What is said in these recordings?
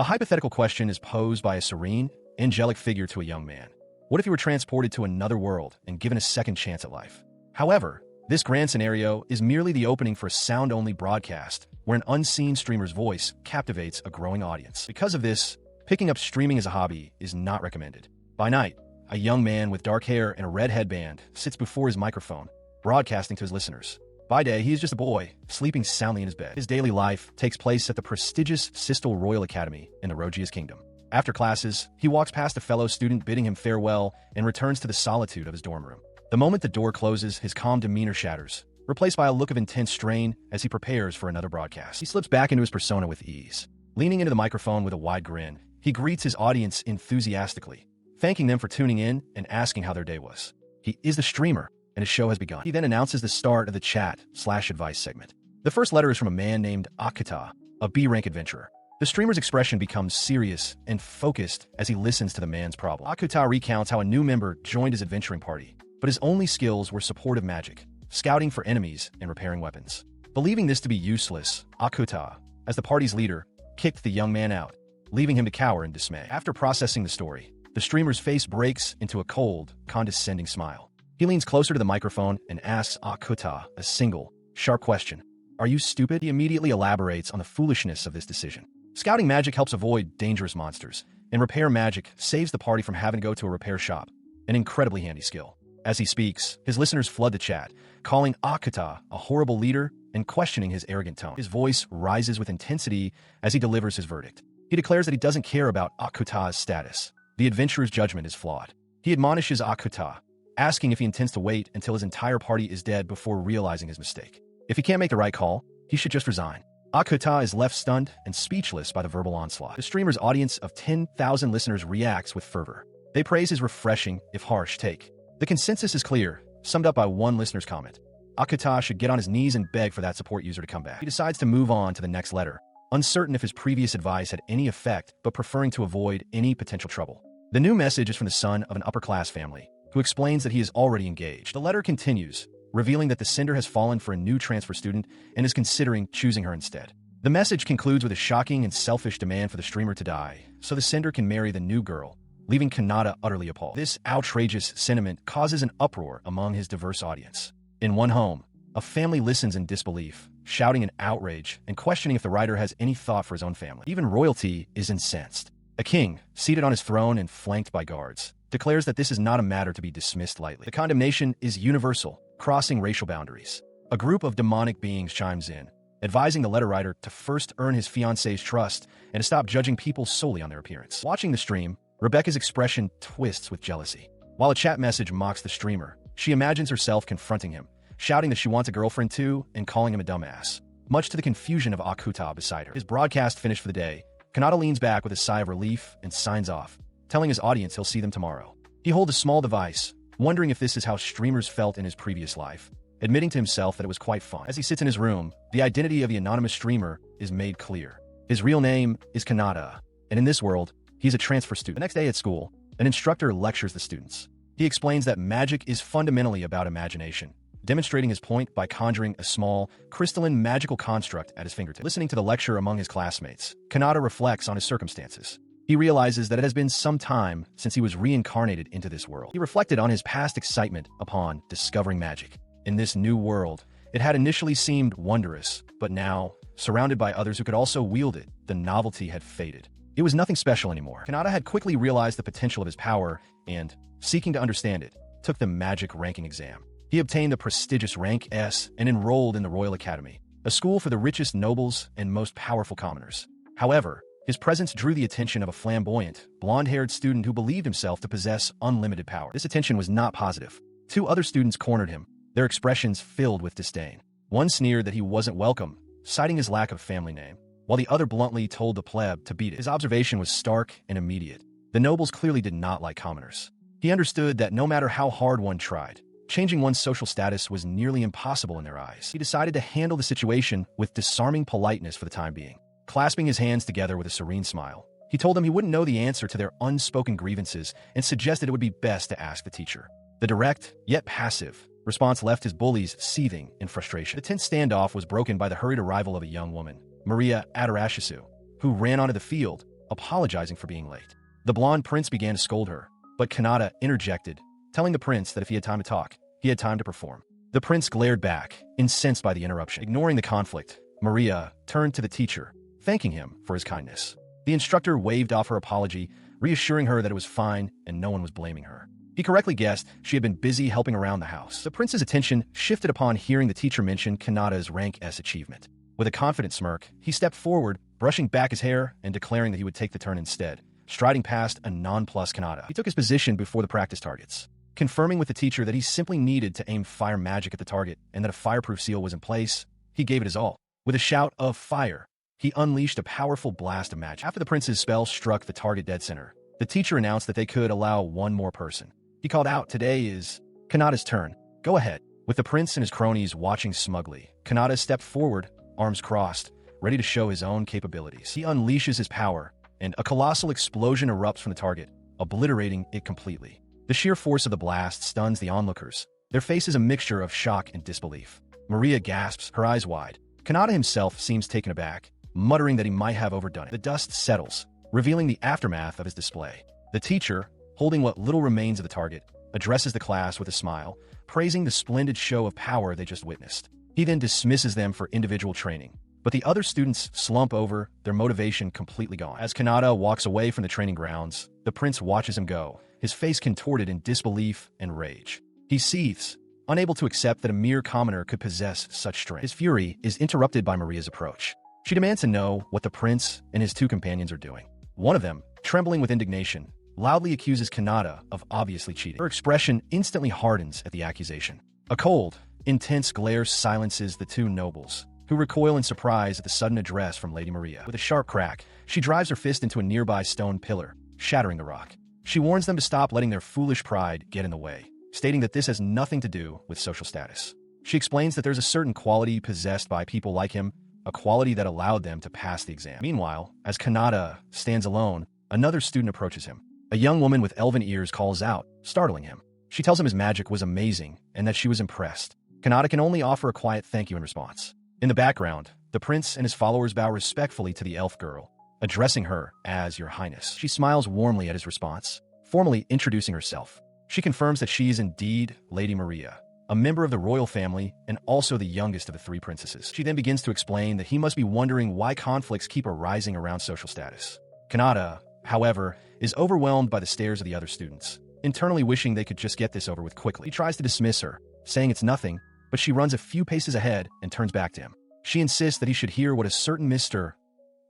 A hypothetical question is posed by a serene, angelic figure to a young man. What if he were transported to another world and given a second chance at life? However, this grand scenario is merely the opening for a sound-only broadcast where an unseen streamer's voice captivates a growing audience. Because of this, picking up streaming as a hobby is not recommended. By night, a young man with dark hair and a red headband sits before his microphone, broadcasting to his listeners. By day, he is just a boy, sleeping soundly in his bed. His daily life takes place at the prestigious Sistal Royal Academy in the Rogia's Kingdom. After classes, he walks past a fellow student bidding him farewell and returns to the solitude of his dorm room. The moment the door closes, his calm demeanor shatters, replaced by a look of intense strain as he prepares for another broadcast. He slips back into his persona with ease. Leaning into the microphone with a wide grin, he greets his audience enthusiastically, thanking them for tuning in and asking how their day was. He is the streamer, and his show has begun. He then announces the start of the chat/advice segment. The first letter is from a man named Akuta, a B-rank adventurer. The streamer's expression becomes serious and focused as he listens to the man's problem. Akuta recounts how a new member joined his adventuring party, but his only skills were supportive magic, scouting for enemies, and repairing weapons. Believing this to be useless, Akuta, as the party's leader, kicked the young man out, leaving him to cower in dismay. After processing the story, the streamer's face breaks into a cold, condescending smile. He leans closer to the microphone and asks Akuta a single, sharp question. Are you stupid? He immediately elaborates on the foolishness of this decision. Scouting magic helps avoid dangerous monsters, and repair magic saves the party from having to go to a repair shop, an incredibly handy skill. As he speaks, his listeners flood the chat, calling Akuta a horrible leader and questioning his arrogant tone. His voice rises with intensity as he delivers his verdict. He declares that he doesn't care about Akuta's status. The adventurer's judgment is flawed. He admonishes Akuta, asking if he intends to wait until his entire party is dead before realizing his mistake. If he can't make the right call, he should just resign. Akuta is left stunned and speechless by the verbal onslaught. The streamer's audience of 10,000 listeners reacts with fervor. They praise his refreshing, if harsh, take. The consensus is clear, summed up by one listener's comment. Akuta should get on his knees and beg for that support user to come back. He decides to move on to the next letter, uncertain if his previous advice had any effect, but preferring to avoid any potential trouble. The new message is from the son of an upper-class family, who explains that he is already engaged. The letter continues, revealing that the sender has fallen for a new transfer student and is considering choosing her instead. The message concludes with a shocking and selfish demand for the streamer to die, so the sender can marry the new girl, leaving Kanata utterly appalled. This outrageous sentiment causes an uproar among his diverse audience. In one home, a family listens in disbelief, shouting in outrage and questioning if the writer has any thought for his own family. Even royalty is incensed. A king, seated on his throne and flanked by guards, declares that this is not a matter to be dismissed lightly. The condemnation is universal, crossing racial boundaries. A group of demonic beings chimes in, advising the letter writer to first earn his fiancé's trust and to stop judging people solely on their appearance. Watching the stream, Rebecca's expression twists with jealousy. While a chat message mocks the streamer, she imagines herself confronting him, shouting that she wants a girlfriend too and calling him a dumbass, much to the confusion of Akuta beside her. His broadcast finished for the day. Kanata leans back with a sigh of relief and signs off, telling his audience he'll see them tomorrow. He holds a small device, wondering if this is how streamers felt in his previous life, admitting to himself that it was quite fun. As he sits in his room, the identity of the anonymous streamer is made clear. His real name is Kanata, and in this world, he's a transfer student. The next day at school, an instructor lectures the students. He explains that magic is fundamentally about imagination, demonstrating his point by conjuring a small, crystalline magical construct at his fingertips. Listening to the lecture among his classmates, Kanata reflects on his circumstances. He realizes that it has been some time since he was reincarnated into this world. He reflected on his past excitement upon discovering magic. In this new world, it had initially seemed wondrous, but now, surrounded by others who could also wield it, the novelty had faded. It was nothing special anymore. Kanata had quickly realized the potential of his power and, seeking to understand it, took the magic ranking exam. He obtained the prestigious rank S and enrolled in the Royal Academy, a school for the richest nobles and most powerful commoners. However, his presence drew the attention of a flamboyant, blonde-haired student who believed himself to possess unlimited power. This attention was not positive. Two other students cornered him, their expressions filled with disdain. One sneered that he wasn't welcome, citing his lack of family name, while the other bluntly told the pleb to beat it. His observation was stark and immediate. The nobles clearly did not like commoners. He understood that no matter how hard one tried, changing one's social status was nearly impossible in their eyes. He decided to handle the situation with disarming politeness for the time being. Clasping his hands together with a serene smile, he told them he wouldn't know the answer to their unspoken grievances and suggested it would be best to ask the teacher. The direct, yet passive, response left his bullies seething in frustration. The tense standoff was broken by the hurried arrival of a young woman, Maria Adarashisu, who ran onto the field, apologizing for being late. The blonde prince began to scold her, but Kanata interjected, telling the prince that if he had time to talk, he had time to perform. The prince glared back, incensed by the interruption. Ignoring the conflict, Maria turned to the teacher, thanking him for his kindness. The instructor waved off her apology, reassuring her that it was fine and no one was blaming her. He correctly guessed she had been busy helping around the house. The prince's attention shifted upon hearing the teacher mention Kanata's rank S achievement. With a confident smirk, he stepped forward, brushing back his hair and declaring that he would take the turn instead, striding past a nonplussed Kanata. He took his position before the practice targets, confirming with the teacher that he simply needed to aim fire magic at the target and that a fireproof seal was in place. He gave it his all. With a shout of fire, he unleashed a powerful blast of magic. After the prince's spell struck the target dead center, the teacher announced that they could allow one more person. He called out, "Today is Kanata's turn. Go ahead." With the prince and his cronies watching smugly, Kanata stepped forward, arms crossed, ready to show his own capabilities. He unleashes his power, and a colossal explosion erupts from the target, obliterating it completely. The sheer force of the blast stuns the onlookers. Their faces a mixture of shock and disbelief. Maria gasps, her eyes wide. Kanata himself seems taken aback, muttering that he might have overdone it. The dust settles, revealing the aftermath of his display. The teacher, holding what little remains of the target, addresses the class with a smile, praising the splendid show of power they just witnessed. He then dismisses them for individual training, but the other students slump over, their motivation completely gone. As Kanata walks away from the training grounds, the prince watches him go, his face contorted in disbelief and rage. He seethes, unable to accept that a mere commoner could possess such strength. His fury is interrupted by Maria's approach. She demands to know what the prince and his two companions are doing. One of them, trembling with indignation, loudly accuses Kanata of obviously cheating. Her expression instantly hardens at the accusation. A cold, intense glare silences the two nobles, who recoil in surprise at the sudden address from Lady Maria. With a sharp crack, she drives her fist into a nearby stone pillar, shattering the rock. She warns them to stop letting their foolish pride get in the way, stating that this has nothing to do with social status. She explains that there's a certain quality possessed by people like him, a quality that allowed them to pass the exam. Meanwhile, as Kanata stands alone, another student approaches him. A young woman with elven ears calls out, startling him. She tells him his magic was amazing and that she was impressed. Kanata can only offer a quiet thank you in response. In the background, the prince and his followers bow respectfully to the elf girl, addressing her as Your Highness. She smiles warmly at his response, formally introducing herself. She confirms that she is indeed Lady Maria, a member of the royal family and also the youngest of the three princesses. She then begins to explain that he must be wondering why conflicts keep arising around social status. Kanata, however, is overwhelmed by the stares of the other students, internally wishing they could just get this over with quickly. He tries to dismiss her, saying it's nothing, but she runs a few paces ahead and turns back to him. She insists that he should hear what a certain Mr.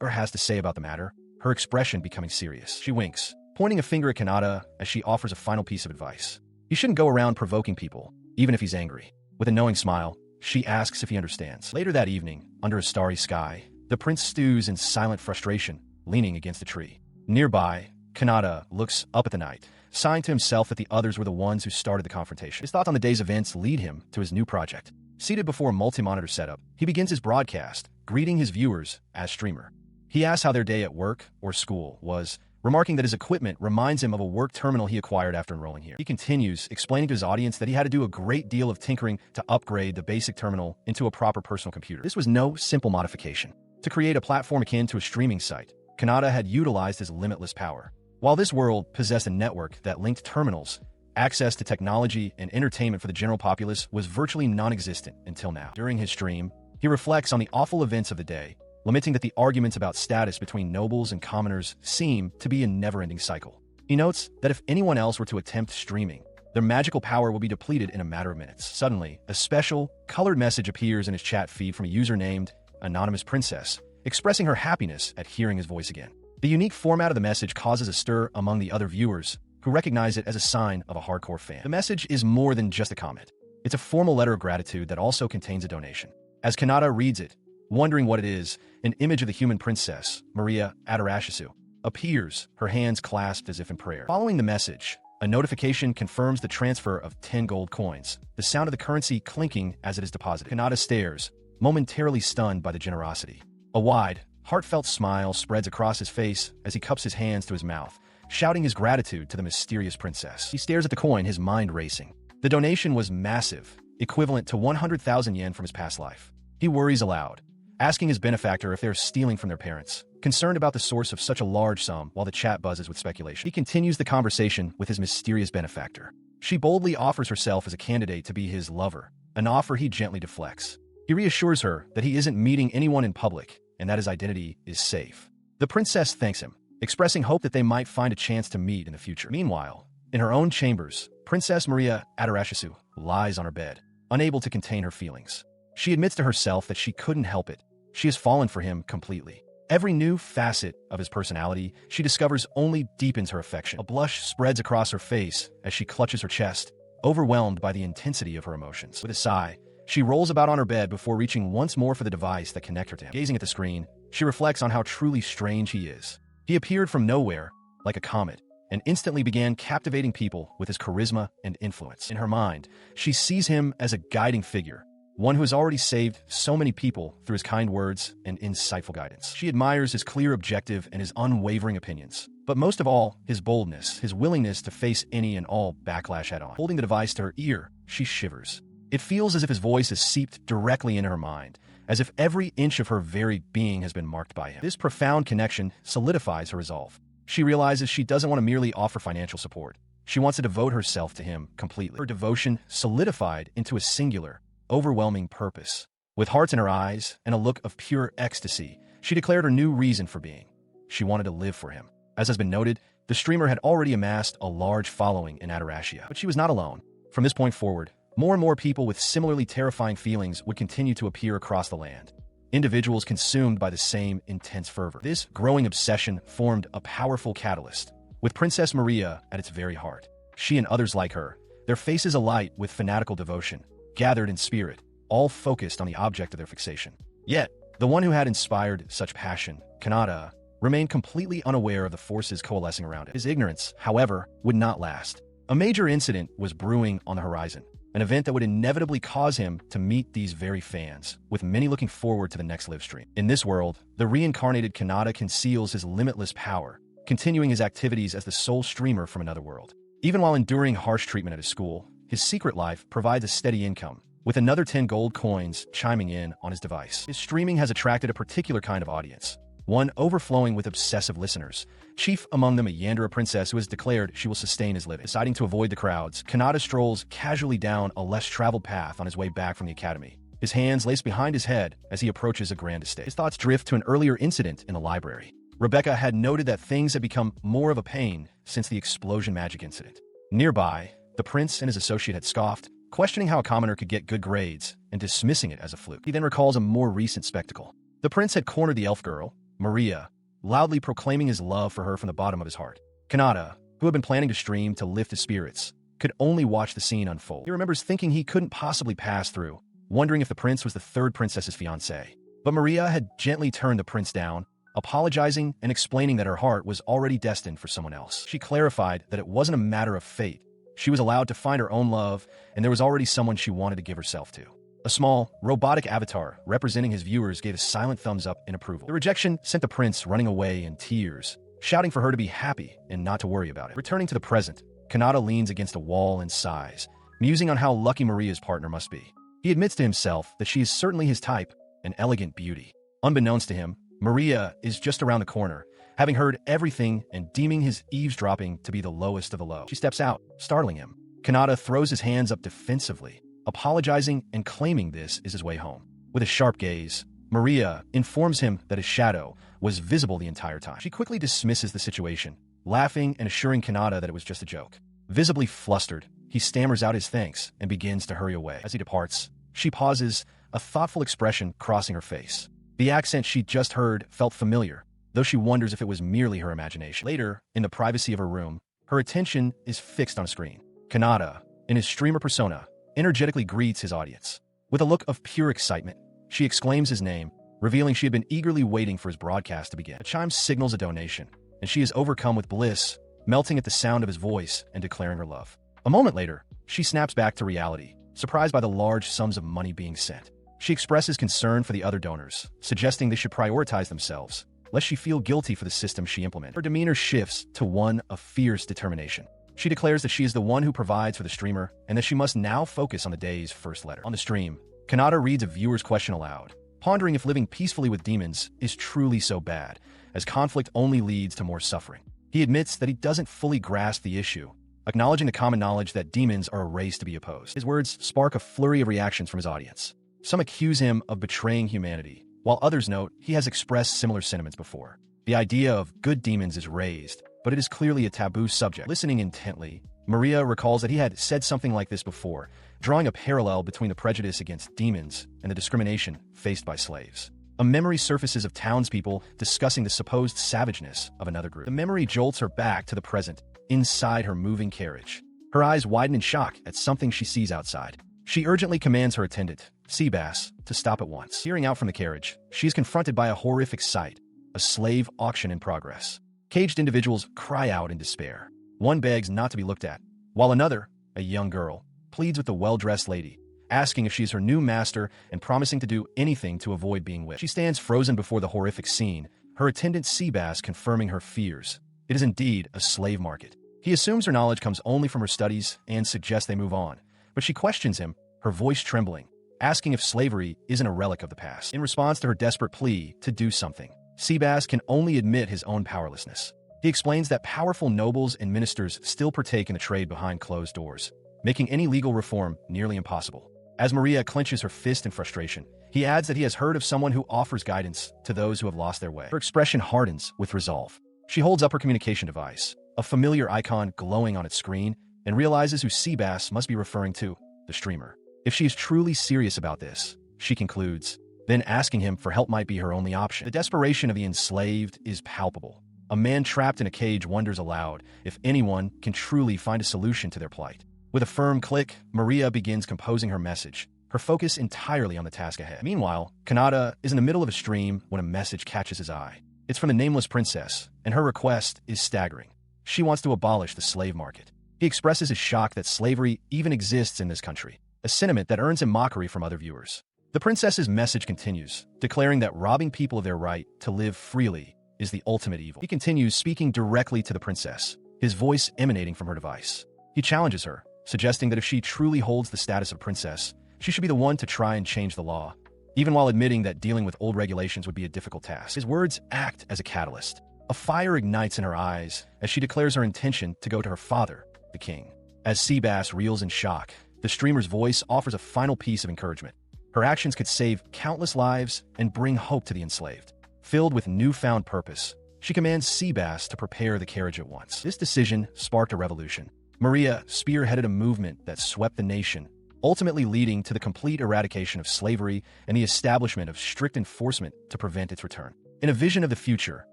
has to say about the matter, her expression becoming serious. She winks, pointing a finger at Kanata as she offers a final piece of advice. You shouldn't go around provoking people, even if he's angry. With a knowing smile, she asks if he understands. Later that evening, under a starry sky, the prince stews in silent frustration, leaning against a tree. Nearby, Kanata looks up at the night, sighing to himself that the others were the ones who started the confrontation. His thoughts on the day's events lead him to his new project. Seated before a multi-monitor setup, he begins his broadcast, greeting his viewers as streamer. He asks how their day at work or school was, remarking that his equipment reminds him of a work terminal he acquired after enrolling here. He continues, explaining to his audience that he had to do a great deal of tinkering to upgrade the basic terminal into a proper personal computer. This was no simple modification. To create a platform akin to a streaming site, Kanata had utilized his limitless power. While this world possessed a network that linked terminals, access to technology and entertainment for the general populace was virtually non-existent until now. During his stream, he reflects on the awful events of the day, lamenting that the arguments about status between nobles and commoners seem to be a never-ending cycle. He notes that if anyone else were to attempt streaming, their magical power will be depleted in a matter of minutes. Suddenly, a special, colored message appears in his chat feed from a user named Anonymous Princess, expressing her happiness at hearing his voice again. The unique format of the message causes a stir among the other viewers, who recognize it as a sign of a hardcore fan. The message is more than just a comment. It's a formal letter of gratitude that also contains a donation. As Kanata reads it, wondering what it is, an image of the human princess, Maria Adarashisu, appears, her hands clasped as if in prayer. Following the message, a notification confirms the transfer of 10 gold coins, the sound of the currency clinking as it is deposited. Kanata stares, momentarily stunned by the generosity. A wide, heartfelt smile spreads across his face as he cups his hands to his mouth, shouting his gratitude to the mysterious princess. He stares at the coin, his mind racing. The donation was massive, equivalent to 100,000 yen from his past life. He worries aloud, asking his benefactor if they're stealing from their parents, concerned about the source of such a large sum while the chat buzzes with speculation. He continues the conversation with his mysterious benefactor. She boldly offers herself as a candidate to be his lover, an offer he gently deflects. He reassures her that he isn't meeting anyone in public and that his identity is safe. The princess thanks him, expressing hope that they might find a chance to meet in the future. Meanwhile, in her own chambers, Princess Maria Adarashisu lies on her bed, unable to contain her feelings. She admits to herself that she couldn't help it. She has fallen for him completely. Every new facet of his personality she discovers only deepens her affection. A blush spreads across her face as she clutches her chest, overwhelmed by the intensity of her emotions. With a sigh, she rolls about on her bed before reaching once more for the device that connects her to him. Gazing at the screen, she reflects on how truly strange he is. He appeared from nowhere, like a comet, and instantly began captivating people with his charisma and influence. In her mind, she sees him as a guiding figure, one who has already saved so many people through his kind words and insightful guidance. She admires his clear objective and his unwavering opinions, but most of all, his boldness, his willingness to face any and all backlash head-on. Holding the device to her ear, she shivers. It feels as if his voice is seeped directly into her mind, as if every inch of her very being has been marked by him. This profound connection solidifies her resolve. She realizes she doesn't want to merely offer financial support. She wants to devote herself to him completely. Her devotion solidified into a singular, overwhelming purpose. With hearts in her eyes and a look of pure ecstasy, she declared her new reason for being. She wanted to live for him. As has been noted, the streamer had already amassed a large following in Adarashia. But she was not alone. From this point forward, more and more people with similarly terrifying feelings would continue to appear across the land. Individuals consumed by the same intense fervor. This growing obsession formed a powerful catalyst, with Princess Maria at its very heart. She and others like her, their faces alight with fanatical devotion, gathered in spirit, all focused on the object of their fixation. Yet, the one who had inspired such passion, Kanata, remained completely unaware of the forces coalescing around him. His ignorance, however, would not last. A major incident was brewing on the horizon. An event that would inevitably cause him to meet these very fans, with many looking forward to the next live stream. In this world, the reincarnated Kanata conceals his limitless power, continuing his activities as the sole streamer from another world. Even while enduring harsh treatment at his school, his secret life provides a steady income, with another 10 gold coins chiming in on his device. His streaming has attracted a particular kind of audience, one overflowing with obsessive listeners, chief among them a Yandere princess who has declared she will sustain his living. Deciding to avoid the crowds, Kanata strolls casually down a less traveled path on his way back from the academy, his hands laced behind his head as he approaches a grand estate. His thoughts drift to an earlier incident in the library. Rebecca had noted that things had become more of a pain since the explosion magic incident. Nearby, the prince and his associate had scoffed, questioning how a commoner could get good grades and dismissing it as a fluke. He then recalls a more recent spectacle. The prince had cornered the elf girl, Maria, loudly proclaiming his love for her from the bottom of his heart. Kanata, who had been planning to stream to lift his spirits, could only watch the scene unfold. He remembers thinking he couldn't possibly pass through, wondering if the prince was the third princess's fiancé. But Maria had gently turned the prince down, apologizing and explaining that her heart was already destined for someone else. She clarified that it wasn't a matter of fate. She was allowed to find her own love, and there was already someone she wanted to give herself to. A small, robotic avatar representing his viewers gave a silent thumbs up in approval. The rejection sent the prince running away in tears, shouting for her to be happy and not to worry about it. Returning to the present, Kanata leans against a wall and sighs, musing on how lucky Maria's partner must be. He admits to himself that she is certainly his type, an elegant beauty. Unbeknownst to him, Maria is just around the corner, having heard everything and deeming his eavesdropping to be the lowest of the low. She steps out, startling him. Kanata throws his hands up defensively, apologizing and claiming this is his way home. With a sharp gaze, Maria informs him that his shadow was visible the entire time. She quickly dismisses the situation, laughing and assuring Kanata that it was just a joke. Visibly flustered, he stammers out his thanks and begins to hurry away. As he departs, she pauses, a thoughtful expression crossing her face. The accent she just heard felt familiar, though she wonders if it was merely her imagination. Later, in the privacy of her room, her attention is fixed on a screen. Kanata, in his streamer persona, energetically greets his audience. With a look of pure excitement, she exclaims his name, revealing she had been eagerly waiting for his broadcast to begin. A chime signals a donation, and she is overcome with bliss, melting at the sound of his voice and declaring her love. A moment later, she snaps back to reality, surprised by the large sums of money being sent. She expresses concern for the other donors, suggesting they should prioritize themselves, lest she feel guilty for the system she implemented. Her demeanor shifts to one of fierce determination. She declares that she is the one who provides for the streamer and that she must now focus on the day's first letter. On the stream, Kanata reads a viewer's question aloud, pondering if living peacefully with demons is truly so bad, as conflict only leads to more suffering. He admits that he doesn't fully grasp the issue, acknowledging the common knowledge that demons are a race to be opposed. His words spark a flurry of reactions from his audience. Some accuse him of betraying humanity, while others note he has expressed similar sentiments before. The idea of good demons is raised, but it is clearly a taboo subject. Listening intently, Maria recalls that he had said something like this before, drawing a parallel between the prejudice against demons and the discrimination faced by slaves. A memory surfaces of townspeople discussing the supposed savageness of another group. The memory jolts her back to the present, inside her moving carriage. Her eyes widen in shock at something she sees outside. She urgently commands her attendant, Seabass, to stop at once. Peering out from the carriage, she is confronted by a horrific sight, a slave auction in progress. Caged individuals cry out in despair. One begs not to be looked at, while another, a young girl, pleads with the well-dressed lady, asking if she is her new master and promising to do anything to avoid being whipped. She stands frozen before the horrific scene, her attendant Seabass confirming her fears. It is indeed a slave market. He assumes her knowledge comes only from her studies and suggests they move on, but she questions him, her voice trembling, asking if slavery isn't a relic of the past. In response to her desperate plea to do something, Seabass can only admit his own powerlessness. He explains that powerful nobles and ministers still partake in the trade behind closed doors, making any legal reform nearly impossible. As Maria clenches her fist in frustration, he adds that he has heard of someone who offers guidance to those who have lost their way. Her expression hardens with resolve. She holds up her communication device, a familiar icon glowing on its screen, and realizes who Seabass must be referring to, the streamer. If she is truly serious about this, she concludes, then asking him for help might be her only option. The desperation of the enslaved is palpable. A man trapped in a cage wonders aloud if anyone can truly find a solution to their plight. With a firm click, Maria begins composing her message, her focus entirely on the task ahead. Meanwhile, Kanata is in the middle of a stream when a message catches his eye. It's from the nameless princess, and her request is staggering. She wants to abolish the slave market. He expresses his shock that slavery even exists in this country, a sentiment that earns him mockery from other viewers. The princess's message continues, declaring that robbing people of their right to live freely is the ultimate evil. He continues speaking directly to the princess, his voice emanating from her device. He challenges her, suggesting that if she truly holds the status of princess, she should be the one to try and change the law, even while admitting that dealing with old regulations would be a difficult task. His words act as a catalyst. A fire ignites in her eyes as she declares her intention to go to her father, the king. As Seabass reels in shock, the streamer's voice offers a final piece of encouragement. Her actions could save countless lives and bring hope to the enslaved. Filled with newfound purpose, she commands Seabass to prepare the carriage at once. This decision sparked a revolution. Maria spearheaded a movement that swept the nation, ultimately leading to the complete eradication of slavery and the establishment of strict enforcement to prevent its return. In a vision of the future,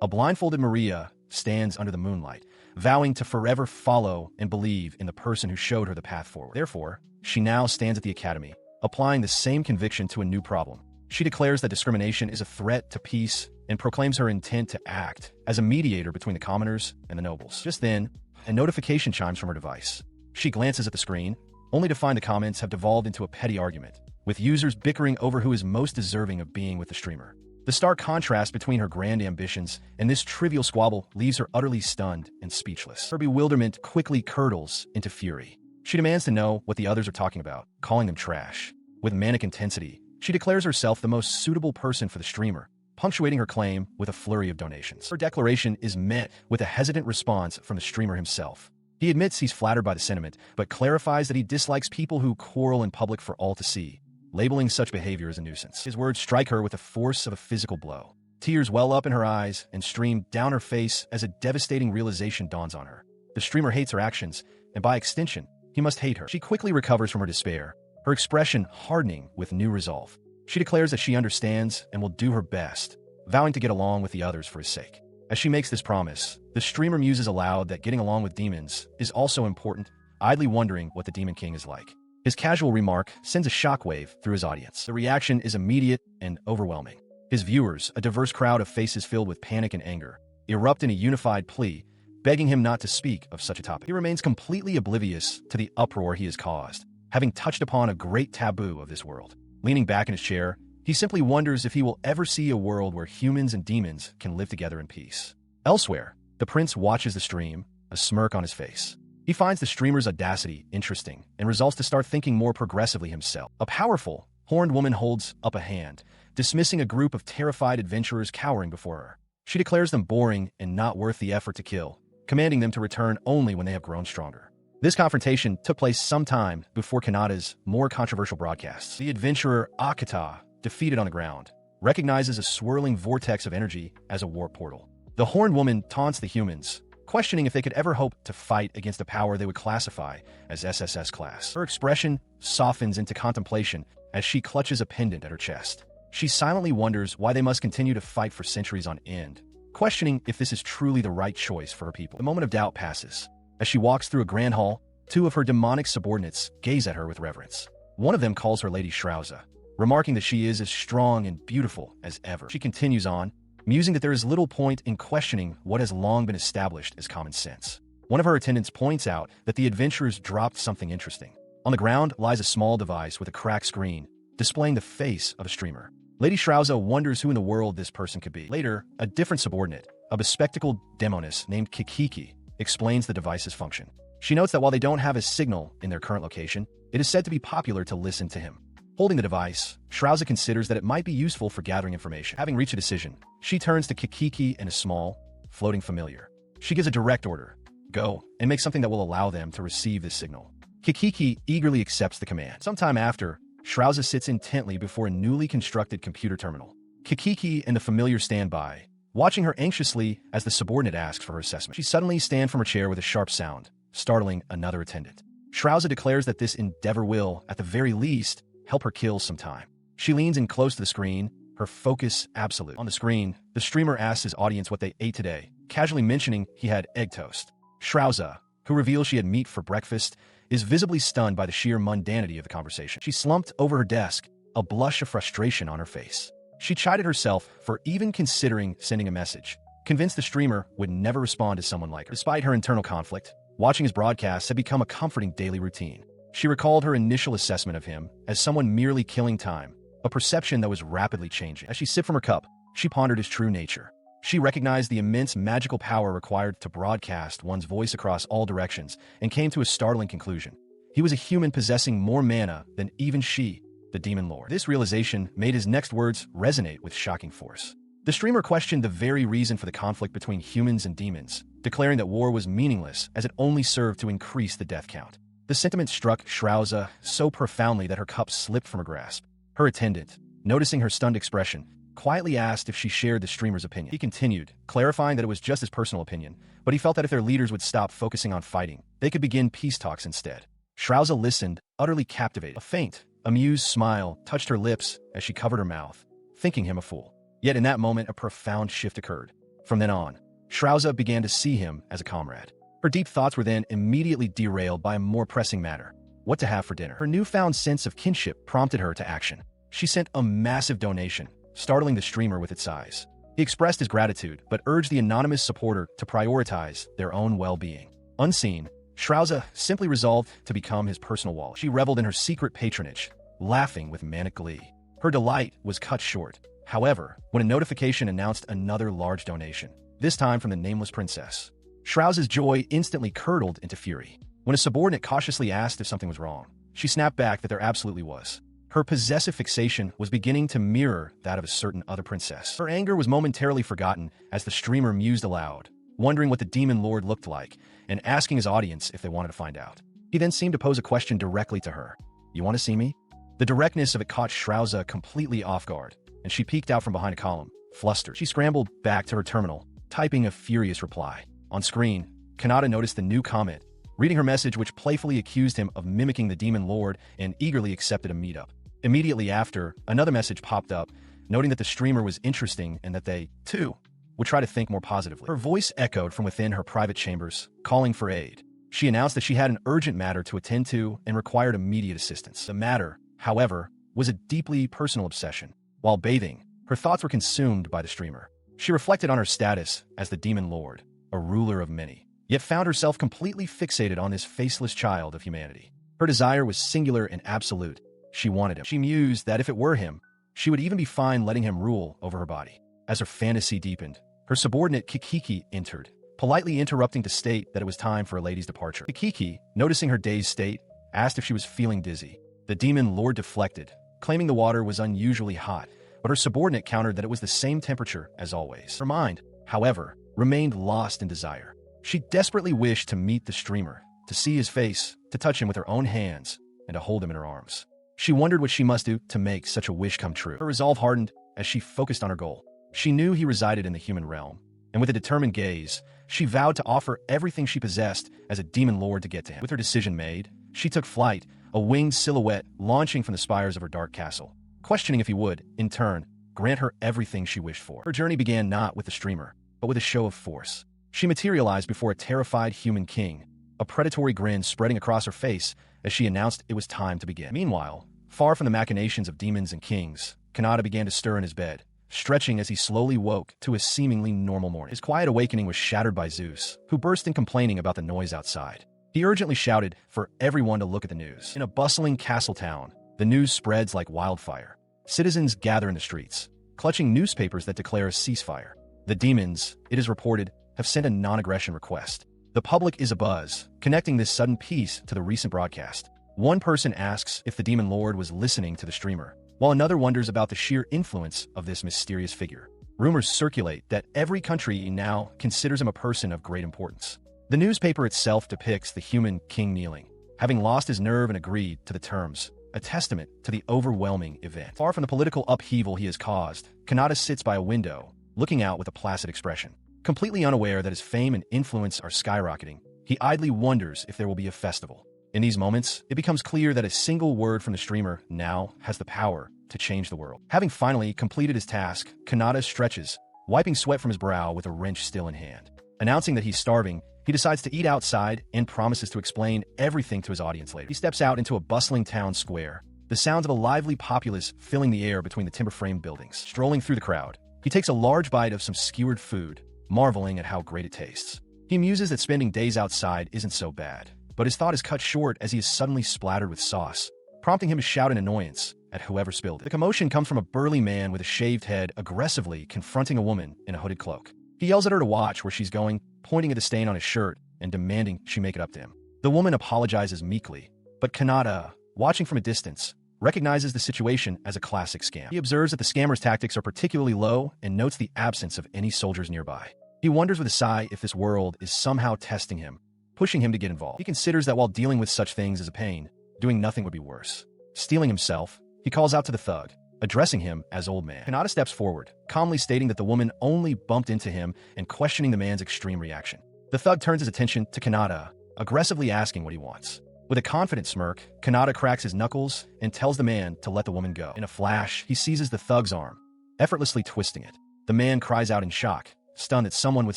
a blindfolded Maria stands under the moonlight, vowing to forever follow and believe in the person who showed her the path forward. Therefore, she now stands at the academy, applying the same conviction to a new problem. She declares that discrimination is a threat to peace and proclaims her intent to act as a mediator between the commoners and the nobles. Just then, a notification chimes from her device. She glances at the screen, only to find the comments have devolved into a petty argument, with users bickering over who is most deserving of being with the streamer. The stark contrast between her grand ambitions and this trivial squabble leaves her utterly stunned and speechless. Her bewilderment quickly curdles into fury. She demands to know what the others are talking about, calling them trash. With manic intensity, she declares herself the most suitable person for the streamer, punctuating her claim with a flurry of donations. Her declaration is met with a hesitant response from the streamer himself. He admits he's flattered by the sentiment, but clarifies that he dislikes people who quarrel in public for all to see, labeling such behavior as a nuisance. His words strike her with the force of a physical blow. Tears well up in her eyes and stream down her face as a devastating realization dawns on her. The streamer hates her actions, and by extension, he must hate her. She quickly recovers from her despair, her expression hardening with new resolve. She declares that she understands and will do her best, vowing to get along with the others for his sake. As she makes this promise, the streamer muses aloud that getting along with demons is also important, idly wondering what the Demon King is like. His casual remark sends a shockwave through his audience. The reaction is immediate and overwhelming. His viewers, a diverse crowd of faces filled with panic and anger, erupt in a unified plea, begging him not to speak of such a topic. He remains completely oblivious to the uproar he has caused, having touched upon a great taboo of this world. Leaning back in his chair, he simply wonders if he will ever see a world where humans and demons can live together in peace. Elsewhere, the prince watches the stream, a smirk on his face. He finds the streamer's audacity interesting and resolves to start thinking more progressively himself. A powerful, horned woman holds up a hand, dismissing a group of terrified adventurers cowering before her. She declares them boring and not worth the effort to kill, commanding them to return only when they have grown stronger. This confrontation took place sometime before Kanata's more controversial broadcasts. The adventurer Akata, defeated on the ground, recognizes a swirling vortex of energy as a warp portal. The Horned Woman taunts the humans, questioning if they could ever hope to fight against a power they would classify as SSS class. Her expression softens into contemplation as she clutches a pendant at her chest. She silently wonders why they must continue to fight for centuries on end, questioning if this is truly the right choice for her people. The moment of doubt passes. As she walks through a grand hall, two of her demonic subordinates gaze at her with reverence. One of them calls her Lady Shrauza, remarking that she is as strong and beautiful as ever. She continues on, musing that there is little point in questioning what has long been established as common sense. One of her attendants points out that the adventurers dropped something interesting. On the ground lies a small device with a cracked screen, displaying the face of a streamer. Lady Shrauza wonders who in the world this person could be. Later, a different subordinate, a bespectacled demoness named Kikiki, explains the device's function. She notes that while they don't have a signal in their current location, it is said to be popular to listen to him. Holding the device, Shrauza considers that it might be useful for gathering information. Having reached a decision, she turns to Kikiki and a small, floating familiar. She gives a direct order: go and make something that will allow them to receive this signal. Kikiki eagerly accepts the command. Sometime after, Shrauza sits intently before a newly constructed computer terminal. Kikiki and the familiar stand by, watching her anxiously as the subordinate asks for her assessment. She suddenly stands from her chair with a sharp sound, startling another attendant. Shrauza declares that this endeavor will, at the very least, help her kill some time. She leans in close to the screen, her focus absolute. On the screen, the streamer asks his audience what they ate today, casually mentioning he had egg toast. Shrauza, who reveals she had meat for breakfast, is visibly stunned by the sheer mundanity of the conversation. She slumped over her desk, a blush of frustration on her face. She chided herself for even considering sending a message, convinced the streamer would never respond to someone like her. Despite her internal conflict, watching his broadcasts had become a comforting daily routine. She recalled her initial assessment of him as someone merely killing time, a perception that was rapidly changing. As she sipped from her cup, she pondered his true nature. She recognized the immense magical power required to broadcast one's voice across all directions and came to a startling conclusion. He was a human possessing more mana than even she, the Demon Lord. This realization made his next words resonate with shocking force. The streamer questioned the very reason for the conflict between humans and demons, declaring that war was meaningless as it only served to increase the death count. The sentiment struck Shrauza so profoundly that her cup slipped from her grasp. Her attendant, noticing her stunned expression, quietly asked if she shared the streamer's opinion. He continued, clarifying that it was just his personal opinion, but he felt that if their leaders would stop focusing on fighting, they could begin peace talks instead. Shrauza listened, utterly captivated. A faint, amused smile touched her lips as she covered her mouth, thinking him a fool. Yet in that moment, a profound shift occurred. From then on, Shrauza began to see him as a comrade. Her deep thoughts were then immediately derailed by a more pressing matter: what to have for dinner. Her newfound sense of kinship prompted her to action. She sent a massive donation, startling the streamer with its size. He expressed his gratitude, but urged the anonymous supporter to prioritize their own well-being. Unseen, Shrauza simply resolved to become his personal wallet. She reveled in her secret patronage, laughing with manic glee. Her delight was cut short, however, when a notification announced another large donation, this time from the nameless princess. Shrauza's joy instantly curdled into fury. When a subordinate cautiously asked if something was wrong, she snapped back that there absolutely was. Her possessive fixation was beginning to mirror that of a certain other princess. Her anger was momentarily forgotten as the streamer mused aloud, wondering what the Demon Lord looked like and asking his audience if they wanted to find out. He then seemed to pose a question directly to her. "You want to see me?" The directness of it caught Shrauza completely off guard, and she peeked out from behind a column, flustered. She scrambled back to her terminal, typing a furious reply. On screen, Kanata noticed the new comment, reading her message which playfully accused him of mimicking the Demon Lord and eagerly accepted a meetup. Immediately after, another message popped up, noting that the streamer was interesting and that they, too, would try to think more positively. Her voice echoed from within her private chambers, calling for aid. She announced that she had an urgent matter to attend to and required immediate assistance. The matter, however, was a deeply personal obsession. While bathing, her thoughts were consumed by the streamer. She reflected on her status as the Demon Lord, a ruler of many, yet found herself completely fixated on this faceless child of humanity. Her desire was singular and absolute. She wanted him. She mused that if it were him, she would even be fine letting him rule over her body. As her fantasy deepened, her subordinate Kikiki entered, politely interrupting to state that it was time for a lady's departure. Kikiki, noticing her dazed state, asked if she was feeling dizzy. The Demon Lord deflected, claiming the water was unusually hot, but her subordinate countered that it was the same temperature as always. Her mind, however, remained lost in desire. She desperately wished to meet the streamer, to see his face, to touch him with her own hands, and to hold him in her arms. She wondered what she must do to make such a wish come true. Her resolve hardened as she focused on her goal. She knew he resided in the human realm, and with a determined gaze, she vowed to offer everything she possessed as a demon lord to get to him. With her decision made, she took flight, a winged silhouette launching from the spires of her dark castle, questioning if he would, in turn, grant her everything she wished for. Her journey began not with the streamer, but with a show of force. She materialized before a terrified human king, a predatory grin spreading across her face as she announced it was time to begin. Meanwhile, far from the machinations of demons and kings, Kanata began to stir in his bed, stretching as he slowly woke to a seemingly normal morning. His quiet awakening was shattered by Zeus, who burst in complaining about the noise outside. He urgently shouted for everyone to look at the news. In a bustling castle town, the news spreads like wildfire. Citizens gather in the streets, clutching newspapers that declare a ceasefire. The demons, it is reported, have sent a non-aggression request. The public is abuzz, connecting this sudden peace to the recent broadcast. One person asks if the demon lord was listening to the streamer, while another wonders about the sheer influence of this mysterious figure. Rumors circulate that every country now considers him a person of great importance. The newspaper itself depicts the human king kneeling, having lost his nerve and agreed to the terms, a testament to the overwhelming event. Far from the political upheaval he has caused, Kanata sits by a window, looking out with a placid expression. Completely unaware that his fame and influence are skyrocketing, he idly wonders if there will be a festival. In these moments, it becomes clear that a single word from the streamer now has the power to change the world. Having finally completed his task, Kanata stretches, wiping sweat from his brow with a wrench still in hand. Announcing that he's starving, he decides to eat outside and promises to explain everything to his audience later. He steps out into a bustling town square, the sounds of a lively populace filling the air between the timber-framed buildings. Strolling through the crowd, he takes a large bite of some skewered food, marveling at how great it tastes. He muses that spending days outside isn't so bad, but his thought is cut short as he is suddenly splattered with sauce, prompting him to shout in annoyance at whoever spilled it. The commotion comes from a burly man with a shaved head aggressively confronting a woman in a hooded cloak. He yells at her to watch where she's going, pointing at the stain on his shirt and demanding she make it up to him. The woman apologizes meekly, but Kanata, watching from a distance, recognizes the situation as a classic scam. He observes that the scammer's tactics are particularly low and notes the absence of any soldiers nearby. He wonders with a sigh if this world is somehow testing him, pushing him to get involved. He considers that while dealing with such things is a pain, doing nothing would be worse. Steeling himself, he calls out to the thug, addressing him as old man. Kanata steps forward, calmly stating that the woman only bumped into him and questioning the man's extreme reaction. The thug turns his attention to Kanata, aggressively asking what he wants. With a confident smirk, Kanata cracks his knuckles and tells the man to let the woman go. In a flash, he seizes the thug's arm, effortlessly twisting it. The man cries out in shock, stunned that someone with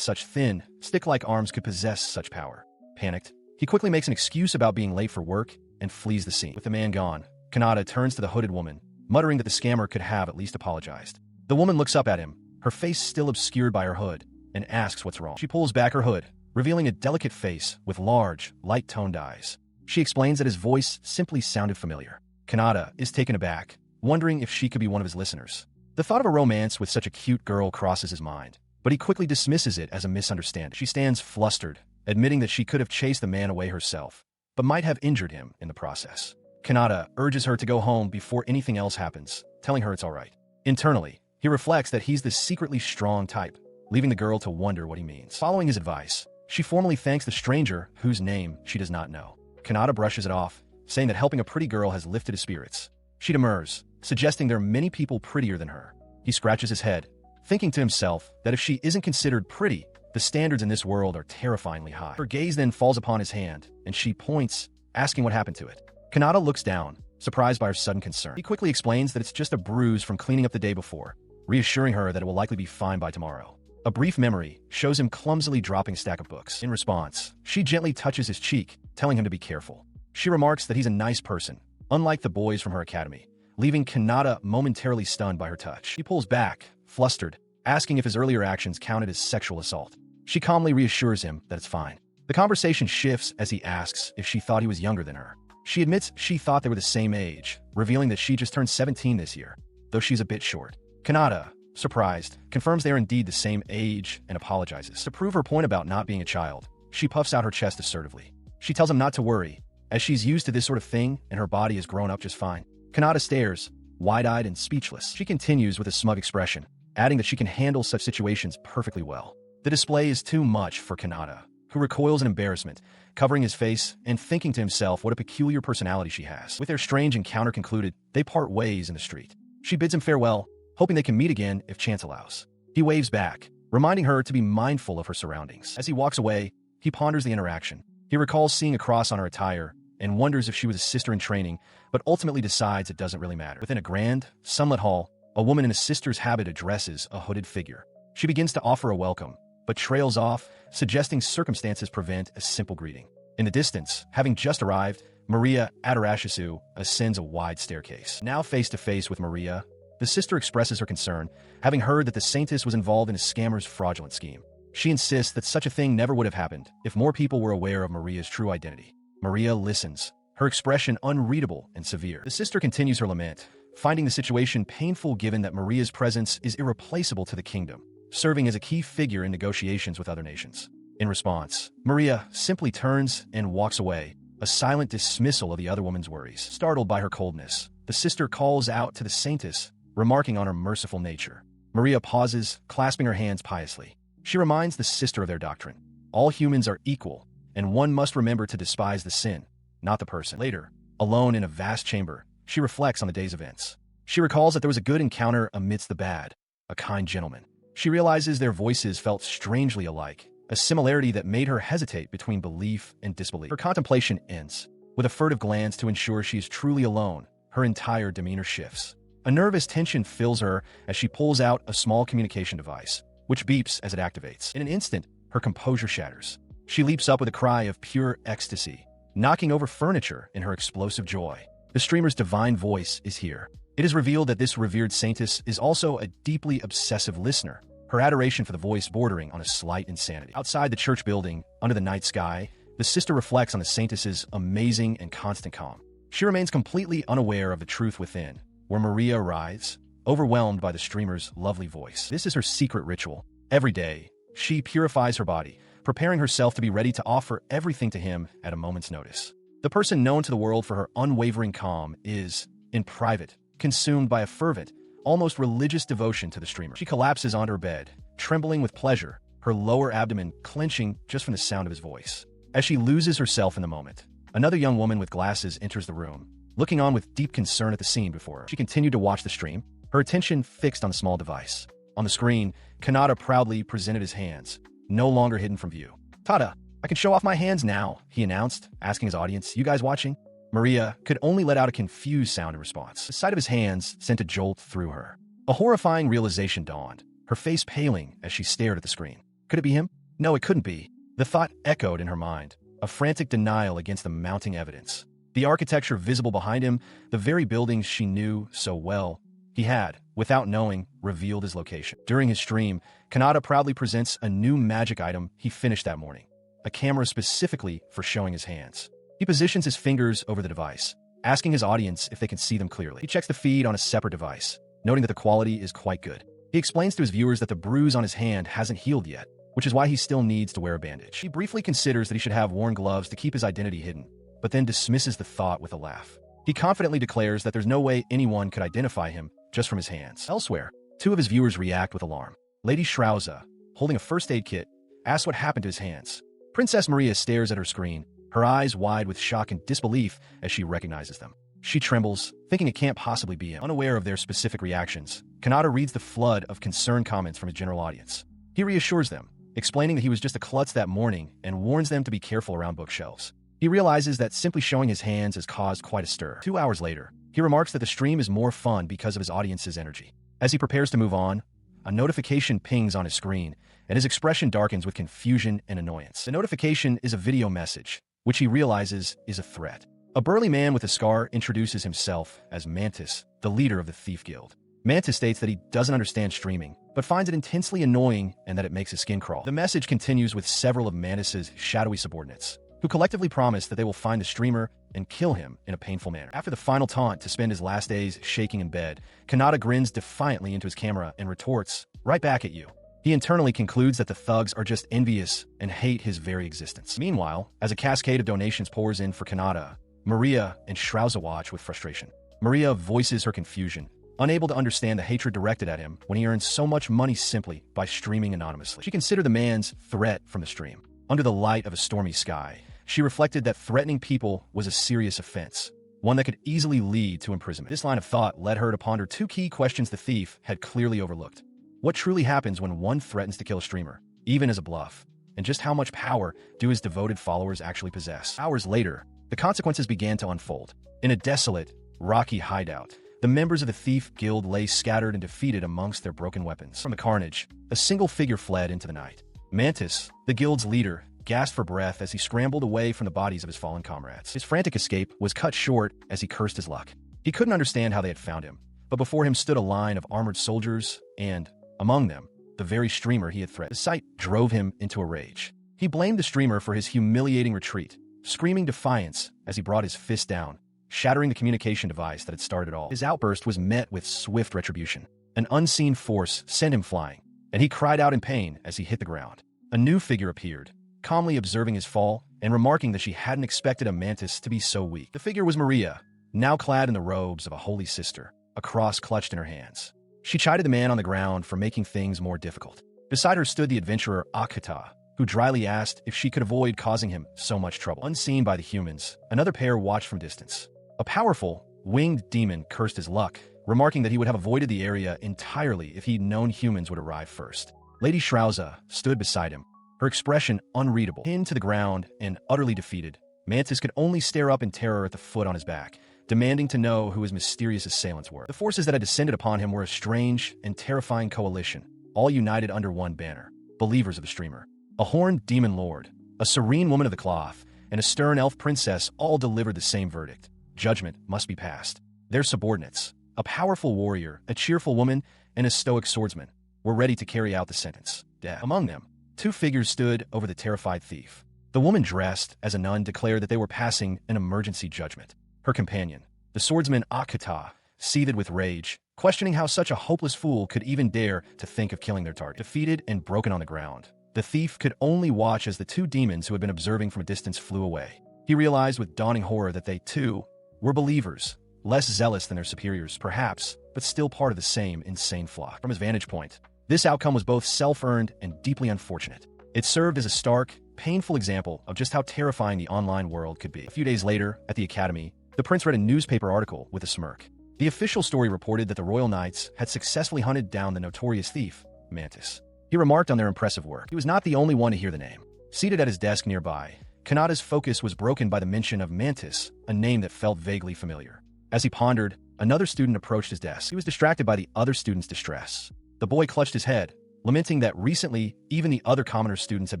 such thin, stick-like arms could possess such power. Panicked, he quickly makes an excuse about being late for work and flees the scene. With the man gone, Kanata turns to the hooded woman, muttering that the scammer could have at least apologized. The woman looks up at him, her face still obscured by her hood, and asks what's wrong. She pulls back her hood, revealing a delicate face with large, light-toned eyes. She explains that his voice simply sounded familiar. Kanata is taken aback, wondering if she could be one of his listeners. The thought of a romance with such a cute girl crosses his mind, but he quickly dismisses it as a misunderstanding. She stands flustered, admitting that she could have chased the man away herself, but might have injured him in the process. Kanata urges her to go home before anything else happens, telling her it's all right. Internally, he reflects that he's the secretly strong type, leaving the girl to wonder what he means. Following his advice, she formally thanks the stranger whose name she does not know. Kanata brushes it off, saying that helping a pretty girl has lifted his spirits. She demurs, suggesting there are many people prettier than her. He scratches his head, thinking to himself that if she isn't considered pretty, the standards in this world are terrifyingly high. Her gaze then falls upon his hand, and she points, asking what happened to it. Kanata looks down, surprised by her sudden concern. He quickly explains that it's just a bruise from cleaning up the day before, reassuring her that it will likely be fine by tomorrow. A brief memory shows him clumsily dropping a stack of books. In response, she gently touches his cheek, telling him to be careful. She remarks that he's a nice person, unlike the boys from her academy, leaving Kanata momentarily stunned by her touch. He pulls back, flustered, asking if his earlier actions counted as sexual assault. She calmly reassures him that it's fine. The conversation shifts as he asks if she thought he was younger than her. She admits she thought they were the same age, revealing that she just turned 17 this year, though she's a bit short. Kanata, surprised, confirms they are indeed the same age and apologizes. To prove her point about not being a child, she puffs out her chest assertively. She tells him not to worry, as she's used to this sort of thing and her body has grown up just fine. Kanata stares, wide-eyed and speechless. She continues with a smug expression, adding that she can handle such situations perfectly well. The display is too much for Kanata, who recoils in embarrassment, covering his face and thinking to himself what a peculiar personality she has. With their strange encounter concluded, they part ways in the street. She bids him farewell, hoping they can meet again if chance allows. He waves back, reminding her to be mindful of her surroundings. As he walks away, he ponders the interaction. He recalls seeing a cross on her attire and wonders if she was a sister in training, but ultimately decides it doesn't really matter. Within a grand, sunlit hall, a woman in a sister's habit addresses a hooded figure. She begins to offer a welcome, but trails off, suggesting circumstances prevent a simple greeting. In the distance, having just arrived, Maria Adarashisu ascends a wide staircase. Now face to face with Maria, the sister expresses her concern, having heard that the saintess was involved in a scammer's fraudulent scheme. She insists that such a thing never would have happened if more people were aware of Maria's true identity. Maria listens, her expression unreadable and severe. The sister continues her lament, finding the situation painful given that Maria's presence is irreplaceable to the kingdom, serving as a key figure in negotiations with other nations. In response, Maria simply turns and walks away, a silent dismissal of the other woman's worries. Startled by her coldness, the sister calls out to the saintess, remarking on her merciful nature. Maria pauses, clasping her hands piously. She reminds the sister of their doctrine. All humans are equal, and one must remember to despise the sin, not the person. Later, alone in a vast chamber, she reflects on the day's events. She recalls that there was a good encounter amidst the bad, a kind gentleman. She realizes their voices felt strangely alike, a similarity that made her hesitate between belief and disbelief. Her contemplation ends. With a furtive glance to ensure she is truly alone, her entire demeanor shifts. A nervous tension fills her as she pulls out a small communication device, which beeps as it activates. In an instant, her composure shatters. She leaps up with a cry of pure ecstasy, knocking over furniture in her explosive joy. The streamer's divine voice is here. It is revealed that this revered saintess is also a deeply obsessive listener, her adoration for the voice bordering on a slight insanity. Outside the church building, under the night sky, the sister reflects on the saintess's amazing and constant calm. She remains completely unaware of the truth within, where Maria arrives, overwhelmed by the streamer's lovely voice. This is her secret ritual. Every day, she purifies her body, preparing herself to be ready to offer everything to him at a moment's notice. The person known to the world for her unwavering calm is, in private, consumed by a fervent, almost religious devotion to the streamer. She collapses onto her bed, trembling with pleasure, her lower abdomen clenching just from the sound of his voice. As she loses herself in the moment, another young woman with glasses enters the room, looking on with deep concern at the scene before her. She continued to watch the stream, her attention fixed on the small device. On the screen, Kanata proudly presented his hands, no longer hidden from view. "Tada, I can show off my hands now," he announced, asking his audience, "You guys watching?" Maria could only let out a confused sound in response. The sight of his hands sent a jolt through her. A horrifying realization dawned, her face paling as she stared at the screen. Could it be him? No, it couldn't be. The thought echoed in her mind, a frantic denial against the mounting evidence. The architecture visible behind him, the very buildings she knew so well, he had, without knowing, revealed his location. During his stream, Kanata proudly presents a new magic item he finished that morning, a camera specifically for showing his hands. He positions his fingers over the device, asking his audience if they can see them clearly. He checks the feed on a separate device, noting that the quality is quite good. He explains to his viewers that the bruise on his hand hasn't healed yet, which is why he still needs to wear a bandage. He briefly considers that he should have worn gloves to keep his identity hidden, but then dismisses the thought with a laugh. He confidently declares that there's no way anyone could identify him just from his hands. Elsewhere, two of his viewers react with alarm. Lady Shrauza, holding a first aid kit, asks what happened to his hands. Princess Maria stares at her screen, her eyes wide with shock and disbelief as she recognizes them. She trembles, thinking it can't possibly be him. Unaware of their specific reactions, Kanata reads the flood of concerned comments from his general audience. He reassures them, explaining that he was just a klutz that morning and warns them to be careful around bookshelves. He realizes that simply showing his hands has caused quite a stir. 2 hours later, he remarks that the stream is more fun because of his audience's energy. As he prepares to move on, a notification pings on his screen, and his expression darkens with confusion and annoyance. The notification is a video message, which he realizes is a threat. A burly man with a scar introduces himself as Mantis, the leader of the Thief Guild. Mantis states that he doesn't understand streaming, but finds it intensely annoying and that it makes his skin crawl. The message continues with several of Mantis's shadowy subordinates, who collectively promise that they will find the streamer and kill him in a painful manner. After the final taunt to spend his last days shaking in bed, Kanata grins defiantly into his camera and retorts, "Right back at you." He internally concludes that the thugs are just envious and hate his very existence. Meanwhile, as a cascade of donations pours in for Kanata, Maria and Shrauza watch with frustration. Maria voices her confusion, unable to understand the hatred directed at him when he earned so much money simply by streaming anonymously. She considered the man's threat from the stream. Under the light of a stormy sky, she reflected that threatening people was a serious offense, one that could easily lead to imprisonment. This line of thought led her to ponder two key questions the thief had clearly overlooked. What truly happens when one threatens to kill a streamer, even as a bluff? And just how much power do his devoted followers actually possess? Hours later, the consequences began to unfold. In a desolate, rocky hideout, the members of the Thief Guild lay scattered and defeated amongst their broken weapons. From the carnage, a single figure fled into the night. Mantis, the guild's leader, gasped for breath as he scrambled away from the bodies of his fallen comrades. His frantic escape was cut short as he cursed his luck. He couldn't understand how they had found him, but before him stood a line of armored soldiers and, among them, the very streamer he had threatened. The sight drove him into a rage. He blamed the streamer for his humiliating retreat, screaming defiance as he brought his fist down, shattering the communication device that had started it all. His outburst was met with swift retribution. An unseen force sent him flying, and he cried out in pain as he hit the ground. A new figure appeared, calmly observing his fall and remarking that she hadn't expected a mantis to be so weak. The figure was Maria, now clad in the robes of a holy sister, a cross clutched in her hands. She chided the man on the ground for making things more difficult. Beside her stood the adventurer Akata, who dryly asked if she could avoid causing him so much trouble. Unseen by the humans, another pair watched from distance. A powerful, winged demon cursed his luck, remarking that he would have avoided the area entirely if he'd known humans would arrive first. Lady Shrauza stood beside him, her expression unreadable. Pinned to the ground and utterly defeated, Mantis could only stare up in terror at the foot on his back, demanding to know who his mysterious assailants were. The forces that had descended upon him were a strange and terrifying coalition, all united under one banner: believers of the streamer. A horned demon lord, a serene woman of the cloth, and a stern elf princess all delivered the same verdict: judgment must be passed. Their subordinates, a powerful warrior, a cheerful woman, and a stoic swordsman, were ready to carry out the sentence: death. Among them, two figures stood over the terrified thief. The woman dressed as a nun declared that they were passing an emergency judgment. Her companion, the swordsman Akata, seethed with rage, questioning how such a hopeless fool could even dare to think of killing their target. Defeated and broken on the ground, the thief could only watch as the two demons who had been observing from a distance flew away. He realized with dawning horror that they, too, were believers, less zealous than their superiors, perhaps, but still part of the same insane flock. From his vantage point, this outcome was both self-earned and deeply unfortunate. It served as a stark, painful example of just how terrifying the online world could be. A few days later, at the academy, the prince read a newspaper article with a smirk. The official story reported that the royal knights had successfully hunted down the notorious thief, Mantis. He remarked on their impressive work. He was not the only one to hear the name. Seated at his desk nearby, Kanata's focus was broken by the mention of Mantis, a name that felt vaguely familiar. As he pondered, another student approached his desk. He was distracted by the other student's distress. The boy clutched his head, lamenting that recently even the other commoner students had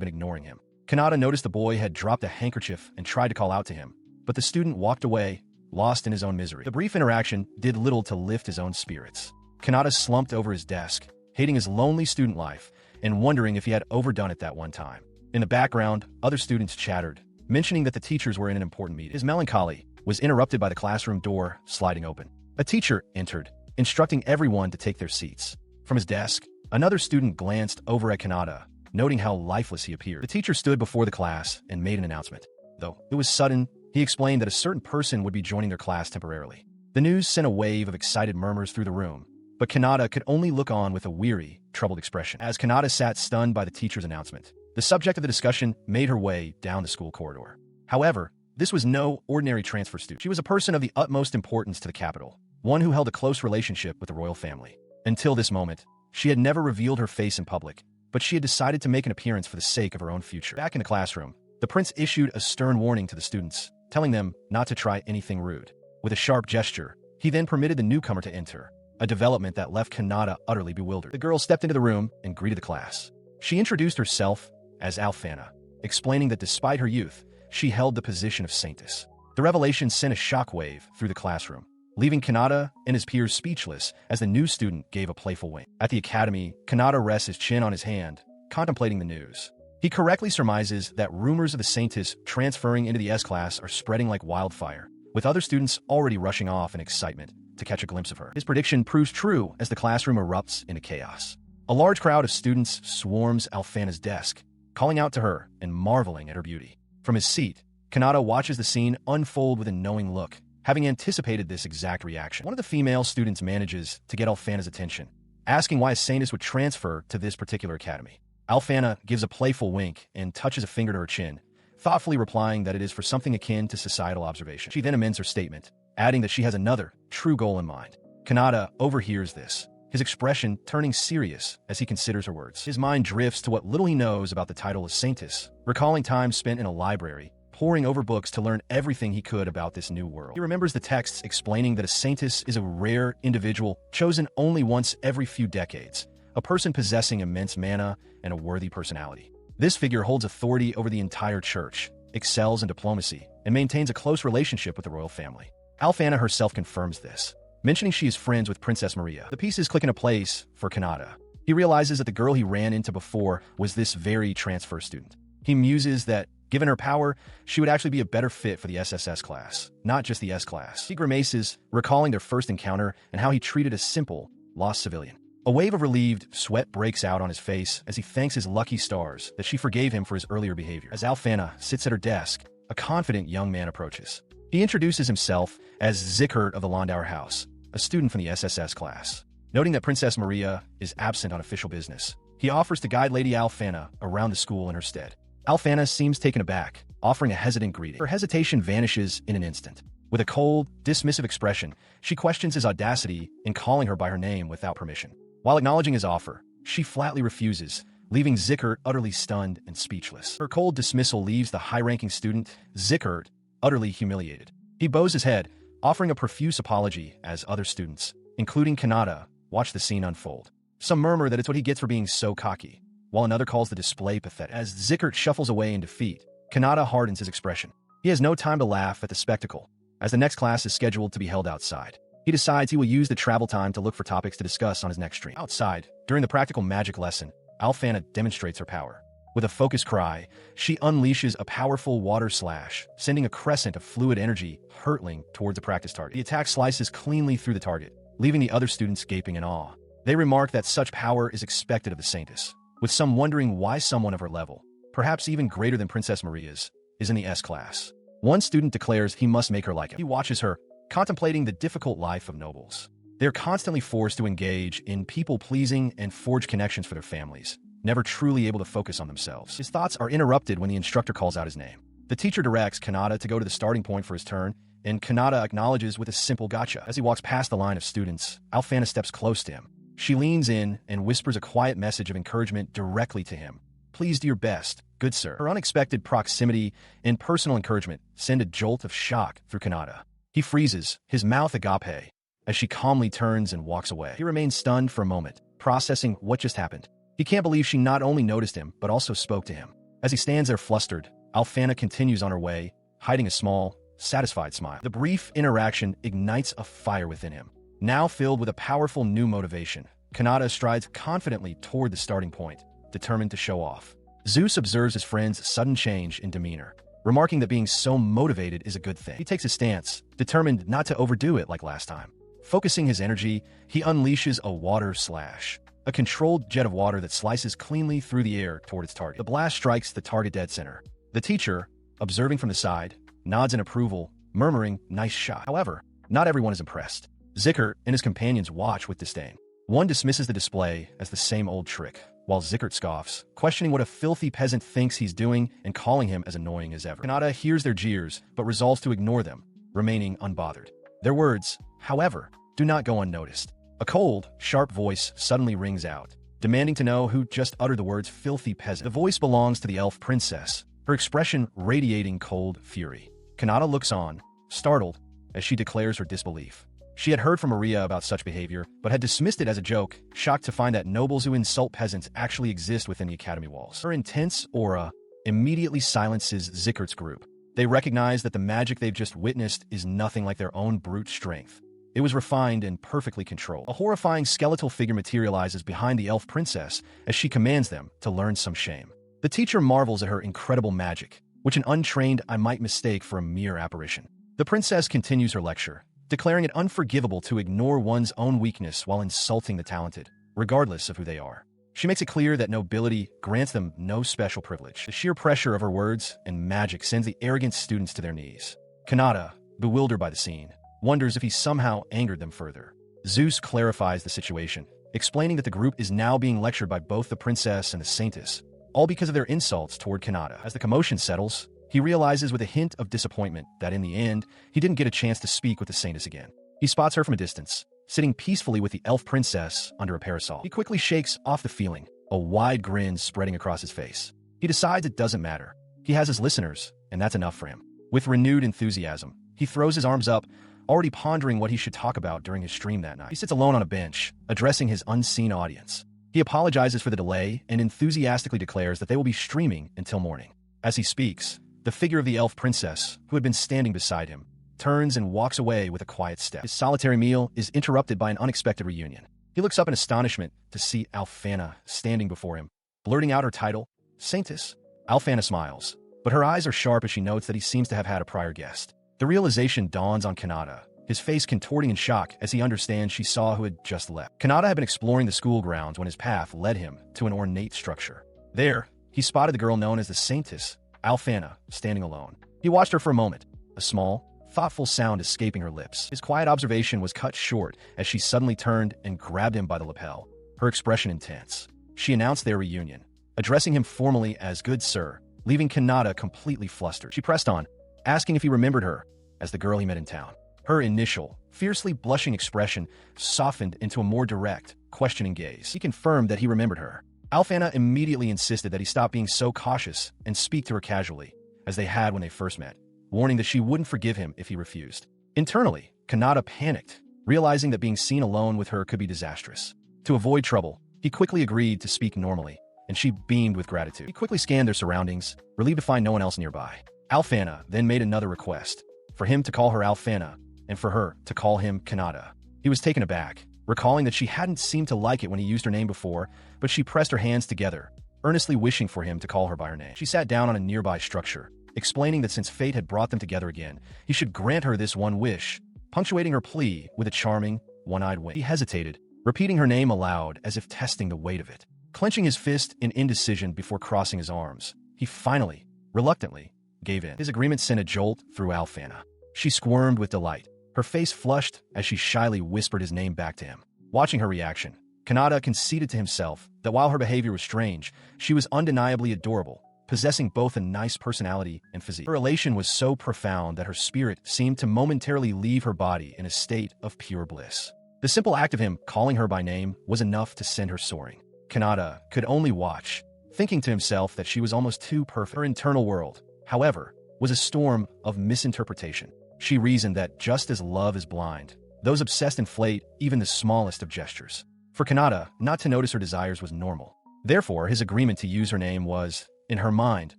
been ignoring him. Kanata noticed the boy had dropped a handkerchief and tried to call out to him, but the student walked away, lost in his own misery. The brief interaction did little to lift his own spirits. Kanata slumped over his desk, hating his lonely student life and wondering if he had overdone it that one time. In the background, other students chattered, mentioning that the teachers were in an important meeting. His melancholy was interrupted by the classroom door sliding open. A teacher entered, instructing everyone to take their seats. From his desk, another student glanced over at Kanata, noting how lifeless he appeared. The teacher stood before the class and made an announcement. Though it was sudden, he explained that a certain person would be joining their class temporarily. The news sent a wave of excited murmurs through the room, but Kanata could only look on with a weary, troubled expression. As Kanata sat stunned by the teacher's announcement, the subject of the discussion made her way down the school corridor. However, this was no ordinary transfer student. She was a person of the utmost importance to the capital, one who held a close relationship with the royal family. Until this moment, she had never revealed her face in public, but she had decided to make an appearance for the sake of her own future. Back in the classroom, the prince issued a stern warning to the students, telling them not to try anything rude. With a sharp gesture, he then permitted the newcomer to enter, a development that left Kanata utterly bewildered. The girl stepped into the room and greeted the class. She introduced herself as Alfana, explaining that despite her youth, she held the position of saintess. The revelation sent a shockwave through the classroom, leaving Kanata and his peers speechless as the new student gave a playful wink. At the academy, Kanata rests his chin on his hand, contemplating the news. He correctly surmises that rumors of the saintess transferring into the S-class are spreading like wildfire, with other students already rushing off in excitement to catch a glimpse of her. His prediction proves true as the classroom erupts into chaos. A large crowd of students swarms Alfana's desk, calling out to her and marveling at her beauty. From his seat, Kanata watches the scene unfold with a knowing look, having anticipated this exact reaction. One of the female students manages to get Alfana's attention, asking why a saintess would transfer to this particular academy. Alfana gives a playful wink and touches a finger to her chin, thoughtfully replying that it is for something akin to societal observation. She then amends her statement, adding that she has another, true goal in mind. Kanata overhears this, his expression turning serious as he considers her words. His mind drifts to what little he knows about the title of saintess, recalling time spent in a library, poring over books to learn everything he could about this new world. He remembers the texts explaining that a saintess is a rare individual chosen only once every few decades, a person possessing immense mana and a worthy personality. This figure holds authority over the entire church, excels in diplomacy, and maintains a close relationship with the royal family. Alfana herself confirms this, mentioning she is friends with Princess Maria. The pieces click into place for Kanata. He realizes that the girl he ran into before was this very transfer student. He muses that, given her power, she would actually be a better fit for the SSS class, not just the S class. He grimaces, recalling their first encounter and how he treated a simple, lost civilian. A wave of relieved sweat breaks out on his face as he thanks his lucky stars that she forgave him for his earlier behavior. As Alfana sits at her desk, a confident young man approaches. He introduces himself as Zickert of the Landauer House, a student from the SSS class. Noting that Princess Maria is absent on official business, he offers to guide Lady Alfana around the school in her stead. Alfana seems taken aback, offering a hesitant greeting. Her hesitation vanishes in an instant. With a cold, dismissive expression, she questions his audacity in calling her by her name without permission. While acknowledging his offer, she flatly refuses, leaving Zickert utterly stunned and speechless. Her cold dismissal leaves the high-ranking student, Zickert, utterly humiliated. He bows his head, offering a profuse apology as other students, including Kanata, watch the scene unfold. Some murmur that it's what he gets for being so cocky, while another calls the display pathetic. As Zickert shuffles away in defeat, Kanata hardens his expression. He has no time to laugh at the spectacle, as the next class is scheduled to be held outside. He decides he will use the travel time to look for topics to discuss on his next stream. Outside, during the practical magic lesson, Alfana demonstrates her power. With a focused cry, she unleashes a powerful water slash, sending a crescent of fluid energy hurtling towards the practice target. The attack slices cleanly through the target, leaving the other students gaping in awe. They remark that such power is expected of the saintess, with some wondering why someone of her level, perhaps even greater than Princess Maria's, is in the S class. One student declares he must make her like him. He watches her, contemplating the difficult life of nobles. They are constantly forced to engage in people-pleasing and forge connections for their families, never truly able to focus on themselves. His thoughts are interrupted when the instructor calls out his name. The teacher directs Kanata to go to the starting point for his turn, and Kanata acknowledges with a simple gotcha. As he walks past the line of students, Alfana steps close to him. She leans in and whispers a quiet message of encouragement directly to him. Please do your best, good sir. Her unexpected proximity and personal encouragement send a jolt of shock through Kanata. He freezes, his mouth agape, as she calmly turns and walks away. He remains stunned for a moment, processing what just happened. He can't believe she not only noticed him, but also spoke to him. As he stands there flustered, Alfana continues on her way, hiding a small, satisfied smile. The brief interaction ignites a fire within him. Now filled with a powerful new motivation, Kanata strides confidently toward the starting point, determined to show off. Zeus observes his friend's sudden change in demeanor, remarking that being so motivated is a good thing. He takes a stance, determined not to overdo it like last time. Focusing his energy, he unleashes a water slash, a controlled jet of water that slices cleanly through the air toward its target. The blast strikes the target dead center. The teacher, observing from the side, nods in approval, murmuring, "Nice shot." However, not everyone is impressed. Zickert and his companions watch with disdain. One dismisses the display as the same old trick, while Zickert scoffs, questioning what a filthy peasant thinks he's doing and calling him as annoying as ever. Kanata hears their jeers, but resolves to ignore them, remaining unbothered. Their words, however, do not go unnoticed. A cold, sharp voice suddenly rings out, demanding to know who just uttered the words filthy peasant. The voice belongs to the elf princess, her expression radiating cold fury. Kanata looks on, startled, as she declares her disbelief. She had heard from Maria about such behavior, but had dismissed it as a joke, shocked to find that nobles who insult peasants actually exist within the academy walls. Her intense aura immediately silences Zickert's group. They recognize that the magic they've just witnessed is nothing like their own brute strength. It was refined and perfectly controlled. A horrifying skeletal figure materializes behind the elf princess as she commands them to learn some shame. The teacher marvels at her incredible magic, which an untrained eye might mistake for a mere apparition. The princess continues her lecture, declaring it unforgivable to ignore one's own weakness while insulting the talented, regardless of who they are. She makes it clear that nobility grants them no special privilege. The sheer pressure of her words and magic sends the arrogant students to their knees. Kanata, bewildered by the scene, wonders if he somehow angered them further. Zeus clarifies the situation, explaining that the group is now being lectured by both the princess and the saintess, all because of their insults toward Kanata. As the commotion settles, he realizes with a hint of disappointment that in the end, he didn't get a chance to speak with the saintess again. He spots her from a distance, sitting peacefully with the elf princess under a parasol. He quickly shakes off the feeling, a wide grin spreading across his face. He decides it doesn't matter. He has his listeners, and that's enough for him. With renewed enthusiasm, he throws his arms up, already pondering what he should talk about during his stream that night. He sits alone on a bench, addressing his unseen audience. He apologizes for the delay and enthusiastically declares that they will be streaming until morning. As he speaks, the figure of the elf princess, who had been standing beside him, turns and walks away with a quiet step. His solitary meal is interrupted by an unexpected reunion. He looks up in astonishment to see Alphana standing before him, blurting out her title, Saintess. Alphana smiles, but her eyes are sharp as she notes that he seems to have had a prior guest. The realization dawns on Kanata, his face contorting in shock as he understands she saw who had just left. Kanata had been exploring the school grounds when his path led him to an ornate structure. There, he spotted the girl known as the Saintess, Alphana, standing alone. He watched her for a moment, a small, thoughtful sound escaping her lips. His quiet observation was cut short as she suddenly turned and grabbed him by the lapel, her expression intense. She announced their reunion, addressing him formally as good sir, leaving Kanata completely flustered. She pressed on, asking if he remembered her as the girl he met in town. Her initial, fiercely blushing expression softened into a more direct, questioning gaze. He confirmed that he remembered her. Alphana immediately insisted that he stop being so cautious and speak to her casually, as they had when they first met, warning that she wouldn't forgive him if he refused. Internally, Kanata panicked, realizing that being seen alone with her could be disastrous. To avoid trouble, he quickly agreed to speak normally, and she beamed with gratitude. He quickly scanned their surroundings, relieved to find no one else nearby. Alphana then made another request, for him to call her Alphana, and for her to call him Kanata. He was taken aback, recalling that she hadn't seemed to like it when he used her name before, but she pressed her hands together, earnestly wishing for him to call her by her name. She sat down on a nearby structure, explaining that since fate had brought them together again, he should grant her this one wish, punctuating her plea with a charming, one-eyed wink. He hesitated, repeating her name aloud as if testing the weight of it. Clenching his fist in indecision before crossing his arms, he finally, reluctantly, gave in. His agreement sent a jolt through Alphana. She squirmed with delight, her face flushed as she shyly whispered his name back to him. Watching her reaction, Kanata conceded to himself that while her behavior was strange, she was undeniably adorable, possessing both a nice personality and physique. Her elation was so profound that her spirit seemed to momentarily leave her body in a state of pure bliss. The simple act of him calling her by name was enough to send her soaring. Kanata could only watch, thinking to himself that she was almost too perfect. Her internal world, however, was a storm of misinterpretation. She reasoned that just as love is blind, those obsessed inflate even the smallest of gestures. For Kanata, not to notice her desires was normal. Therefore, his agreement to use her name was, in her mind,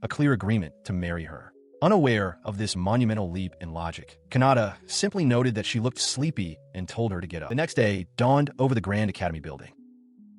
a clear agreement to marry her. Unaware of this monumental leap in logic, Kanata simply noted that she looked sleepy and told her to get up. The next day dawned over the Grand Academy building.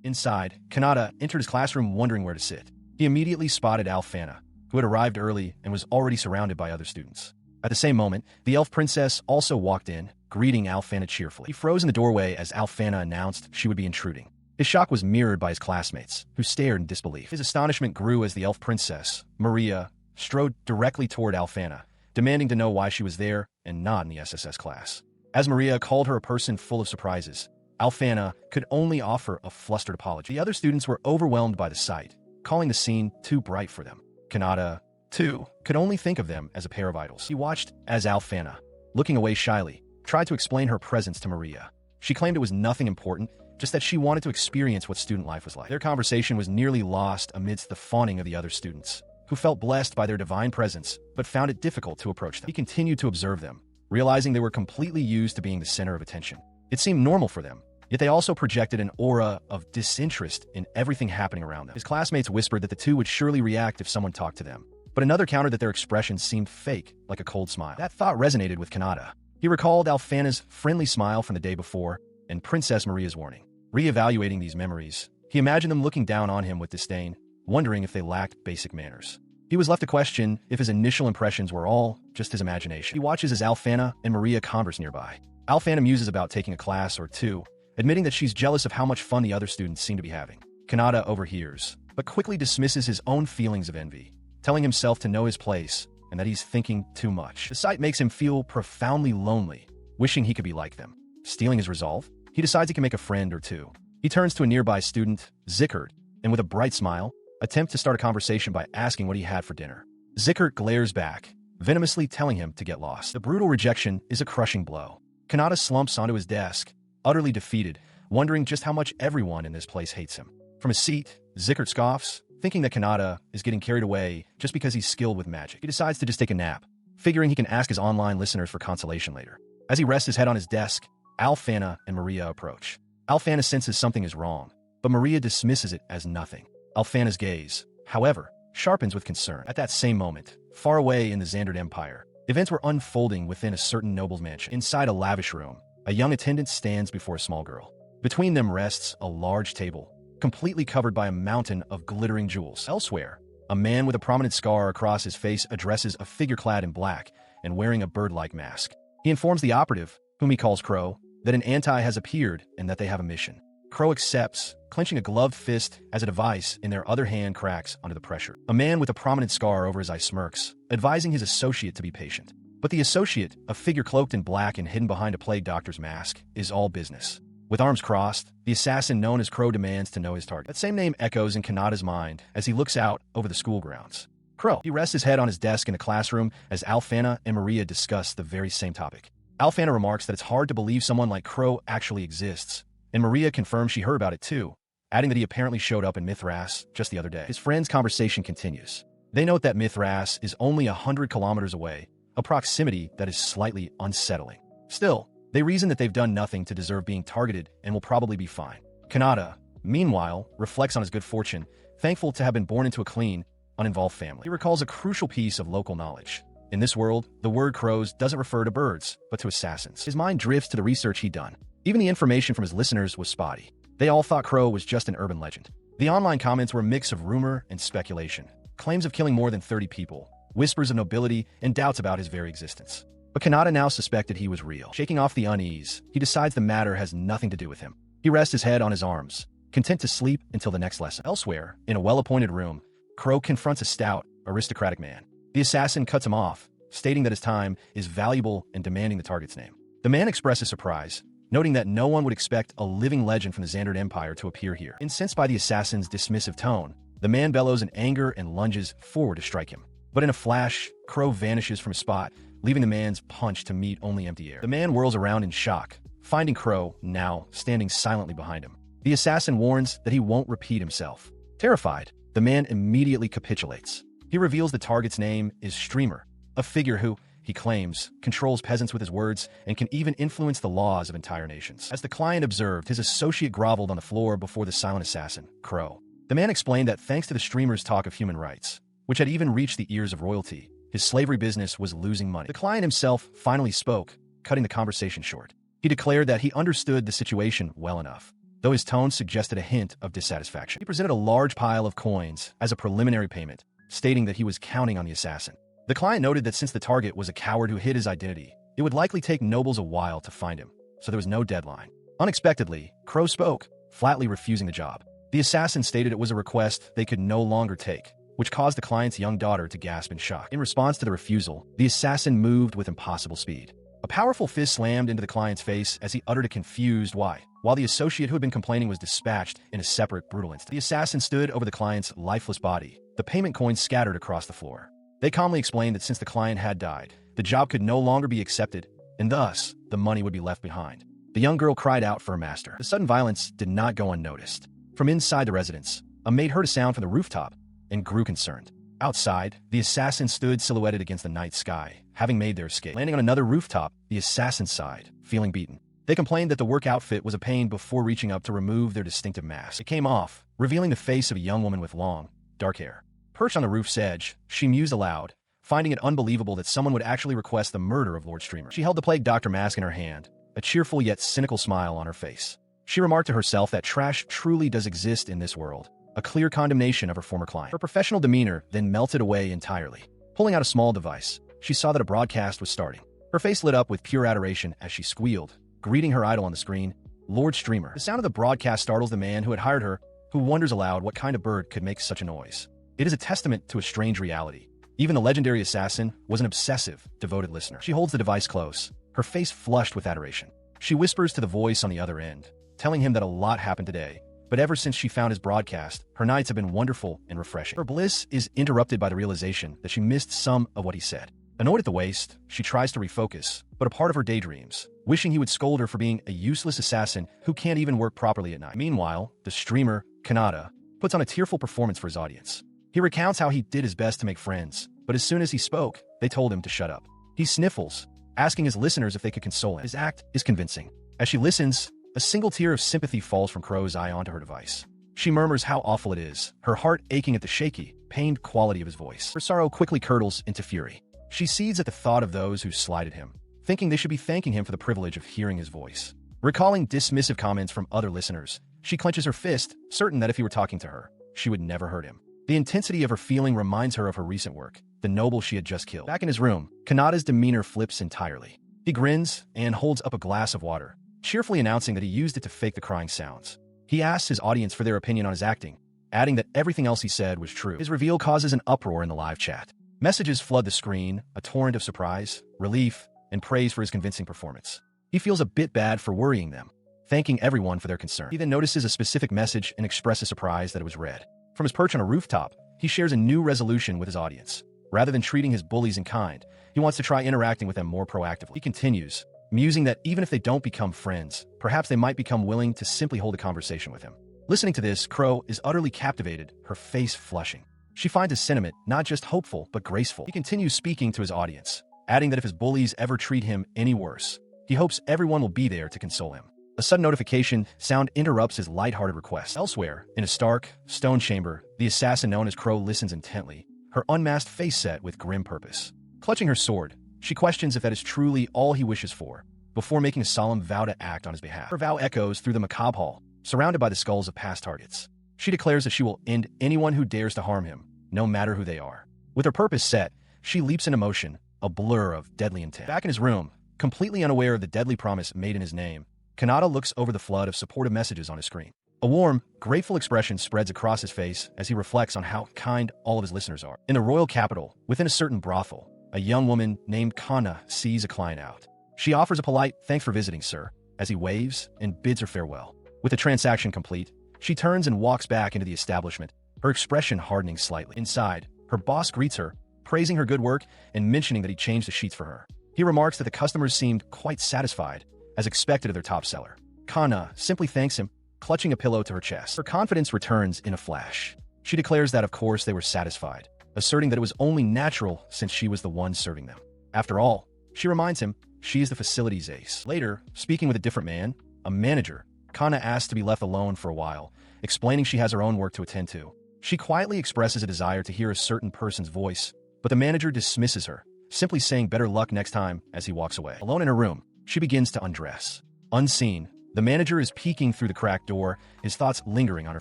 Inside, Kanata entered his classroom wondering where to sit. He immediately spotted Alphana, who had arrived early and was already surrounded by other students. At the same moment, the elf princess also walked in, greeting Alphana cheerfully. He froze in the doorway as Alphana announced she would be intruding. His shock was mirrored by his classmates, who stared in disbelief. His astonishment grew as the elf princess, Maria, strode directly toward Alphana, demanding to know why she was there and not in the SSS class. As Maria called her a person full of surprises, Alphana could only offer a flustered apology. The other students were overwhelmed by the sight, calling the scene too bright for them. Kanata, too, could only think of them as a pair of idols. He watched as Alphana, looking away shyly, tried to explain her presence to Maria. She claimed it was nothing important, just that she wanted to experience what student life was like. Their conversation was nearly lost amidst the fawning of the other students, who felt blessed by their divine presence, but found it difficult to approach them. He continued to observe them, realizing they were completely used to being the center of attention. It seemed normal for them, yet they also projected an aura of disinterest in everything happening around them. His classmates whispered that the two would surely react if someone talked to them, but another countered that their expressions seemed fake, like a cold smile. That thought resonated with Kanata. He recalled Alphana's friendly smile from the day before and Princess Maria's warning. Re-evaluating these memories, he imagined them looking down on him with disdain, wondering if they lacked basic manners. He was left to question if his initial impressions were all just his imagination. He watches as Alphana and Maria converse nearby. Alphana muses about taking a class or two, admitting that she's jealous of how much fun the other students seem to be having. Kanata overhears, but quickly dismisses his own feelings of envy, telling himself to know his place and that he's thinking too much. The sight makes him feel profoundly lonely, wishing he could be like them. Stealing his resolve, he decides he can make a friend or two. He turns to a nearby student, Zickert, and with a bright smile, attempts to start a conversation by asking what he had for dinner. Zickert glares back, venomously telling him to get lost. The brutal rejection is a crushing blow. Kanata slumps onto his desk, utterly defeated, wondering just how much everyone in this place hates him. From his seat, Zickert scoffs, thinking that Kanata is getting carried away just because he's skilled with magic. He decides to just take a nap, figuring he can ask his online listeners for consolation later. As he rests his head on his desk, Alfana and Maria approach. Alfana senses something is wrong, but Maria dismisses it as nothing. Alfana's gaze, however, sharpens with concern. At that same moment, far away in the Xandered Empire, events were unfolding within a certain noble's mansion. Inside a lavish room, a young attendant stands before a small girl. Between them rests a large table, completely covered by a mountain of glittering jewels. Elsewhere, a man with a prominent scar across his face addresses a figure clad in black and wearing a bird-like mask. He informs the operative, whom he calls Crow, that an anti has appeared and that they have a mission. Crow accepts, clenching a gloved fist as a device in their other hand cracks under the pressure. A man with a prominent scar over his eye smirks, advising his associate to be patient. But the associate, a figure cloaked in black and hidden behind a plague doctor's mask, is all business. With arms crossed, the assassin known as Crow demands to know his target. That same name echoes in Kanata's mind as he looks out over the school grounds. Crow. He rests his head on his desk in a classroom as Alfana and Maria discuss the very same topic. Alfana remarks that it's hard to believe someone like Crow actually exists, and Maria confirms she heard about it too, adding that he apparently showed up in Mithras just the other day. His friend's conversation continues. They note that Mithras is only 100 kilometers away, a proximity that is slightly unsettling. Still, they reason that they've done nothing to deserve being targeted and will probably be fine. Kanata, meanwhile, reflects on his good fortune, thankful to have been born into a clean, uninvolved family. He recalls a crucial piece of local knowledge. In this world, the word crows doesn't refer to birds, but to assassins. His mind drifts to the research he'd done. Even the information from his listeners was spotty. They all thought Crow was just an urban legend. The online comments were a mix of rumor and speculation, claims of killing more than 30 people, whispers of nobility, and doubts about his very existence. But Kanata now suspected he was real. Shaking off the unease, he decides the matter has nothing to do with him. He rests his head on his arms, content to sleep until the next lesson. Elsewhere, in a well-appointed room, Crow confronts a stout, aristocratic man. The assassin cuts him off, stating that his time is valuable and demanding the target's name. The man expresses surprise, noting that no one would expect a living legend from the Xandered Empire to appear here. Incensed by the assassin's dismissive tone, the man bellows in anger and lunges forward to strike him. But in a flash, Crow vanishes from his spot, leaving the man's punch to meet only empty air. The man whirls around in shock, finding Crow, now, standing silently behind him. The assassin warns that he won't repeat himself. Terrified, the man immediately capitulates. He reveals the target's name is Streamer, a figure who, he claims, controls peasants with his words and can even influence the laws of entire nations. As the client observed, his associate groveled on the floor before the silent assassin, Crow. The man explained that thanks to the streamer's talk of human rights, which had even reached the ears of royalty, his slavery business was losing money. The client himself finally spoke, cutting the conversation short. He declared that he understood the situation well enough, though his tone suggested a hint of dissatisfaction. He presented a large pile of coins as a preliminary payment, stating that he was counting on the assassin. The client noted that since the target was a coward who hid his identity, it would likely take nobles a while to find him, so there was no deadline. Unexpectedly, Crow spoke, flatly refusing the job. The assassin stated it was a request they could no longer take, which caused the client's young daughter to gasp in shock. In response to the refusal, the assassin moved with impossible speed. A powerful fist slammed into the client's face as he uttered a confused why, while the associate who had been complaining was dispatched in a separate, brutal instant. The assassin stood over the client's lifeless body, the payment coins scattered across the floor. They calmly explained that since the client had died, the job could no longer be accepted, and thus, the money would be left behind. The young girl cried out for her master. The sudden violence did not go unnoticed. From inside the residence, a maid heard a sound from the rooftop and grew concerned. Outside, the assassin stood silhouetted against the night sky, having made their escape. Landing on another rooftop, the assassin sighed, feeling beaten. They complained that the work outfit was a pain before reaching up to remove their distinctive mask. It came off, revealing the face of a young woman with long, dark hair. Perched on the roof's edge, she mused aloud, finding it unbelievable that someone would actually request the murder of Lord Streamer. She held the plague doctor mask in her hand, a cheerful yet cynical smile on her face. She remarked to herself that trash truly does exist in this world, a clear condemnation of her former client. Her professional demeanor then melted away entirely. Pulling out a small device, she saw that a broadcast was starting. Her face lit up with pure adoration as she squealed, greeting her idol on the screen, Lord Streamer. The sound of the broadcast startles the man who had hired her, who wonders aloud what kind of bird could make such a noise. It is a testament to a strange reality. Even the legendary assassin was an obsessive, devoted listener. She holds the device close, her face flushed with adoration. She whispers to the voice on the other end, telling him that a lot happened today, but ever since she found his broadcast, her nights have been wonderful and refreshing. Her bliss is interrupted by the realization that she missed some of what he said. Annoyed at the waste, she tries to refocus, but a part of her daydreams, wishing he would scold her for being a useless assassin who can't even work properly at night. Meanwhile, the streamer, Kanata, puts on a tearful performance for his audience. He recounts how he did his best to make friends, but as soon as he spoke, they told him to shut up. He sniffles, asking his listeners if they could console him. His act is convincing. As she listens, a single tear of sympathy falls from Crow's eye onto her device. She murmurs how awful it is, her heart aching at the shaky, pained quality of his voice. Her sorrow quickly curdles into fury. She seethes at the thought of those who slighted him, thinking they should be thanking him for the privilege of hearing his voice. Recalling dismissive comments from other listeners, she clenches her fist, certain that if he were talking to her, she would never hurt him. The intensity of her feeling reminds her of her recent work, the noble she had just killed. Back in his room, Kanata's demeanor flips entirely. He grins and holds up a glass of water, cheerfully announcing that he used it to fake the crying sounds. He asks his audience for their opinion on his acting, adding that everything else he said was true. His reveal causes an uproar in the live chat. Messages flood the screen, a torrent of surprise, relief, and praise for his convincing performance. He feels a bit bad for worrying them, thanking everyone for their concern. He then notices a specific message and expresses surprise that it was read. From his perch on a rooftop, he shares a new resolution with his audience. Rather than treating his bullies in kind, he wants to try interacting with them more proactively. He continues, musing that even if they don't become friends, perhaps they might become willing to simply hold a conversation with him. Listening to this, Crow is utterly captivated, her face flushing. She finds his sentiment not just hopeful, but graceful. He continues speaking to his audience, adding that if his bullies ever treat him any worse, he hopes everyone will be there to console him. A sudden notification sound interrupts his lighthearted request. Elsewhere, in a stark, stone chamber, the assassin known as Crow listens intently, her unmasked face set with grim purpose. Clutching her sword, she questions if that is truly all he wishes for, before making a solemn vow to act on his behalf. Her vow echoes through the macabre hall, surrounded by the skulls of past targets. She declares that she will end anyone who dares to harm him, no matter who they are. With her purpose set, she leaps into motion, a blur of deadly intent. Back in his room, completely unaware of the deadly promise made in his name, Kanata looks over the flood of supportive messages on his screen. A warm, grateful expression spreads across his face as he reflects on how kind all of his listeners are. In the royal capital, within a certain brothel, a young woman named Kana sees a client out. She offers a polite, "Thanks for visiting, sir," as he waves and bids her farewell. With the transaction complete, she turns and walks back into the establishment, her expression hardening slightly. Inside, her boss greets her, praising her good work and mentioning that he changed the sheets for her. He remarks that the customers seemed quite satisfied, as expected of their top seller. Kana simply thanks him, clutching a pillow to her chest. Her confidence returns in a flash. She declares that of course they were satisfied, asserting that it was only natural since she was the one serving them. After all, she reminds him, she is the facility's ace. Later, speaking with a different man, a manager, Kana asks to be left alone for a while, explaining she has her own work to attend to. She quietly expresses a desire to hear a certain person's voice, but the manager dismisses her, simply saying better luck next time as he walks away. Alone in her room, she begins to undress. Unseen, the manager is peeking through the cracked door, his thoughts lingering on her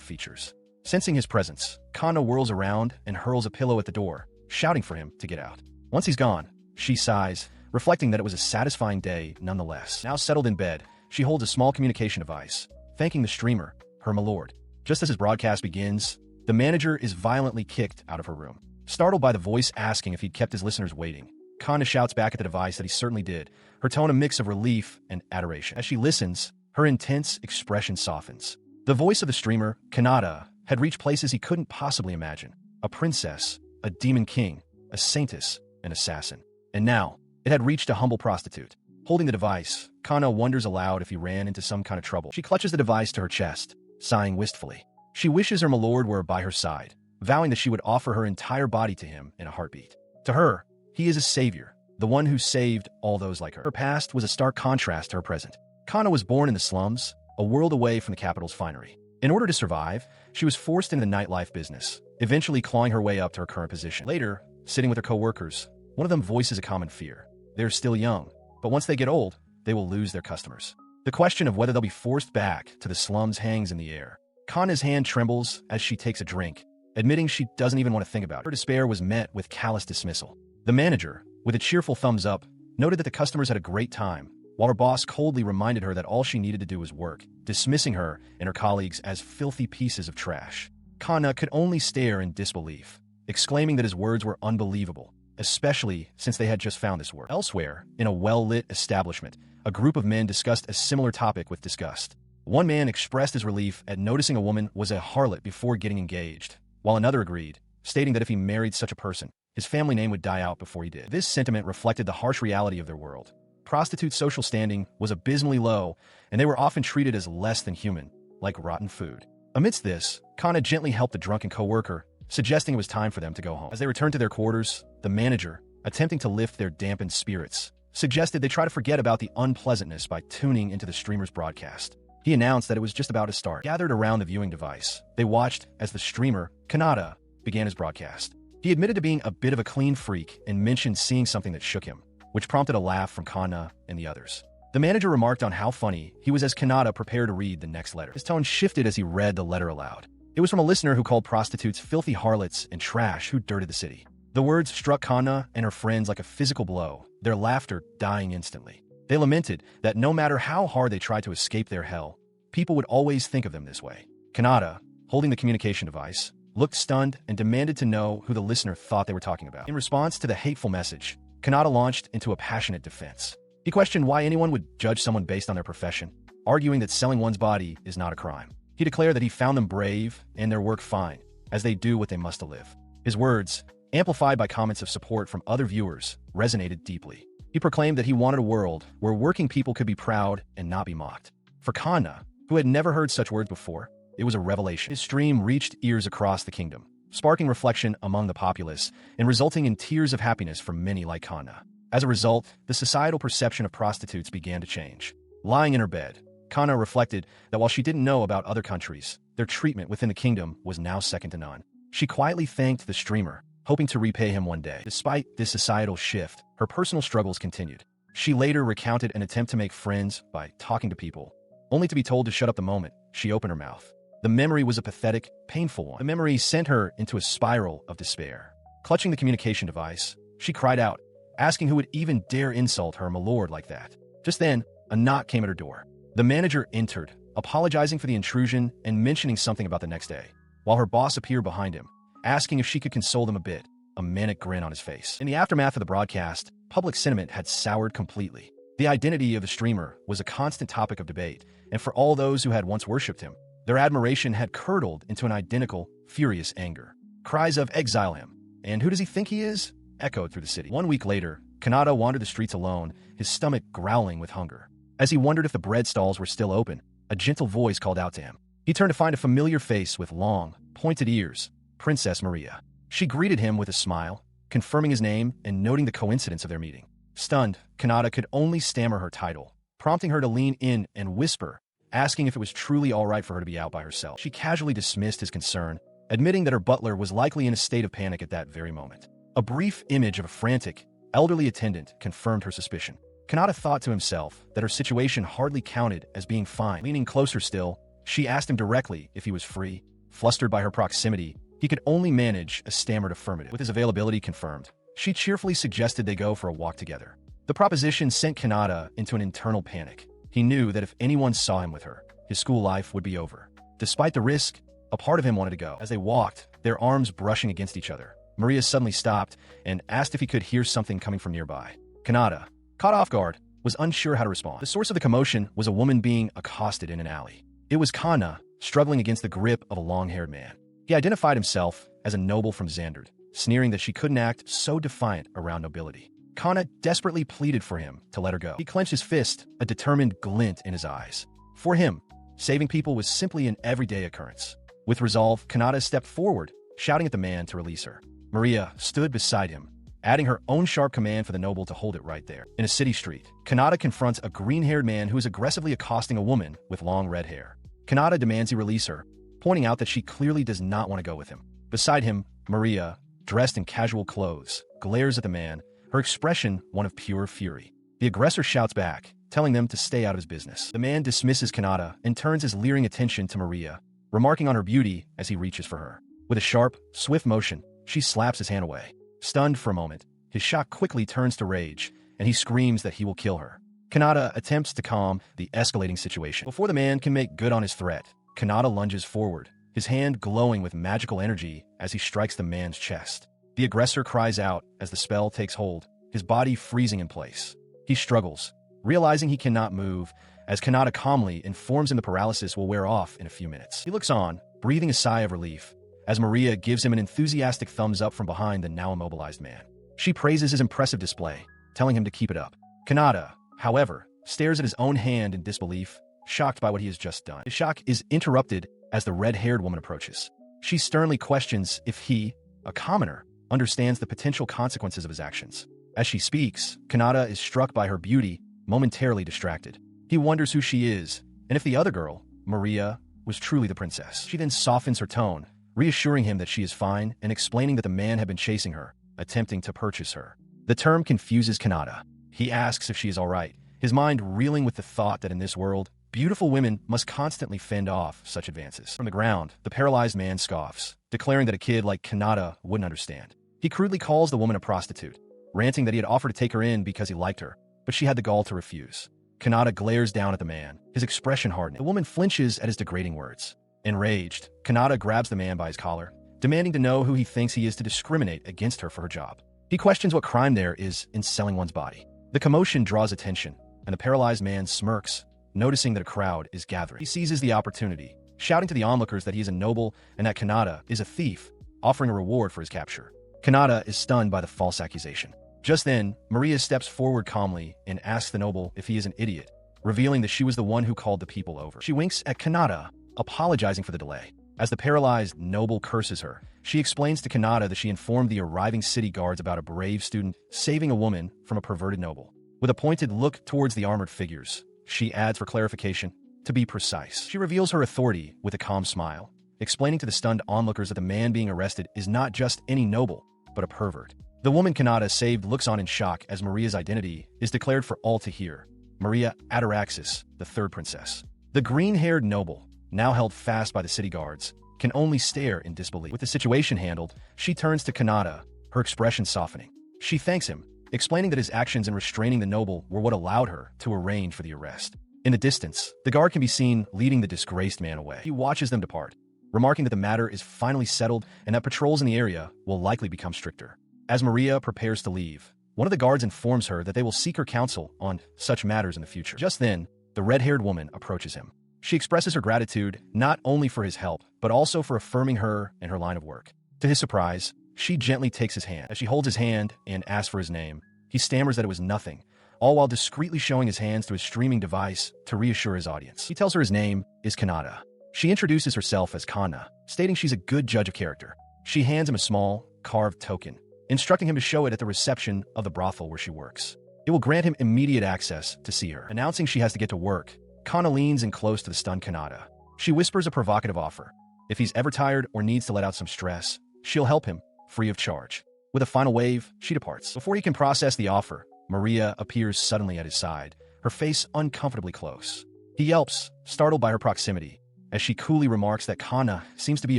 features. Sensing his presence, Kana whirls around and hurls a pillow at the door, shouting for him to get out. Once he's gone, she sighs, reflecting that it was a satisfying day nonetheless. Now settled in bed, she holds a small communication device, thanking the streamer, her milord. Just as his broadcast begins, the manager is violently kicked out of her room. Startled by the voice asking if he'd kept his listeners waiting, Kana shouts back at the device that he certainly did, her tone a mix of relief and adoration. As she listens, her intense expression softens. The voice of the streamer, Kanata, had reached places he couldn't possibly imagine. A princess, a demon king, a saintess, an assassin. And now, it had reached a humble prostitute. Holding the device, Kana wonders aloud if he ran into some kind of trouble. She clutches the device to her chest, sighing wistfully. She wishes her milord were by her side, vowing that she would offer her entire body to him in a heartbeat. To her, he is a savior, the one who saved all those like her. Her past was a stark contrast to her present. Kana was born in the slums, a world away from the capital's finery. In order to survive, she was forced into the nightlife business, eventually clawing her way up to her current position. Later, sitting with her co-workers, one of them voices a common fear. They're still young, but once they get old, they will lose their customers. The question of whether they'll be forced back to the slums hangs in the air. Kana's hand trembles as she takes a drink, admitting she doesn't even want to think about it. Her despair was met with callous dismissal. The manager, with a cheerful thumbs up, noted that the customers had a great time, while her boss coldly reminded her that all she needed to do was work, dismissing her and her colleagues as filthy pieces of trash. Kana could only stare in disbelief, exclaiming that his words were unbelievable, especially since they had just found this work. Elsewhere, in a well-lit establishment, a group of men discussed a similar topic with disgust. One man expressed his relief at noticing a woman was a harlot before getting engaged, while another agreed, stating that if he married such a person, his family name would die out before he did. This sentiment reflected the harsh reality of their world. Prostitutes' social standing was abysmally low, and they were often treated as less than human, like rotten food. Amidst this, Kana gently helped the drunken co-worker, suggesting it was time for them to go home. As they returned to their quarters, the manager, attempting to lift their dampened spirits, suggested they try to forget about the unpleasantness by tuning into the streamer's broadcast. He announced that it was just about to start. Gathered around the viewing device, they watched as the streamer, Kanata, began his broadcast. He admitted to being a bit of a clean freak and mentioned seeing something that shook him, which prompted a laugh from Kana and the others. The manager remarked on how funny he was as Kanata prepared to read the next letter. His tone shifted as he read the letter aloud. It was from a listener who called prostitutes filthy harlots and trash who dirted the city. The words struck Kana and her friends like a physical blow, their laughter dying instantly. They lamented that no matter how hard they tried to escape their hell, people would always think of them this way. Kanata, holding the communication device, looked stunned and demanded to know who the listener thought they were talking about. In response to the hateful message, Kanata launched into a passionate defense. He questioned why anyone would judge someone based on their profession, arguing that selling one's body is not a crime. He declared that he found them brave and their work fine, as they do what they must to live. His words, amplified by comments of support from other viewers, resonated deeply. He proclaimed that he wanted a world where working people could be proud and not be mocked. For Kana, who had never heard such words before, it was a revelation. His stream reached ears across the kingdom, sparking reflection among the populace and resulting in tears of happiness for many like Kana. As a result, the societal perception of prostitutes began to change. Lying in her bed, Kana reflected that while she didn't know about other countries, their treatment within the kingdom was now second to none. She quietly thanked the streamer, hoping to repay him one day. Despite this societal shift, her personal struggles continued. She later recounted an attempt to make friends by talking to people, only to be told to shut up the moment she opened her mouth. The memory was a pathetic, painful one. The memory sent her into a spiral of despair. Clutching the communication device, she cried out, asking who would even dare insult her milord like that. Just then, a knock came at her door. The manager entered, apologizing for the intrusion and mentioning something about the next day, while her boss appeared behind him, asking if she could console them a bit, a manic grin on his face. In the aftermath of the broadcast, public sentiment had soured completely. The identity of the streamer was a constant topic of debate, and for all those who had once worshipped him, their admiration had curdled into an identical, furious anger. Cries of "Exile him!" and "Who does he think he is?" echoed through the city. 1 week later, Kanata wandered the streets alone, his stomach growling with hunger. As he wondered if the bread stalls were still open, a gentle voice called out to him. He turned to find a familiar face with long, pointed ears, Princess Maria. She greeted him with a smile, confirming his name and noting the coincidence of their meeting. Stunned, Kanata could only stammer her title, prompting her to lean in and whisper, asking if it was truly all right for her to be out by herself. She casually dismissed his concern, admitting that her butler was likely in a state of panic at that very moment. A brief image of a frantic, elderly attendant confirmed her suspicion. Kanata thought to himself that her situation hardly counted as being fine. Leaning closer still, she asked him directly if he was free. Flustered by her proximity, he could only manage a stammered affirmative. With his availability confirmed, she cheerfully suggested they go for a walk together. The proposition sent Kanata into an internal panic. He knew that if anyone saw him with her, his school life would be over. Despite the risk, a part of him wanted to go. As they walked, their arms brushing against each other, Maria suddenly stopped and asked if he could hear something coming from nearby. Kanata, caught off guard, was unsure how to respond. The source of the commotion was a woman being accosted in an alley. It was Kana, struggling against the grip of a long-haired man. He identified himself as a noble from Xanderd, sneering that she couldn't act so defiant around nobility. Kana desperately pleaded for him to let her go. He clenched his fist, a determined glint in his eyes. For him, saving people was simply an everyday occurrence. With resolve, Kanata stepped forward, shouting at the man to release her. Maria stood beside him, adding her own sharp command for the noble to hold it right there. In a city street, Kanata confronts a green-haired man who is aggressively accosting a woman with long red hair. Kanata demands he release her, pointing out that she clearly does not want to go with him. Beside him, Maria, dressed in casual clothes, glares at the man, her expression one of pure fury. The aggressor shouts back, telling them to stay out of his business. The man dismisses Kanata and turns his leering attention to Maria, remarking on her beauty as he reaches for her. With a sharp, swift motion, she slaps his hand away. Stunned for a moment, his shock quickly turns to rage, and he screams that he will kill her. Kanata attempts to calm the escalating situation. Before the man can make good on his threat, Kanata lunges forward, his hand glowing with magical energy as he strikes the man's chest. The aggressor cries out as the spell takes hold, his body freezing in place. He struggles, realizing he cannot move, as Kanata calmly informs him the paralysis will wear off in a few minutes. He looks on, breathing a sigh of relief, as Maria gives him an enthusiastic thumbs up from behind the now immobilized man. She praises his impressive display, telling him to keep it up. Kanata, however, stares at his own hand in disbelief, shocked by what he has just done. His shock is interrupted as the red-haired woman approaches. She sternly questions if he, a commoner, understands the potential consequences of his actions. As she speaks, Kanata is struck by her beauty, momentarily distracted. He wonders who she is, and if the other girl, Maria, was truly the princess. She then softens her tone, reassuring him that she is fine and explaining that the man had been chasing her, attempting to purchase her. The term confuses Kanata. He asks if she is all right, his mind reeling with the thought that in this world, beautiful women must constantly fend off such advances. From the ground, the paralyzed man scoffs, declaring that a kid like Kanata wouldn't understand. He crudely calls the woman a prostitute, ranting that he had offered to take her in because he liked her, but she had the gall to refuse. Kanata glares down at the man, his expression hardening. The woman flinches at his degrading words. Enraged, Kanata grabs the man by his collar, demanding to know who he thinks he is to discriminate against her for her job. He questions what crime there is in selling one's body. The commotion draws attention, and the paralyzed man smirks, noticing that a crowd is gathering. He seizes the opportunity, shouting to the onlookers that he is a noble and that Kanata is a thief, offering a reward for his capture. Kanata is stunned by the false accusation. Just then, Maria steps forward calmly and asks the noble if he is an idiot, revealing that she was the one who called the people over. She winks at Kanata, apologizing for the delay. As the paralyzed noble curses her, she explains to Kanata that she informed the arriving city guards about a brave student saving a woman from a perverted noble. With a pointed look towards the armored figures, she adds for clarification, to be precise. She reveals her authority with a calm smile, explaining to the stunned onlookers that the man being arrested is not just any noble, but a pervert. The woman Kanata saved looks on in shock as Maria's identity is declared for all to hear. Maria Ataraxis, the third princess. The green-haired noble, now held fast by the city guards, can only stare in disbelief. With the situation handled, she turns to Kanata, her expression softening. She thanks him, explaining that his actions in restraining the noble were what allowed her to arrange for the arrest. In the distance, the guard can be seen leading the disgraced man away. He watches them depart, remarking that the matter is finally settled and that patrols in the area will likely become stricter. As Maria prepares to leave, one of the guards informs her that they will seek her counsel on such matters in the future. Just then, the red-haired woman approaches him. She expresses her gratitude not only for his help, but also for affirming her and her line of work. To his surprise, she gently takes his hand. As she holds his hand and asks for his name, he stammers that it was nothing, all while discreetly showing his hands to his streaming device to reassure his audience. He tells her his name is Kanata. She introduces herself as Kana, stating she's a good judge of character. She hands him a small, carved token, instructing him to show it at the reception of the brothel where she works. It will grant him immediate access to see her. Announcing she has to get to work, Kana leans in close to the stunned Kanata. She whispers a provocative offer. If he's ever tired or needs to let out some stress, she'll help him, free of charge. With a final wave, she departs. Before he can process the offer, Maria appears suddenly at his side, her face uncomfortably close. He yelps, startled by her proximity, as she coolly remarks that Kana seems to be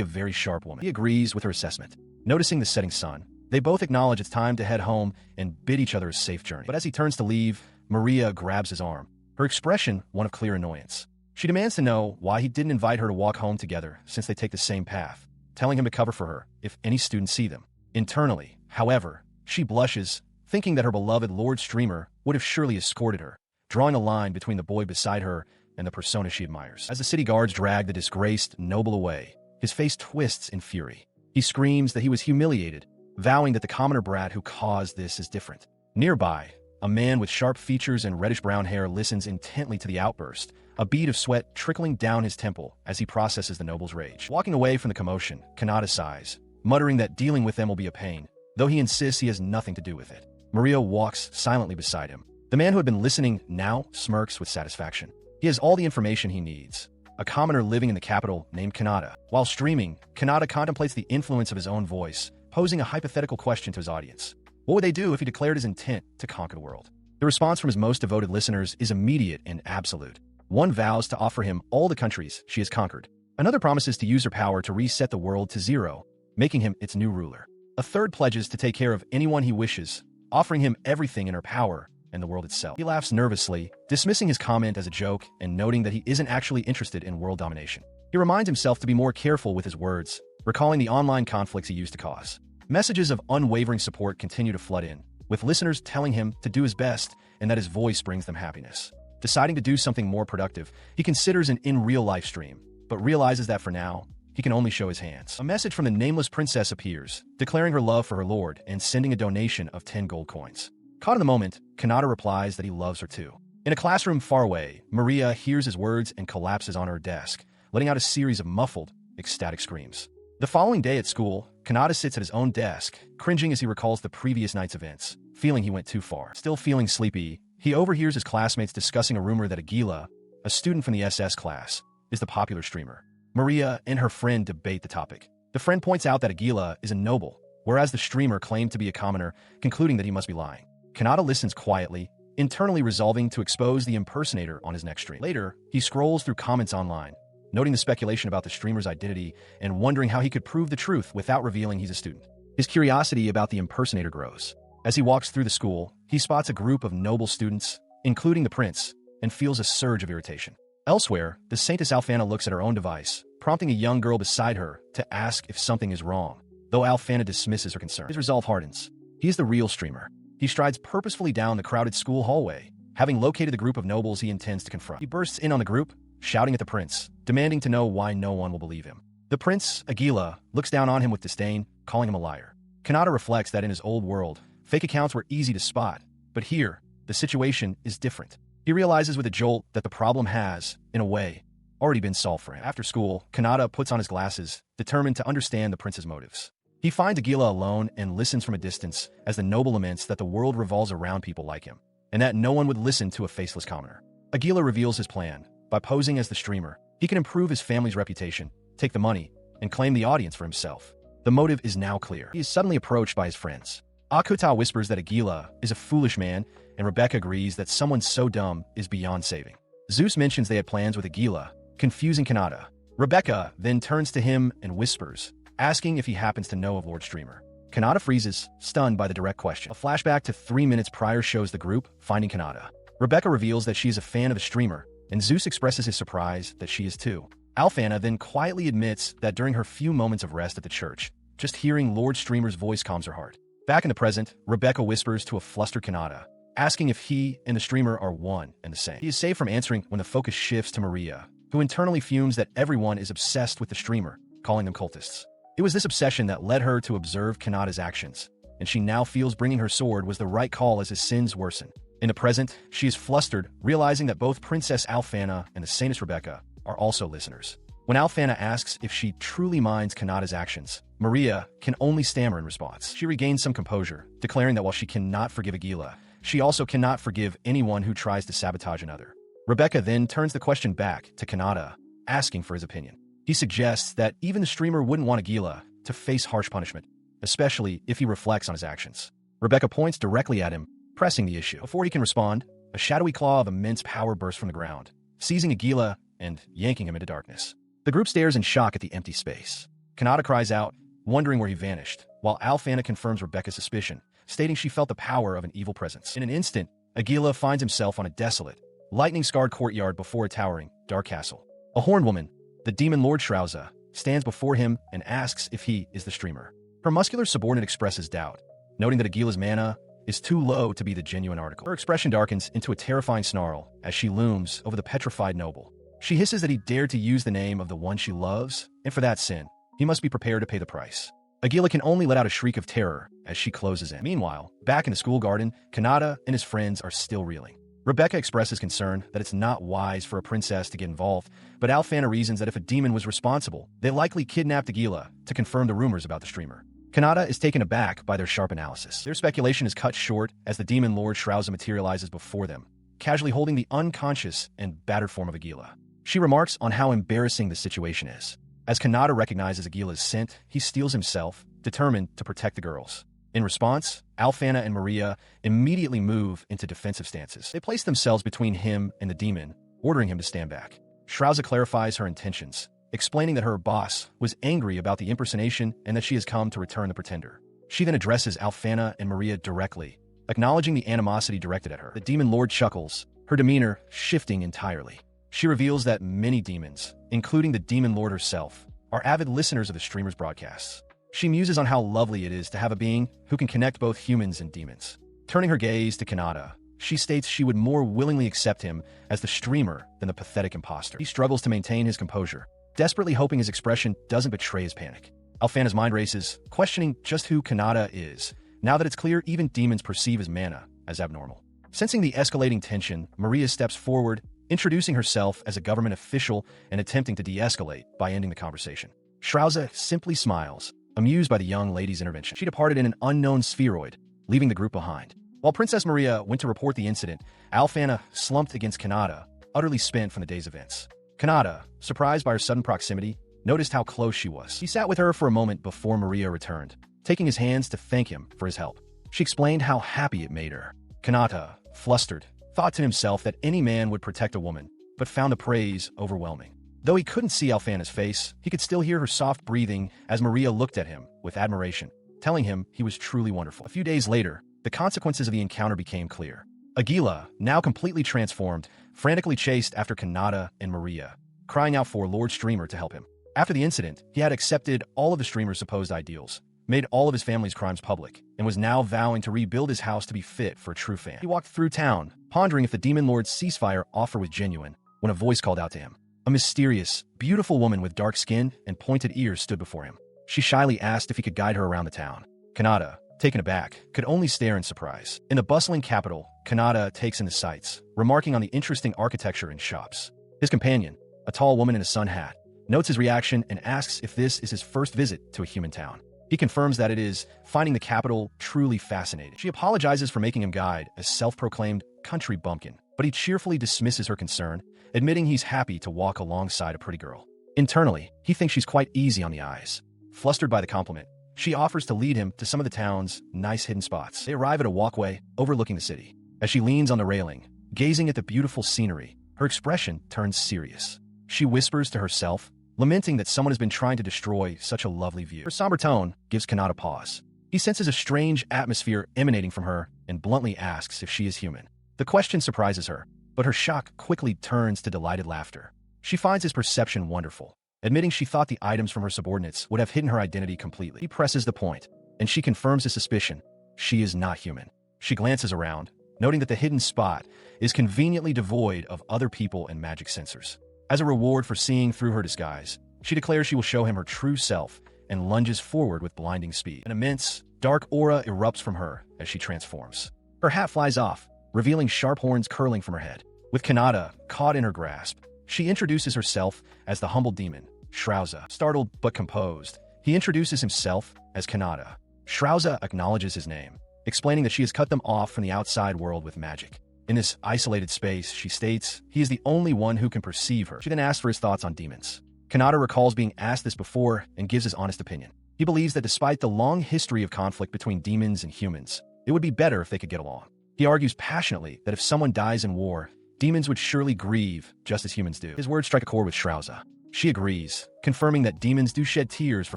a very sharp woman. He agrees with her assessment. Noticing the setting sun, they both acknowledge it's time to head home and bid each other a safe journey. But as he turns to leave, Maria grabs his arm, her expression one of clear annoyance. She demands to know why he didn't invite her to walk home together since they take the same path, telling him to cover for her if any students see them. Internally, however, she blushes, thinking that her beloved Lord Streamer would have surely escorted her, drawing a line between the boy beside her and the persona she admires. As the city guards drag the disgraced noble away, his face twists in fury. He screams that he was humiliated, vowing that the commoner brat who caused this is different. Nearby, a man with sharp features and reddish-brown hair listens intently to the outburst, a bead of sweat trickling down his temple as he processes the noble's rage. Walking away from the commotion, Kanata sighs, muttering that dealing with them will be a pain, though he insists he has nothing to do with it. Maria walks silently beside him. The man who had been listening now smirks with satisfaction. He has all the information he needs. A commoner living in the capital named Kanata. While streaming, Kanata contemplates the influence of his own voice, posing a hypothetical question to his audience. What would they do if he declared his intent to conquer the world? The response from his most devoted listeners is immediate and absolute. One vows to offer him all the countries she has conquered. Another promises to use her power to reset the world to zero, making him its new ruler. A third pledges to take care of anyone he wishes, offering him everything in her power and the world itself. He laughs nervously, dismissing his comment as a joke and noting that he isn't actually interested in world domination. He reminds himself to be more careful with his words, recalling the online conflicts he used to cause. Messages of unwavering support continue to flood in, with listeners telling him to do his best and that his voice brings them happiness. Deciding to do something more productive, he considers an in-real-life stream, but realizes that for now, he can only show his hands. A message from the nameless princess appears, declaring her love for her lord and sending a donation of 10 gold coins. Caught in the moment, Kanata replies that he loves her too. In a classroom far away, Maria hears his words and collapses on her desk, letting out a series of muffled, ecstatic screams. The following day at school, Kanata sits at his own desk, cringing as he recalls the previous night's events, feeling he went too far. Still feeling sleepy, he overhears his classmates discussing a rumor that Agila, a student from the SS class, is the popular streamer. Maria and her friend debate the topic. The friend points out that Agila is a noble, whereas the streamer claimed to be a commoner, concluding that he must be lying. Kanata listens quietly, internally resolving to expose the impersonator on his next stream. Later, he scrolls through comments online, noting the speculation about the streamer's identity and wondering how he could prove the truth without revealing he's a student. His curiosity about the impersonator grows. As he walks through the school, he spots a group of noble students, including the prince, and feels a surge of irritation. Elsewhere, the Saintess Alfana looks at her own device, prompting a young girl beside her to ask if something is wrong. Though Alfana dismisses her concern, his resolve hardens. He is the real streamer. He strides purposefully down the crowded school hallway, having located the group of nobles he intends to confront. He bursts in on the group, shouting at the prince, demanding to know why no one will believe him. The prince, Agila, looks down on him with disdain, calling him a liar. Kanata reflects that in his old world, fake accounts were easy to spot, but here, the situation is different. He realizes with a jolt that the problem has, in a way, already been solved for him. After school, Kanata puts on his glasses, determined to understand the prince's motives. He finds Agila alone and listens from a distance as the noble laments that the world revolves around people like him, and that no one would listen to a faceless commoner. Agila reveals his plan. By posing as the streamer, he can improve his family's reputation, take the money, and claim the audience for himself. The motive is now clear. He is suddenly approached by his friends. Akuta whispers that Agila is a foolish man, and Rebecca agrees that someone so dumb is beyond saving. Zeus mentions they had plans with Agila, confusing Kanata. Rebecca then turns to him and whispers, asking if he happens to know of Lord Streamer. Kanata freezes, stunned by the direct question. A flashback to 3 minutes prior shows the group finding Kanata. Rebecca reveals that she is a fan of the streamer, and Zeus expresses his surprise that she is too. Alfana then quietly admits that during her few moments of rest at the church, just hearing Lord Streamer's voice calms her heart. Back in the present, Rebecca whispers to a flustered Kanata, asking if he and the streamer are one and the same. He is saved from answering when the focus shifts to Maria, who internally fumes that everyone is obsessed with the streamer, calling them cultists. It was this obsession that led her to observe Kanata's actions, and she now feels bringing her sword was the right call as his sins worsen. In the present, she is flustered, realizing that both Princess Alfana and the Saintess Rebecca are also listeners. When Alfana asks if she truly minds Kanata's actions, Maria can only stammer in response. She regains some composure, declaring that while she cannot forgive Agila, she also cannot forgive anyone who tries to sabotage another. Rebecca then turns the question back to Kanata, asking for his opinion. He suggests that even the streamer wouldn't want Agila to face harsh punishment, especially if he reflects on his actions. Rebecca points directly at him, pressing the issue. Before he can respond, a shadowy claw of immense power bursts from the ground, seizing Agila and yanking him into darkness. The group stares in shock at the empty space. Kanata cries out, wondering where he vanished, while Alfana confirms Rebecca's suspicion, stating she felt the power of an evil presence. In an instant, Agila finds himself on a desolate, lightning-scarred courtyard before a towering, dark castle. A horned woman, the demon Lord Shrauza, stands before him and asks if he is the streamer. Her muscular subordinate expresses doubt, noting that Agila's mana is too low to be the genuine article. Her expression darkens into a terrifying snarl as she looms over the petrified noble. She hisses that he dared to use the name of the one she loves, and for that sin, he must be prepared to pay the price. Agila can only let out a shriek of terror as she closes in. Meanwhile, back in the school garden, Kanata and his friends are still reeling. Rebecca expresses concern that it's not wise for a princess to get involved, but Alfana reasons that if a demon was responsible, they likely kidnapped Agila to confirm the rumors about the streamer. Kanata is taken aback by their sharp analysis. Their speculation is cut short as the demon Lord Shrauza materializes before them, casually holding the unconscious and battered form of Agila. She remarks on how embarrassing the situation is. As Kanata recognizes Agila's scent, he steels himself, determined to protect the girls. In response, Alfana and Maria immediately move into defensive stances. They place themselves between him and the demon, ordering him to stand back. Shrauza clarifies her intentions, explaining that her boss was angry about the impersonation and that she has come to return the pretender. She then addresses Alfana and Maria directly, acknowledging the animosity directed at her. The demon lord chuckles, her demeanor shifting entirely. She reveals that many demons, including the demon lord herself, are avid listeners of the streamer's broadcasts. She muses on how lovely it is to have a being who can connect both humans and demons. Turning her gaze to Kanata, she states she would more willingly accept him as the streamer than the pathetic imposter. He struggles to maintain his composure, desperately hoping his expression doesn't betray his panic. Alfana's mind races, questioning just who Kanata is, now that it's clear even demons perceive his mana as abnormal. Sensing the escalating tension, Maria steps forward, introducing herself as a government official and attempting to de-escalate by ending the conversation. Shrauza simply smiles, amused by the young lady's intervention. She departed in an unknown spheroid, leaving the group behind. While Princess Maria went to report the incident, Alfana slumped against Kanata, utterly spent from the day's events. Kanata, surprised by her sudden proximity, noticed how close she was. He sat with her for a moment before Maria returned, taking his hands to thank him for his help. She explained how happy it made her. Kanata, flustered, thought to himself that any man would protect a woman, but found the praise overwhelming. Though he couldn't see Alfana's face, he could still hear her soft breathing as Maria looked at him with admiration, telling him he was truly wonderful. A few days later, the consequences of the encounter became clear. Aguila, now completely transformed, frantically chased after Kanata and Maria, crying out for Lord Streamer to help him. After the incident, he had accepted all of the streamer's supposed ideals, made all of his family's crimes public, and was now vowing to rebuild his house to be fit for a true fan. He walked through town, pondering if the Demon Lord's ceasefire offer was genuine, when a voice called out to him. A mysterious, beautiful woman with dark skin and pointed ears stood before him. She shyly asked if he could guide her around the town. Kanata, taken aback, could only stare in surprise. In the bustling capital, Kanata takes in the sights, remarking on the interesting architecture and shops. His companion, a tall woman in a sun hat, notes his reaction and asks if this is his first visit to a human town. He confirms that it is, finding the capital truly fascinating. She apologizes for making him guide a self-proclaimed country bumpkin, but he cheerfully dismisses her concern, admitting he's happy to walk alongside a pretty girl. Internally, he thinks she's quite easy on the eyes. Flustered by the compliment, she offers to lead him to some of the town's nice hidden spots. They arrive at a walkway overlooking the city. As she leans on the railing, gazing at the beautiful scenery, her expression turns serious. She whispers to herself, lamenting that someone has been trying to destroy such a lovely view. Her somber tone gives Kanata pause. He senses a strange atmosphere emanating from her and bluntly asks if she is human. The question surprises her, but her shock quickly turns to delighted laughter. She finds his perception wonderful, admitting she thought the items from her subordinates would have hidden her identity completely. He presses the point, and she confirms his suspicion. She is not human. She glances around, noting that the hidden spot is conveniently devoid of other people and magic sensors. As a reward for seeing through her disguise, she declares she will show him her true self and lunges forward with blinding speed. An immense, dark aura erupts from her as she transforms. Her hat flies off, revealing sharp horns curling from her head. With Kanata caught in her grasp, she introduces herself as the humble demon, Shrauza. Startled but composed, he introduces himself as Kanata. Shrauza acknowledges his name, explaining that she has cut them off from the outside world with magic. In this isolated space, she states, he is the only one who can perceive her. She then asks for his thoughts on demons. Kanata recalls being asked this before and gives his honest opinion. He believes that despite the long history of conflict between demons and humans, it would be better if they could get along. He argues passionately that if someone dies in war, demons would surely grieve just as humans do. His words strike a chord with Shrauza. She agrees, confirming that demons do shed tears for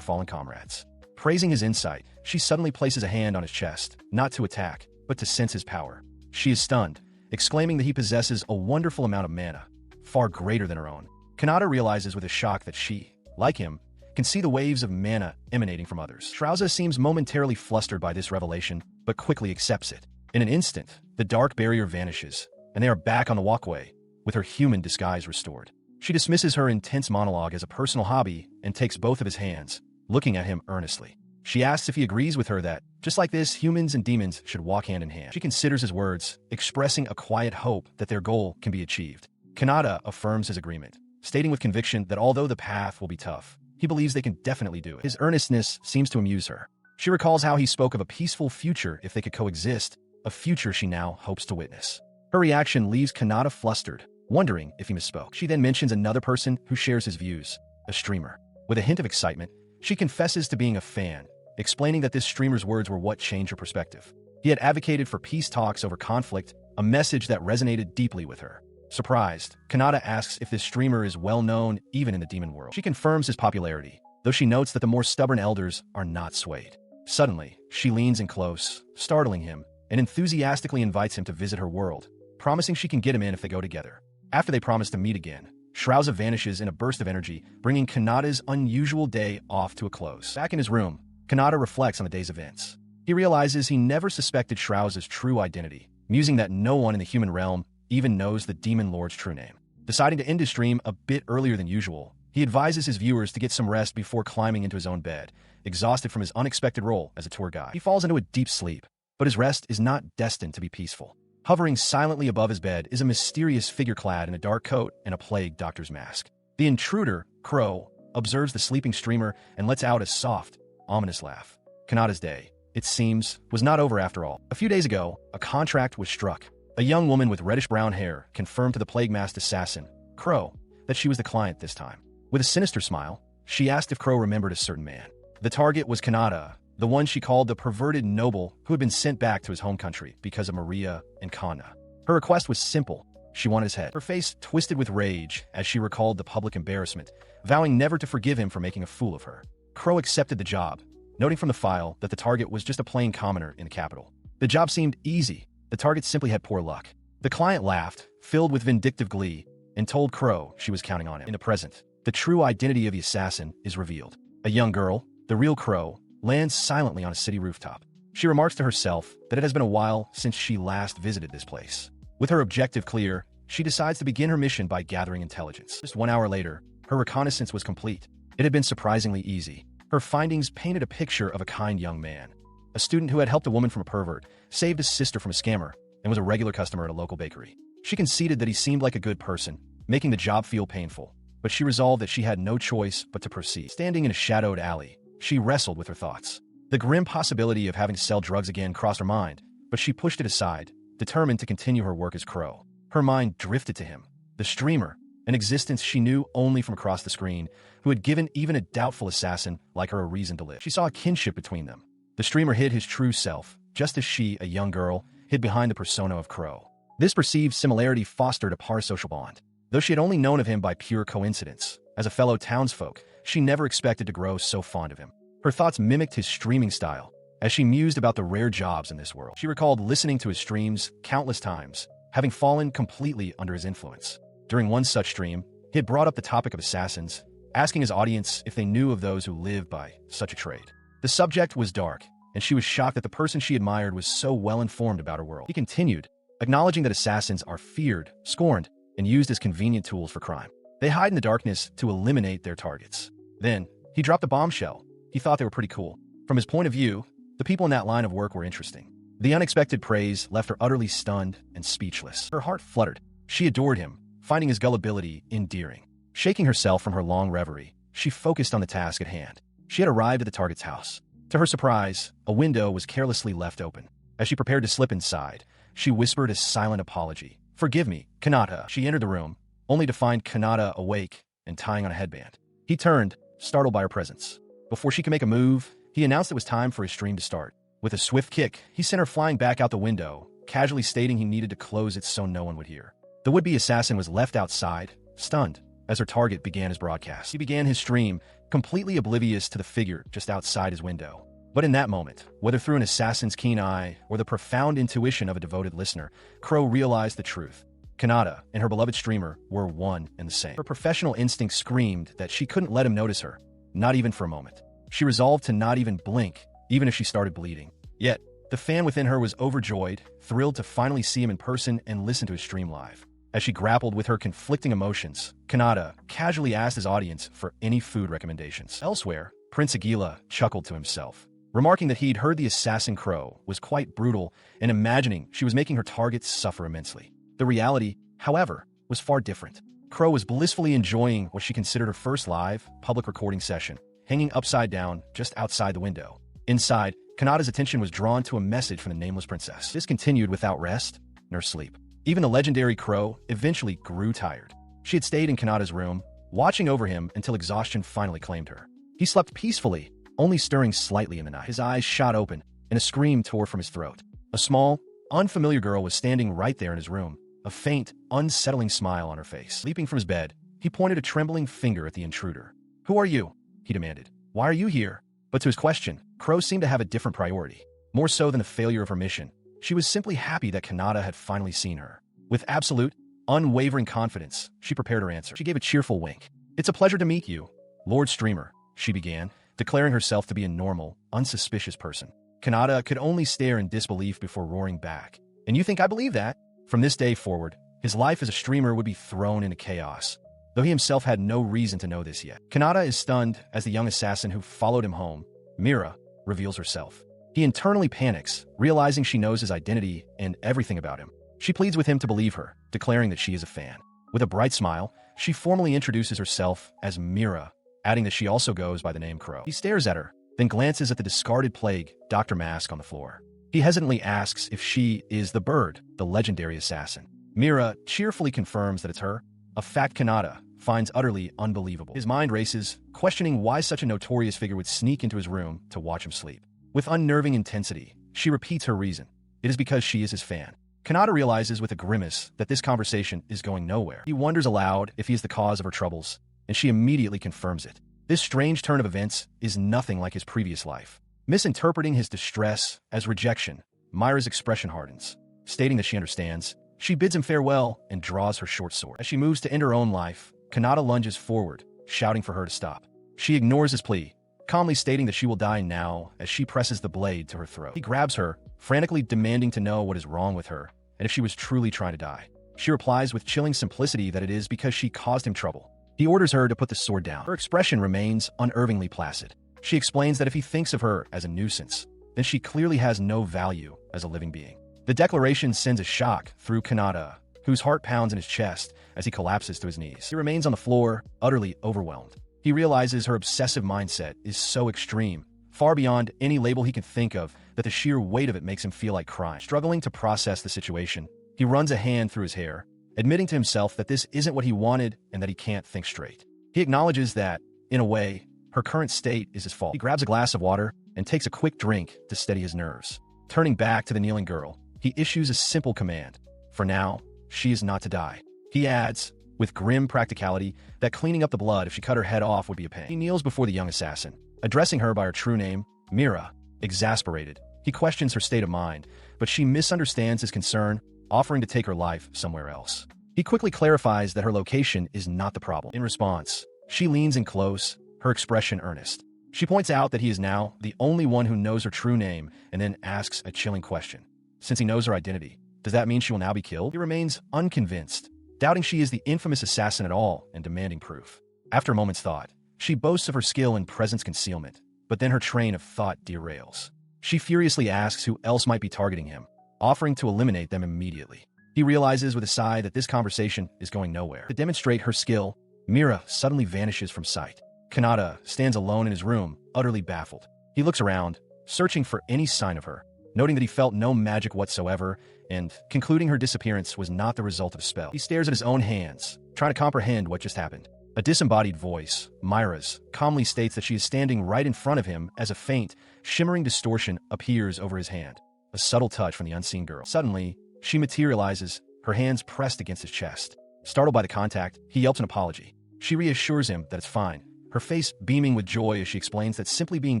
fallen comrades. Praising his insight, she suddenly places a hand on his chest, not to attack, but to sense his power. She is stunned, exclaiming that he possesses a wonderful amount of mana, far greater than her own. Kanata realizes with a shock that she, like him, can see the waves of mana emanating from others. Shrauza seems momentarily flustered by this revelation, but quickly accepts it. In an instant, the dark barrier vanishes, and they are back on the walkway, with her human disguise restored. She dismisses her intense monologue as a personal hobby and takes both of his hands, looking at him earnestly. She asks if he agrees with her that, just like this, humans and demons should walk hand in hand. She considers his words, expressing a quiet hope that their goal can be achieved. Kanata affirms his agreement, stating with conviction that although the path will be tough, he believes they can definitely do it. His earnestness seems to amuse her. She recalls how he spoke of a peaceful future if they could coexist, a future she now hopes to witness. Her reaction leaves Kanata flustered, wondering if he misspoke. She then mentions another person who shares his views, a streamer. With a hint of excitement, she confesses to being a fan, explaining that this streamer's words were what changed her perspective. He had advocated for peace talks over conflict, a message that resonated deeply with her. Surprised, Kanata asks if this streamer is well known even in the demon world. She confirms his popularity, though she notes that the more stubborn elders are not swayed. Suddenly, she leans in close, startling him, and enthusiastically invites him to visit her world, promising she can get him in if they go together. After they promise to meet again, Shrauza vanishes in a burst of energy, bringing Kanata's unusual day off to a close. Back in his room, Kanata reflects on the day's events. He realizes he never suspected Shrouse's true identity, musing that no one in the human realm even knows the Demon Lord's true name. Deciding to end his stream a bit earlier than usual, he advises his viewers to get some rest before climbing into his own bed, exhausted from his unexpected role as a tour guide. He falls into a deep sleep, but his rest is not destined to be peaceful. Hovering silently above his bed is a mysterious figure clad in a dark coat and a plague doctor's mask. The intruder, Crow, observes the sleeping streamer and lets out a soft, ominous laugh. Kanata's day, it seems, was not over after all. A few days ago, a contract was struck. A young woman with reddish-brown hair confirmed to the plague-masked assassin, Crow, that she was the client this time. With a sinister smile, she asked if Crow remembered a certain man. The target was Kanata, the one she called the perverted noble who had been sent back to his home country because of Maria and Kana. Her request was simple. She wanted his head. Her face twisted with rage as she recalled the public embarrassment, vowing never to forgive him for making a fool of her. Crow accepted the job, noting from the file that the target was just a plain commoner in the capital. The job seemed easy. The target simply had poor luck. The client laughed, filled with vindictive glee, and told Crow she was counting on him. In the present, the true identity of the assassin is revealed. A young girl, the real Crow, lands silently on a city rooftop. She remarks to herself that it has been a while since she last visited this place. With her objective clear, she decides to begin her mission by gathering intelligence. Just 1 hour later, her reconnaissance was complete. It had been surprisingly easy. Her findings painted a picture of a kind young man. A student who had helped a woman from a pervert, saved his sister from a scammer, and was a regular customer at a local bakery. She conceded that he seemed like a good person, making the job feel painful, but she resolved that she had no choice but to proceed. Standing in a shadowed alley, she wrestled with her thoughts. The grim possibility of having to sell drugs again crossed her mind, but she pushed it aside, determined to continue her work as Crow. Her mind drifted to him, the streamer, an existence she knew only from across the screen, who had given even a doubtful assassin like her a reason to live. She saw a kinship between them. The streamer hid his true self, just as she, a young girl, hid behind the persona of Crow. This perceived similarity fostered a parasocial bond. Though she had only known of him by pure coincidence, as a fellow townsfolk, she never expected to grow so fond of him. Her thoughts mimicked his streaming style, as she mused about the rare jobs in this world. She recalled listening to his streams countless times, having fallen completely under his influence. During one such stream, he had brought up the topic of assassins, asking his audience if they knew of those who lived by such a trade. The subject was dark, and she was shocked that the person she admired was so well-informed about her world. He continued, acknowledging that assassins are feared, scorned, and used as convenient tools for crime. They hide in the darkness to eliminate their targets. Then, he dropped a bombshell. He thought they were pretty cool. From his point of view, the people in that line of work were interesting. The unexpected praise left her utterly stunned and speechless. Her heart fluttered. She adored him, finding his gullibility endearing. Shaking herself from her long reverie, she focused on the task at hand. She had arrived at the target's house. To her surprise, a window was carelessly left open. As she prepared to slip inside, she whispered a silent apology. "Forgive me, Kanata." She entered the room, only to find Kanata awake and tying on a headband. He turned, startled by her presence. Before she could make a move, he announced it was time for his stream to start. With a swift kick, he sent her flying back out the window, casually stating he needed to close it so no one would hear. The would-be assassin was left outside, stunned, as her target began his broadcast. He began his stream, completely oblivious to the figure just outside his window. But in that moment, whether through an assassin's keen eye or the profound intuition of a devoted listener, Crow realized the truth. Kanata and her beloved streamer were one and the same. Her professional instinct screamed that she couldn't let him notice her, not even for a moment. She resolved to not even blink, even if she started bleeding. Yet, the fan within her was overjoyed, thrilled to finally see him in person and listen to his stream live. As she grappled with her conflicting emotions, Kanata casually asked his audience for any food recommendations. Elsewhere, Prince Aguila chuckled to himself, remarking that he'd heard the assassin Crow was quite brutal and imagining she was making her targets suffer immensely. The reality, however, was far different. Crow was blissfully enjoying what she considered her first live, public recording session, hanging upside down just outside the window. Inside, Kanata's attention was drawn to a message from the nameless princess. This continued without rest nor sleep. Even the legendary Crow eventually grew tired. She had stayed in Kanata's room, watching over him until exhaustion finally claimed her. He slept peacefully, only stirring slightly in the night. His eyes shot open, and a scream tore from his throat. A small, unfamiliar girl was standing right there in his room, a faint, unsettling smile on her face. Leaping from his bed, he pointed a trembling finger at the intruder. "Who are you?" he demanded. "Why are you here?" But to his question, Crow seemed to have a different priority. More so than the failure of her mission, she was simply happy that Kanata had finally seen her. With absolute, unwavering confidence, she prepared her answer. She gave a cheerful wink. "It's a pleasure to meet you, Lord Streamer," she began, declaring herself to be a normal, unsuspicious person. Kanata could only stare in disbelief before roaring back. "And you think I believe that?" From this day forward, his life as a streamer would be thrown into chaos, though he himself had no reason to know this yet. Kanata is stunned as the young assassin who followed him home, Mira, reveals herself. He internally panics, realizing she knows his identity and everything about him. She pleads with him to believe her, declaring that she is a fan. With a bright smile, she formally introduces herself as Mira, adding that she also goes by the name Crow. He stares at her, then glances at the discarded plague Dr. Mask on the floor. He hesitantly asks if she is the bird, the legendary assassin. Mira cheerfully confirms that it's her, a fact Kanata finds utterly unbelievable. His mind races, questioning why such a notorious figure would sneak into his room to watch him sleep. With unnerving intensity, she repeats her reason. It is because she is his fan. Kanata realizes with a grimace that this conversation is going nowhere. He wonders aloud if he is the cause of her troubles, and she immediately confirms it. This strange turn of events is nothing like his previous life. Misinterpreting his distress as rejection, Mira's expression hardens. Stating that she understands, she bids him farewell and draws her short sword. As she moves to end her own life, Kanata lunges forward, shouting for her to stop. She ignores his plea, calmly stating that she will die now as she presses the blade to her throat. He grabs her, frantically demanding to know what is wrong with her and if she was truly trying to die. She replies with chilling simplicity that it is because she caused him trouble. He orders her to put the sword down. Her expression remains unervingly placid. She explains that if he thinks of her as a nuisance, then she clearly has no value as a living being. The declaration sends a shock through Kanata, whose heart pounds in his chest as he collapses to his knees. He remains on the floor, utterly overwhelmed. He realizes her obsessive mindset is so extreme, far beyond any label he can think of, that the sheer weight of it makes him feel like crying. Struggling to process the situation, he runs a hand through his hair, admitting to himself that this isn't what he wanted and that he can't think straight. He acknowledges that, in a way, her current state is his fault. He grabs a glass of water and takes a quick drink to steady his nerves. Turning back to the kneeling girl, he issues a simple command. For now, she is not to die. He adds, with grim practicality, that cleaning up the blood if she cut her head off would be a pain. He kneels before the young assassin, addressing her by her true name, Mira. Exasperated, he questions her state of mind, but she misunderstands his concern, offering to take her life somewhere else. He quickly clarifies that her location is not the problem. In response, she leans in close, her expression earnest. She points out that he is now the only one who knows her true name and then asks a chilling question. Since he knows her identity, does that mean she will now be killed? He remains unconvinced, doubting she is the infamous assassin at all and demanding proof. After a moment's thought, she boasts of her skill in presence concealment, but then her train of thought derails. She furiously asks who else might be targeting him, offering to eliminate them immediately. He realizes with a sigh that this conversation is going nowhere. To demonstrate her skill, Mira suddenly vanishes from sight. Kanata stands alone in his room, utterly baffled. He looks around, searching for any sign of her, noting that he felt no magic whatsoever, and concluding her disappearance was not the result of a spell. He stares at his own hands, trying to comprehend what just happened. A disembodied voice, Mira's, calmly states that she is standing right in front of him as a faint, shimmering distortion appears over his hand. A subtle touch from the unseen girl. Suddenly, she materializes, her hands pressed against his chest. Startled by the contact, he yelps an apology. She reassures him that it's fine, her face beaming with joy as she explains that simply being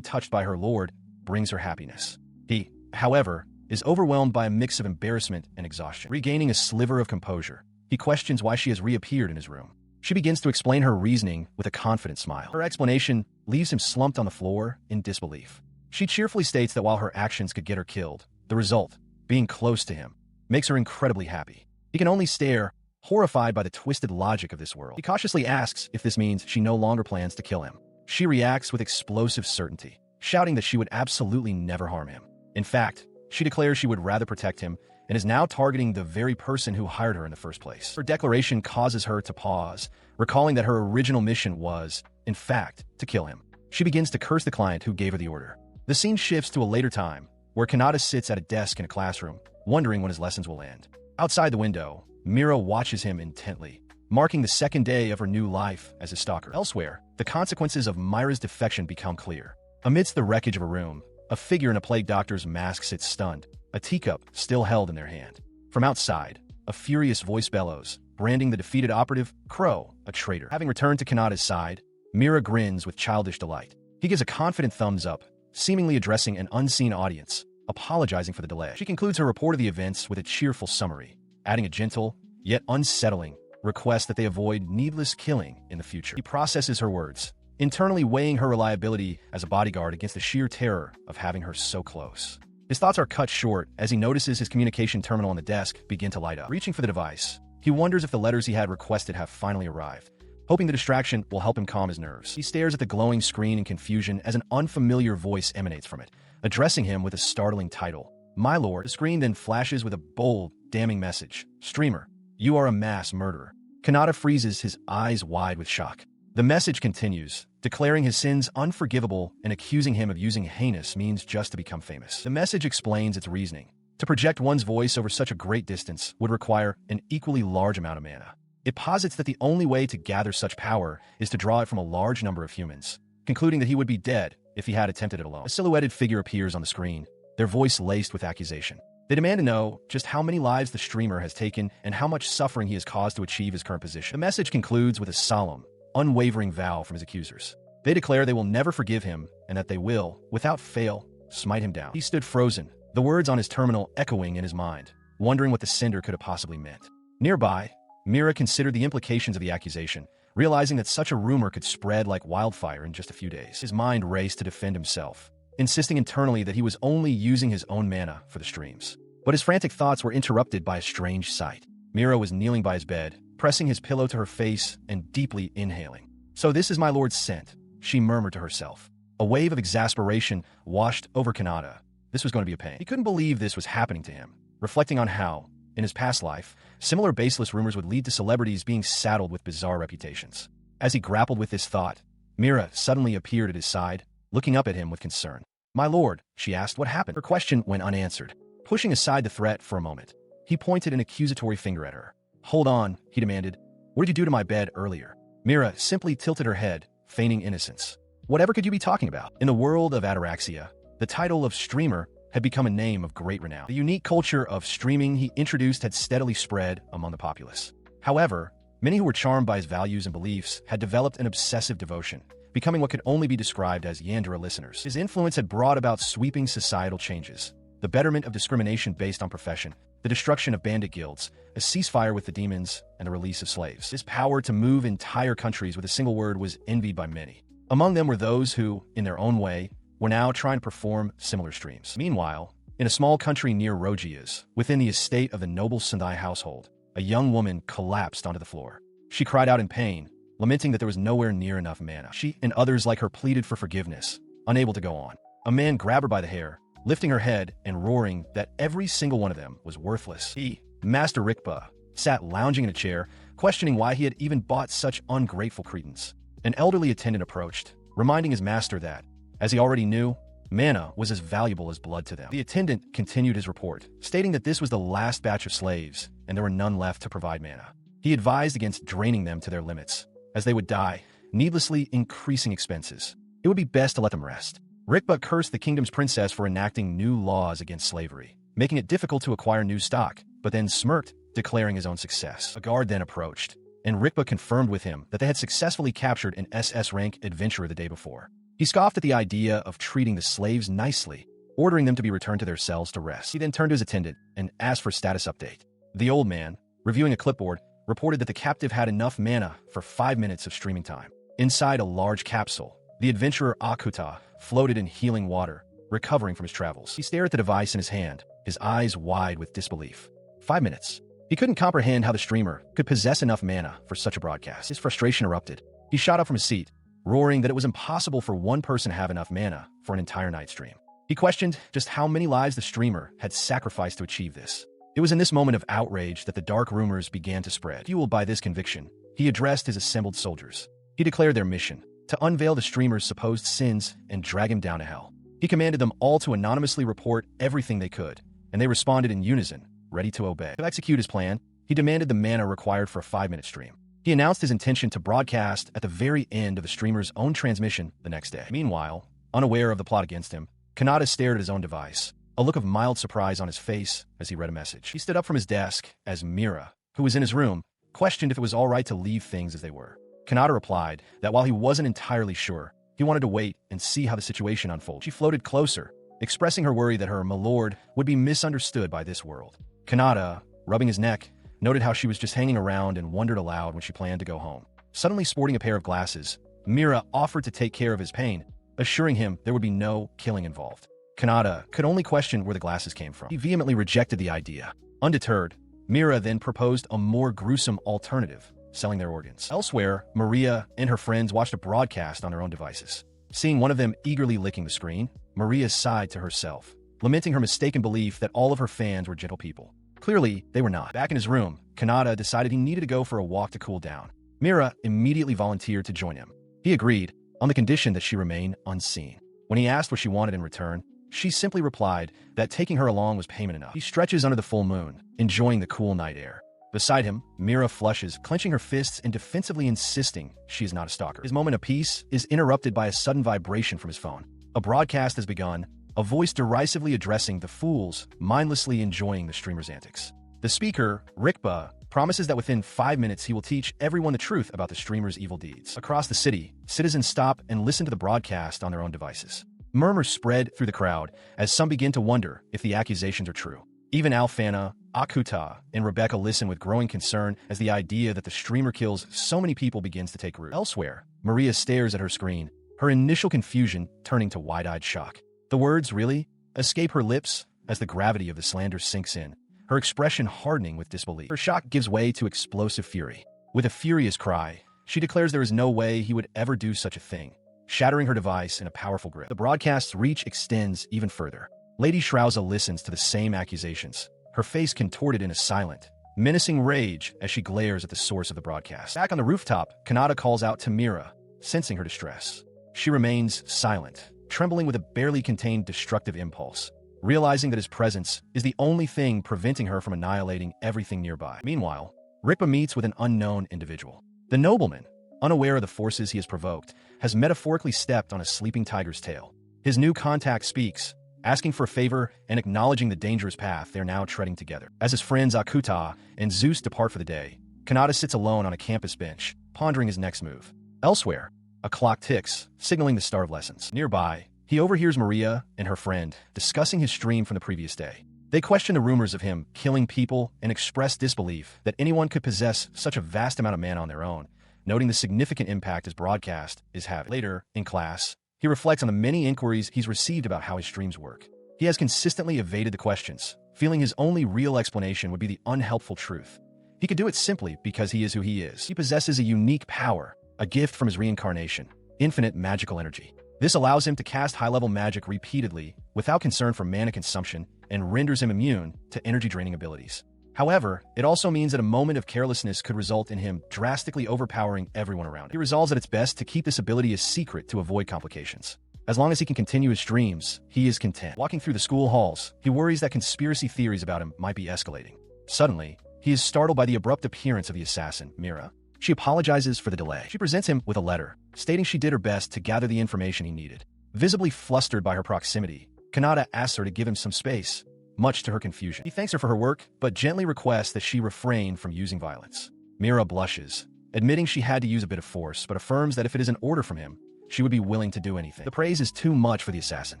touched by her lord brings her happiness. He, however, is overwhelmed by a mix of embarrassment and exhaustion. Regaining a sliver of composure, he questions why she has reappeared in his room. She begins to explain her reasoning with a confident smile. Her explanation leaves him slumped on the floor in disbelief. She cheerfully states that while her actions could get her killed, the result, being close to him, makes her incredibly happy. He can only stare, horrified by the twisted logic of this world. He cautiously asks if this means she no longer plans to kill him. She reacts with explosive certainty, shouting that she would absolutely never harm him. In fact, she declares she would rather protect him and is now targeting the very person who hired her in the first place. Her declaration causes her to pause, recalling that her original mission was, in fact, to kill him. She begins to curse the client who gave her the order. The scene shifts to a later time, where Kanata sits at a desk in a classroom, wondering when his lessons will end. Outside the window, Mira watches him intently, marking the second day of her new life as a stalker. Elsewhere, the consequences of Mira's defection become clear. Amidst the wreckage of a room, a figure in a plague doctor's mask sits stunned, a teacup still held in their hand. From outside, a furious voice bellows, branding the defeated operative, Crow, a traitor. Having returned to Kanata's side, Mira grins with childish delight. He gives a confident thumbs up, seemingly addressing an unseen audience, apologizing for the delay. She concludes her report of the events with a cheerful summary, adding a gentle, yet unsettling, request that they avoid needless killing in the future. He processes her words, internally weighing her reliability as a bodyguard against the sheer terror of having her so close. His thoughts are cut short as he notices his communication terminal on the desk begin to light up. Reaching for the device, he wonders if the letters he had requested have finally arrived, hoping the distraction will help him calm his nerves. He stares at the glowing screen in confusion as an unfamiliar voice emanates from it, addressing him with a startling title. My lord. The screen then flashes with a bold, damning message. Streamer, you are a mass murderer. Kanata freezes, his eyes wide with shock. The message continues, declaring his sins unforgivable and accusing him of using heinous means just to become famous. The message explains its reasoning. To project one's voice over such a great distance would require an equally large amount of mana. It posits that the only way to gather such power is to draw it from a large number of humans, concluding that he would be dead if he had attempted it alone. A silhouetted figure appears on the screen, their voice laced with accusation. They demand to know just how many lives the streamer has taken and how much suffering he has caused to achieve his current position. The message concludes with a solemn, unwavering vow from his accusers. They declare they will never forgive him and that they will, without fail, smite him down. He stood frozen, the words on his terminal echoing in his mind, wondering what the sender could have possibly meant. Nearby, Mira considered the implications of the accusation, realizing that such a rumor could spread like wildfire in just a few days. His mind raced to defend himself, insisting internally that he was only using his own mana for the streams. But his frantic thoughts were interrupted by a strange sight. Mira was kneeling by his bed, pressing his pillow to her face and deeply inhaling. So this is my lord's scent, she murmured to herself. A wave of exasperation washed over Kanata. This was going to be a pain. He couldn't believe this was happening to him, reflecting on how, in his past life, similar baseless rumors would lead to celebrities being saddled with bizarre reputations. As he grappled with this thought, Mira suddenly appeared at his side, looking up at him with concern. My lord, she asked, what happened? Her question went unanswered. Pushing aside the threat for a moment, he pointed an accusatory finger at her. Hold on, he demanded. What did you do to my bed earlier? Mira simply tilted her head, feigning innocence. Whatever could you be talking about? In the world of ataraxia, the title of streamer had become a name of great renown. The unique culture of streaming he introduced had steadily spread among the populace. However, many who were charmed by his values and beliefs had developed an obsessive devotion, becoming what could only be described as Yandere listeners. His influence had brought about sweeping societal changes, the betterment of discrimination based on profession, the destruction of bandit guilds, a ceasefire with the demons, and the release of slaves. His power to move entire countries with a single word was envied by many. Among them were those who, in their own way, were now trying to perform similar streams. Meanwhile, in a small country near Rogias, within the estate of the noble Sendai household, a young woman collapsed onto the floor. She cried out in pain, lamenting that there was nowhere near enough mana. She and others like her pleaded for forgiveness, unable to go on. A man grabbed her by the hair, lifting her head and roaring that every single one of them was worthless. He, Master Rikpa, sat lounging in a chair, questioning why he had even bought such ungrateful cretins. An elderly attendant approached, reminding his master that, as he already knew, mana was as valuable as blood to them. The attendant continued his report, stating that this was the last batch of slaves, and there were none left to provide mana. He advised against draining them to their limits, as they would die, needlessly increasing expenses. It would be best to let them rest. Rikpa cursed the kingdom's princess for enacting new laws against slavery, making it difficult to acquire new stock, but then smirked, declaring his own success. A guard then approached, and Rikpa confirmed with him that they had successfully captured an SS rank adventurer the day before. He scoffed at the idea of treating the slaves nicely, ordering them to be returned to their cells to rest. He then turned to his attendant and asked for a status update. The old man, reviewing a clipboard, reported that the captive had enough mana for 5 minutes of streaming time. Inside a large capsule, the adventurer Akuta floated in healing water, recovering from his travels. He stared at the device in his hand, his eyes wide with disbelief. 5 minutes. He couldn't comprehend how the streamer could possess enough mana for such a broadcast. His frustration erupted. He shot up from his seat, roaring that it was impossible for one person to have enough mana for an entire night stream. He questioned just how many lives the streamer had sacrificed to achieve this. It was in this moment of outrage that the dark rumors began to spread. Fueled by this conviction, he addressed his assembled soldiers. He declared their mission, to unveil the streamer's supposed sins and drag him down to hell. He commanded them all to anonymously report everything they could, and they responded in unison, ready to obey. To execute his plan, he demanded the mana required for a 5-minute stream. He announced his intention to broadcast at the very end of the streamer's own transmission the next day. Meanwhile, unaware of the plot against him, Kanata stared at his own device, a look of mild surprise on his face as he read a message. He stood up from his desk as Mira, who was in his room, questioned if it was all right to leave things as they were. Kanata replied that while he wasn't entirely sure, he wanted to wait and see how the situation unfolded. She floated closer, expressing her worry that her milord would be misunderstood by this world. Kanata, rubbing his neck, noted how she was just hanging around and wondered aloud when she planned to go home. Suddenly sporting a pair of glasses, Mira offered to take care of his pain, assuring him there would be no killing involved. Kanata could only question where the glasses came from. He vehemently rejected the idea. Undeterred, Mira then proposed a more gruesome alternative, selling their organs. Elsewhere, Maria and her friends watched a broadcast on their own devices. Seeing one of them eagerly licking the screen, Maria sighed to herself, lamenting her mistaken belief that all of her fans were gentle people. Clearly, they were not. Back in his room, Kanata decided he needed to go for a walk to cool down. Mira immediately volunteered to join him. He agreed, on the condition that she remain unseen. When he asked what she wanted in return, she simply replied that taking her along was payment enough. He stretches under the full moon, enjoying the cool night air. Beside him, Mira flushes, clenching her fists and defensively insisting she is not a stalker. His moment of peace is interrupted by a sudden vibration from his phone. A broadcast has begun, a voice derisively addressing the fools, mindlessly enjoying the streamer's antics. The speaker, Rikba, promises that within 5 minutes he will teach everyone the truth about the streamer's evil deeds. Across the city, citizens stop and listen to the broadcast on their own devices. Murmurs spread through the crowd as some begin to wonder if the accusations are true. Even Alfana, Akuta, and Rebecca listen with growing concern as the idea that the streamer kills so many people begins to take root. Elsewhere, Maria stares at her screen, her initial confusion turning to wide-eyed shock. The words, really, escape her lips as the gravity of the slander sinks in, her expression hardening with disbelief. Her shock gives way to explosive fury. With a furious cry, she declares there is no way he would ever do such a thing, shattering her device in a powerful grip. The broadcast's reach extends even further. Lady Shrauza listens to the same accusations, her face contorted in a silent, menacing rage as she glares at the source of the broadcast. Back on the rooftop, Kanata calls out to Mira, sensing her distress. She remains silent, trembling with a barely contained destructive impulse, realizing that his presence is the only thing preventing her from annihilating everything nearby. Meanwhile, Rikpa meets with an unknown individual. The nobleman, unaware of the forces he has provoked, has metaphorically stepped on a sleeping tiger's tail. His new contact speaks, asking for a favor and acknowledging the dangerous path they are now treading together. As his friends Akuta and Zeus depart for the day, Kanata sits alone on a campus bench, pondering his next move. Elsewhere, a clock ticks, signaling the start of lessons. Nearby, he overhears Maria and her friend discussing his stream from the previous day. They question the rumors of him killing people and express disbelief that anyone could possess such a vast amount of mana on their own, noting the significant impact his broadcast is having. Later, in class, he reflects on the many inquiries he's received about how his streams work. He has consistently evaded the questions, feeling his only real explanation would be the unhelpful truth. He could do it simply because he is who he is. He possesses a unique power, a gift from his reincarnation, infinite magical energy. This allows him to cast high-level magic repeatedly without concern for mana consumption and renders him immune to energy-draining abilities. However, it also means that a moment of carelessness could result in him drastically overpowering everyone around him. He resolves that it's best to keep this ability a secret to avoid complications. As long as he can continue his streams, he is content. Walking through the school halls, he worries that conspiracy theories about him might be escalating. Suddenly, he is startled by the abrupt appearance of the assassin, Mira. She apologizes for the delay. She presents him with a letter, stating she did her best to gather the information he needed. Visibly flustered by her proximity, Kanata asks her to give him some space, much to her confusion. He thanks her for her work, but gently requests that she refrain from using violence. Mira blushes, admitting she had to use a bit of force, but affirms that if it is an order from him, she would be willing to do anything. The praise is too much for the assassin.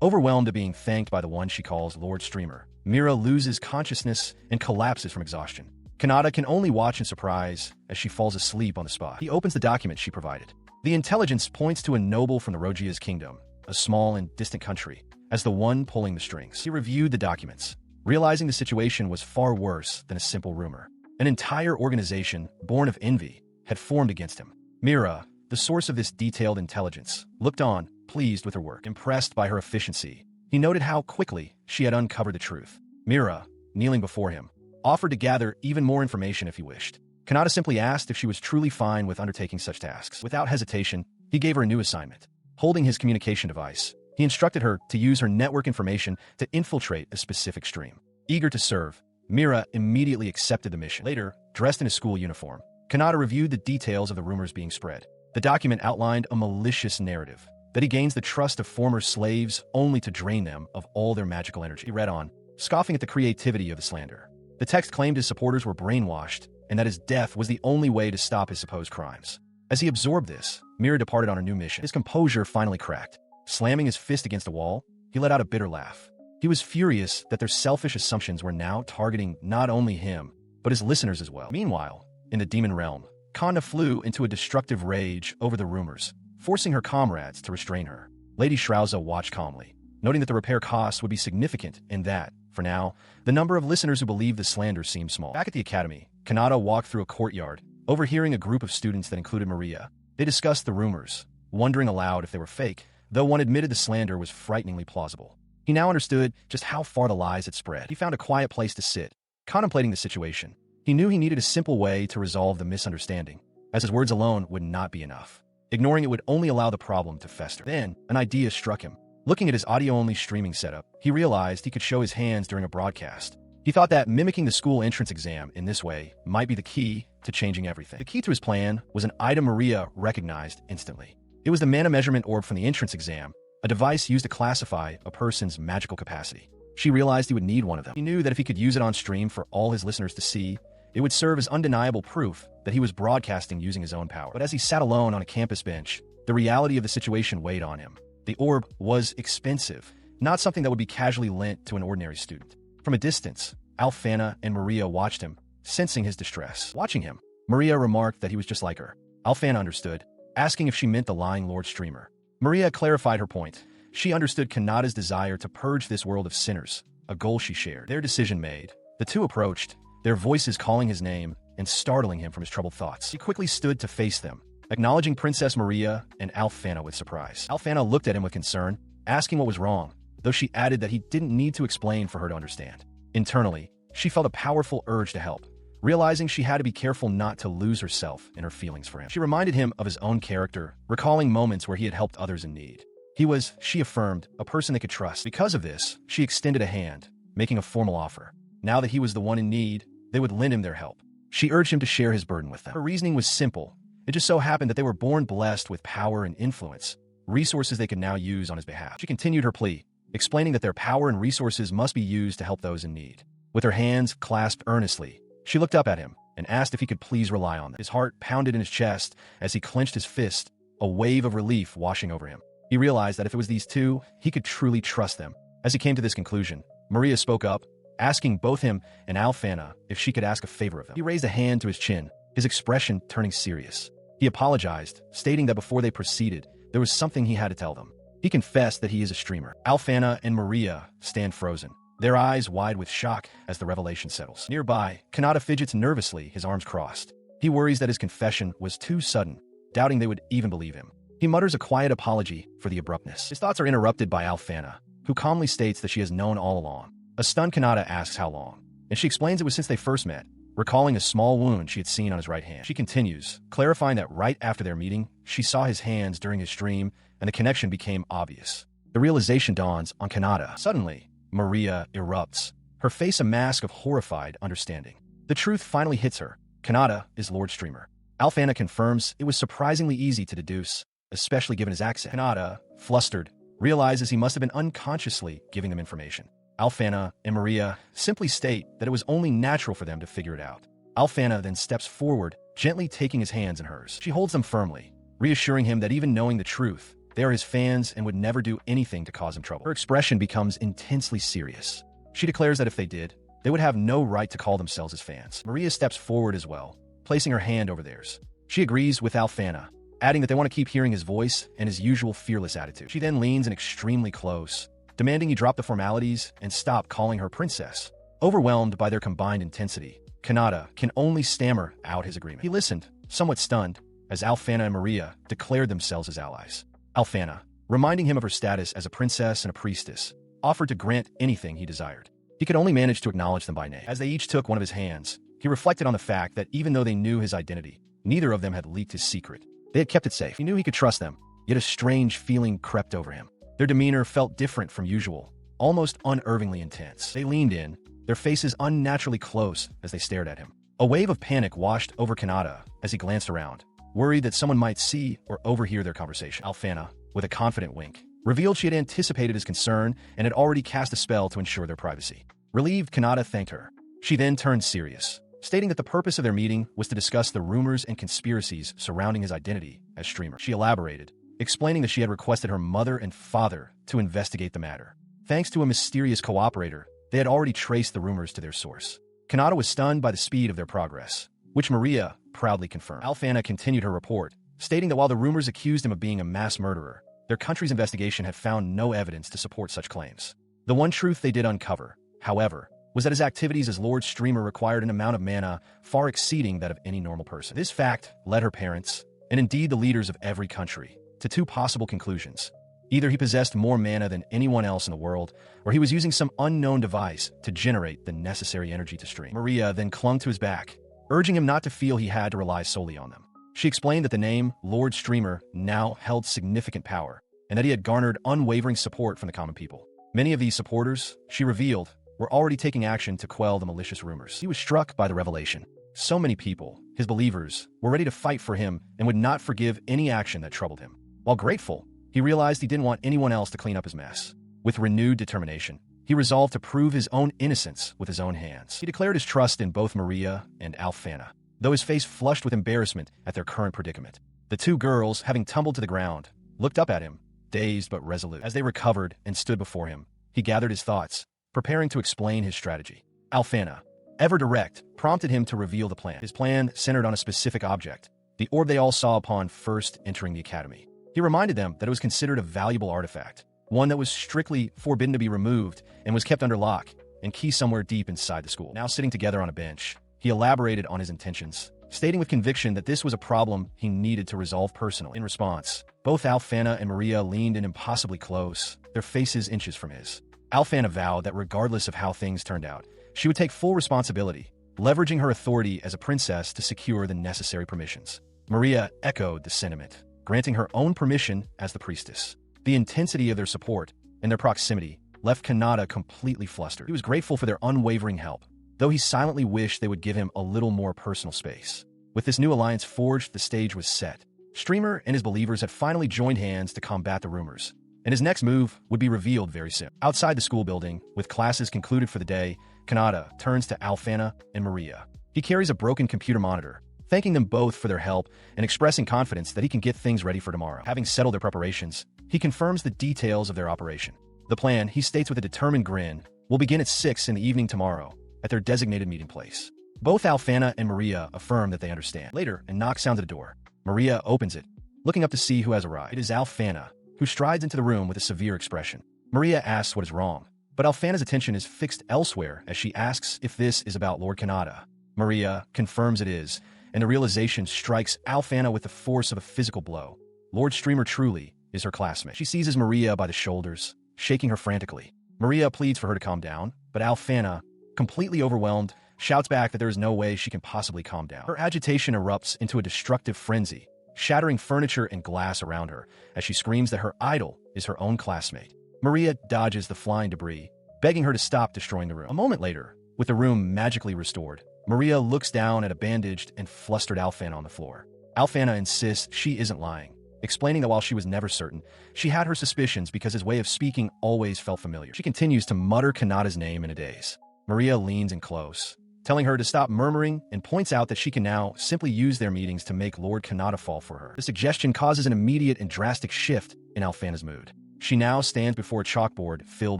Overwhelmed at being thanked by the one she calls Lord Streamer, Mira loses consciousness and collapses from exhaustion. Kanata can only watch in surprise as she falls asleep on the spot. He opens the document she provided. The intelligence points to a noble from the Rogia's kingdom, a small and distant country, as the one pulling the strings. He reviewed the documents, realizing the situation was far worse than a simple rumor. An entire organization, born of envy, had formed against him. Mira, the source of this detailed intelligence, looked on, pleased with her work. Impressed by her efficiency, he noted how quickly she had uncovered the truth. Mira, kneeling before him, offered to gather even more information if he wished. Kanata simply asked if she was truly fine with undertaking such tasks. Without hesitation, he gave her a new assignment. Holding his communication device, he instructed her to use her network information to infiltrate a specific stream. Eager to serve, Mira immediately accepted the mission. Later, dressed in his school uniform, Kanata reviewed the details of the rumors being spread. The document outlined a malicious narrative that he gains the trust of former slaves only to drain them of all their magical energy. He read on, scoffing at the creativity of the slander. The text claimed his supporters were brainwashed and that his death was the only way to stop his supposed crimes. As he absorbed this, Mira departed on her new mission. His composure finally cracked. Slamming his fist against a wall, he let out a bitter laugh. He was furious that their selfish assumptions were now targeting not only him, but his listeners as well. Meanwhile, in the demon realm, Kanna flew into a destructive rage over the rumors, forcing her comrades to restrain her. Lady Shrauza watched calmly, noting that the repair costs would be significant and that, for now, the number of listeners who believed the slander seemed small. Back at the academy, Kanata walked through a courtyard, overhearing a group of students that included Maria. They discussed the rumors, wondering aloud if they were fake, though one admitted the slander was frighteningly plausible. He now understood just how far the lies had spread. He found a quiet place to sit, contemplating the situation. He knew he needed a simple way to resolve the misunderstanding, as his words alone would not be enough. Ignoring it would only allow the problem to fester. Then, an idea struck him. Looking at his audio-only streaming setup, he realized he could show his hands during a broadcast. He thought that mimicking the school entrance exam in this way might be the key to changing everything. The key to his plan was an item Maria recognized instantly. It was the mana measurement orb from the entrance exam, a device used to classify a person's magical capacity. She realized he would need one of them. He knew that if he could use it on stream for all his listeners to see, it would serve as undeniable proof that he was broadcasting using his own power. But as he sat alone on a campus bench, the reality of the situation weighed on him. The orb was expensive, not something that would be casually lent to an ordinary student. From a distance, Alfana and Maria watched him, sensing his distress. Watching him, Maria remarked that he was just like her. Alfana understood, asking if she meant the lying Lord Streamer. Maria clarified her point. She understood Kanata's desire to purge this world of sinners, a goal she shared. Their decision made, the two approached, their voices calling his name and startling him from his troubled thoughts. He quickly stood to face them, acknowledging Princess Maria and Alfana with surprise. Alfana looked at him with concern, asking what was wrong, though she added that he didn't need to explain for her to understand. Internally, she felt a powerful urge to help, realizing she had to be careful not to lose herself in her feelings for him. She reminded him of his own character, recalling moments where he had helped others in need. He was, she affirmed, a person they could trust. Because of this, she extended a hand, making a formal offer. Now that he was the one in need, they would lend him their help. She urged him to share his burden with them. Her reasoning was simple. It just so happened that they were born blessed with power and influence, resources they could now use on his behalf. She continued her plea, explaining that their power and resources must be used to help those in need. With her hands clasped earnestly, she looked up at him and asked if he could please rely on them. His heart pounded in his chest as he clenched his fist, a wave of relief washing over him. He realized that if it was these two, he could truly trust them. As he came to this conclusion, Maria spoke up, asking both him and Alfana if she could ask a favor of them. He raised a hand to his chin, his expression turning serious. He apologized, stating that before they proceeded, there was something he had to tell them. He confessed that he is a streamer. Alfana and Maria stand frozen, their eyes wide with shock as the revelation settles. Nearby, Kanata fidgets nervously, his arms crossed. He worries that his confession was too sudden, doubting they would even believe him. He mutters a quiet apology for the abruptness. His thoughts are interrupted by Alfana, who calmly states that she has known all along. A stunned Kanata asks how long, and she explains it was since they first met, recalling a small wound she had seen on his right hand. She continues, clarifying that right after their meeting, she saw his hands during his dream, and the connection became obvious. The realization dawns on Kanata. Suddenly, Maria erupts, her face a mask of horrified understanding. The truth finally hits her. Kanata is Lord Streamer. Alfana confirms it was surprisingly easy to deduce, especially given his accent. Kanata, flustered, realizes he must have been unconsciously giving them information. Alfana and Maria simply state that it was only natural for them to figure it out. Alfana then steps forward, gently taking his hands in hers. She holds them firmly, reassuring him that even knowing the truth, they are his fans and would never do anything to cause him trouble. Her expression becomes intensely serious. She declares that if they did, they would have no right to call themselves his fans. Maria steps forward as well, placing her hand over theirs. She agrees with Alfana, adding that they want to keep hearing his voice and his usual fearless attitude. She then leans in extremely close, demanding he drop the formalities and stop calling her princess. Overwhelmed by their combined intensity, Kanata can only stammer out his agreement. He listened, somewhat stunned, as Alfana and Maria declared themselves as allies. Alfana, reminding him of her status as a princess and a priestess, offered to grant anything he desired. He could only manage to acknowledge them by name. As they each took one of his hands, he reflected on the fact that even though they knew his identity, neither of them had leaked his secret. They had kept it safe. He knew he could trust them, yet a strange feeling crept over him. Their demeanor felt different from usual, almost unnervingly intense. They leaned in, their faces unnaturally close as they stared at him. A wave of panic washed over Kanata as he glanced around, worried that someone might see or overhear their conversation. Alfana, with a confident wink, revealed she had anticipated his concern and had already cast a spell to ensure their privacy. Relieved, Kanata thanked her. She then turned serious, stating that the purpose of their meeting was to discuss the rumors and conspiracies surrounding his identity as streamer. She elaborated, explaining that she had requested her mother and father to investigate the matter. Thanks to a mysterious cooperator, they had already traced the rumors to their source. Kanata was stunned by the speed of their progress, which Maria proudly confirmed. Alfana continued her report, stating that while the rumors accused him of being a mass murderer, their country's investigation had found no evidence to support such claims. The one truth they did uncover, however, was that his activities as Lord Streamer required an amount of mana far exceeding that of any normal person. This fact led her parents, and indeed the leaders of every country, to two possible conclusions. Either he possessed more mana than anyone else in the world, or he was using some unknown device to generate the necessary energy to stream. Maria then clung to his back, urging him not to feel he had to rely solely on them. She explained that the name Lord Streamer now held significant power, and that he had garnered unwavering support from the common people. Many of these supporters, she revealed, were already taking action to quell the malicious rumors. He was struck by the revelation. So many people, his believers, were ready to fight for him and would not forgive any action that troubled him. While grateful, he realized he didn't want anyone else to clean up his mess. With renewed determination, he resolved to prove his own innocence with his own hands. He declared his trust in both Maria and Alfana, though his face flushed with embarrassment at their current predicament. The two girls, having tumbled to the ground, looked up at him, dazed but resolute. As they recovered and stood before him, he gathered his thoughts, preparing to explain his strategy. Alfana, ever direct, prompted him to reveal the plan. His plan centered on a specific object, the orb they all saw upon first entering the academy. He reminded them that it was considered a valuable artifact, one that was strictly forbidden to be removed and was kept under lock and key somewhere deep inside the school. Now sitting together on a bench, he elaborated on his intentions, stating with conviction that this was a problem he needed to resolve personally. In response, both Alfana and Maria leaned in impossibly close, their faces inches from his. Alfana vowed that regardless of how things turned out, she would take full responsibility, leveraging her authority as a princess to secure the necessary permissions. Maria echoed the sentiment, granting her own permission as the priestess. The intensity of their support and their proximity left Kanata completely flustered. He was grateful for their unwavering help, though he silently wished they would give him a little more personal space. With this new alliance forged, the stage was set. Streamer and his believers had finally joined hands to combat the rumors, and his next move would be revealed very soon. Outside the school building, with classes concluded for the day, Kanata turns to Alfana and Maria. He carries a broken computer monitor, thanking them both for their help and expressing confidence that he can get things ready for tomorrow. Having settled their preparations, he confirms the details of their operation. The plan, he states with a determined grin, will begin at 6 in the evening tomorrow at their designated meeting place. Both Alfana and Maria affirm that they understand. Later, a knock sounds at the door. Maria opens it, looking up to see who has arrived. It is Alfana, who strides into the room with a severe expression. Maria asks what is wrong, but Alfana's attention is fixed elsewhere as she asks if this is about Lord Kanata. Maria confirms it is, and the realization strikes Alfana with the force of a physical blow. Lord Streamer truly is her classmate. She seizes Maria by the shoulders, shaking her frantically. Maria pleads for her to calm down, but Alfana, completely overwhelmed, shouts back that there is no way she can possibly calm down. Her agitation erupts into a destructive frenzy, shattering furniture and glass around her as she screams that her idol is her own classmate. Maria dodges the flying debris, begging her to stop destroying the room. A moment later, with the room magically restored, Maria looks down at a bandaged and flustered Alfana on the floor. Alfana insists she isn't lying, explaining that while she was never certain, she had her suspicions because his way of speaking always felt familiar. She continues to mutter Kanata's name in a daze. Maria leans in close, telling her to stop murmuring and points out that she can now simply use their meetings to make Lord Kanata fall for her. The suggestion causes an immediate and drastic shift in Alfana's mood. She now stands before a chalkboard filled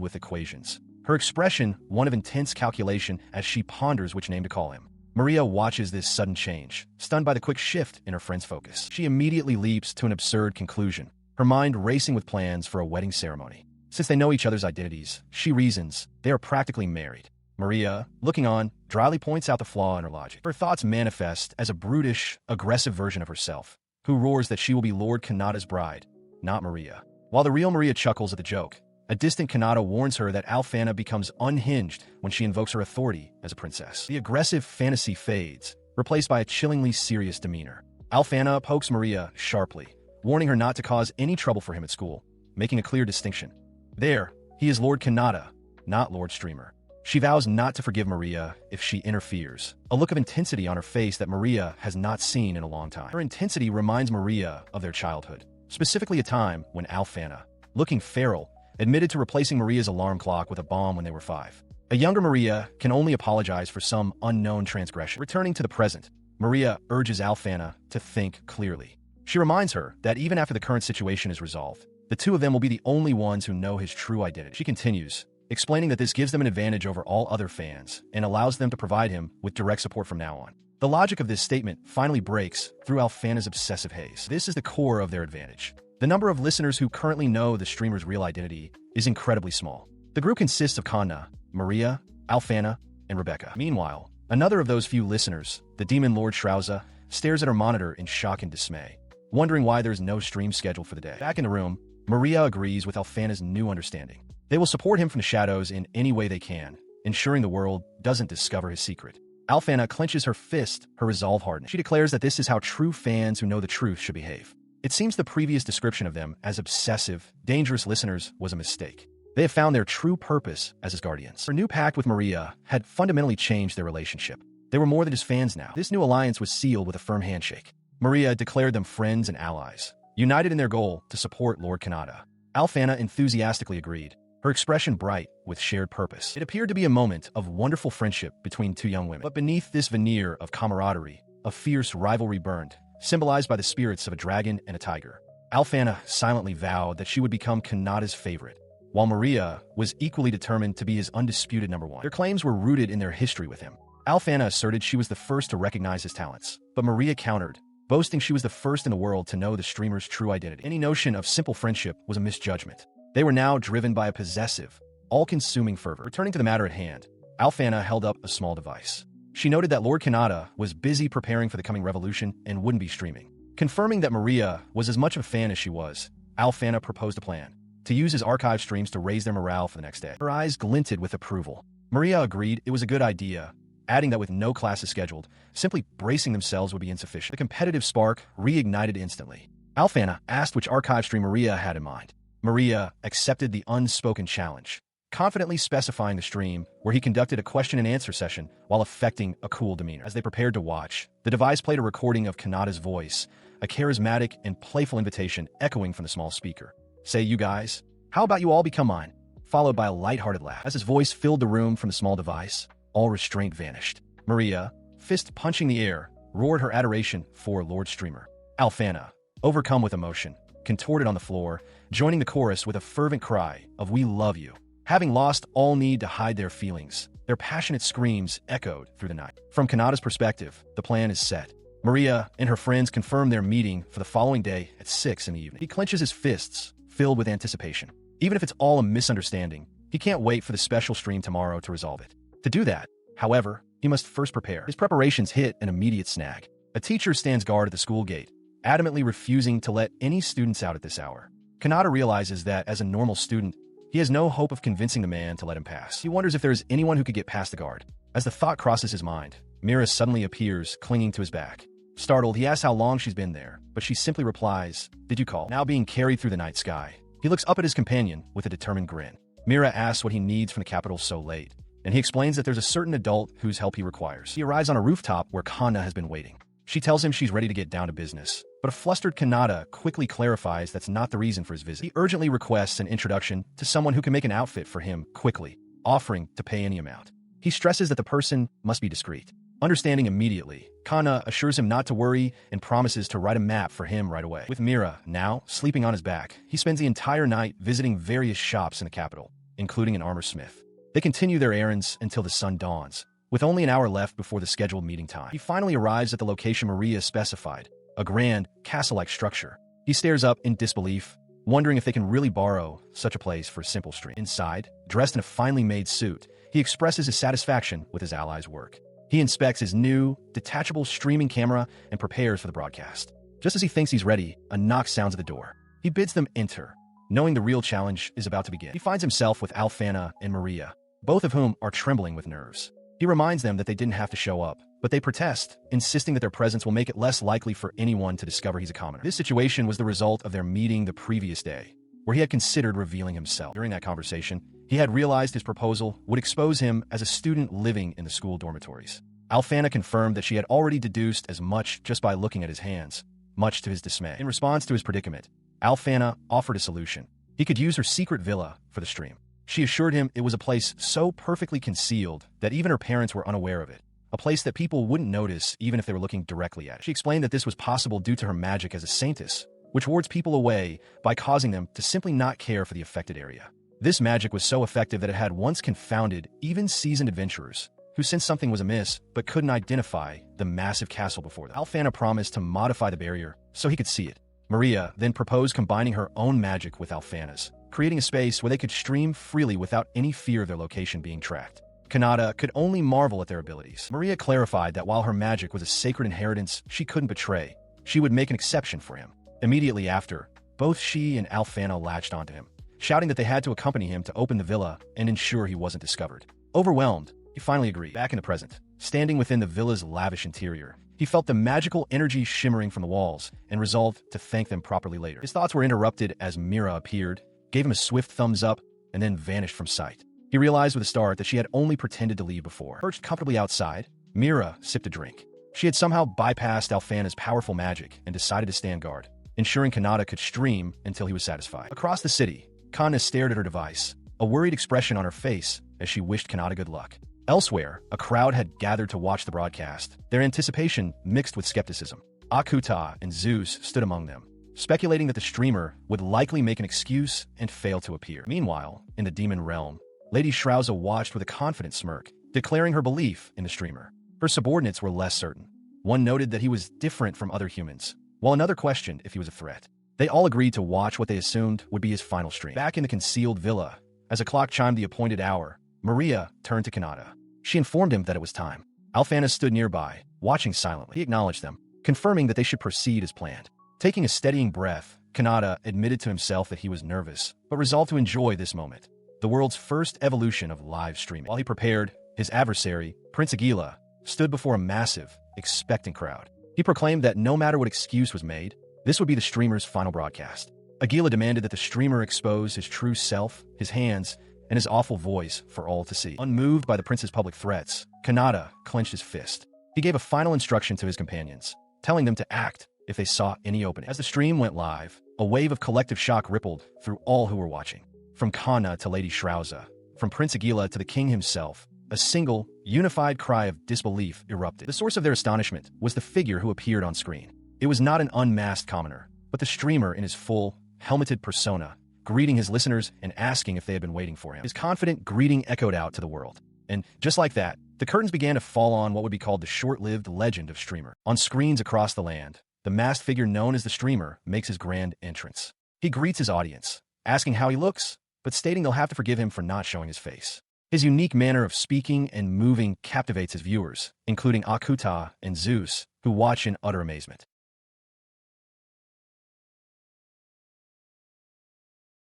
with equations, her expression one of intense calculation as she ponders which name to call him. Maria watches this sudden change, stunned by the quick shift in her friend's focus. She immediately leaps to an absurd conclusion, her mind racing with plans for a wedding ceremony. Since they know each other's identities, she reasons they are practically married. Maria, looking on, dryly points out the flaw in her logic. Her thoughts manifest as a brutish, aggressive version of herself, who roars that she will be Lord Kanata's bride, not Maria. While the real Maria chuckles at the joke, a distant Kanata warns her that Alfana becomes unhinged when she invokes her authority as a princess. The aggressive fantasy fades, replaced by a chillingly serious demeanor. Alfana pokes Maria sharply, warning her not to cause any trouble for him at school, making a clear distinction. There, he is Lord Kanata, not Lord Streamer. She vows not to forgive Maria if she interferes, a look of intensity on her face that Maria has not seen in a long time. Her intensity reminds Maria of their childhood, specifically a time when Alfana, looking feral, admitted to replacing Maria's alarm clock with a bomb when they were 5. A younger Maria can only apologize for some unknown transgression. Returning to the present, Maria urges Alfana to think clearly. She reminds her that even after the current situation is resolved, the two of them will be the only ones who know his true identity. She continues, explaining that this gives them an advantage over all other fans and allows them to provide him with direct support from now on. The logic of this statement finally breaks through Alfana's obsessive haze. This is the core of their advantage. The number of listeners who currently know the streamer's real identity is incredibly small. The group consists of Kanna, Maria, Alfana, and Rebecca. Meanwhile, another of those few listeners, the demon Lord Shrauza, stares at her monitor in shock and dismay, wondering why there's no stream scheduled for the day. Back in the room, Maria agrees with Alfana's new understanding. They will support him from the shadows in any way they can, ensuring the world doesn't discover his secret. Alfana clenches her fist, her resolve hardened. She declares that this is how true fans who know the truth should behave. It seems the previous description of them as obsessive, dangerous listeners was a mistake. They have found their true purpose as his guardians. Her new pact with Maria had fundamentally changed their relationship. They were more than just fans now. This new alliance was sealed with a firm handshake. Maria declared them friends and allies, united in their goal to support Lord Kanata. Alfana enthusiastically agreed, her expression bright with shared purpose. It appeared to be a moment of wonderful friendship between two young women. But beneath this veneer of camaraderie, a fierce rivalry burned, symbolized by the spirits of a dragon and a tiger. Alfana silently vowed that she would become Kanata's favorite, while Maria was equally determined to be his undisputed number one. Their claims were rooted in their history with him. Alfana asserted she was the first to recognize his talents, but Maria countered, boasting she was the first in the world to know the streamer's true identity. Any notion of simple friendship was a misjudgment. They were now driven by a possessive, all-consuming fervor. Returning to the matter at hand, Alfana held up a small device. She noted that Lord Kanata was busy preparing for the coming revolution and wouldn't be streaming. Confirming that Maria was as much of a fan as she was, Alfana proposed a plan: to use his archive streams to raise their morale for the next day. Her eyes glinted with approval. Maria agreed it was a good idea, adding that with no classes scheduled, simply bracing themselves would be insufficient. The competitive spark reignited instantly. Alfana asked which archive stream Maria had in mind. Maria accepted the unspoken challenge, confidently specifying the stream where he conducted a question-and-answer session while affecting a cool demeanor. As they prepared to watch, the device played a recording of Kanata's voice, a charismatic and playful invitation echoing from the small speaker. "Say, you guys, how about you all become mine?" Followed by a lighthearted laugh. As his voice filled the room from the small device, all restraint vanished. Maria, fist punching the air, roared her adoration for Lord Streamer. Alfana, overcome with emotion, contorted on the floor, joining the chorus with a fervent cry of "We love you." Having lost all need to hide their feelings, their passionate screams echoed through the night. From Kanata's perspective, the plan is set. Maria and her friends confirm their meeting for the following day at 6 in the evening. He clenches his fists, filled with anticipation. Even if it's all a misunderstanding, he can't wait for the special stream tomorrow to resolve it. To do that, however, he must first prepare. His preparations hit an immediate snag. A teacher stands guard at the school gate, adamantly refusing to let any students out at this hour. Kanata realizes that, as a normal student, he has no hope of convincing the man to let him pass. He wonders if there is anyone who could get past the guard. As the thought crosses his mind, Mira suddenly appears, clinging to his back. Startled, he asks how long she's been there, but she simply replies, "Did you call?" Now being carried through the night sky, he looks up at his companion with a determined grin. Mira asks what he needs from the capital so late, and he explains that there's a certain adult whose help he requires. He arrives on a rooftop where Kanna has been waiting. She tells him she's ready to get down to business, but a flustered Kanata quickly clarifies that's not the reason for his visit. He urgently requests an introduction to someone who can make an outfit for him quickly, offering to pay any amount. He stresses that the person must be discreet. Understanding immediately, Kanna assures him not to worry and promises to write a map for him right away. With Mira now sleeping on his back, he spends the entire night visiting various shops in the capital, including an armor smith. They continue their errands until the sun dawns, with only an hour left before the scheduled meeting time. He finally arrives at the location Maria specified, a grand, castle-like structure. He stares up in disbelief, wondering if they can really borrow such a place for a simple stream. Inside, dressed in a finely made suit, he expresses his satisfaction with his ally's work. He inspects his new, detachable streaming camera and prepares for the broadcast. Just as he thinks he's ready, a knock sounds at the door. He bids them enter, knowing the real challenge is about to begin. He finds himself with Alfana and Maria, both of whom are trembling with nerves. He reminds them that they didn't have to show up, but they protest, insisting that their presence will make it less likely for anyone to discover he's a commoner. This situation was the result of their meeting the previous day, where he had considered revealing himself. During that conversation, he had realized his proposal would expose him as a student living in the school dormitories. Alfana confirmed that she had already deduced as much just by looking at his hands, much to his dismay. In response to his predicament, Alfana offered a solution. He could use her secret villa for the stream. She assured him it was a place so perfectly concealed that even her parents were unaware of it, a place that people wouldn't notice even if they were looking directly at it. She explained that this was possible due to her magic as a saintess, which wards people away by causing them to simply not care for the affected area. This magic was so effective that it had once confounded even seasoned adventurers, who sensed something was amiss but couldn't identify the massive castle before them. Alfana promised to modify the barrier so he could see it. Maria then proposed combining her own magic with Alfana's, creating a space where they could stream freely without any fear of their location being tracked. Kanata could only marvel at their abilities. Maria clarified that while her magic was a sacred inheritance she couldn't betray, she would make an exception for him. Immediately after, both she and Alfana latched onto him, shouting that they had to accompany him to open the villa and ensure he wasn't discovered. Overwhelmed, he finally agreed. Back in the present, standing within the villa's lavish interior, he felt the magical energy shimmering from the walls and resolved to thank them properly later. His thoughts were interrupted as Mira appeared, gave him a swift thumbs up, and then vanished from sight. He realized with a start that she had only pretended to leave before. Perched comfortably outside, Mira sipped a drink. She had somehow bypassed Alfana's powerful magic and decided to stand guard, ensuring Kanata could stream until he was satisfied. Across the city, Kana stared at her device, a worried expression on her face as she wished Kanata good luck. Elsewhere, a crowd had gathered to watch the broadcast, their anticipation mixed with skepticism. Akuta and Zeus stood among them, speculating that the streamer would likely make an excuse and fail to appear. Meanwhile, in the demon realm, Lady Shrauza watched with a confident smirk, declaring her belief in the streamer. Her subordinates were less certain. One noted that he was different from other humans, while another questioned if he was a threat. They all agreed to watch what they assumed would be his final stream. Back in the concealed villa, as a clock chimed the appointed hour, Maria turned to Kanata. She informed him that it was time. Alfana stood nearby, watching silently. He acknowledged them, confirming that they should proceed as planned. Taking a steadying breath, Kanata admitted to himself that he was nervous, but resolved to enjoy this moment, the world's first evolution of live streaming. While he prepared, his adversary, Prince Aguila, stood before a massive, expectant crowd. He proclaimed that no matter what excuse was made, this would be the streamer's final broadcast. Aguila demanded that the streamer expose his true self, his hands, and his awful voice for all to see. Unmoved by the prince's public threats, Kanata clenched his fist. He gave a final instruction to his companions, telling them to act if they saw any opening. As the stream went live, a wave of collective shock rippled through all who were watching. From Kana to Lady Shrauza, from Prince Aguila to the king himself, a single, unified cry of disbelief erupted. The source of their astonishment was the figure who appeared on screen. It was not an unmasked commoner, but the streamer in his full, helmeted persona, greeting his listeners and asking if they had been waiting for him. His confident greeting echoed out to the world. And just like that, the curtains began to fall on what would be called the short-lived legend of Streamer. On screens across the land, the masked figure known as the Streamer makes his grand entrance. He greets his audience, asking how he looks, but stating they'll have to forgive him for not showing his face. His unique manner of speaking and moving captivates his viewers, including Akuta and Zeus, who watch in utter amazement.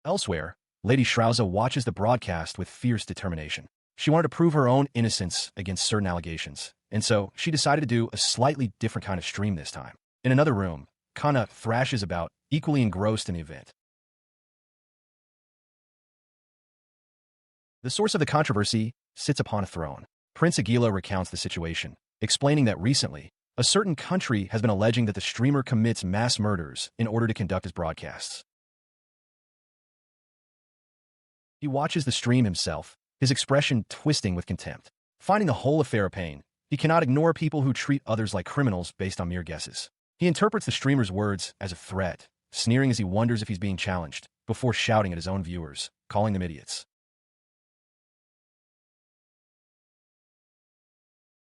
Elsewhere, Lady Shrauza watches the broadcast with fierce determination. She wanted to prove her own innocence against certain allegations, and so she decided to do a slightly different kind of stream this time. In another room, Kana thrashes about, equally engrossed in the event. The source of the controversy sits upon a throne. Prince Aguila recounts the situation, explaining that recently, a certain country has been alleging that the streamer commits mass murders in order to conduct his broadcasts. He watches the stream himself, his expression twisting with contempt. Finding the whole affair a pain, he cannot ignore people who treat others like criminals based on mere guesses. He interprets the streamer's words as a threat, sneering as he wonders if he's being challenged, before shouting at his own viewers, calling them idiots.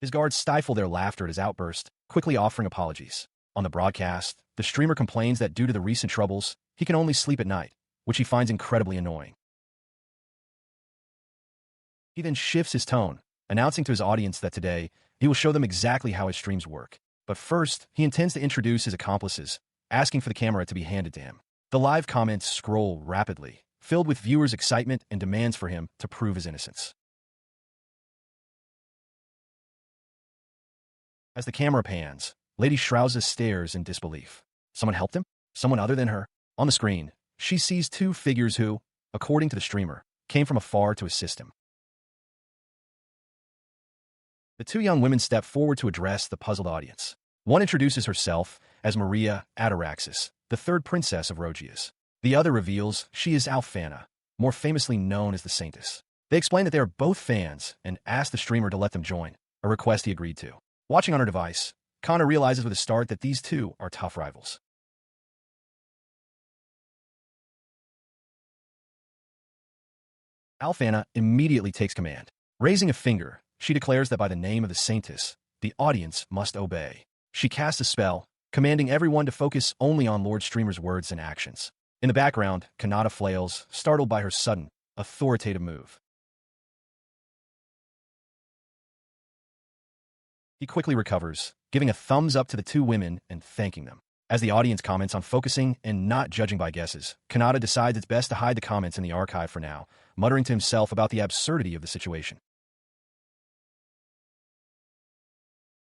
His guards stifle their laughter at his outburst, quickly offering apologies. On the broadcast, the streamer complains that due to the recent troubles, he can only sleep at night, which he finds incredibly annoying. He then shifts his tone, announcing to his audience that today, he will show them exactly how his streams work. But first, he intends to introduce his accomplices, asking for the camera to be handed to him. The live comments scroll rapidly, filled with viewers' excitement and demands for him to prove his innocence. As the camera pans, Lady Shrauza stares in disbelief. Someone helped him? Someone other than her? On the screen, she sees two figures who, according to the streamer, came from afar to assist him. The two young women step forward to address the puzzled audience. One introduces herself as Maria Ataraxis, the third princess of Rogias. The other reveals she is Alfana, more famously known as the Saintess. They explain that they are both fans and ask the streamer to let them join, a request he agreed to. Watching on her device, Kana realizes with a start that these two are tough rivals. Alfana immediately takes command. Raising a finger, she declares that by the name of the Saintess, the audience must obey. She cast a spell, commanding everyone to focus only on Lord Streamer's words and actions. In the background, Kanata flails, startled by her sudden, authoritative move. He quickly recovers, giving a thumbs up to the two women and thanking them. As the audience comments on focusing and not judging by guesses, Kanata decides it's best to hide the comments in the archive for now, muttering to himself about the absurdity of the situation.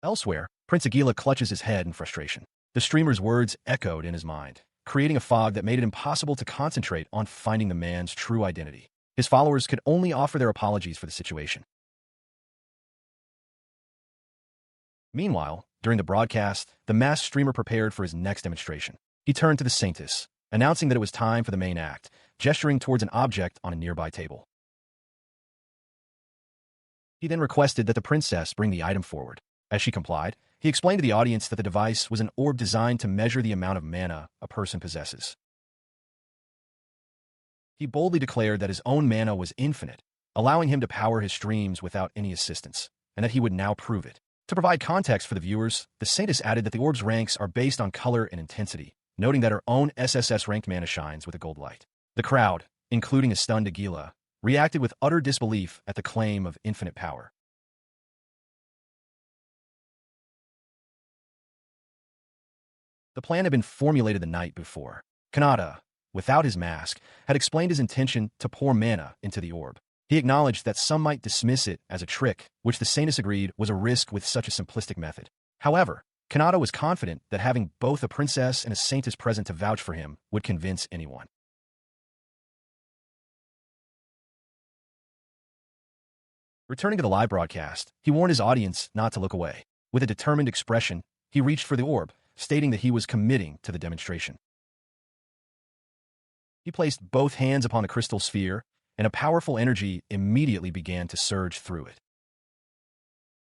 Elsewhere, Prince Aguila clutches his head in frustration. The streamer's words echoed in his mind, creating a fog that made it impossible to concentrate on finding the man's true identity. His followers could only offer their apologies for the situation. Meanwhile, during the broadcast, the masked streamer prepared for his next demonstration. He turned to the Saintess, announcing that it was time for the main act, gesturing towards an object on a nearby table. He then requested that the princess bring the item forward. As she complied, he explained to the audience that the device was an orb designed to measure the amount of mana a person possesses. He boldly declared that his own mana was infinite, allowing him to power his streams without any assistance, and that he would now prove it. To provide context for the viewers, the Saintess added that the orb's ranks are based on color and intensity, noting that her own SSS-ranked mana shines with a gold light. The crowd, including a stunned Aguila, reacted with utter disbelief at the claim of infinite power. The plan had been formulated the night before. Kanata, without his mask, had explained his intention to pour mana into the orb. He acknowledged that some might dismiss it as a trick, which the Saintess agreed was a risk with such a simplistic method. However, Kanata was confident that having both a princess and a Saintess present to vouch for him would convince anyone. Returning to the live broadcast, he warned his audience not to look away. With a determined expression, he reached for the orb, stating that he was committing to the demonstration. He placed both hands upon the crystal sphere, and a powerful energy immediately began to surge through it.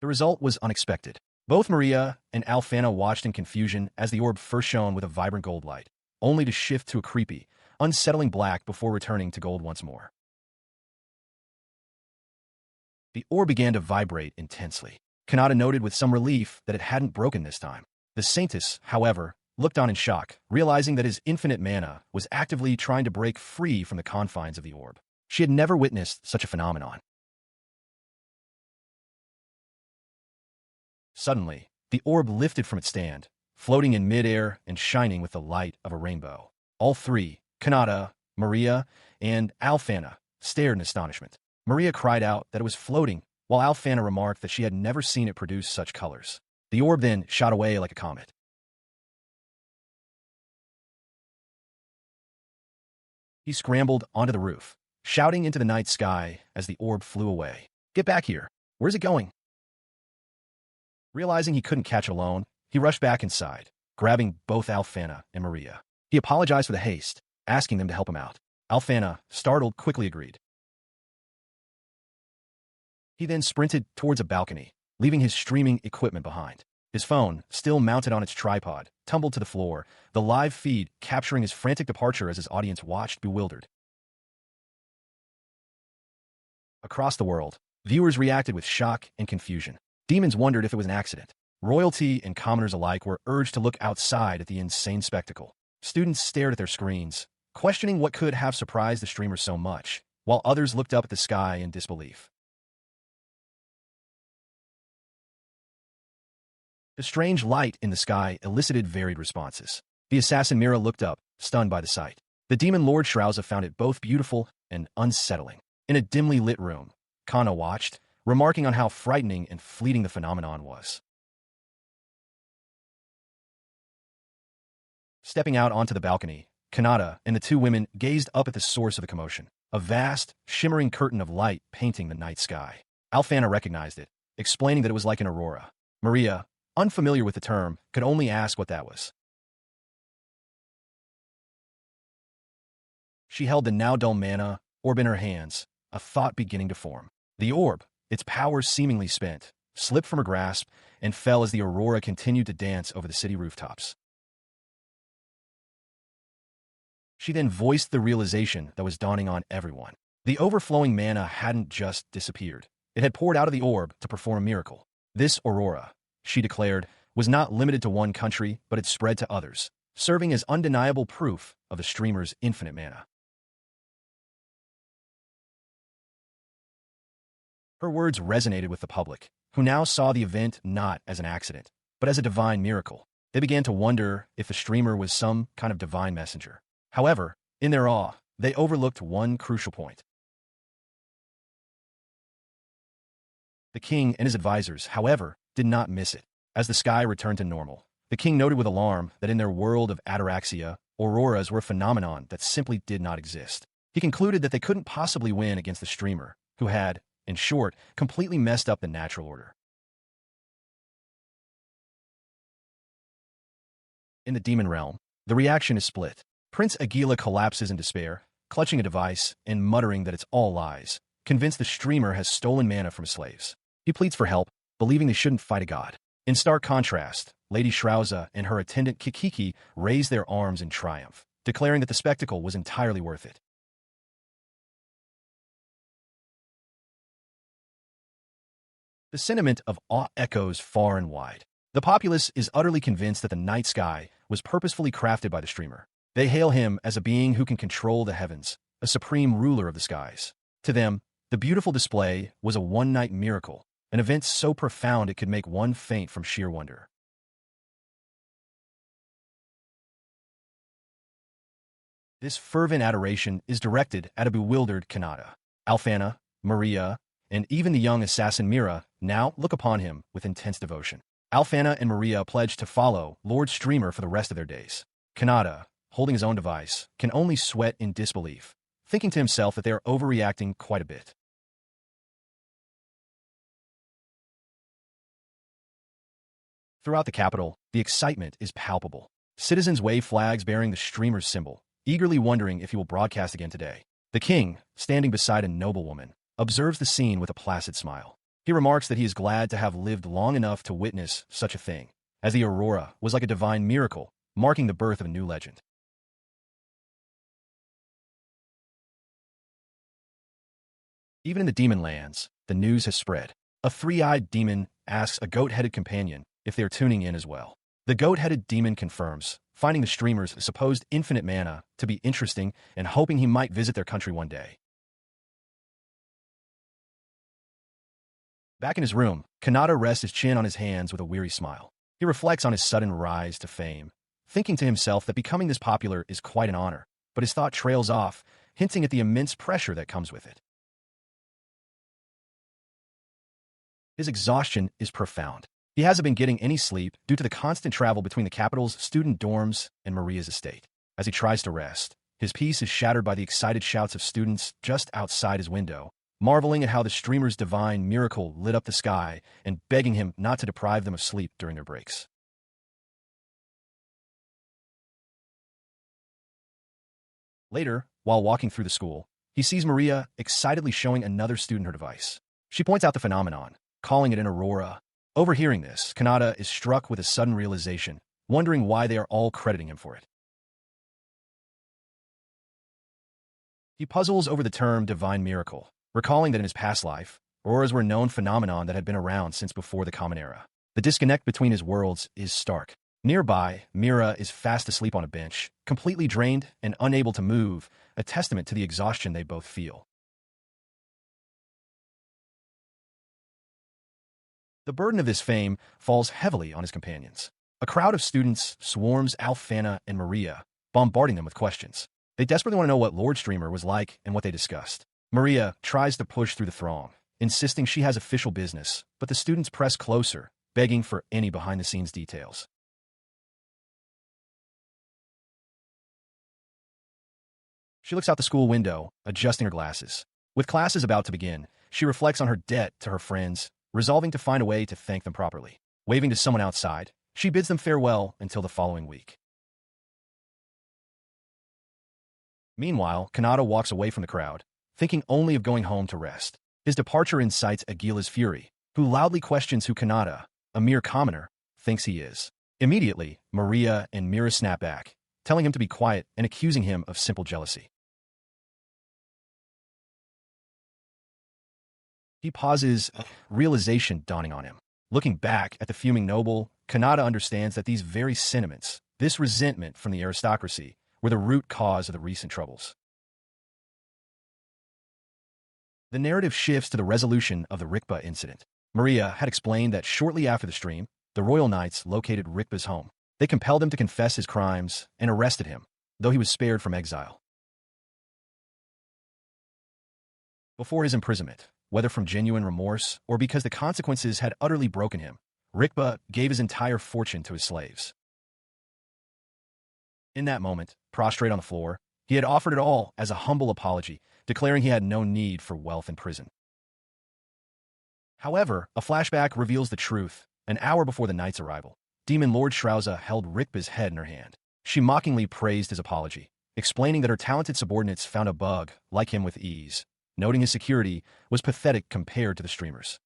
The result was unexpected. Both Maria and Alfana watched in confusion as the orb first shone with a vibrant gold light, only to shift to a creepy, unsettling black before returning to gold once more. The orb began to vibrate intensely. Kanata noted with some relief that it hadn't broken this time. The Saintess, however, looked on in shock, realizing that his infinite mana was actively trying to break free from the confines of the orb. She had never witnessed such a phenomenon. Suddenly, the orb lifted from its stand, floating in midair and shining with the light of a rainbow. All three, Kanata, Maria, and Alfana, stared in astonishment. Maria cried out that it was floating, while Alfana remarked that she had never seen it produce such colors. The orb then shot away like a comet. He scrambled onto the roof, shouting into the night sky as the orb flew away. "Get back here! Where's it going?" Realizing he couldn't catch it alone, he rushed back inside, grabbing both Alfana and Maria. He apologized for the haste, asking them to help him out. Alfana, startled, quickly agreed. He then sprinted towards a balcony, leaving his streaming equipment behind. His phone, still mounted on its tripod, tumbled to the floor, the live feed capturing his frantic departure as his audience watched bewildered. Across the world, viewers reacted with shock and confusion. Demons wondered if it was an accident. Royalty and commoners alike were urged to look outside at the insane spectacle. Students stared at their screens, questioning what could have surprised the streamer so much, while others looked up at the sky in disbelief. The strange light in the sky elicited varied responses. The assassin Mira looked up, stunned by the sight. The demon Lord Shrauza found it both beautiful and unsettling. In a dimly lit room, Kana watched, remarking on how frightening and fleeting the phenomenon was. Stepping out onto the balcony, Kanata and the two women gazed up at the source of the commotion, a vast, shimmering curtain of light painting the night sky. Alfana recognized it, explaining that it was like an aurora. Maria, unfamiliar with the term, could only ask what that was. She held the now-dull mana orb in her hands, a thought beginning to form. The orb, its power seemingly spent, slipped from her grasp and fell as the aurora continued to dance over the city rooftops. She then voiced the realization that was dawning on everyone. The overflowing mana hadn't just disappeared. It had poured out of the orb to perform a miracle. This aurora, she declared, was not limited to one country, but it spread to others, serving as undeniable proof of the streamer's infinite mana. Her words resonated with the public, who now saw the event not as an accident, but as a divine miracle. They began to wonder if the streamer was some kind of divine messenger. However, in their awe, they overlooked one crucial point. The king and his advisors, however, did not miss it. As the sky returned to normal, the king noted with alarm that in their world of ataraxia, auroras were a phenomenon that simply did not exist. He concluded that they couldn't possibly win against the streamer, who had, in short, completely messed up the natural order. In the demon realm, the reaction is split. Prince Aguila collapses in despair, clutching a device and muttering that it's all lies, convinced the streamer has stolen mana from his slaves. He pleads for help, believing they shouldn't fight a god. In stark contrast, Lady Shrauza and her attendant Kikiki raise their arms in triumph, declaring that the spectacle was entirely worth it. The sentiment of awe echoes far and wide. The populace is utterly convinced that the night sky was purposefully crafted by the streamer. They hail him as a being who can control the heavens, a supreme ruler of the skies. To them, the beautiful display was a one-night miracle, an event so profound it could make one faint from sheer wonder. This fervent adoration is directed at a bewildered Kanata. Alfana, Maria, and even the young assassin Mira now look upon him with intense devotion. Alfana and Maria pledge to follow Lord Streamer for the rest of their days. Kanata, holding his own device, can only sweat in disbelief, thinking to himself that they are overreacting quite a bit. Throughout the capital, the excitement is palpable. Citizens wave flags bearing the streamer's symbol, eagerly wondering if he will broadcast again today. The king, standing beside a noblewoman, observes the scene with a placid smile. He remarks that he is glad to have lived long enough to witness such a thing, as the aurora was like a divine miracle, marking the birth of a new legend. Even in the demon lands, the news has spread. A three-eyed demon asks a goat-headed companion if they are tuning in as well. The goat-headed demon confirms, finding the streamer's supposed infinite mana to be interesting and hoping he might visit their country one day. Back in his room, Kanata rests his chin on his hands with a weary smile. He reflects on his sudden rise to fame, thinking to himself that becoming this popular is quite an honor, but his thought trails off, hinting at the immense pressure that comes with it. His exhaustion is profound. He hasn't been getting any sleep due to the constant travel between the capital's student dorms and Maria's estate. As he tries to rest, his peace is shattered by the excited shouts of students just outside his window, marveling at how the streamer's divine miracle lit up the sky and begging him not to deprive them of sleep during their breaks. Later, while walking through the school, he sees Maria excitedly showing another student her device. She points out the phenomenon, calling it an aurora. Overhearing this, Kanata is struck with a sudden realization, wondering why they are all crediting him for it. He puzzles over the term divine miracle, recalling that in his past life, auroras were a known phenomenon that had been around since before the Common Era. The disconnect between his worlds is stark. Nearby, Mira is fast asleep on a bench, completely drained and unable to move, a testament to the exhaustion they both feel. The burden of this fame falls heavily on his companions. A crowd of students swarms Alfana and Maria, bombarding them with questions. They desperately want to know what Lord Streamer was like and what they discussed. Maria tries to push through the throng, insisting she has official business, but the students press closer, begging for any behind-the-scenes details. She looks out the school window, adjusting her glasses. With classes about to begin, she reflects on her debt to her friends, resolving to find a way to thank them properly. Waving to someone outside, she bids them farewell until the following week. Meanwhile, Kanata walks away from the crowd, thinking only of going home to rest. His departure incites Aguila's fury, who loudly questions who Kanata, a mere commoner, thinks he is. Immediately, Maria and Mira snap back, telling him to be quiet and accusing him of simple jealousy. He pauses, realization dawning on him. Looking back at the fuming noble, Kanata understands that these very sentiments, this resentment from the aristocracy, were the root cause of the recent troubles. The narrative shifts to the resolution of the Rikpa incident. Maria had explained that shortly after the stream, the royal knights located Rikpa's home. They compelled him to confess his crimes and arrested him, though he was spared from exile. Before his imprisonment, whether from genuine remorse or because the consequences had utterly broken him, Rikpa gave his entire fortune to his slaves. In that moment, prostrate on the floor, he had offered it all as a humble apology, declaring he had no need for wealth in prison. However, a flashback reveals the truth. An hour before the knight's arrival, Demon Lord Shrauza held Rikpa's head in her hand. She mockingly praised his apology, explaining that her talented subordinates found a bug like him with ease, noting his security was pathetic compared to the streamers.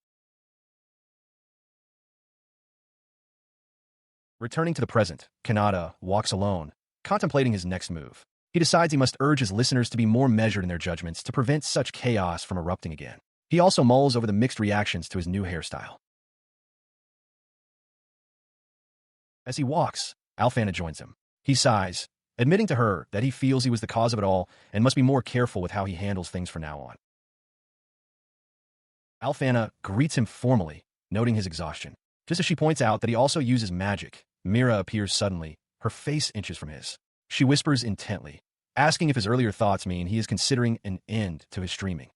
Returning to the present, Kanata walks alone, contemplating his next move. He decides he must urge his listeners to be more measured in their judgments to prevent such chaos from erupting again. He also mulls over the mixed reactions to his new hairstyle. As he walks, Alfana joins him. He sighs, admitting to her that he feels he was the cause of it all and must be more careful with how he handles things from now on. Alfana greets him formally, noting his exhaustion. Just as she points out that he also uses magic, Mira appears suddenly, her face inches from his. She whispers intently, asking if his earlier thoughts mean he is considering an end to his streaming.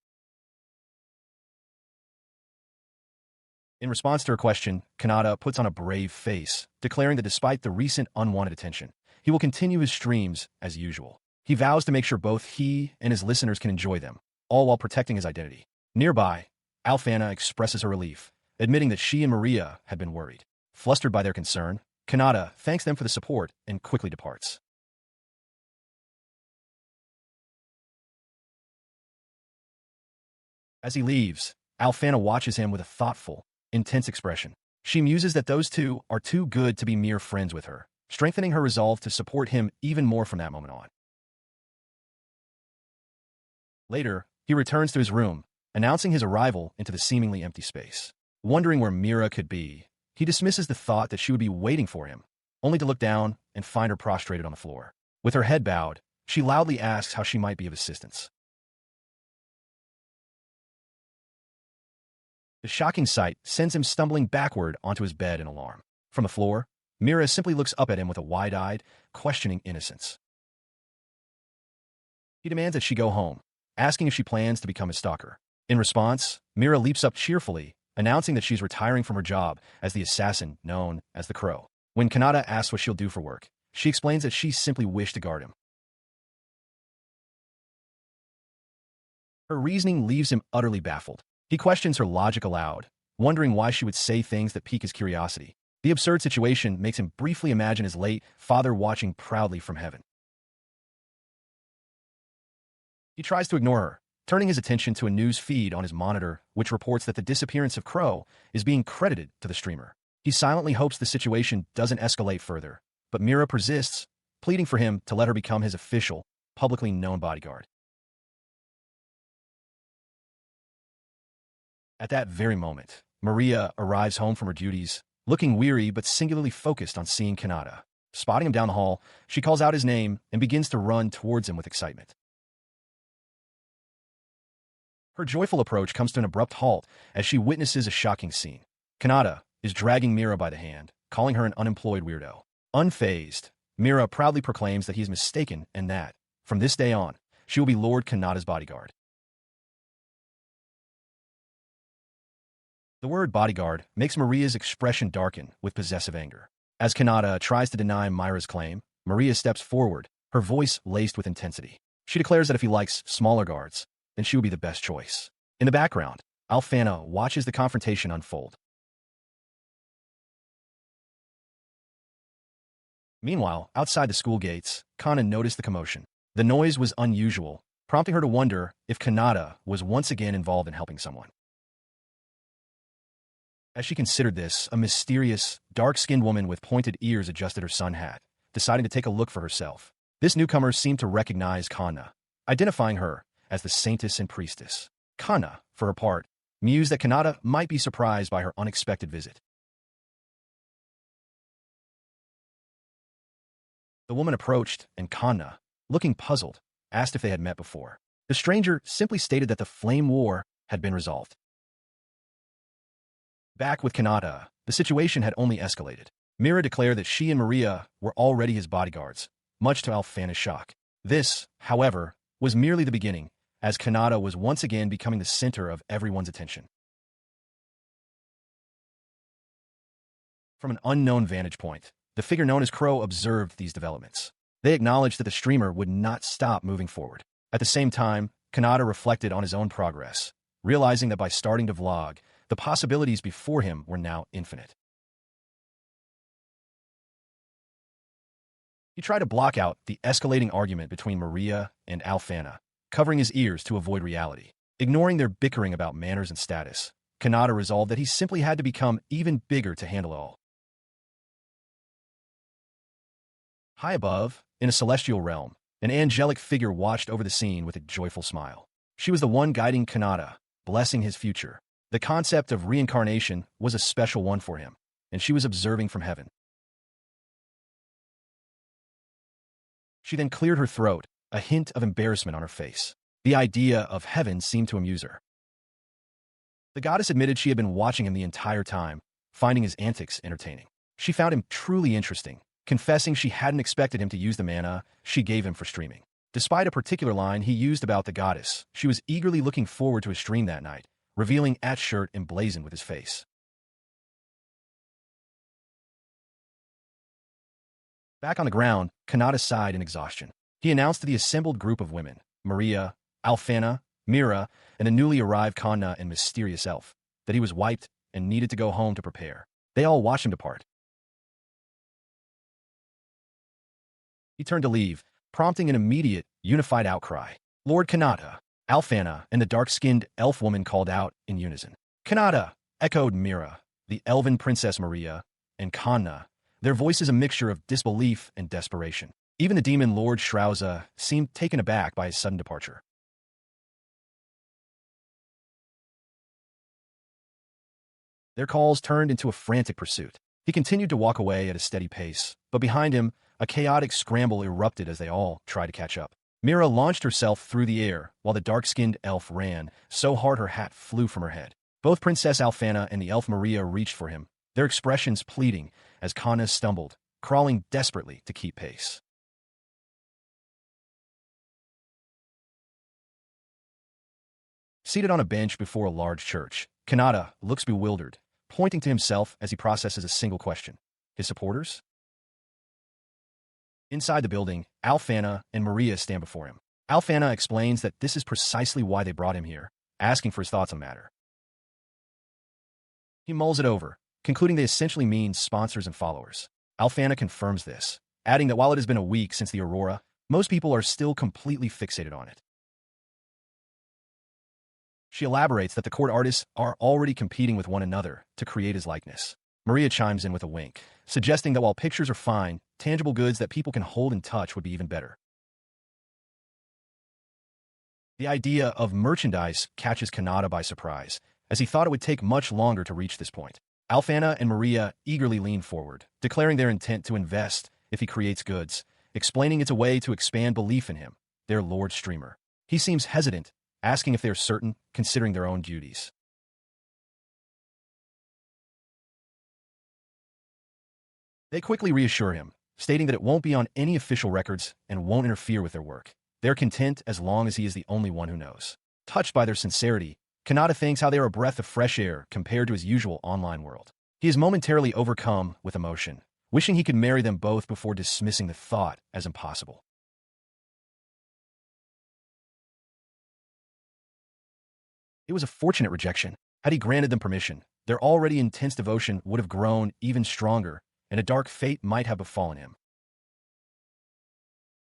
In response to her question, Kanata puts on a brave face, declaring that despite the recent unwanted attention, he will continue his streams as usual. He vows to make sure both he and his listeners can enjoy them, all while protecting his identity. Nearby, Alfana expresses her relief, admitting that she and Maria had been worried. Flustered by their concern, Kanata thanks them for the support and quickly departs. As he leaves, Alfana watches him with a thoughtful, intense expression. She muses that those two are too good to be mere friends with her, strengthening her resolve to support him even more from that moment on. Later, he returns to his room, announcing his arrival into the seemingly empty space. Wondering where Mira could be, he dismisses the thought that she would be waiting for him, only to look down and find her prostrated on the floor. With her head bowed, she loudly asks how she might be of assistance. The shocking sight sends him stumbling backward onto his bed in alarm. From the floor, Mira simply looks up at him with a wide-eyed, questioning innocence. He demands that she go home, asking if she plans to become his stalker. In response, Mira leaps up cheerfully, announcing that she's retiring from her job as the assassin known as the Crow. When Kanata asks what she'll do for work, she explains that she simply wished to guard him. Her reasoning leaves him utterly baffled. He questions her logic aloud, wondering why she would say things that pique his curiosity. The absurd situation makes him briefly imagine his late father watching proudly from heaven. He tries to ignore her, turning his attention to a news feed on his monitor which reports that the disappearance of Crow is being credited to the streamer. He silently hopes the situation doesn't escalate further, but Mira persists, pleading for him to let her become his official, publicly known bodyguard. At that very moment, Maria arrives home from her duties, looking weary but singularly focused on seeing Kanata. Spotting him down the hall, she calls out his name and begins to run towards him with excitement. Her joyful approach comes to an abrupt halt as she witnesses a shocking scene. Kanata is dragging Mira by the hand, calling her an unemployed weirdo. Unfazed, Mira proudly proclaims that he is mistaken and that, from this day on, she will be Lord Kanata's bodyguard. The word bodyguard makes Maria's expression darken with possessive anger. As Kanata tries to deny Myra's claim, Maria steps forward, her voice laced with intensity. She declares that if he likes smaller guards, then she would be the best choice. In the background, Alfana watches the confrontation unfold. Meanwhile, outside the school gates, Kana noticed the commotion. The noise was unusual, prompting her to wonder if Kanata was once again involved in helping someone. As she considered this, a mysterious, dark-skinned woman with pointed ears adjusted her sun hat, deciding to take a look for herself. This newcomer seemed to recognize Kana, identifying her as the saintess and priestess. Kana, for her part, mused that Kanata might be surprised by her unexpected visit. The woman approached, and Kanna, looking puzzled, asked if they had met before. The stranger simply stated that the flame war had been resolved. Back with Kanata, the situation had only escalated. Mira declared that she and Maria were already his bodyguards, much to Alfana's shock. This, however, was merely the beginning, as Kanata was once again becoming the center of everyone's attention. From an unknown vantage point, the figure known as Crow observed these developments. They acknowledged that the streamer would not stop moving forward. At the same time, Kanata reflected on his own progress, realizing that by starting to vlog, the possibilities before him were now infinite. He tried to block out the escalating argument between Maria and Alfana, covering his ears to avoid reality. Ignoring their bickering about manners and status, Kanata resolved that he simply had to become even bigger to handle it all. High above, in a celestial realm, an angelic figure watched over the scene with a joyful smile. She was the one guiding Kanata, blessing his future. The concept of reincarnation was a special one for him, and she was observing from heaven. She then cleared her throat, a hint of embarrassment on her face. The idea of heaven seemed to amuse her. The goddess admitted she had been watching him the entire time, finding his antics entertaining. She found him truly interesting, confessing she hadn't expected him to use the mana she gave him for streaming. Despite a particular line he used about the goddess, she was eagerly looking forward to his stream that night, revealing At's shirt emblazoned with his face. Back on the ground, Kanata sighed in exhaustion. He announced to the assembled group of women, Maria, Alfana, Mira, and the newly arrived Kanna and mysterious elf, that he was wiped and needed to go home to prepare. They all watched him depart. He turned to leave, prompting an immediate, unified outcry. Lord Kanata, Alfana, and the dark-skinned elf woman called out in unison. Kanata, echoed Mira, the elven princess Maria, and Kanna, their voices a mixture of disbelief and desperation. Even the demon Lord Shrauza seemed taken aback by his sudden departure. Their calls turned into a frantic pursuit. He continued to walk away at a steady pace, but behind him, a chaotic scramble erupted as they all tried to catch up. Mira launched herself through the air, while the dark-skinned elf ran, so hard her hat flew from her head. Both Princess Alfana and the elf Maria reached for him, their expressions pleading as Kanna stumbled, crawling desperately to keep pace. Seated on a bench before a large church, Kanata looks bewildered, pointing to himself as he processes a single question. His supporters? Inside the building, Alfana and Maria stand before him. Alfana explains that this is precisely why they brought him here, asking for his thoughts on the matter. He mulls it over, concluding they essentially mean sponsors and followers. Alfana confirms this, adding that while it has been a week since the Aurora, most people are still completely fixated on it. She elaborates that the court artists are already competing with one another to create his likeness. Maria chimes in with a wink, suggesting that while pictures are fine, tangible goods that people can hold and touch would be even better. The idea of merchandise catches Kanata by surprise, as he thought it would take much longer to reach this point. Alfana and Maria eagerly lean forward, declaring their intent to invest if he creates goods, explaining it's a way to expand belief in him, their Lord Streamer. He seems hesitant, asking if they're certain, considering their own duties. They quickly reassure him, stating that it won't be on any official records and won't interfere with their work. They're content as long as he is the only one who knows. Touched by their sincerity, Kanata thinks how they are a breath of fresh air compared to his usual online world. He is momentarily overcome with emotion, wishing he could marry them both before dismissing the thought as impossible. It was a fortunate rejection. Had he granted them permission, their already intense devotion would have grown even stronger, and a dark fate might have befallen him.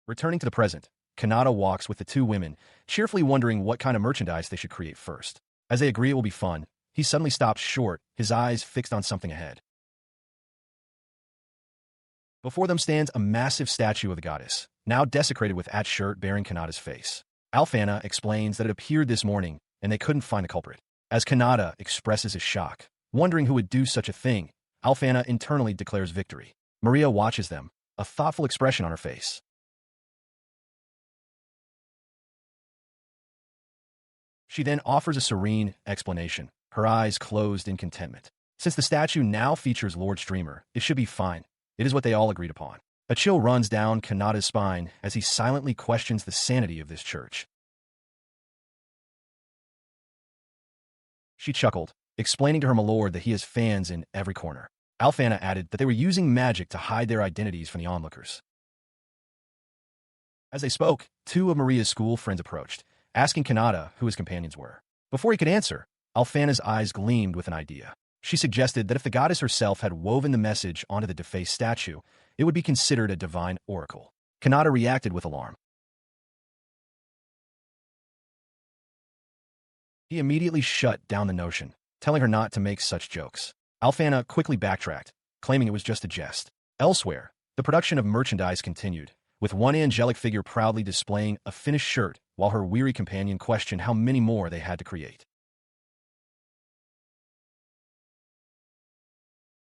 Returning to the present, Kanata walks with the two women, cheerfully wondering what kind of merchandise they should create first. As they agree it will be fun, he suddenly stops short, his eyes fixed on something ahead. Before them stands a massive statue of the goddess, now desecrated with At's shirt bearing Kanata's face. Alfana explains that it appeared this morning, and they couldn't find the culprit. As Kanata expresses his shock, wondering who would do such a thing, Alfana internally declares victory. Maria watches them, a thoughtful expression on her face. She then offers a serene explanation, her eyes closed in contentment. Since the statue now features Lord Streamer, it should be fine. It is what they all agreed upon. A chill runs down Kanata's spine as he silently questions the sanity of this church. She chuckled, explaining to her milord that he has fans in every corner. Alfana added that they were using magic to hide their identities from the onlookers. As they spoke, two of Maria's school friends approached, asking Kanata who his companions were. Before he could answer, Alfana's eyes gleamed with an idea. She suggested that if the goddess herself had woven the message onto the defaced statue, it would be considered a divine oracle. Kanata reacted with alarm. He immediately shut down the notion, telling her not to make such jokes. Alfana quickly backtracked, claiming it was just a jest. Elsewhere, the production of merchandise continued, with one angelic figure proudly displaying a finished shirt while her weary companion questioned how many more they had to create.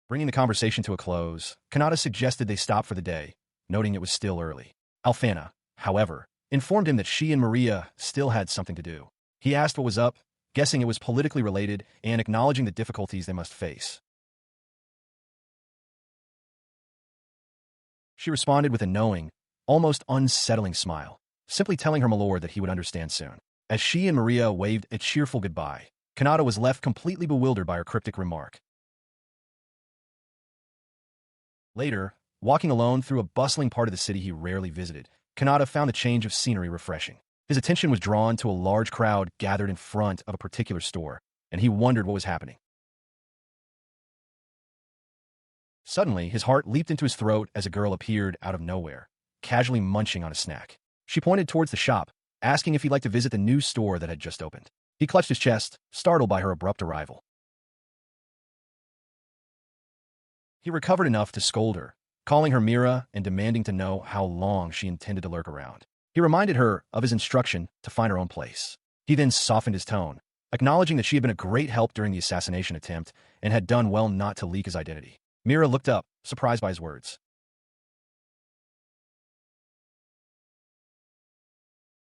Bringing the conversation to a close, Kanata suggested they stop for the day, noting it was still early. Alfana, however, informed him that she and Maria still had something to do. He asked what was up, guessing it was politically related and acknowledging the difficulties they must face. She responded with a knowing, almost unsettling smile, simply telling her milord that he would understand soon. As she and Maria waved a cheerful goodbye, Kanata was left completely bewildered by her cryptic remark. Later, walking alone through a bustling part of the city he rarely visited, Kanata found the change of scenery refreshing. His attention was drawn to a large crowd gathered in front of a particular store, and he wondered what was happening. Suddenly, his heart leaped into his throat as a girl appeared out of nowhere, casually munching on a snack. She pointed towards the shop, asking if he'd like to visit the new store that had just opened. He clutched his chest, startled by her abrupt arrival. He recovered enough to scold her, calling her Mira and demanding to know how long she intended to lurk around. He reminded her of his instruction to find her own place. He then softened his tone, acknowledging that she had been a great help during the assassination attempt and had done well not to leak his identity. Mira looked up, surprised by his words.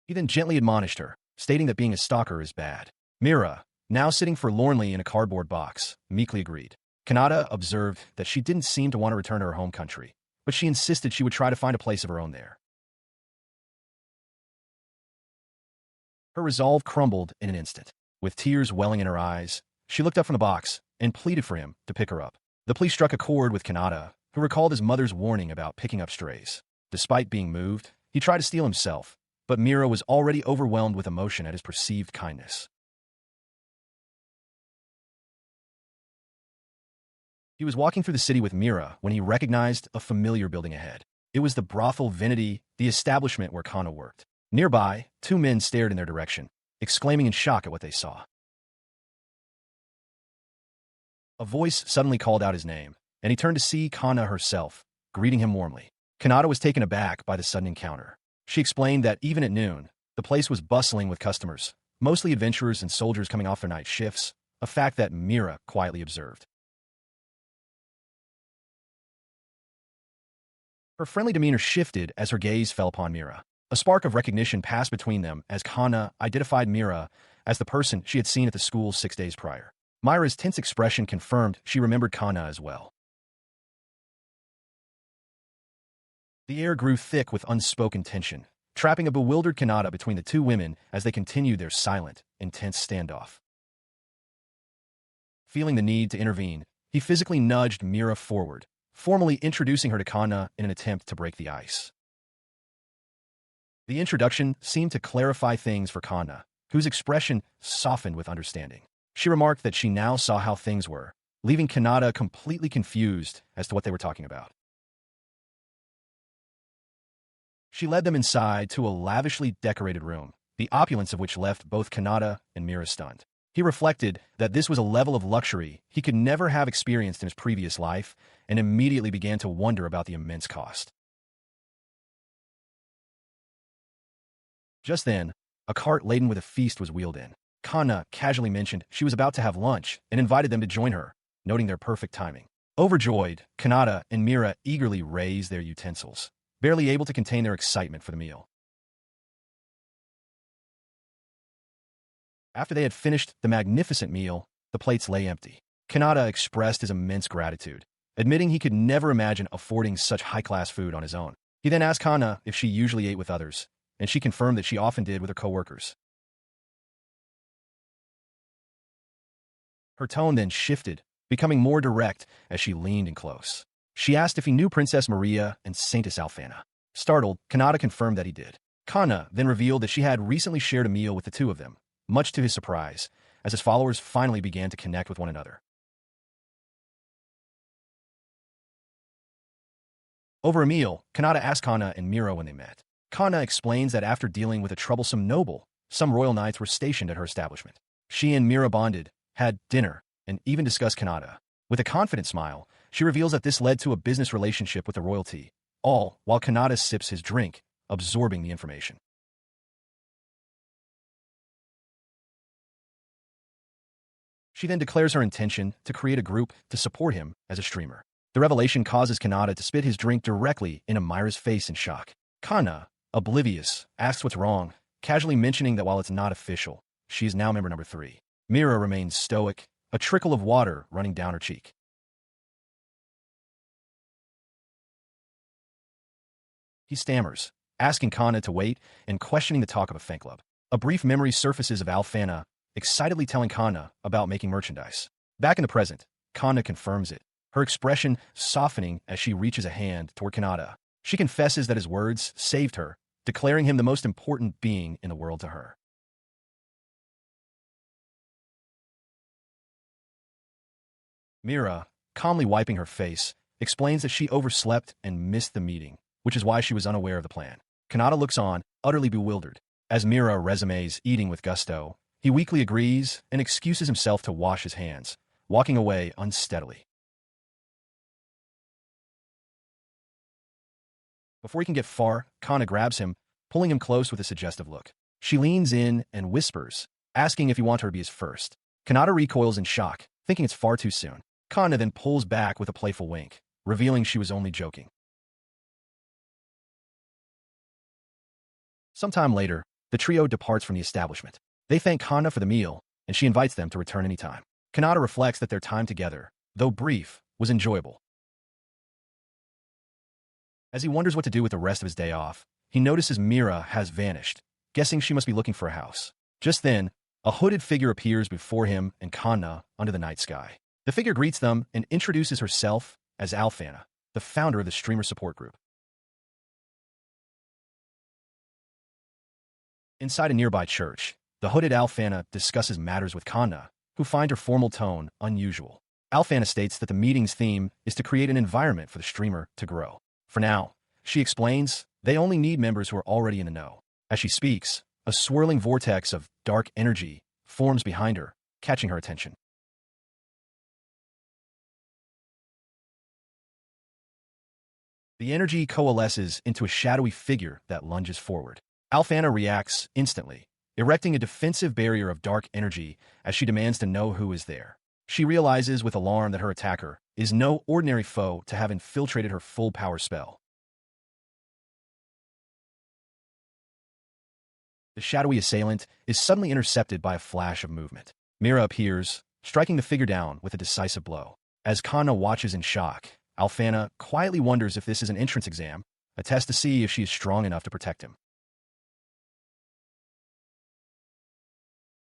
He then gently admonished her, stating that being a stalker is bad. Mira, now sitting forlornly in a cardboard box, meekly agreed. Kanata observed that she didn't seem to want to return to her home country, but she insisted she would try to find a place of her own there. Her resolve crumbled in an instant. With tears welling in her eyes, she looked up from the box and pleaded for him to pick her up. The plea struck a chord with Kanata, who recalled his mother's warning about picking up strays. Despite being moved, he tried to steel himself, but Mira was already overwhelmed with emotion at his perceived kindness. He was walking through the city with Mira when he recognized a familiar building ahead. It was the brothel Vanity, the establishment where Kana worked. Nearby, two men stared in their direction, exclaiming in shock at what they saw. A voice suddenly called out his name, and he turned to see Kana herself, greeting him warmly. Kanata was taken aback by the sudden encounter. She explained that even at noon, the place was bustling with customers, mostly adventurers and soldiers coming off their night shifts, a fact that Mira quietly observed. Her friendly demeanor shifted as her gaze fell upon Mira. A spark of recognition passed between them as Kana identified Mira as the person she had seen at the school 6 days prior. Mira's tense expression confirmed she remembered Kana as well. The air grew thick with unspoken tension, trapping a bewildered Kanata between the two women as they continued their silent, intense standoff. Feeling the need to intervene, he physically nudged Mira forward, formally introducing her to Kana in an attempt to break the ice. The introduction seemed to clarify things for Kana, whose expression softened with understanding. She remarked that she now saw how things were, leaving Kanata completely confused as to what they were talking about. She led them inside to a lavishly decorated room, the opulence of which left both Kanata and Mira stunned. He reflected that this was a level of luxury he could never have experienced in his previous life and immediately began to wonder about the immense cost. Just then, a cart laden with a feast was wheeled in. Kana casually mentioned she was about to have lunch and invited them to join her, noting their perfect timing. Overjoyed, Kanata and Mira eagerly raise their utensils, barely able to contain their excitement for the meal. After they had finished the magnificent meal, the plates lay empty. Kanata expressed his immense gratitude, admitting he could never imagine affording such high-class food on his own. He then asked Kana if she usually ate with others, and she confirmed that she often did with her co-workers. Her tone then shifted, becoming more direct as she leaned in close. She asked if he knew Princess Maria and Saintess Alfana. Startled, Kanata confirmed that he did. Kana then revealed that she had recently shared a meal with the two of them, much to his surprise, as his followers finally began to connect with one another. Over a meal, Kanata asked Kana and Mira when they met. Kana explains that after dealing with a troublesome noble, some royal knights were stationed at her establishment. She and Mira bonded, had dinner, and even discussed Kanata. With a confident smile, she reveals that this led to a business relationship with the royalty, all while Kanata sips his drink, absorbing the information. She then declares her intention to create a group to support him as a streamer. The revelation causes Kanata to spit his drink directly in Amira's face in shock. Kana, oblivious, asks what's wrong, casually mentioning that while it's not official, she is now member number 3. Mira remains stoic, a trickle of water running down her cheek. He stammers, asking Kana to wait and questioning the talk of a fan club. A brief memory surfaces of Alfana, excitedly telling Kana about making merchandise. Back in the present, Kana confirms it, her expression softening as she reaches a hand toward Kanata. She confesses that his words saved her, declaring him the most important being in the world to her. Mira, calmly wiping her face, explains that she overslept and missed the meeting, which is why she was unaware of the plan. Kanata looks on, utterly bewildered. As Mira resumes eating with gusto, he weakly agrees and excuses himself to wash his hands, walking away unsteadily. Before he can get far, Kana grabs him, pulling him close with a suggestive look. She leans in and whispers, asking if he wants her to be his first. Kanata recoils in shock, thinking it's far too soon. Kana then pulls back with a playful wink, revealing she was only joking. Sometime later, the trio departs from the establishment. They thank Kana for the meal, and she invites them to return anytime. Kanata reflects that their time together, though brief, was enjoyable. As he wonders what to do with the rest of his day off, he notices Mira has vanished, guessing she must be looking for a house. Just then, a hooded figure appears before him and Kana under the night sky. The figure greets them and introduces herself as Alfana, the founder of the streamer support group. Inside a nearby church, the hooded Alfana discusses matters with Kana, who find her formal tone unusual. Alfana states that the meeting's theme is to create an environment for the streamer to grow. For now, she explains, they only need members who are already in the know. As she speaks, a swirling vortex of dark energy forms behind her, catching her attention. The energy coalesces into a shadowy figure that lunges forward. Alfana reacts instantly, erecting a defensive barrier of dark energy as she demands to know who is there. She realizes with alarm that her attacker is no ordinary foe to have infiltrated her full power spell. The shadowy assailant is suddenly intercepted by a flash of movement. Mira appears, striking the figure down with a decisive blow. As Kana watches in shock, Alfana quietly wonders if this is an entrance exam, a test to see if she is strong enough to protect him.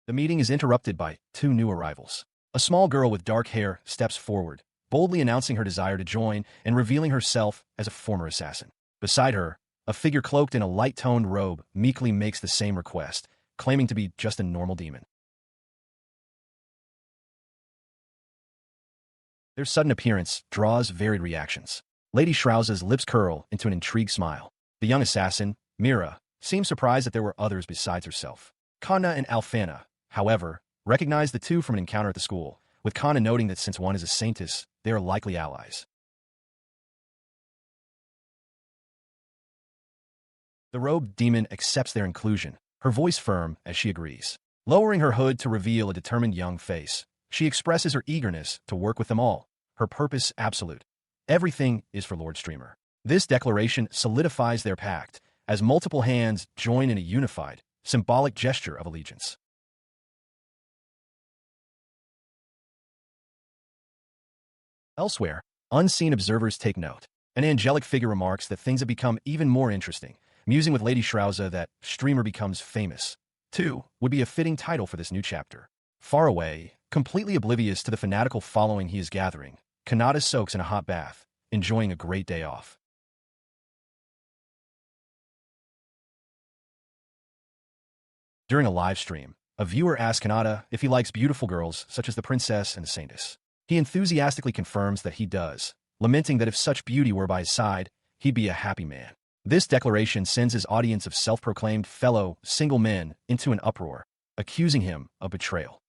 The meeting is interrupted by two new arrivals. A small girl with dark hair steps forward, boldly announcing her desire to join and revealing herself as a former assassin. Beside her, a figure cloaked in a light-toned robe meekly makes the same request, claiming to be just a normal demon. Their sudden appearance draws varied reactions. Lady Shrouza's lips curl into an intrigued smile. The young assassin, Mira, seems surprised that there were others besides herself. Kana and Alfana, however, recognize the two from an encounter at the school, with Kana noting that since one is a saintess, they are likely allies. The robed demon accepts their inclusion, her voice firm as she agrees. Lowering her hood to reveal a determined young face, she expresses her eagerness to work with them all, her purpose absolute. Everything is for Lord Streamer. This declaration solidifies their pact, as multiple hands join in a unified, symbolic gesture of allegiance. Elsewhere, unseen observers take note. An angelic figure remarks that things have become even more interesting, musing with Lady Shrauza that Streamer becomes famous, too, would be a fitting title for this new chapter. Far away, completely oblivious to the fanatical following he is gathering, Kanata soaks in a hot bath, enjoying a great day off. During a live stream, a viewer asks Kanata if he likes beautiful girls such as the princess and the saintess. He enthusiastically confirms that he does, lamenting that if such beauty were by his side, he'd be a happy man. This declaration sends his audience of self-proclaimed fellow single men into an uproar, accusing him of betrayal.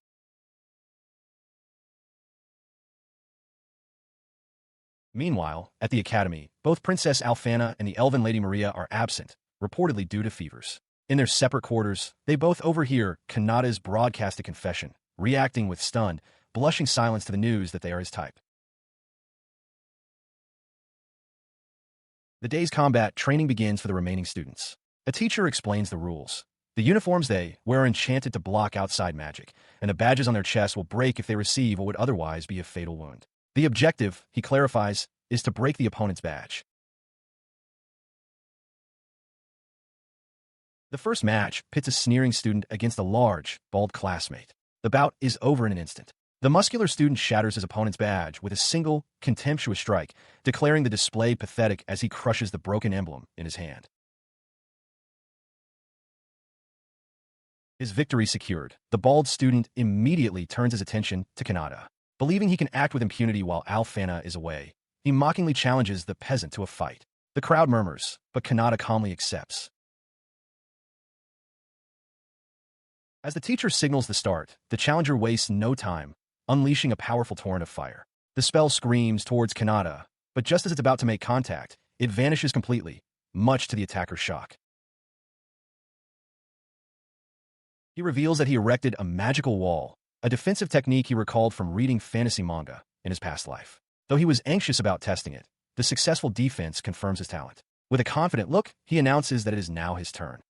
Meanwhile, at the academy, both Princess Alfana and the elven Lady Maria are absent, reportedly due to fevers. In their separate quarters, they both overhear Kanata's broadcasted confession, reacting with stunned, blushing silence to the news that they are his type. The day's combat training begins for the remaining students. A teacher explains the rules. The uniforms they wear are enchanted to block outside magic, and the badges on their chests will break if they receive what would otherwise be a fatal wound. The objective, he clarifies, is to break the opponent's badge. The first match pits a sneering student against a large, bald classmate. The bout is over in an instant. The muscular student shatters his opponent's badge with a single, contemptuous strike, declaring the display pathetic as he crushes the broken emblem in his hand. His victory secured, the bald student immediately turns his attention to Kanata. Believing he can act with impunity while Alfana is away, he mockingly challenges the peasant to a fight. The crowd murmurs, but Kanata calmly accepts. As the teacher signals the start, the challenger wastes no time, unleashing a powerful torrent of fire. The spell screams towards Kanata, but just as it's about to make contact, it vanishes completely, much to the attacker's shock. He reveals that he erected a magical wall, a defensive technique he recalled from reading fantasy manga in his past life. Though he was anxious about testing it, the successful defense confirms his talent. With a confident look, he announces that it is now his turn.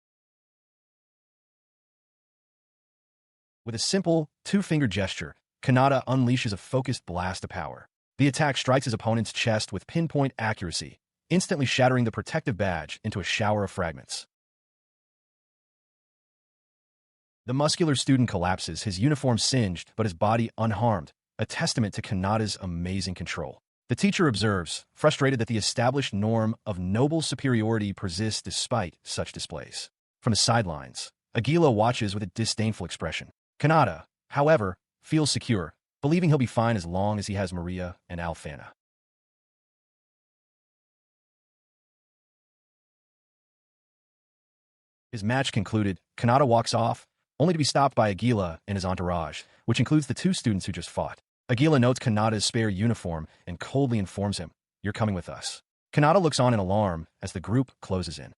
With a simple, two-finger gesture, Kanata unleashes a focused blast of power. The attack strikes his opponent's chest with pinpoint accuracy, instantly shattering the protective badge into a shower of fragments. The muscular student collapses, his uniform singed but his body unharmed, a testament to Kanata's amazing control. The teacher observes, frustrated that the established norm of noble superiority persists despite such displays. From the sidelines, Aguila watches with a disdainful expression. Kanata, however, feels secure, believing he'll be fine as long as he has Maria and Alfana. His match concluded, Kanata walks off, only to be stopped by Aguila and his entourage, which includes the two students who just fought. Aguila notes Kanata's spare uniform and coldly informs him, "You're coming with us." Kanata looks on in alarm as the group closes in.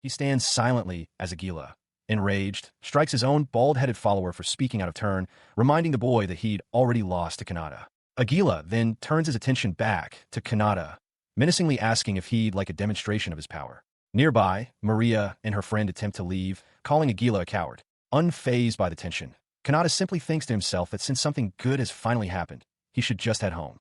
He stands silently as Aguila, enraged, strikes his own bald-headed follower for speaking out of turn, reminding the boy that he'd already lost to Kanata. Aguila then turns his attention back to Kanata, menacingly asking if he'd like a demonstration of his power. Nearby, Maria and her friend attempt to leave, calling Aguila a coward. Unfazed by the tension, Kanata simply thinks to himself that since something good has finally happened, he should just head home.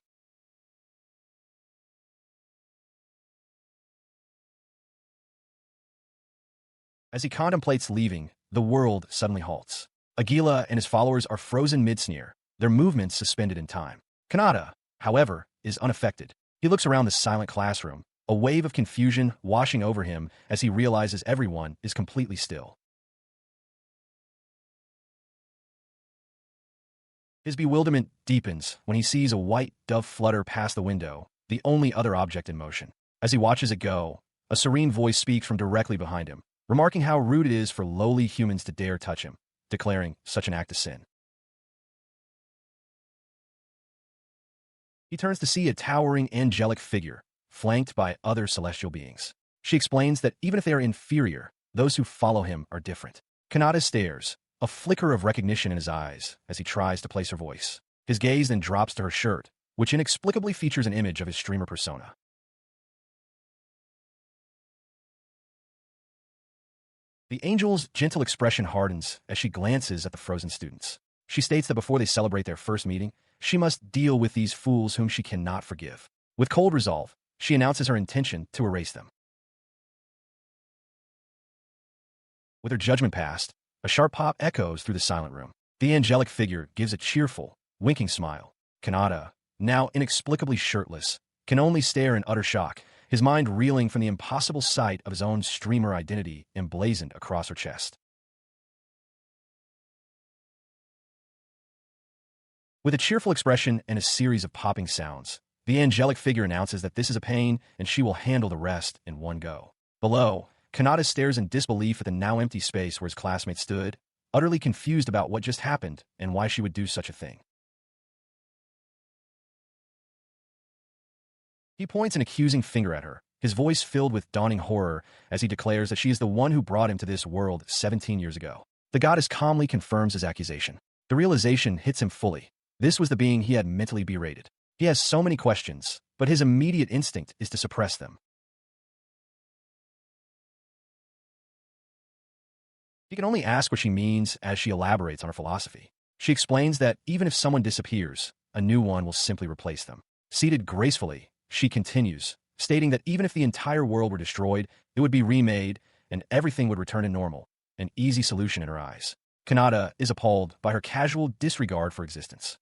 As he contemplates leaving, the world suddenly halts. Aguila and his followers are frozen mid-sneer, their movements suspended in time. Kanata, however, is unaffected. He looks around the silent classroom, a wave of confusion washing over him as he realizes everyone is completely still. His bewilderment deepens when he sees a white dove flutter past the window, the only other object in motion. As he watches it go, a serene voice speaks from directly behind him, remarking how rude it is for lowly humans to dare touch him, declaring such an act a sin. He turns to see a towering angelic figure, flanked by other celestial beings. She explains that even if they are inferior, those who follow him are different. Kanata stares, a flicker of recognition in his eyes as he tries to place her voice. His gaze then drops to her shirt, which inexplicably features an image of his streamer persona. The angel's gentle expression hardens as she glances at the frozen students. She states that before they celebrate their first meeting, she must deal with these fools whom she cannot forgive. With cold resolve, she announces her intention to erase them. With her judgment passed, a sharp pop echoes through the silent room. The angelic figure gives a cheerful, winking smile. Kanata, now inexplicably shirtless, can only stare in utter shock, his mind reeling from the impossible sight of his own streamer identity emblazoned across her chest. With a cheerful expression and a series of popping sounds, the angelic figure announces that this is a pain and she will handle the rest in one go. Below, Kanata stares in disbelief at the now empty space where his classmates stood, utterly confused about what just happened and why she would do such a thing. He points an accusing finger at her, his voice filled with dawning horror as he declares that she is the one who brought him to this world 17 years ago. The goddess calmly confirms his accusation. The realization hits him fully. This was the being he had mentally berated. He has so many questions, but his immediate instinct is to suppress them. He can only ask what she means as she elaborates on her philosophy. She explains that even if someone disappears, a new one will simply replace them. Seated gracefully, she continues, stating that even if the entire world were destroyed, it would be remade and everything would return to normal, an easy solution in her eyes. Kanata is appalled by her casual disregard for existence.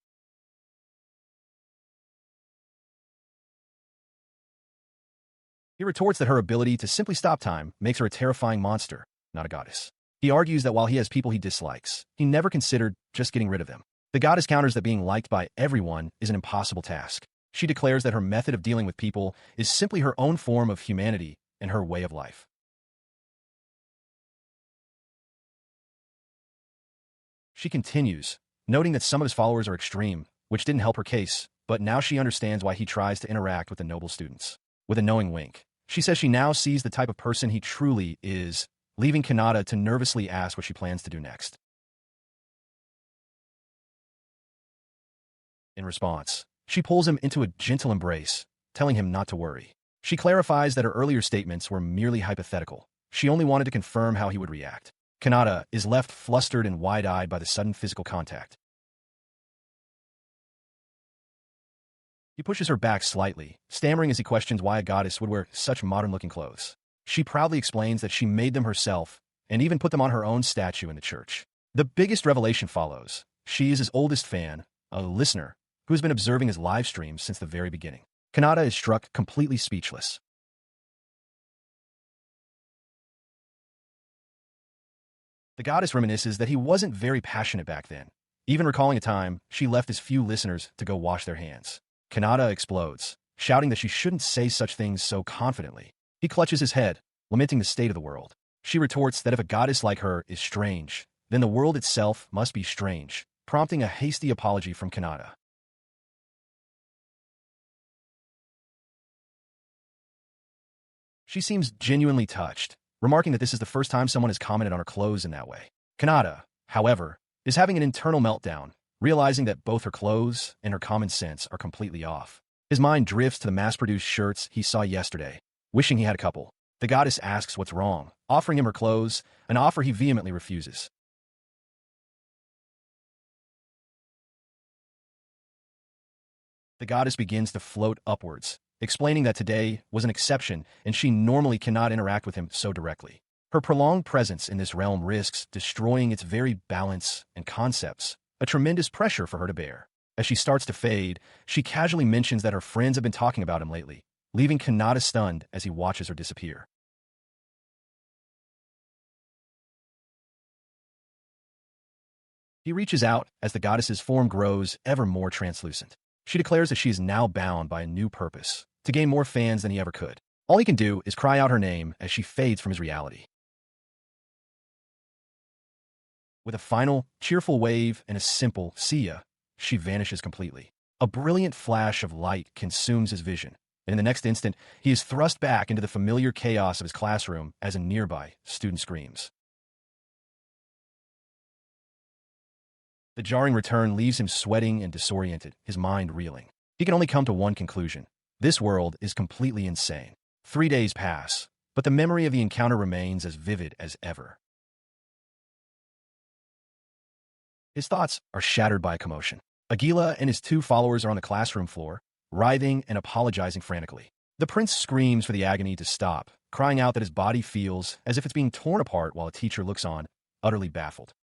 He retorts that her ability to simply stop time makes her a terrifying monster, not a goddess. He argues that while he has people he dislikes, he never considered just getting rid of them. The goddess counters that being liked by everyone is an impossible task. She declares that her method of dealing with people is simply her own form of humanity and her way of life. She continues, noting that some of his followers are extreme, which didn't help her case, but now she understands why he tries to interact with the noble students. With a knowing wink, she says she now sees the type of person he truly is, leaving Kanata to nervously ask what she plans to do next. In response, she pulls him into a gentle embrace, telling him not to worry. She clarifies that her earlier statements were merely hypothetical. She only wanted to confirm how he would react. Kanata is left flustered and wide-eyed by the sudden physical contact. He pushes her back slightly, stammering as he questions why a goddess would wear such modern-looking clothes. She proudly explains that she made them herself and even put them on her own statue in the church. The biggest revelation follows. She is his oldest fan, a listener, who has been observing his live streams since the very beginning. Kanata is struck completely speechless. The goddess reminisces that he wasn't very passionate back then, even recalling a time she left his few listeners to go wash their hands. Kanata explodes, shouting that she shouldn't say such things so confidently. He clutches his head, lamenting the state of the world. She retorts that if a goddess like her is strange, then the world itself must be strange, prompting a hasty apology from Kanata. She seems genuinely touched, remarking that this is the first time someone has commented on her clothes in that way. Kanata, however, is having an internal meltdown, realizing that both her clothes and her common sense are completely off. His mind drifts to the mass-produced shirts he saw yesterday, wishing he had a couple. The goddess asks what's wrong, offering him her clothes, an offer he vehemently refuses. The goddess begins to float upwards, explaining that today was an exception and she normally cannot interact with him so directly. Her prolonged presence in this realm risks destroying its very balance and concepts, a tremendous pressure for her to bear. As she starts to fade, she casually mentions that her friends have been talking about him lately, leaving Kanata stunned as he watches her disappear. He reaches out as the goddess's form grows ever more translucent. She declares that she is now bound by a new purpose, to gain more fans than he ever could. All he can do is cry out her name as she fades from his reality. With a final, cheerful wave and a simple "see ya," she vanishes completely. A brilliant flash of light consumes his vision, and in the next instant, he is thrust back into the familiar chaos of his classroom as a nearby student screams. The jarring return leaves him sweating and disoriented, his mind reeling. He can only come to one conclusion. This world is completely insane. 3 days pass, but the memory of the encounter remains as vivid as ever. His thoughts are shattered by a commotion. Aguila and his 2 followers are on the classroom floor, writhing and apologizing frantically. The prince screams for the agony to stop, crying out that his body feels as if it's being torn apart while a teacher looks on, utterly baffled.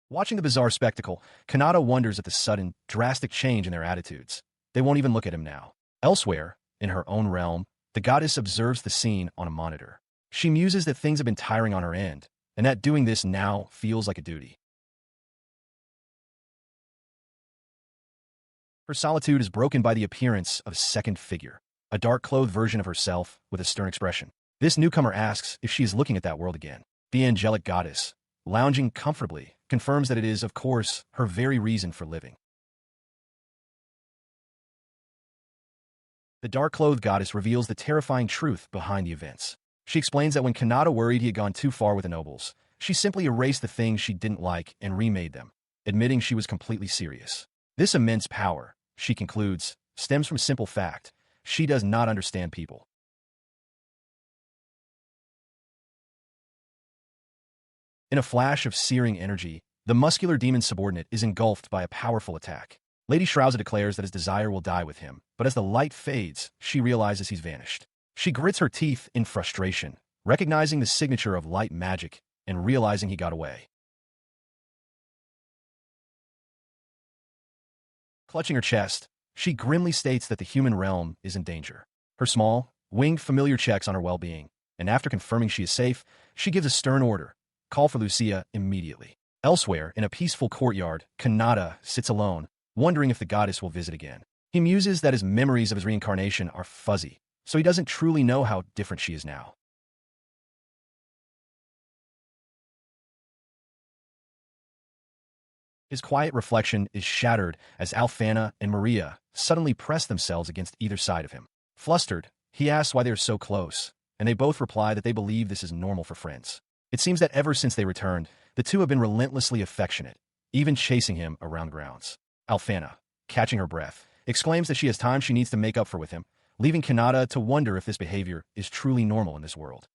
Watching the bizarre spectacle, Kanata wonders at the sudden, drastic change in their attitudes. They won't even look at him now. Elsewhere, in her own realm, the goddess observes the scene on a monitor. She muses that things have been tiring on her end, and that doing this now feels like a duty. Her solitude is broken by the appearance of a second figure, a dark-clothed version of herself with a stern expression. This newcomer asks if she is looking at that world again. The angelic goddess, lounging comfortably, confirms that it is, of course, her very reason for living. The dark-clothed goddess reveals the terrifying truth behind the events. She explains that when Kanata worried he had gone too far with the nobles, she simply erased the things she didn't like and remade them, admitting she was completely serious. This immense power, she concludes, stems from a simple fact: she does not understand people. In a flash of searing energy, the muscular demon subordinate is engulfed by a powerful attack. Lady Shrauza declares that his desire will die with him, but as the light fades, she realizes he's vanished. She grits her teeth in frustration, recognizing the signature of light magic and realizing he got away. Clutching her chest, she grimly states that the human realm is in danger. Her small, winged familiar checks on her well-being, and after confirming she is safe, she gives a stern order: call for Lucia immediately. Elsewhere, in a peaceful courtyard, Kanata sits alone, wondering if the goddess will visit again. He muses that his memories of his reincarnation are fuzzy, so he doesn't truly know how different she is now. His quiet reflection is shattered as Alfana and Maria suddenly press themselves against either side of him. Flustered, he asks why they are so close, and they both reply that they believe this is normal for friends. It seems that ever since they returned, the two have been relentlessly affectionate, even chasing him around the grounds. Alfana, catching her breath, exclaims that she has time she needs to make up for with him, leaving Kanata to wonder if this behavior is truly normal in this world.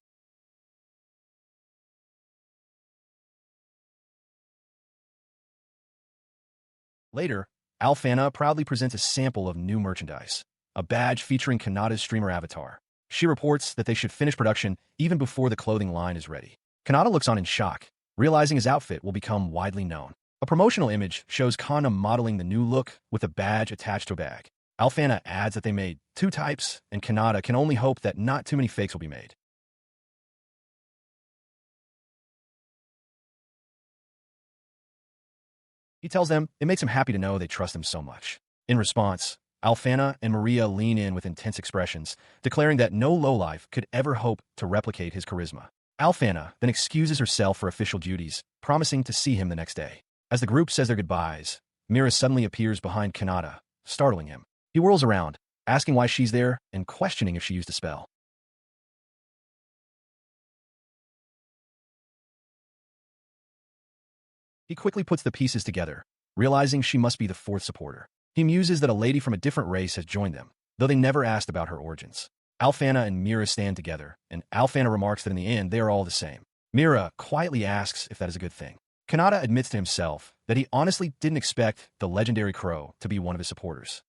Later, Alfana proudly presents a sample of new merchandise, a badge featuring Kanata's streamer avatar. She reports that they should finish production even before the clothing line is ready. Kanata looks on in shock, realizing his outfit will become widely known. A promotional image shows Kana modeling the new look with a badge attached to a bag. Alfana adds that they made 2 types, and Kanata can only hope that not too many fakes will be made. He tells them it makes him happy to know they trust him so much. In response, Alfana and Maria lean in with intense expressions, declaring that no lowlife could ever hope to replicate his charisma. Alfana then excuses herself for official duties, promising to see him the next day. As the group says their goodbyes, Mira suddenly appears behind Kanata, startling him. He whirls around, asking why she's there and questioning if she used a spell. He quickly puts the pieces together, realizing she must be the 4th supporter. He muses that a lady from a different race has joined them, though they never asked about her origins. Alfana and Mira stand together, and Alfana remarks that in the end they are all the same. Mira quietly asks if that is a good thing. Kanata admits to himself that he honestly didn't expect the legendary crow to be one of his supporters.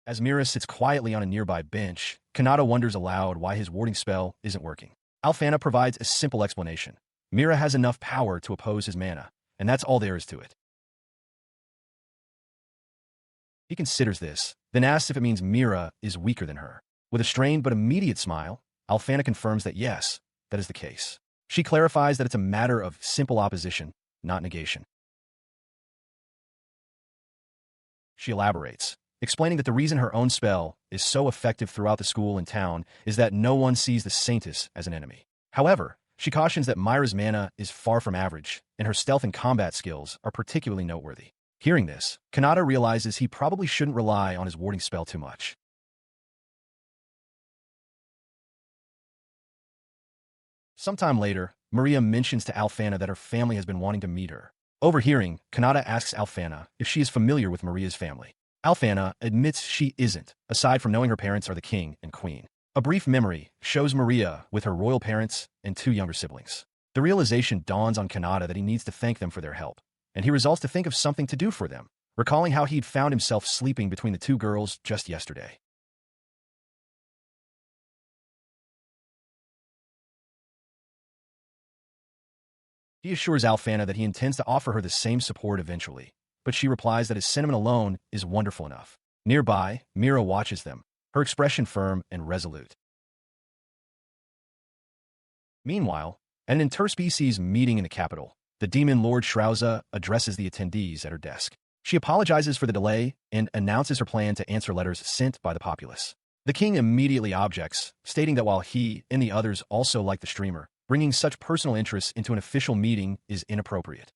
As Mira sits quietly on a nearby bench, Kanata wonders aloud why his warding spell isn't working. Alfana provides a simple explanation. Mira has enough power to oppose his mana, and that's all there is to it. He considers this, then asks if it means Mira is weaker than her. With a strained but immediate smile, Alfana confirms that yes, that is the case. She clarifies that it's a matter of simple opposition, not negation. She elaborates, explaining that the reason her own spell is so effective throughout the school and town is that no one sees the Saintess as an enemy. However, she cautions that Myra's mana is far from average, and her stealth and combat skills are particularly noteworthy. Hearing this, Kanata realizes he probably shouldn't rely on his warding spell too much. Sometime later, Maria mentions to Alfana that her family has been wanting to meet her. Overhearing, Kanata asks Alfana if she is familiar with Maria's family. Alfana admits she isn't, aside from knowing her parents are the king and queen. A brief memory shows Maria with her royal parents and 2 younger siblings. The realization dawns on Kanata that he needs to thank them for their help, and he resolves to think of something to do for them, recalling how he'd found himself sleeping between the 2 girls just yesterday. He assures Alfana that he intends to offer her the same support eventually, but she replies that his sentiment alone is wonderful enough. Nearby, Mira watches them, her expression firm and resolute. Meanwhile, at an interspecies meeting in the capital, the demon Lord Shrauza addresses the attendees at her desk. She apologizes for the delay and announces her plan to answer letters sent by the populace. The king immediately objects, stating that while he and the others also like the streamer, bringing such personal interests into an official meeting is inappropriate.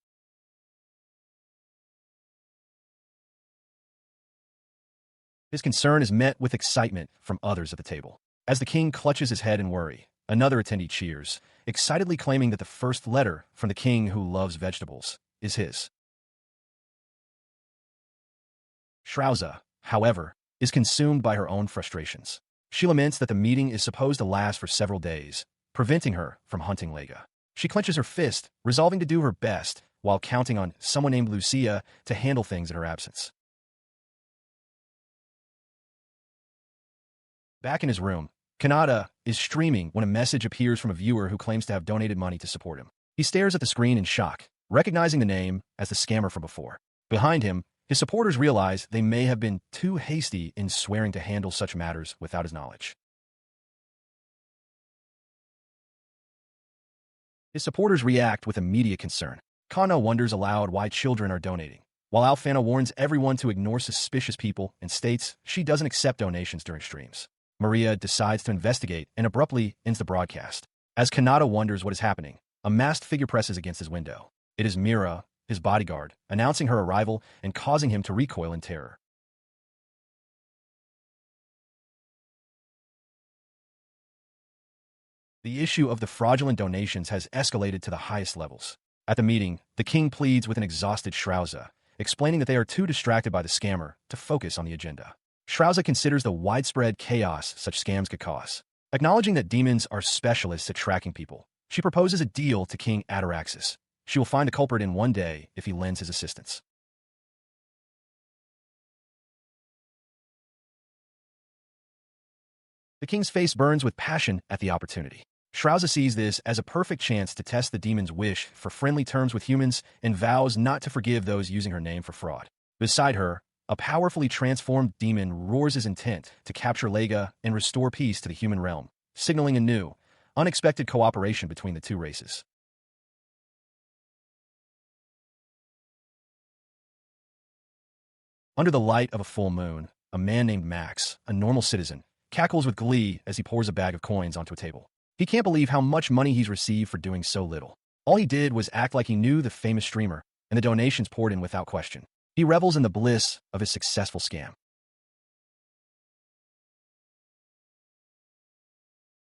His concern is met with excitement from others at the table. As the king clutches his head in worry, another attendee cheers, excitedly claiming that the first letter from the king who loves vegetables is his. Shrauza, however, is consumed by her own frustrations. She laments that the meeting is supposed to last for several days, preventing her from hunting Lega. She clenches her fist, resolving to do her best, while counting on someone named Lucia to handle things in her absence. Back in his room, Kanata is streaming when a message appears from a viewer who claims to have donated money to support him. He stares at the screen in shock, recognizing the name as the scammer from before. Behind him, his supporters realize they may have been too hasty in swearing to handle such matters without his knowledge. His supporters react with immediate concern. Kana wonders aloud why children are donating, while Alfana warns everyone to ignore suspicious people and states she doesn't accept donations during streams. Maria decides to investigate and abruptly ends the broadcast. As Kanata wonders what is happening, a masked figure presses against his window. It is Mira, his bodyguard, announcing her arrival and causing him to recoil in terror. The issue of the fraudulent donations has escalated to the highest levels. At the meeting, the king pleads with an exhausted Shrauza, explaining that they are too distracted by the scammer to focus on the agenda. Shrauza considers the widespread chaos such scams could cause. Acknowledging that demons are specialists at tracking people, she proposes a deal to King Ataraxis. She will find a culprit in one day if he lends his assistance. The king's face burns with passion at the opportunity. Shrauza sees this as a perfect chance to test the demon's wish for friendly terms with humans and vows not to forgive those using her name for fraud. Beside her, a powerfully transformed demon roars his intent to capture Lega and restore peace to the human realm, signaling a new, unexpected cooperation between the two races. Under the light of a full moon, a man named Max, a normal citizen, cackles with glee as he pours a bag of coins onto a table. He can't believe how much money he's received for doing so little. All he did was act like he knew the famous streamer, and the donations poured in without question. He revels in the bliss of his successful scam.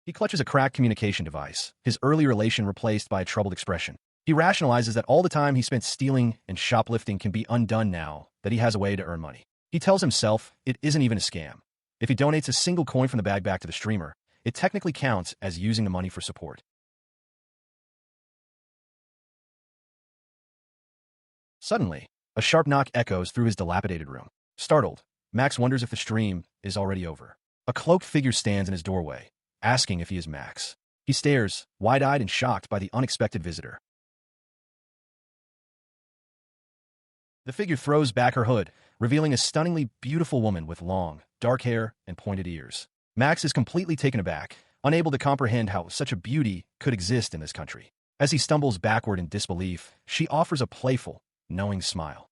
He clutches a cracked communication device, his early relation replaced by a troubled expression. He rationalizes that all the time he spent stealing and shoplifting can be undone now that he has a way to earn money. He tells himself it isn't even a scam. If he donates a single coin from the bag back to the streamer, it technically counts as using the money for support. Suddenly, a sharp knock echoes through his dilapidated room. Startled, Max wonders if the stream is already over. A cloaked figure stands in his doorway, asking if he is Max. He stares, wide-eyed and shocked by the unexpected visitor. The figure throws back her hood, revealing a stunningly beautiful woman with long, dark hair and pointed ears. Max is completely taken aback, unable to comprehend how such a beauty could exist in this country. As he stumbles backward in disbelief, she offers a playful, knowing smile.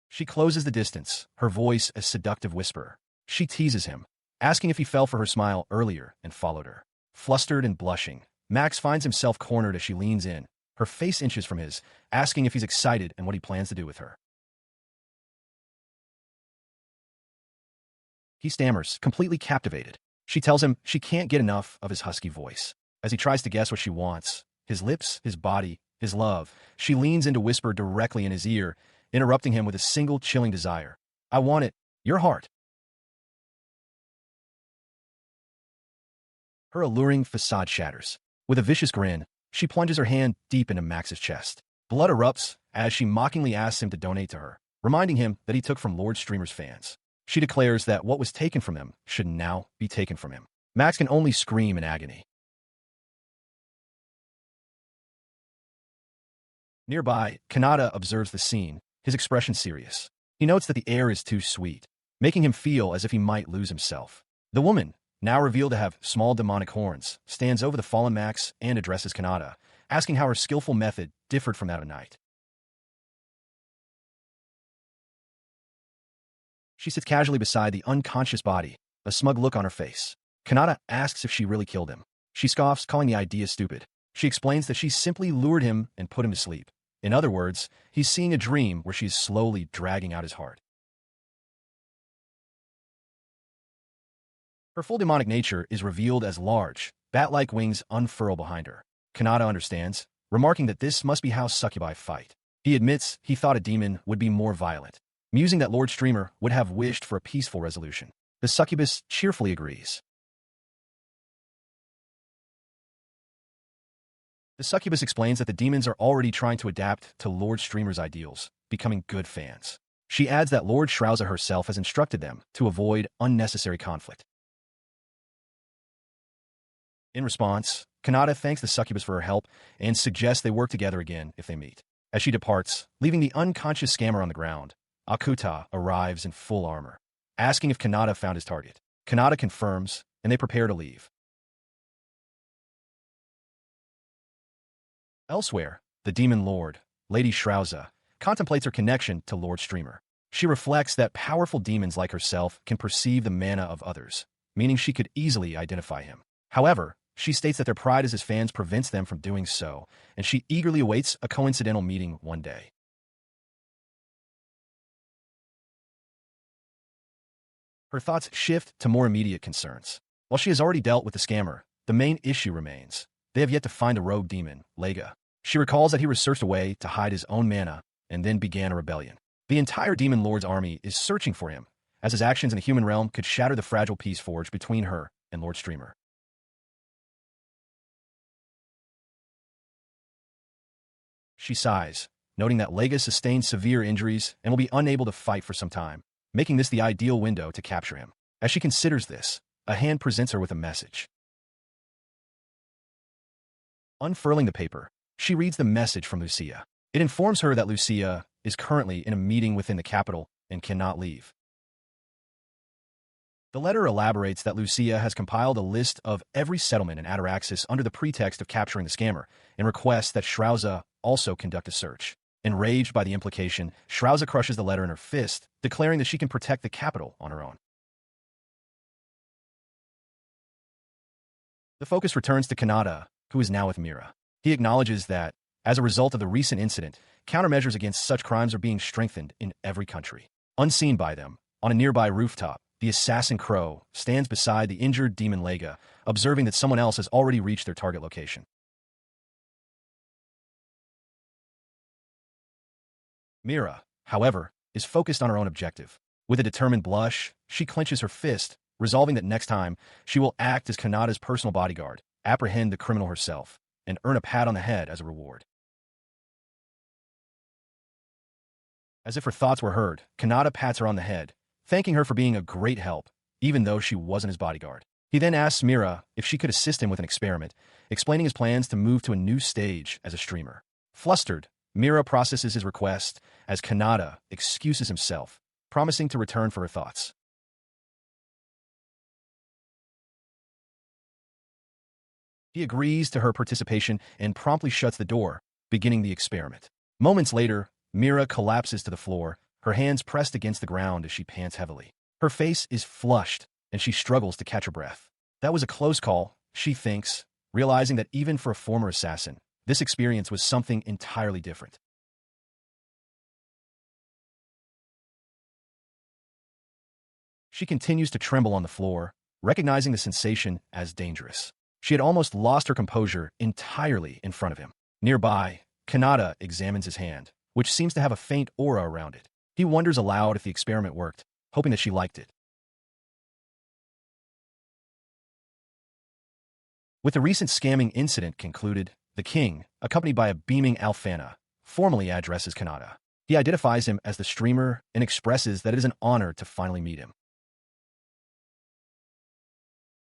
She closes the distance, her voice a seductive whisper. She teases him, asking if he fell for her smile earlier and followed her. Flustered and blushing, Max finds himself cornered as she leans in, her face inches from his, asking if he's excited and what he plans to do with her. He stammers, completely captivated. She tells him she can't get enough of his husky voice. As he tries to guess what she wants, his lips, his body, his love, she leans in to whisper directly in his ear, interrupting him with a single chilling desire. I want it, your heart. Her alluring facade shatters. With a vicious grin, she plunges her hand deep into Max's chest. Blood erupts as she mockingly asks him to donate to her, reminding him that he took from Lord Streamer's fans. She declares that what was taken from him should now be taken from him. Max can only scream in agony. Nearby, Kanata observes the scene, his expression serious. He notes that the air is too sweet, making him feel as if he might lose himself. The woman, now revealed to have small demonic horns, stands over the fallen Max and addresses Kanata, asking how her skillful method differed from that of Night. She sits casually beside the unconscious body, a smug look on her face. Kanata asks if she really killed him. She scoffs, calling the idea stupid. She explains that she simply lured him and put him to sleep. In other words, he's seeing a dream where she's slowly dragging out his heart. Her full demonic nature is revealed as large, bat-like wings unfurl behind her. Kanata understands, remarking that this must be how succubi fight. He admits he thought a demon would be more violent, musing that Lord Streamer would have wished for a peaceful resolution. The succubus cheerfully agrees. The succubus explains that the demons are already trying to adapt to Lord Streamer's ideals, becoming good fans. She adds that Lord Shrouza herself has instructed them to avoid unnecessary conflict. In response, Kanata thanks the succubus for her help and suggests they work together again if they meet. As she departs, leaving the unconscious scammer on the ground, Akuta arrives in full armor, asking if Kanata found his target. Kanata confirms, and they prepare to leave. Elsewhere, the demon lord, Lady Shrouza, contemplates her connection to Lord Streamer. She reflects that powerful demons like herself can perceive the mana of others, meaning she could easily identify him. However, she states that their pride as his fans prevents them from doing so, and she eagerly awaits a coincidental meeting one day. Her thoughts shift to more immediate concerns. While she has already dealt with the scammer, the main issue remains. They have yet to find a rogue demon, Lega. She recalls that he researched a way to hide his own mana and then began a rebellion. The entire Demon Lord's army is searching for him, as his actions in the human realm could shatter the fragile peace forged between her and Lord Streamer. She sighs, noting that Lega sustained severe injuries and will be unable to fight for some time, making this the ideal window to capture him. As she considers this, a hand presents her with a message. Unfurling the paper, she reads the message from Lucia. It informs her that Lucia is currently in a meeting within the capital and cannot leave. The letter elaborates that Lucia has compiled a list of every settlement in Ataraxis under the pretext of capturing the scammer and requests that Shrouza also conduct a search. Enraged by the implication, Shrouza crushes the letter in her fist, declaring that she can protect the capital on her own. The focus returns to Kanata, who is now with Mira. He acknowledges that, as a result of the recent incident, countermeasures against such crimes are being strengthened in every country. Unseen by them, on a nearby rooftop, the assassin Crow stands beside the injured demon Lega, observing that someone else has already reached their target location. Mira, however, is focused on her own objective. With a determined blush, she clenches her fist, resolving that next time, she will act as Kanata's personal bodyguard, apprehend the criminal herself, and earn a pat on the head as a reward. As if her thoughts were heard, Kanata pats her on the head, thanking her for being a great help, even though she wasn't his bodyguard. He then asks Mira if she could assist him with an experiment, explaining his plans to move to a new stage as a streamer. Flustered, Mira processes his request as Kanata excuses himself, promising to return for her thoughts. He agrees to her participation and promptly shuts the door, beginning the experiment. Moments later, Mira collapses to the floor, her hands pressed against the ground as she pants heavily. Her face is flushed, and she struggles to catch her breath. That was a close call, she thinks, realizing that even for a former assassin, this experience was something entirely different. She continues to tremble on the floor, recognizing the sensation as dangerous. She had almost lost her composure entirely in front of him. Nearby, Kanata examines his hand, which seems to have a faint aura around it. He wonders aloud if the experiment worked, hoping that she liked it. With the recent scamming incident concluded, the king, accompanied by a beaming Alfana, formally addresses Kanata. He identifies him as the streamer and expresses that it is an honor to finally meet him.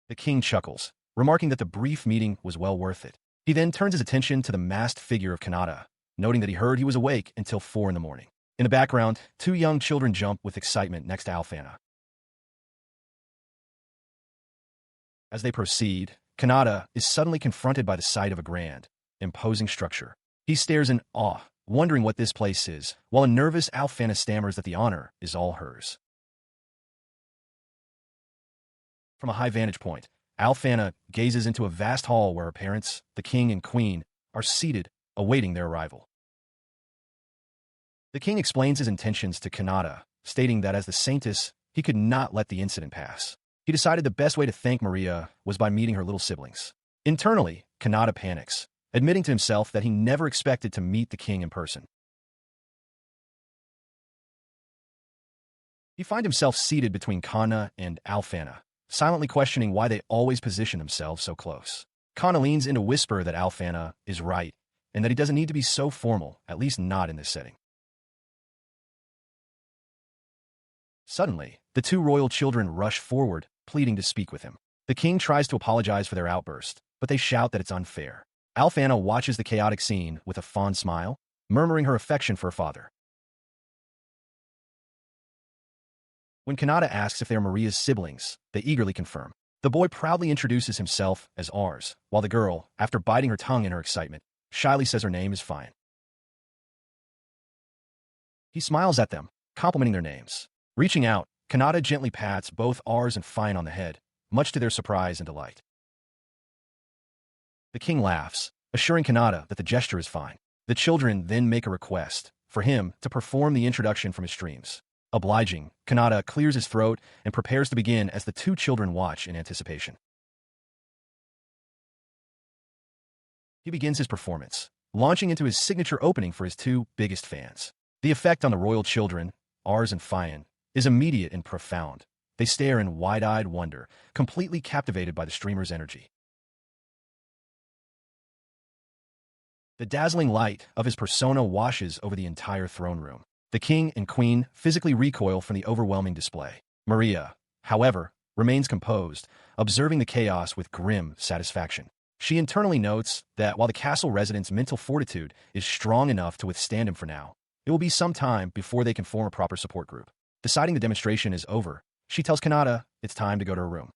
The king chuckles, remarking that the brief meeting was well worth it. He then turns his attention to the masked figure of Kanata, noting that he heard he was awake until 4 in the morning. In the background, 2 young children jump with excitement next to Alfana. As they proceed, Kanata is suddenly confronted by the sight of a grand, imposing structure. He stares in awe, wondering what this place is, while a nervous Alfana stammers that the honor is all hers. From a high vantage point, Alfana gazes into a vast hall where her parents, the king and queen, are seated, awaiting their arrival. The king explains his intentions to Kanata, stating that as the saintess, he could not let the incident pass. He decided the best way to thank Maria was by meeting her little siblings. Internally, Kanata panics, admitting to himself that he never expected to meet the king in person. He finds himself seated between Kana and Alfana, silently questioning why they always position themselves so close. Kana leans in to whisper that Alfana is right, and that he doesn't need to be so formal, at least not in this setting. Suddenly, the 2 royal children rush forward, pleading to speak with him. The king tries to apologize for their outburst, but they shout that it's unfair. Alfana watches the chaotic scene with a fond smile, murmuring her affection for her father. When Kanata asks if they are Maria's siblings, they eagerly confirm. The boy proudly introduces himself as ours, while the girl, after biting her tongue in her excitement, shyly says her name is Fine. He smiles at them, complimenting their names. Reaching out, Kanata gently pats both ours and Fine on the head, much to their surprise and delight. The king laughs, assuring Kanata that the gesture is fine. The children then make a request for him to perform the introduction from his streams. Obliging, Kanata clears his throat and prepares to begin as the 2 children watch in anticipation. He begins his performance, launching into his signature opening for his 2 biggest fans. The effect on the royal children, ours and Fine, is immediate and profound. They stare in wide-eyed wonder, completely captivated by the streamer's energy. The dazzling light of his persona washes over the entire throne room. The king and queen physically recoil from the overwhelming display. Maria, however, remains composed, observing the chaos with grim satisfaction. She internally notes that while the castle residents' mental fortitude is strong enough to withstand him for now, it will be some time before they can form a proper support group. Deciding the demonstration is over, she tells Kanata it's time to go to her room.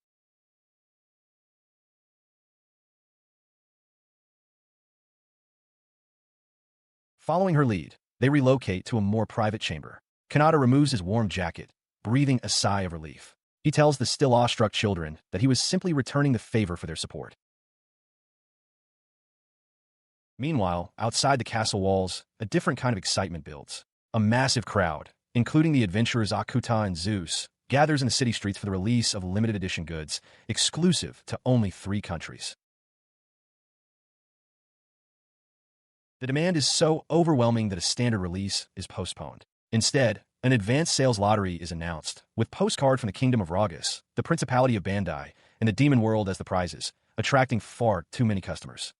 Following her lead, they relocate to a more private chamber. Kanata removes his warm jacket, breathing a sigh of relief. He tells the still awestruck children that he was simply returning the favor for their support. Meanwhile, outside the castle walls, a different kind of excitement builds. A massive crowd, including the adventurers Akuta and Zeus, gathers in the city streets for the release of limited edition goods, exclusive to only 3 countries. The demand is so overwhelming that a standard release is postponed. Instead, an advanced sales lottery is announced, with postcard from the Kingdom of Ragas, the Principality of Bandai, and the Demon World as the prizes, attracting far too many customers.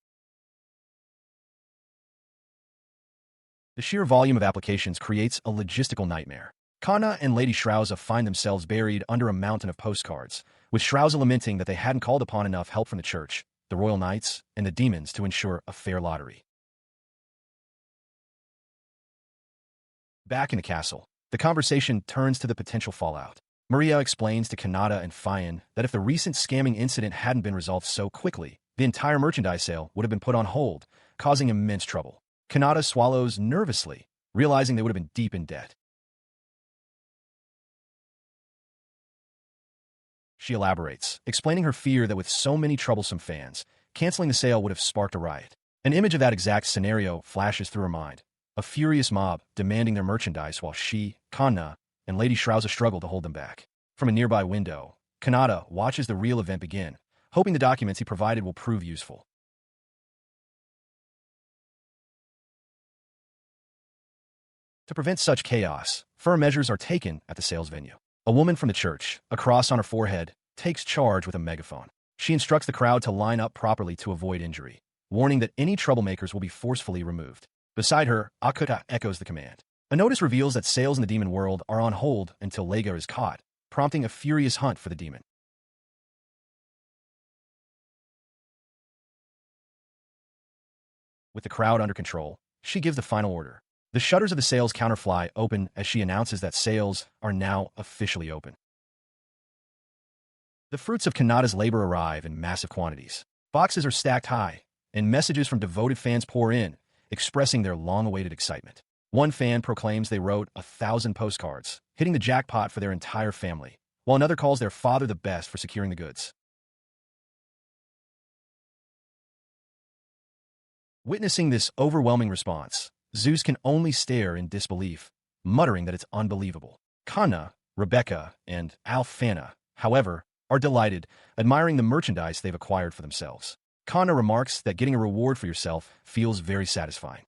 The sheer volume of applications creates a logistical nightmare. Kana and Lady Shrauza find themselves buried under a mountain of postcards, with Shrauza lamenting that they hadn't called upon enough help from the church, the royal knights, and the demons to ensure a fair lottery. Back in the castle, the conversation turns to the potential fallout. Maria explains to Kanata and Fine that if the recent scamming incident hadn't been resolved so quickly, the entire merchandise sale would have been put on hold, causing immense trouble. Kanata swallows nervously, realizing they would have been deep in debt. She elaborates, explaining her fear that with so many troublesome fans, canceling the sale would have sparked a riot. An image of that exact scenario flashes through her mind. A furious mob demanding their merchandise while she, Kanna, and Lady Shrauza struggle to hold them back. From a nearby window, Kanata watches the real event begin, hoping the documents he provided will prove useful. To prevent such chaos, firm measures are taken at the sales venue. A woman from the church, a cross on her forehead, takes charge with a megaphone. She instructs the crowd to line up properly to avoid injury, warning that any troublemakers will be forcefully removed. Beside her, Akuta echoes the command. A notice reveals that sales in the demon world are on hold until Lega is caught, prompting a furious hunt for the demon. With the crowd under control, she gives the final order. The shutters of the sales counter fly open as she announces that sales are now officially open. The fruits of Kanata's labor arrive in massive quantities. Boxes are stacked high, and messages from devoted fans pour in, expressing their long-awaited excitement. One fan proclaims they wrote 1,000 postcards, hitting the jackpot for their entire family, while another calls their father the best for securing the goods. Witnessing this overwhelming response, Zeus can only stare in disbelief, muttering that it's unbelievable. Kana, Rebecca, and Alfana, however, are delighted, admiring the merchandise they've acquired for themselves. Kana remarks that getting a reward for yourself feels very satisfying.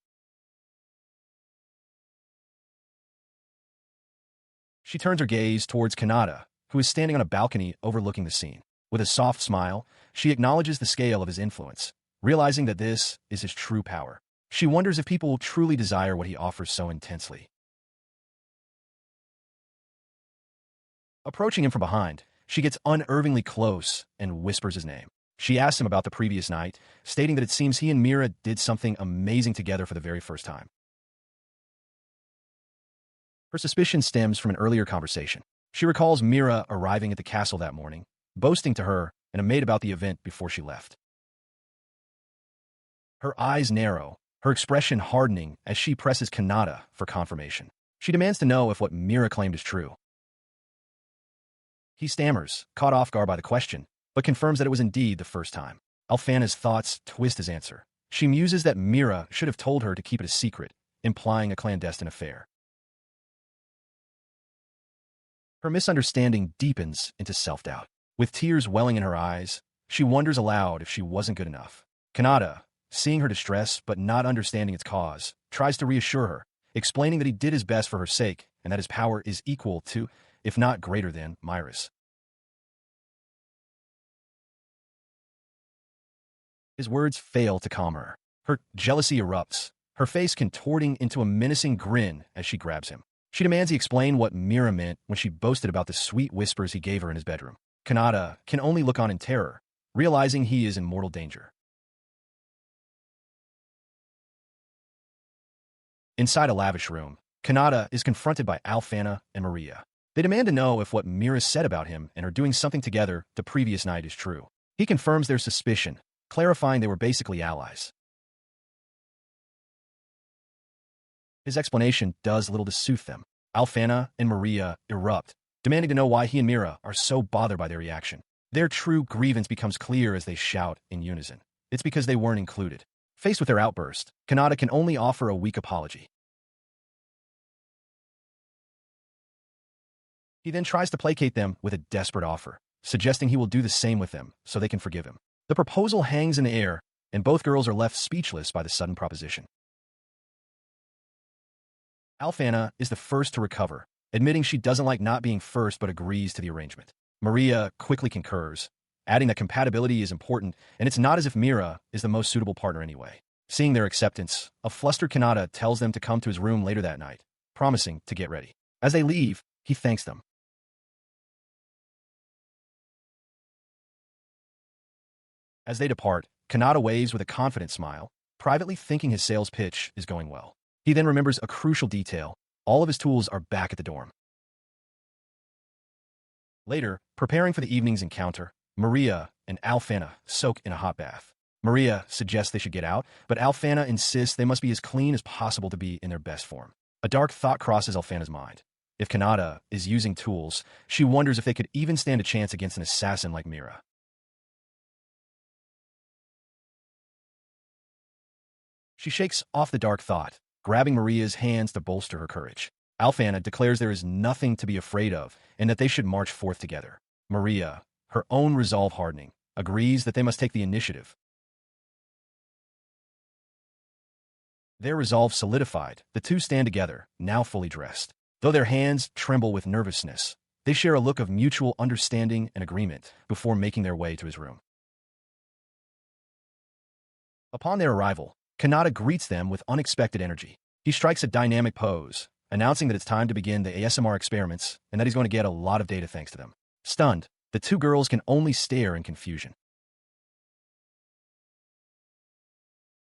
She turns her gaze towards Kanata, who is standing on a balcony overlooking the scene. With a soft smile, she acknowledges the scale of his influence, realizing that this is his true power. She wonders if people will truly desire what he offers so intensely. Approaching him from behind, she gets unnervingly close and whispers his name. She asks him about the previous night, stating that it seems he and Mira did something amazing together for the very first time. Her suspicion stems from an earlier conversation. She recalls Mira arriving at the castle that morning, boasting to her and a maid about the event before she left. Her eyes narrow, her expression hardening as she presses Kanata for confirmation. She demands to know if what Mira claimed is true. He stammers, caught off guard by the question, but confirms that it was indeed the first time. Alfana's thoughts twist his answer. She muses that Mira should have told her to keep it a secret, implying a clandestine affair. Her misunderstanding deepens into self-doubt. With tears welling in her eyes, she wonders aloud if she wasn't good enough. Kanata, seeing her distress but not understanding its cause, tries to reassure her, explaining that he did his best for her sake and that his power is equal to, if not greater than, Myra's. His words fail to calm her. Her jealousy erupts, her face contorting into a menacing grin as she grabs him. She demands he explain what Mira meant when she boasted about the sweet whispers he gave her in his bedroom. Kanata can only look on in terror, realizing he is in mortal danger. Inside a lavish room, Kanata is confronted by Alfana and Maria. They demand to know if what Mira said about him and her doing something together the previous night is true. He confirms their suspicion, clarifying they were basically allies. His explanation does little to soothe them. Alfana and Maria erupt, demanding to know why he and Mira are so bothered by their reaction. Their true grievance becomes clear as they shout in unison. It's because they weren't included. Faced with their outburst, Kanata can only offer a weak apology. He then tries to placate them with a desperate offer, suggesting he will do the same with them so they can forgive him. The proposal hangs in the air, and both girls are left speechless by the sudden proposition. Alfana is the first to recover, admitting she doesn't like not being first but agrees to the arrangement. Maria quickly concurs, adding that compatibility is important and it's not as if Mira is the most suitable partner anyway. Seeing their acceptance, a flustered Kanata tells them to come to his room later that night, promising to get ready. As they leave, he thanks them. As they depart, Kanata waves with a confident smile, privately thinking his sales pitch is going well. He then remembers a crucial detail. All of his tools are back at the dorm. Later, preparing for the evening's encounter, Maria and Alfana soak in a hot bath. Maria suggests they should get out, but Alfana insists they must be as clean as possible to be in their best form. A dark thought crosses Alfana's mind. If Kanata is using tools, she wonders if they could even stand a chance against an assassin like Mira. She shakes off the dark thought, grabbing Maria's hands to bolster her courage. Alfana declares there is nothing to be afraid of and that they should march forth together. Maria, her own resolve hardening, agrees that they must take the initiative. Their resolve solidified, the two stand together, now fully dressed. Though their hands tremble with nervousness, they share a look of mutual understanding and agreement before making their way to his room. Upon their arrival, Kanata greets them with unexpected energy. He strikes a dynamic pose, announcing that it's time to begin the ASMR experiments and that he's going to get a lot of data thanks to them. Stunned, the two girls can only stare in confusion.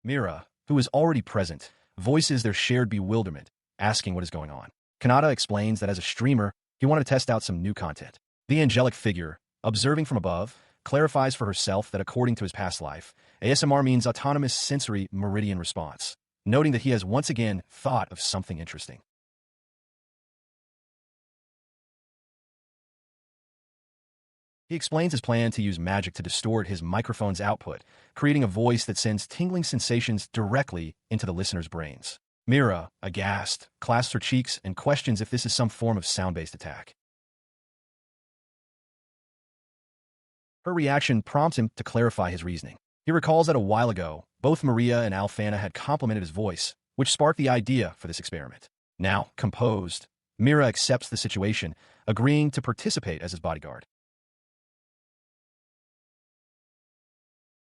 Mira, who is already present, voices their shared bewilderment, asking what is going on. Kanata explains that as a streamer, he wanted to test out some new content. The angelic figure, observing from above, clarifies for herself that according to his past life, ASMR means autonomous sensory meridian response, noting that he has once again thought of something interesting. He explains his plan to use magic to distort his microphone's output, creating a voice that sends tingling sensations directly into the listener's brains. Mira, aghast, clasps her cheeks and questions if this is some form of sound-based attack. Her reaction prompts him to clarify his reasoning. He recalls that a while ago, both Maria and Alfana had complimented his voice, which sparked the idea for this experiment. Now, composed, Mira accepts the situation, agreeing to participate as his bodyguard.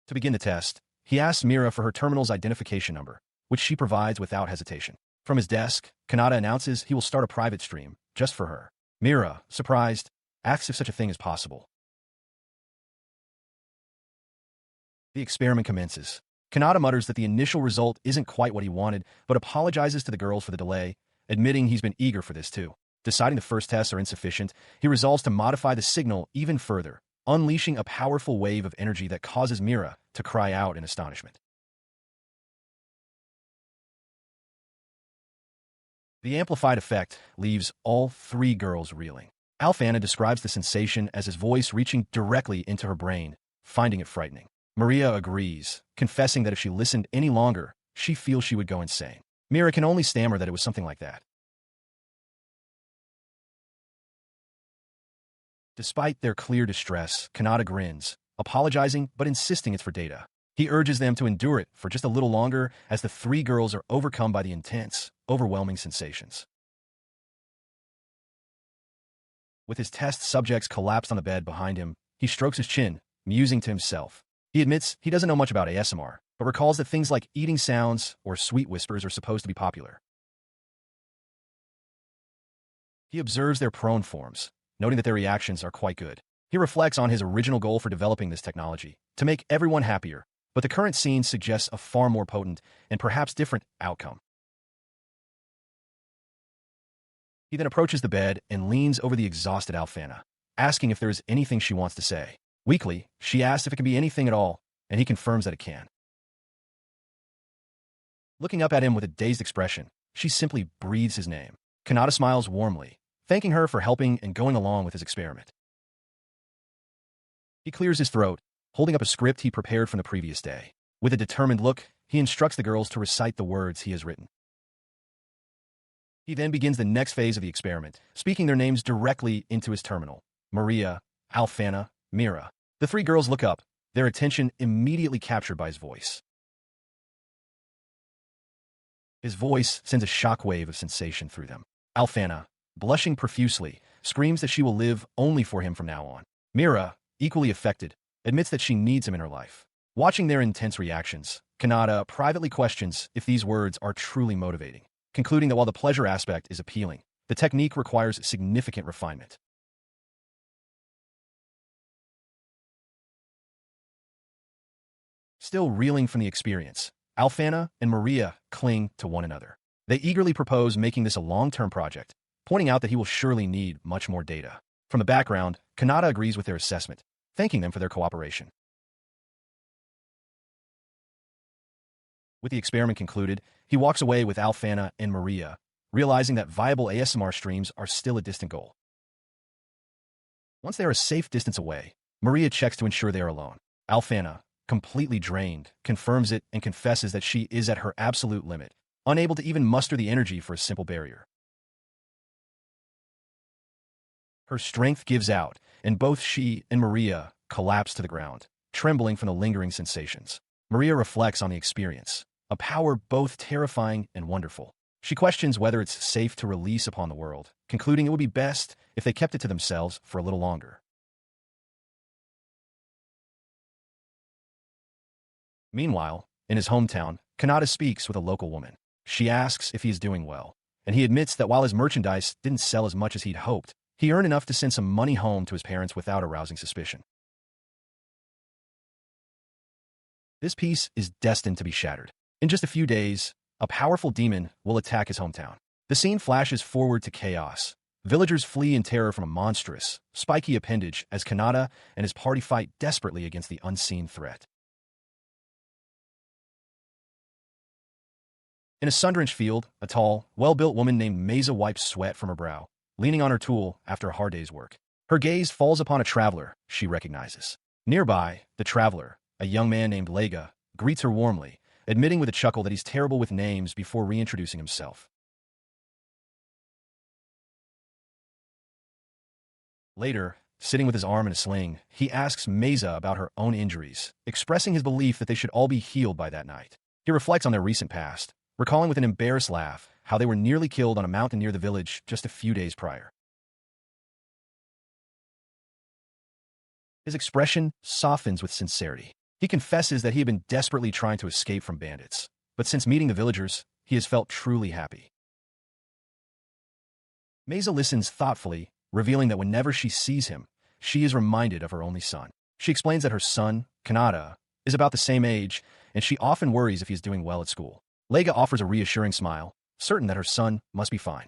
To begin the test, he asks Mira for her terminal's identification number, which she provides without hesitation. From his desk, Kanata announces he will start a private stream, just for her. Mira, surprised, asks if such a thing is possible. The experiment commences. Kanata mutters that the initial result isn't quite what he wanted, but apologizes to the girls for the delay, admitting he's been eager for this too. Deciding the first tests are insufficient, he resolves to modify the signal even further, unleashing a powerful wave of energy that causes Mira to cry out in astonishment. The amplified effect leaves all three girls reeling. Alfana describes the sensation as his voice reaching directly into her brain, finding it frightening. Maria agrees, confessing that if she listened any longer, she feels she would go insane. Mira can only stammer that it was something like that. Despite their clear distress, Kanata grins, apologizing but insisting it's for data. He urges them to endure it for just a little longer as the three girls are overcome by the intense, overwhelming sensations. With his test subjects collapsed on the bed behind him, he strokes his chin, musing to himself. He admits he doesn't know much about ASMR, but recalls that things like eating sounds or sweet whispers are supposed to be popular. He observes their prone forms, noting that their reactions are quite good. He reflects on his original goal for developing this technology, to make everyone happier, but the current scene suggests a far more potent and perhaps different outcome. He then approaches the bed and leans over the exhausted Alfana, asking if there is anything she wants to say. Weakly, she asks if it can be anything at all, and he confirms that it can. Looking up at him with a dazed expression, she simply breathes his name. Kanata smiles warmly, thanking her for helping and going along with his experiment. He clears his throat, holding up a script he prepared from the previous day. With a determined look, he instructs the girls to recite the words he has written. He then begins the next phase of the experiment, speaking their names directly into his terminal. Maria, Alfana, Mira. The three girls look up, their attention immediately captured by his voice. His voice sends a shockwave of sensation through them. Alfana, blushing profusely, screams that she will live only for him from now on. Mira, equally affected, admits that she needs him in her life. Watching their intense reactions, Kanata privately questions if these words are truly motivating, concluding that while the pleasure aspect is appealing, the technique requires significant refinement. Still reeling from the experience, Alfana and Maria cling to one another. They eagerly propose making this a long-term project, pointing out that he will surely need much more data. From the background, Kanata agrees with their assessment, thanking them for their cooperation. With the experiment concluded, he walks away with Alfana and Maria, realizing that viable ASMR streams are still a distant goal. Once they are a safe distance away, Maria checks to ensure they are alone. Alfana, completely drained, confirms it and confesses that she is at her absolute limit, unable to even muster the energy for a simple barrier. Her strength gives out, and both she and Maria collapse to the ground, trembling from the lingering sensations. Maria reflects on the experience, a power both terrifying and wonderful. She questions whether it's safe to release upon the world, concluding it would be best if they kept it to themselves for a little longer. Meanwhile, in his hometown, Kanata speaks with a local woman. She asks if he is doing well, and he admits that while his merchandise didn't sell as much as he'd hoped, he earned enough to send some money home to his parents without arousing suspicion. This peace is destined to be shattered. In just a few days, a powerful demon will attack his hometown. The scene flashes forward to chaos. Villagers flee in terror from a monstrous, spiky appendage as Kanata and his party fight desperately against the unseen threat. In a sun-drenched field, a tall, well-built woman named Mesa wipes sweat from her brow, leaning on her tool after a hard day's work. Her gaze falls upon a traveler she recognizes. Nearby, the traveler, a young man named Lega, greets her warmly, admitting with a chuckle that he's terrible with names before reintroducing himself. Later, sitting with his arm in a sling, he asks Mesa about her own injuries, expressing his belief that they should all be healed by that night. He reflects on their recent past, recalling with an embarrassed laugh how they were nearly killed on a mountain near the village just a few days prior. His expression softens with sincerity. He confesses that he had been desperately trying to escape from bandits, but since meeting the villagers, he has felt truly happy. Mesa listens thoughtfully, revealing that whenever she sees him, she is reminded of her only son. She explains that her son, Kanata, is about the same age, and she often worries if he is doing well at school. Lega offers a reassuring smile, certain that her son must be fine.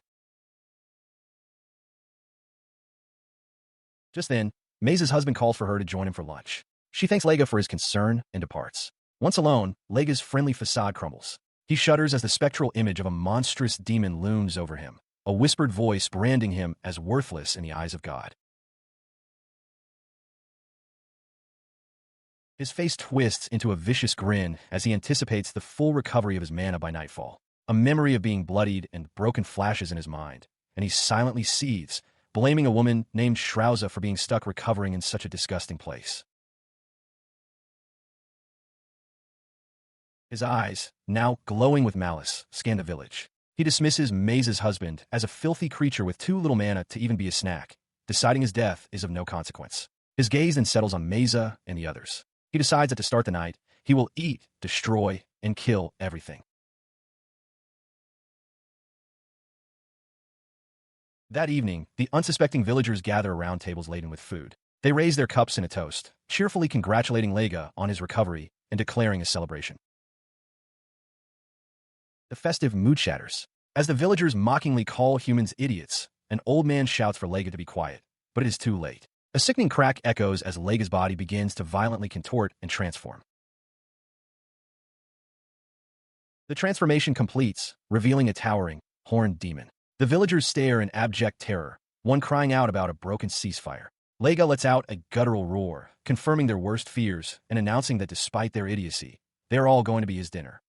Just then, Mesa's husband calls for her to join him for lunch. She thanks Lega for his concern and departs. Once alone, Lega's friendly facade crumbles. He shudders as the spectral image of a monstrous demon looms over him, a whispered voice branding him as worthless in the eyes of God. His face twists into a vicious grin as he anticipates the full recovery of his mana by nightfall. A memory of being bloodied and broken flashes in his mind, and he silently seethes, blaming a woman named Shrauza for being stuck recovering in such a disgusting place. His eyes, now glowing with malice, scan the village. He dismisses Mesa's husband as a filthy creature with too little mana to even be a snack, deciding his death is of no consequence. His gaze then settles on Mesa and the others. He decides that to start the night, he will eat, destroy, and kill everything. That evening, the unsuspecting villagers gather around tables laden with food. They raise their cups in a toast, cheerfully congratulating Lega on his recovery and declaring a celebration. The festive mood shatters. As the villagers mockingly call humans idiots, an old man shouts for Lega to be quiet, but it is too late. A sickening crack echoes as Lega's body begins to violently contort and transform. The transformation completes, revealing a towering, horned demon. The villagers stare in abject terror, one crying out about a broken ceasefire. Lega lets out a guttural roar, confirming their worst fears and announcing that despite their idiocy, they're all going to be his dinner.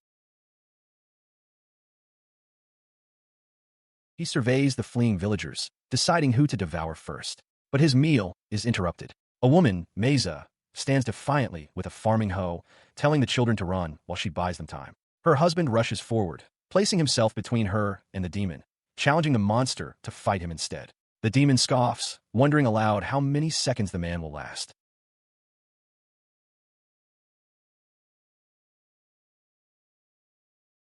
He surveys the fleeing villagers, deciding who to devour first. But his meal is interrupted. A woman, Mesa, stands defiantly with a farming hoe, telling the children to run while she buys them time. Her husband rushes forward, placing himself between her and the demon, challenging the monster to fight him instead. The demon scoffs, wondering aloud how many seconds the man will last.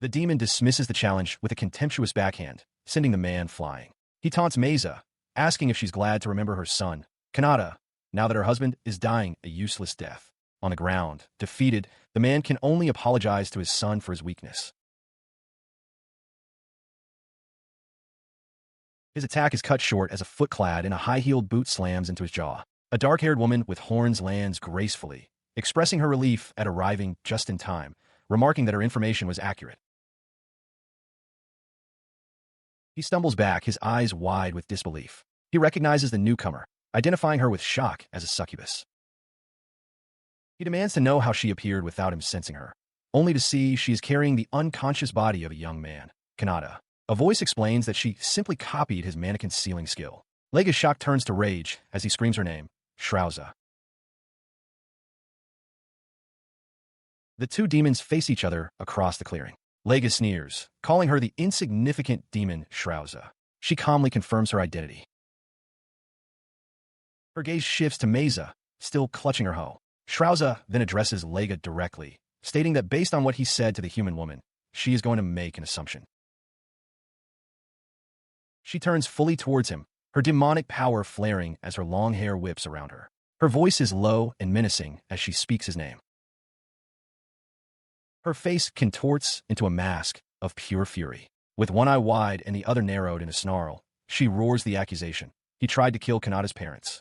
The demon dismisses the challenge with a contemptuous backhand, sending the man flying. He taunts Mesa, asking if she's glad to remember her son, Kanata, now that her husband is dying a useless death. On the ground, defeated, the man can only apologize to his son for his weakness. His attack is cut short as a foot-clad in a high-heeled boot slams into his jaw. A dark-haired woman with horns lands gracefully, expressing her relief at arriving just in time, remarking that her information was accurate. He stumbles back, his eyes wide with disbelief. He recognizes the newcomer, identifying her with shock as a succubus. He demands to know how she appeared without him sensing her, only to see she is carrying the unconscious body of a young man, Kanata. A voice explains that she simply copied his mannequin sealing skill. Lega's shock turns to rage as he screams her name, Shrouza. The two demons face each other across the clearing. Lega sneers, calling her the insignificant demon Shrouza. She calmly confirms her identity. Her gaze shifts to Meza, still clutching her hoe. Shrouza then addresses Lega directly, stating that based on what he said to the human woman, she is going to make an assumption. She turns fully towards him, her demonic power flaring as her long hair whips around her. Her voice is low and menacing as she speaks his name. Her face contorts into a mask of pure fury. With one eye wide and the other narrowed in a snarl, she roars the accusation. He tried to kill Kanata's parents.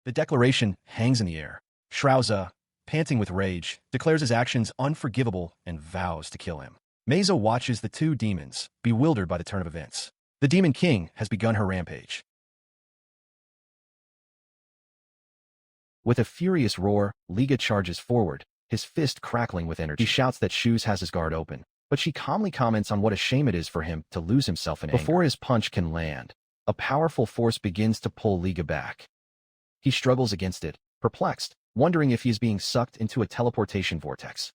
The declaration hangs in the air. Shrouza, panting with rage, declares his actions unforgivable and vows to kill him. Meza watches the two demons, bewildered by the turn of events. The Demon King has begun her rampage. With a furious roar, Lega charges forward, his fist crackling with energy. He shouts that Shoes has his guard open, but she calmly comments on what a shame it is for him to lose himself in anger. Before his punch can land, a powerful force begins to pull Lega back. He struggles against it, perplexed, wondering if he is being sucked into a teleportation vortex.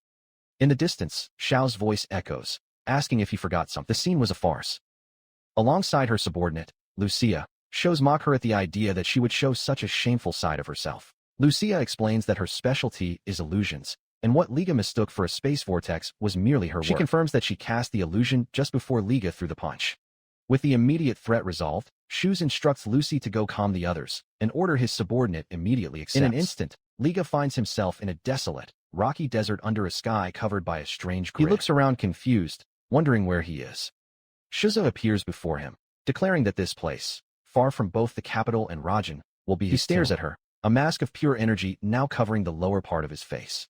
In the distance, Xiao's voice echoes, asking if he forgot something. The scene was a farce. Alongside her subordinate, Lucia, shows mock her at the idea that she would show such a shameful side of herself. Lucia explains that her specialty is illusions, and what Lega mistook for a space vortex was merely her work. She confirms that she cast the illusion just before Lega threw the punch. With the immediate threat resolved, Shoes instructs Lucy to go calm the others, an order his subordinate immediately accepts. In an instant, Lega finds himself in a desolate, rocky desert under a sky covered by a strange grid. He looks around confused, wondering where he is. Shiza appears before him, declaring that this place, far from both the capital and Rajan, will be his tomb. He stares at her, a mask of pure energy now covering the lower part of his face.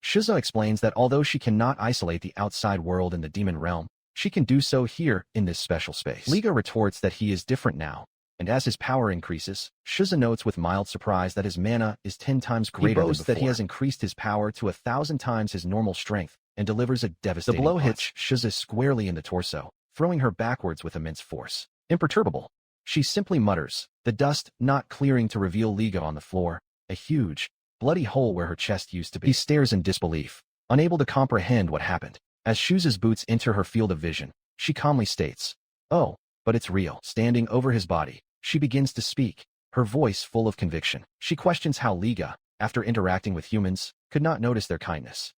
Shiza explains that although she cannot isolate the outside world in the demon realm, she can do so here in this special space. Lega retorts that he is different now, and as his power increases, Shiza notes with mild surprise that his mana is 10 times greater than before. He boasts that he has increased his power to 1,000 times his normal strength and delivers a devastating punch. The blow hits Shiza squarely in the torso, throwing her backwards with immense force. Imperturbable, she simply mutters, the dust not clearing to reveal Lega on the floor, a huge, bloody hole where her chest used to be. He stares in disbelief, unable to comprehend what happened. As Shuza's boots enter her field of vision, she calmly states, "Oh, but it's real." Standing over his body, she begins to speak, her voice full of conviction. She questions how Lega, after interacting with humans, could not notice their kindness.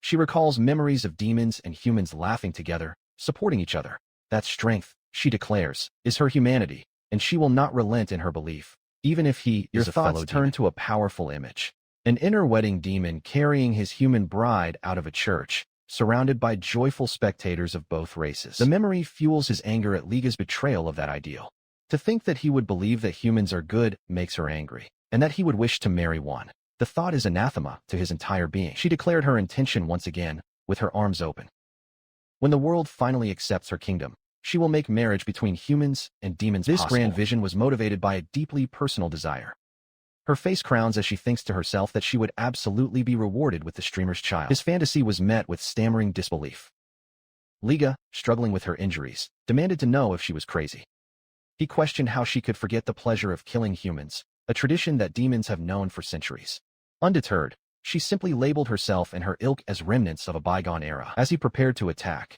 She recalls memories of demons and humans laughing together, supporting each other. That strength, she declares, is her humanity, and she will not relent in her belief, even if he is a fellow demon. Your thoughts turn to a powerful image. An inner wedding demon carrying his human bride out of a church, surrounded by joyful spectators of both races. The memory fuels his anger at Lega's betrayal of that ideal. To think that he would believe that humans are good makes her angry, and that he would wish to marry one. The thought is anathema to his entire being. She declared her intention once again, with her arms open. When the world finally accepts her kingdom, she will make marriage between humans and demons possible. This grand vision was motivated by a deeply personal desire. Her face crowns as she thinks to herself that she would absolutely be rewarded with the streamer's child. His fantasy was met with stammering disbelief. Lega, struggling with her injuries, demanded to know if she was crazy. He questioned how she could forget the pleasure of killing humans, a tradition that demons have known for centuries. Undeterred, she simply labeled herself and her ilk as remnants of a bygone era. As he prepared to attack,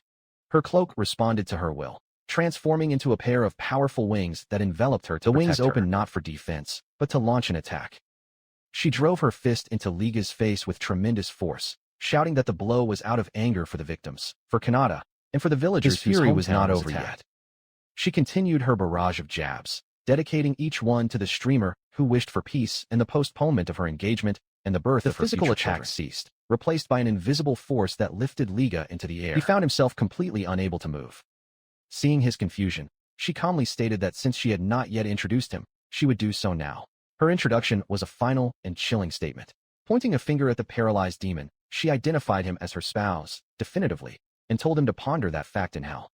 her cloak responded to her will, transforming into a pair of powerful wings that enveloped her to protect her. The wings opened not for defense, but to launch an attack. She drove her fist into Lega's face with tremendous force, shouting that the blow was out of anger for the victims, for Kanata, and for the villagers whose fury was not over yet. She continued her barrage of jabs, dedicating each one to the streamer who wished for peace and the postponement of her engagement and the birth of her future children. The physical attack ceased, replaced by an invisible force that lifted Lega into the air. He found himself completely unable to move. Seeing his confusion, she calmly stated that since she had not yet introduced him, she would do so now. Her introduction was a final and chilling statement. Pointing a finger at the paralyzed demon, she identified him as her spouse, definitively, and told him to ponder that fact in hell.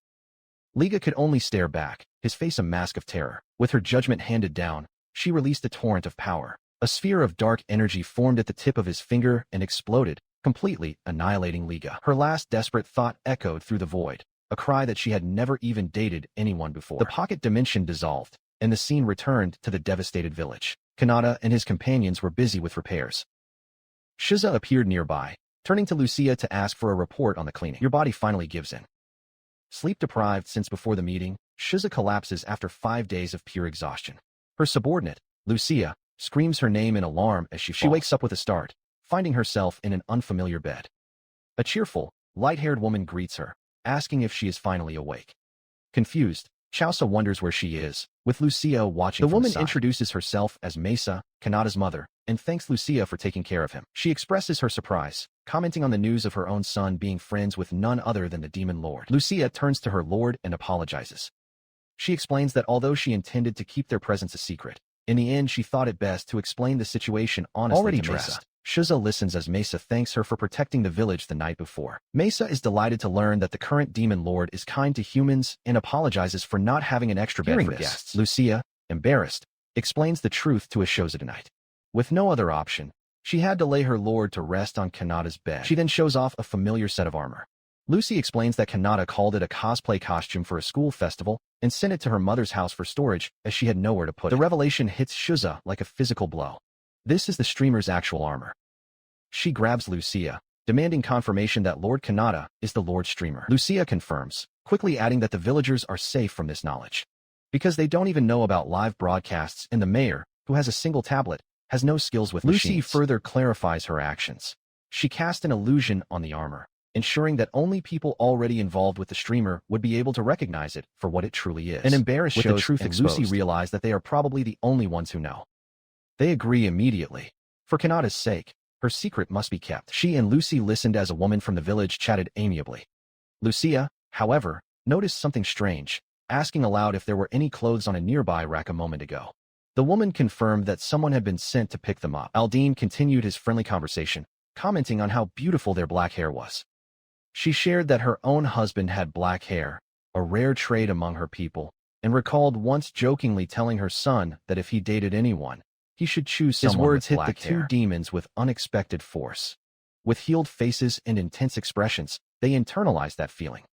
Lega could only stare back, his face a mask of terror. With her judgment handed down, she released a torrent of power. A sphere of dark energy formed at the tip of his finger and exploded, completely annihilating Lega. Her last desperate thought echoed through the void, a cry that she had never even dated anyone before. The pocket dimension dissolved, and the scene returned to the devastated village. Kanata and his companions were busy with repairs. Shiza appeared nearby, turning to Lucia to ask for a report on the cleaning. Your body finally gives in. Sleep-deprived since before the meeting, Shiza collapses after 5 days of pure exhaustion. Her subordinate, Lucia, screams her name in alarm as she wakes up with a start, finding herself in an unfamiliar bed. A cheerful, light-haired woman greets her, asking if she is finally awake. Confused, Chausa wonders where she is, with Lucia watching from the woman side. Introduces herself as Mesa, Kanata's mother, and thanks Lucia for taking care of him. She expresses her surprise, commenting on the news of her own son being friends with none other than the demon lord. Lucia turns to her lord and apologizes. She explains that although she intended to keep their presence a secret, in the end she thought it best to explain the situation honestly Already to Mesa. dressed, Shiza listens as Mesa thanks her for protecting the village the night before. Mesa is delighted to learn that the current demon lord is kind to humans and apologizes for not having an extra bed for guests. Lucia, embarrassed, explains the truth to Ashoza tonight. With no other option, she had to lay her lord to rest on Kanata's bed. She then shows off a familiar set of armor. Lucy explains that Kanata called it a cosplay costume for a school festival and sent it to her mother's house for storage as she had nowhere to put it. The revelation hits Shiza like a physical blow. This is the streamer's actual armor. She grabs Lucia, demanding confirmation that Lord Kanata is the Lord Streamer. Lucia confirms, quickly adding that the villagers are safe from this knowledge. Because they don't even know about live broadcasts and the mayor, who has a single tablet, has no skills with machines. Lucy further clarifies her actions. She cast an illusion on the armor, ensuring that only people already involved with the streamer would be able to recognize it for what it truly is. An embarrassed with the truth exposed, Lucy realized that they are probably the only ones who know. They agree immediately. For Kanata's sake, her secret must be kept. She and Lucy listened as a woman from the village chatted amiably. Lucia, however, noticed something strange, asking aloud if there were any clothes on a nearby rack a moment ago. The woman confirmed that someone had been sent to pick them up. Aldine continued his friendly conversation, commenting on how beautiful their black hair was. She shared that her own husband had black hair, a rare trait among her people, and recalled once jokingly telling her son that if he dated anyone, he should choose someone. His words hit the two demons with unexpected force. With healed faces and intense expressions, they internalized that feeling.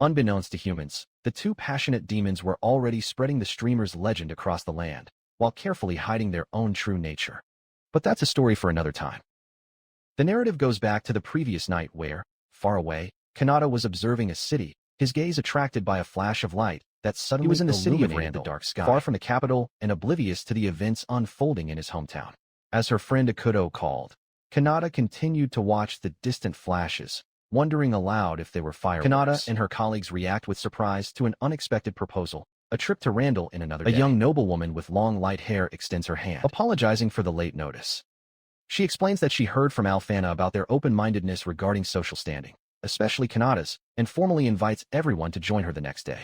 Unbeknownst to humans, the two passionate demons were already spreading the streamer's legend across the land, while carefully hiding their own true nature. But that's a story for another time. The narrative goes back to the previous night where, far away, Kanata was observing a city, his gaze attracted by a flash of light that suddenly he was in the city of Randall, the dark sky, far from the capital and oblivious to the events unfolding in his hometown. As her friend Akuto called, Kanata continued to watch the distant flashes, wondering aloud if they were fireworks. Kanata and her colleagues react with surprise to an unexpected proposal, a trip to Randall in another day. A young noblewoman with long light hair extends her hand, apologizing for the late notice. She explains that she heard from Alfana about their open-mindedness regarding social standing, especially Kanata's, and formally invites everyone to join her the next day.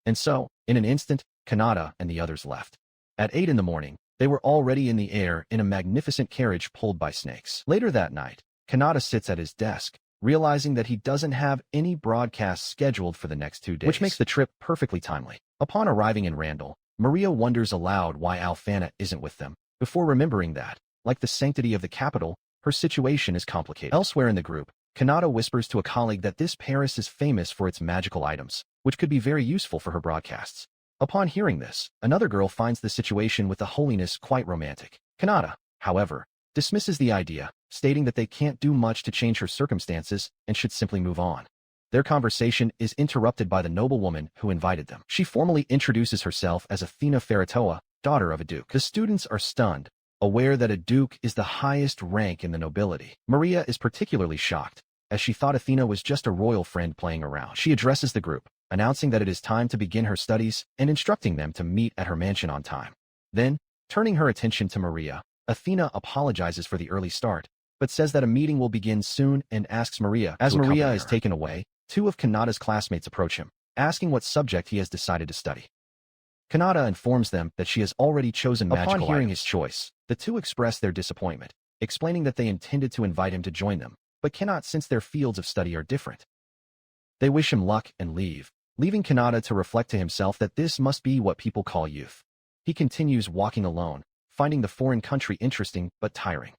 And so, in an instant, Kanata and the others left. At 8 in the morning, they were already in the air in a magnificent carriage pulled by snakes. Later that night, Kanata sits at his desk, realizing that he doesn't have any broadcasts scheduled for the next 2 days, which makes the trip perfectly timely. Upon arriving in Randall, Maria wonders aloud why Alfana isn't with them, before remembering that, like the sanctity of the capital, her situation is complicated. Elsewhere in the group, Kanata whispers to a colleague that this Paris is famous for its magical items, which could be very useful for her broadcasts. Upon hearing this, another girl finds the situation with the holiness quite romantic. Kanata, however, dismisses the idea, stating that they can't do much to change her circumstances and should simply move on. Their conversation is interrupted by the noblewoman who invited them. She formally introduces herself as Athena Ferratoa, daughter of a duke. The students are stunned, aware that a duke is the highest rank in the nobility. Maria is particularly shocked, as she thought Athena was just a royal friend playing around. She addresses the group, announcing that it is time to begin her studies and instructing them to meet at her mansion on time. Then, turning her attention to Maria, Athena apologizes for the early start, but says that a meeting will begin soon and asks Maria. As Maria is taken away, 2 of Kanata's classmates approach him, asking what subject he has decided to study. Kanata informs them that she has already chosen magical items. Upon hearing his choice, the 2 express their disappointment, explaining that they intended to invite him to join them, but cannot since their fields of study are different. They wish him luck and leave, leaving Kanata to reflect to himself that this must be what people call youth. He continues walking alone, finding the foreign country interesting but tiring.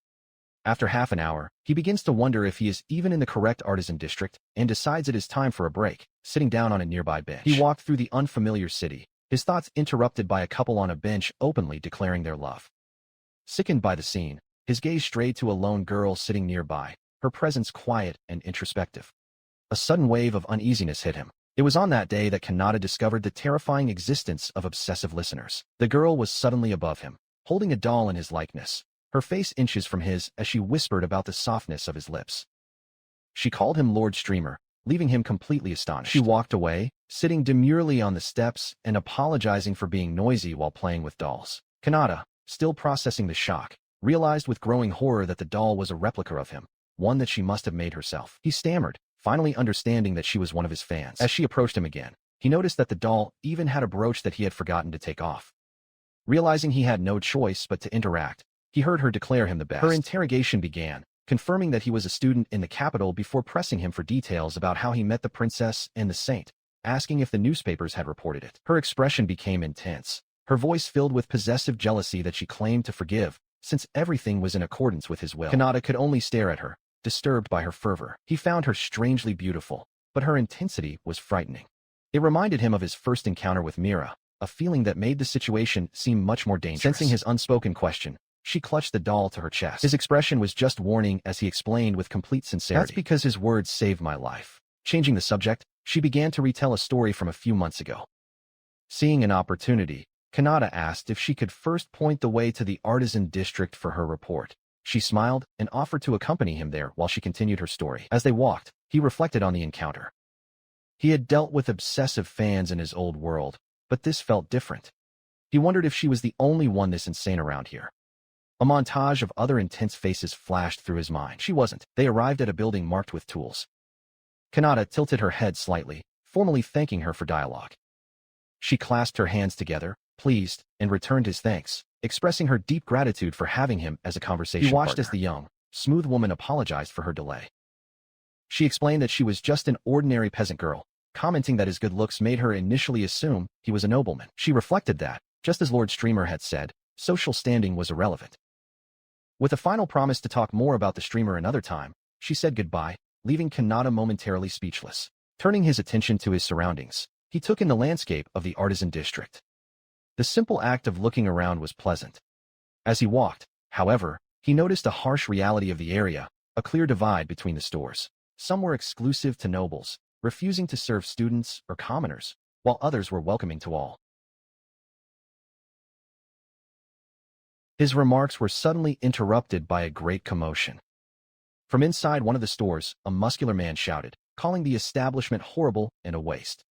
After half an hour, he begins to wonder if he is even in the correct artisan district and decides it is time for a break, sitting down on a nearby bench. He walked through the unfamiliar city, his thoughts interrupted by a couple on a bench openly declaring their love. Sickened by the scene, his gaze strayed to a lone girl sitting nearby, her presence quiet and introspective. A sudden wave of uneasiness hit him. It was on that day that Kanata discovered the terrifying existence of obsessive listeners. The girl was suddenly above him, holding a doll in his likeness, her face inches from his as she whispered about the softness of his lips. She called him Lord Streamer, leaving him completely astonished. She walked away, sitting demurely on the steps and apologizing for being noisy while playing with dolls. Kanata, still processing the shock, realized with growing horror that the doll was a replica of him, one that she must have made herself. He stammered, finally understanding that she was one of his fans. As she approached him again, he noticed that the doll even had a brooch that he had forgotten to take off. Realizing he had no choice but to interact, he heard her declare him the best. Her interrogation began, confirming that he was a student in the capital before pressing him for details about how he met the princess and the saint, asking if the newspapers had reported it. Her expression became intense, her voice filled with possessive jealousy that she claimed to forgive, since everything was in accordance with his will. Kanata could only stare at her, disturbed by her fervor. He found her strangely beautiful, but her intensity was frightening. It reminded him of his first encounter with Mira, a feeling that made the situation seem much more dangerous. Sensing his unspoken question, she clutched the doll to her chest. His expression was just warning as he explained with complete sincerity. That's because his words saved my life. Changing the subject, she began to retell a story from a few months ago. Seeing an opportunity, Kanata asked if she could first point the way to the artisan district for her report. She smiled and offered to accompany him there while she continued her story. As they walked, he reflected on the encounter. He had dealt with obsessive fans in his old world, but this felt different. He wondered if she was the only one this insane around here. A montage of other intense faces flashed through his mind. She wasn't. They arrived at a building marked with tools. Kanata tilted her head slightly, formally thanking her for dialogue. She clasped her hands together, pleased, and returned his thanks, expressing her deep gratitude for having him as a conversation partner. He watched as the young, smooth woman apologized for her delay. She explained that she was just an ordinary peasant girl, commenting that his good looks made her initially assume he was a nobleman. She reflected that, just as Lord Streamer had said, social standing was irrelevant. With a final promise to talk more about the streamer another time, she said goodbye, leaving Kanata momentarily speechless. Turning his attention to his surroundings, he took in the landscape of the artisan district. The simple act of looking around was pleasant. As he walked, however, he noticed a harsh reality of the area, a clear divide between the stores. Some were exclusive to nobles, refusing to serve students or commoners, while others were welcoming to all. His remarks were suddenly interrupted by a great commotion. From inside one of the stores, a muscular man shouted, calling the establishment horrible and a waste.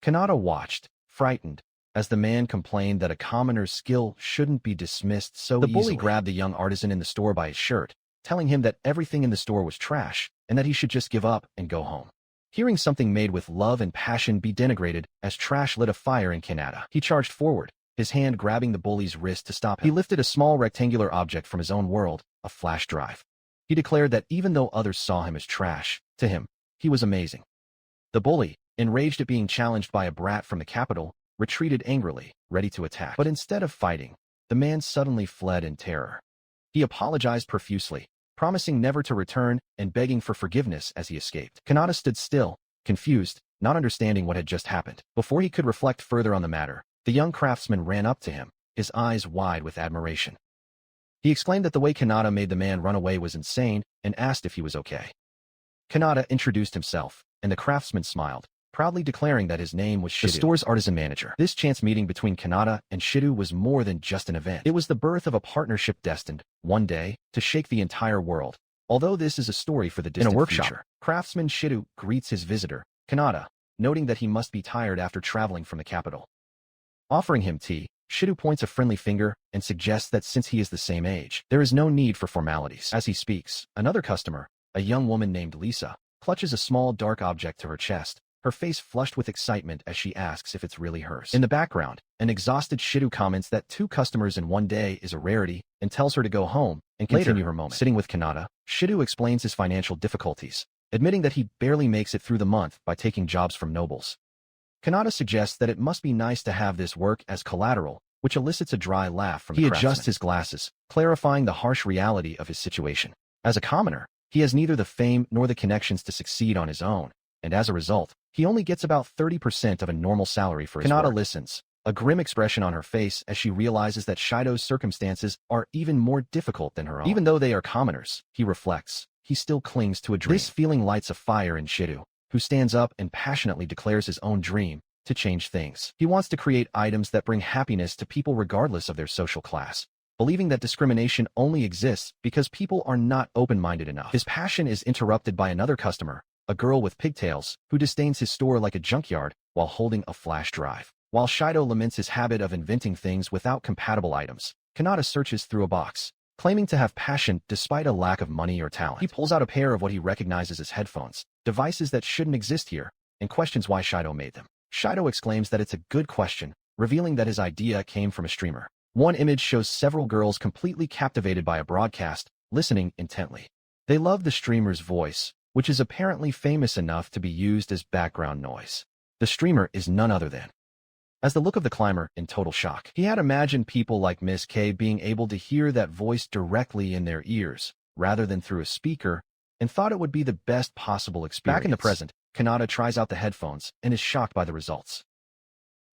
Kanata watched, frightened, as the man complained that a commoner's skill shouldn't be dismissed so easily. The bully grabbed the young artisan in the store by his shirt, telling him that everything in the store was trash and that he should just give up and go home. Hearing something made with love and passion be denigrated as trash lit a fire in Kanata, he charged forward, his hand grabbing the bully's wrist to stop him. He lifted a small rectangular object from his own world, a flash drive. He declared that even though others saw him as trash, to him, he was amazing. The bully, enraged at being challenged by a brat from the capital, retreated angrily, ready to attack. But instead of fighting, the man suddenly fled in terror. He apologized profusely, promising never to return and begging for forgiveness as he escaped. Kanata stood still, confused, not understanding what had just happened. Before he could reflect further on the matter, the young craftsman ran up to him, his eyes wide with admiration. He exclaimed that the way Kanata made the man run away was insane and asked if he was okay. Kanata introduced himself, and the craftsman smiled, proudly declaring that his name was Shidu, the store's artisan manager. This chance meeting between Kanata and Shidu was more than just an event. It was the birth of a partnership destined, one day, to shake the entire world. Although this is a story for the distant future, craftsman Shidu greets his visitor, Kanata, noting that he must be tired after traveling from the capital. Offering him tea, Shidu points a friendly finger and suggests that since he is the same age, there is no need for formalities. As he speaks, another customer, a young woman named Lisa, clutches a small dark object to her chest, her face flushed with excitement as she asks if it's really hers. In the background, an exhausted Shidu comments that 2 customers in one day is a rarity and tells her to go home and continue her moment. Sitting with Kanata, Shidu explains his financial difficulties, admitting that he barely makes it through the month by taking jobs from nobles. Kanata suggests that it must be nice to have this work as collateral, which elicits a dry laugh from the craftsman. He adjusts his glasses, clarifying the harsh reality of his situation. As a commoner, he has neither the fame nor the connections to succeed on his own, and as a result, he only gets about 30% of a normal salary for his work. Kanata listens, a grim expression on her face as she realizes that Shido's circumstances are even more difficult than her own. Even though they are commoners, he reflects, he still clings to a dream. This feeling lights a fire in Shido, who stands up and passionately declares his own dream to change things. He wants to create items that bring happiness to people regardless of their social class, believing that discrimination only exists because people are not open-minded enough. His passion is interrupted by another customer, a girl with pigtails, who disdains his store like a junkyard while holding a flash drive. While Shido laments his habit of inventing things without compatible items, Kanata searches through a box, claiming to have passion despite a lack of money or talent. He pulls out a pair of what he recognizes as headphones, devices that shouldn't exist here, and questions why Shido made them. Shido exclaims that it's a good question, revealing that his idea came from a streamer. One image shows several girls completely captivated by a broadcast, listening intently. They love the streamer's voice, which is apparently famous enough to be used as background noise. The streamer is none other than. As the look of the climber in total shock. He had imagined people like Miss K being able to hear that voice directly in their ears, rather than through a speaker, and thought it would be the best possible experience. Back in the present, Kanata tries out the headphones and is shocked by the results.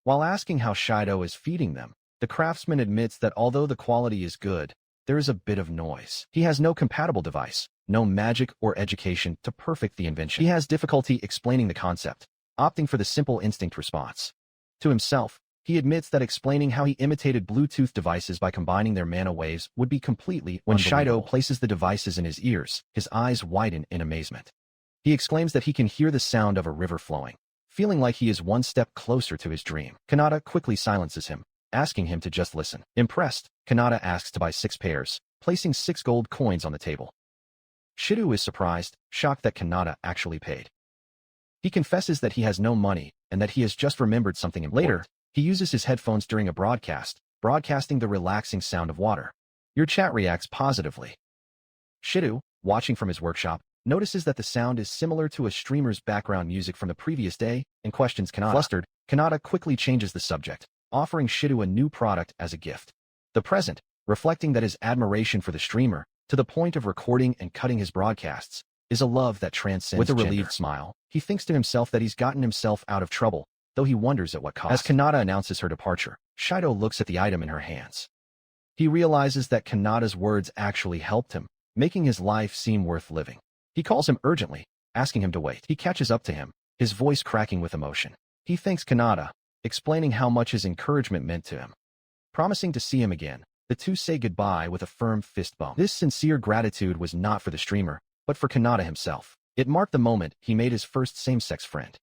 While asking how Shido is feeding them, the craftsman admits that although the quality is good, there is a bit of noise. He has no compatible device, no magic or education to perfect the invention. He has difficulty explaining the concept, opting for the simple instinct response. To himself, he admits that explaining how he imitated Bluetooth devices by combining their mana waves would be completely When Shido places the devices in his ears, his eyes widen in amazement. He exclaims that he can hear the sound of a river flowing, feeling like he is one step closer to his dream. Kanata quickly silences him, asking him to just listen. Impressed, Kanata asks to buy 6 pairs, placing 6 gold coins on the table. Shido is surprised, shocked that Kanata actually paid. He confesses that he has no money and that he has just remembered something important. Later, he uses his headphones during a broadcast, broadcasting the relaxing sound of water. Your chat reacts positively. Shido, watching from his workshop, notices that the sound is similar to a streamer's background music from the previous day and questions Kanata. Flustered, Kanata quickly changes the subject, offering Shido a new product as a gift. The present, reflecting that his admiration for the streamer, to the point of recording and cutting his broadcasts, is a love that transcends With a relieved smile, he thinks to himself that he's gotten himself out of trouble, though he wonders at what cost. As Kanata announces her departure, Shido looks at the item in her hands. He realizes that Kanata's words actually helped him, making his life seem worth living. He calls him urgently, asking him to wait. He catches up to him, his voice cracking with emotion. He thanks Kanata, explaining how much his encouragement meant to him. Promising to see him again, the two say goodbye with a firm fist bump. This sincere gratitude was not for the streamer, but for Kanata himself. It marked the moment he made his first same-sex friend.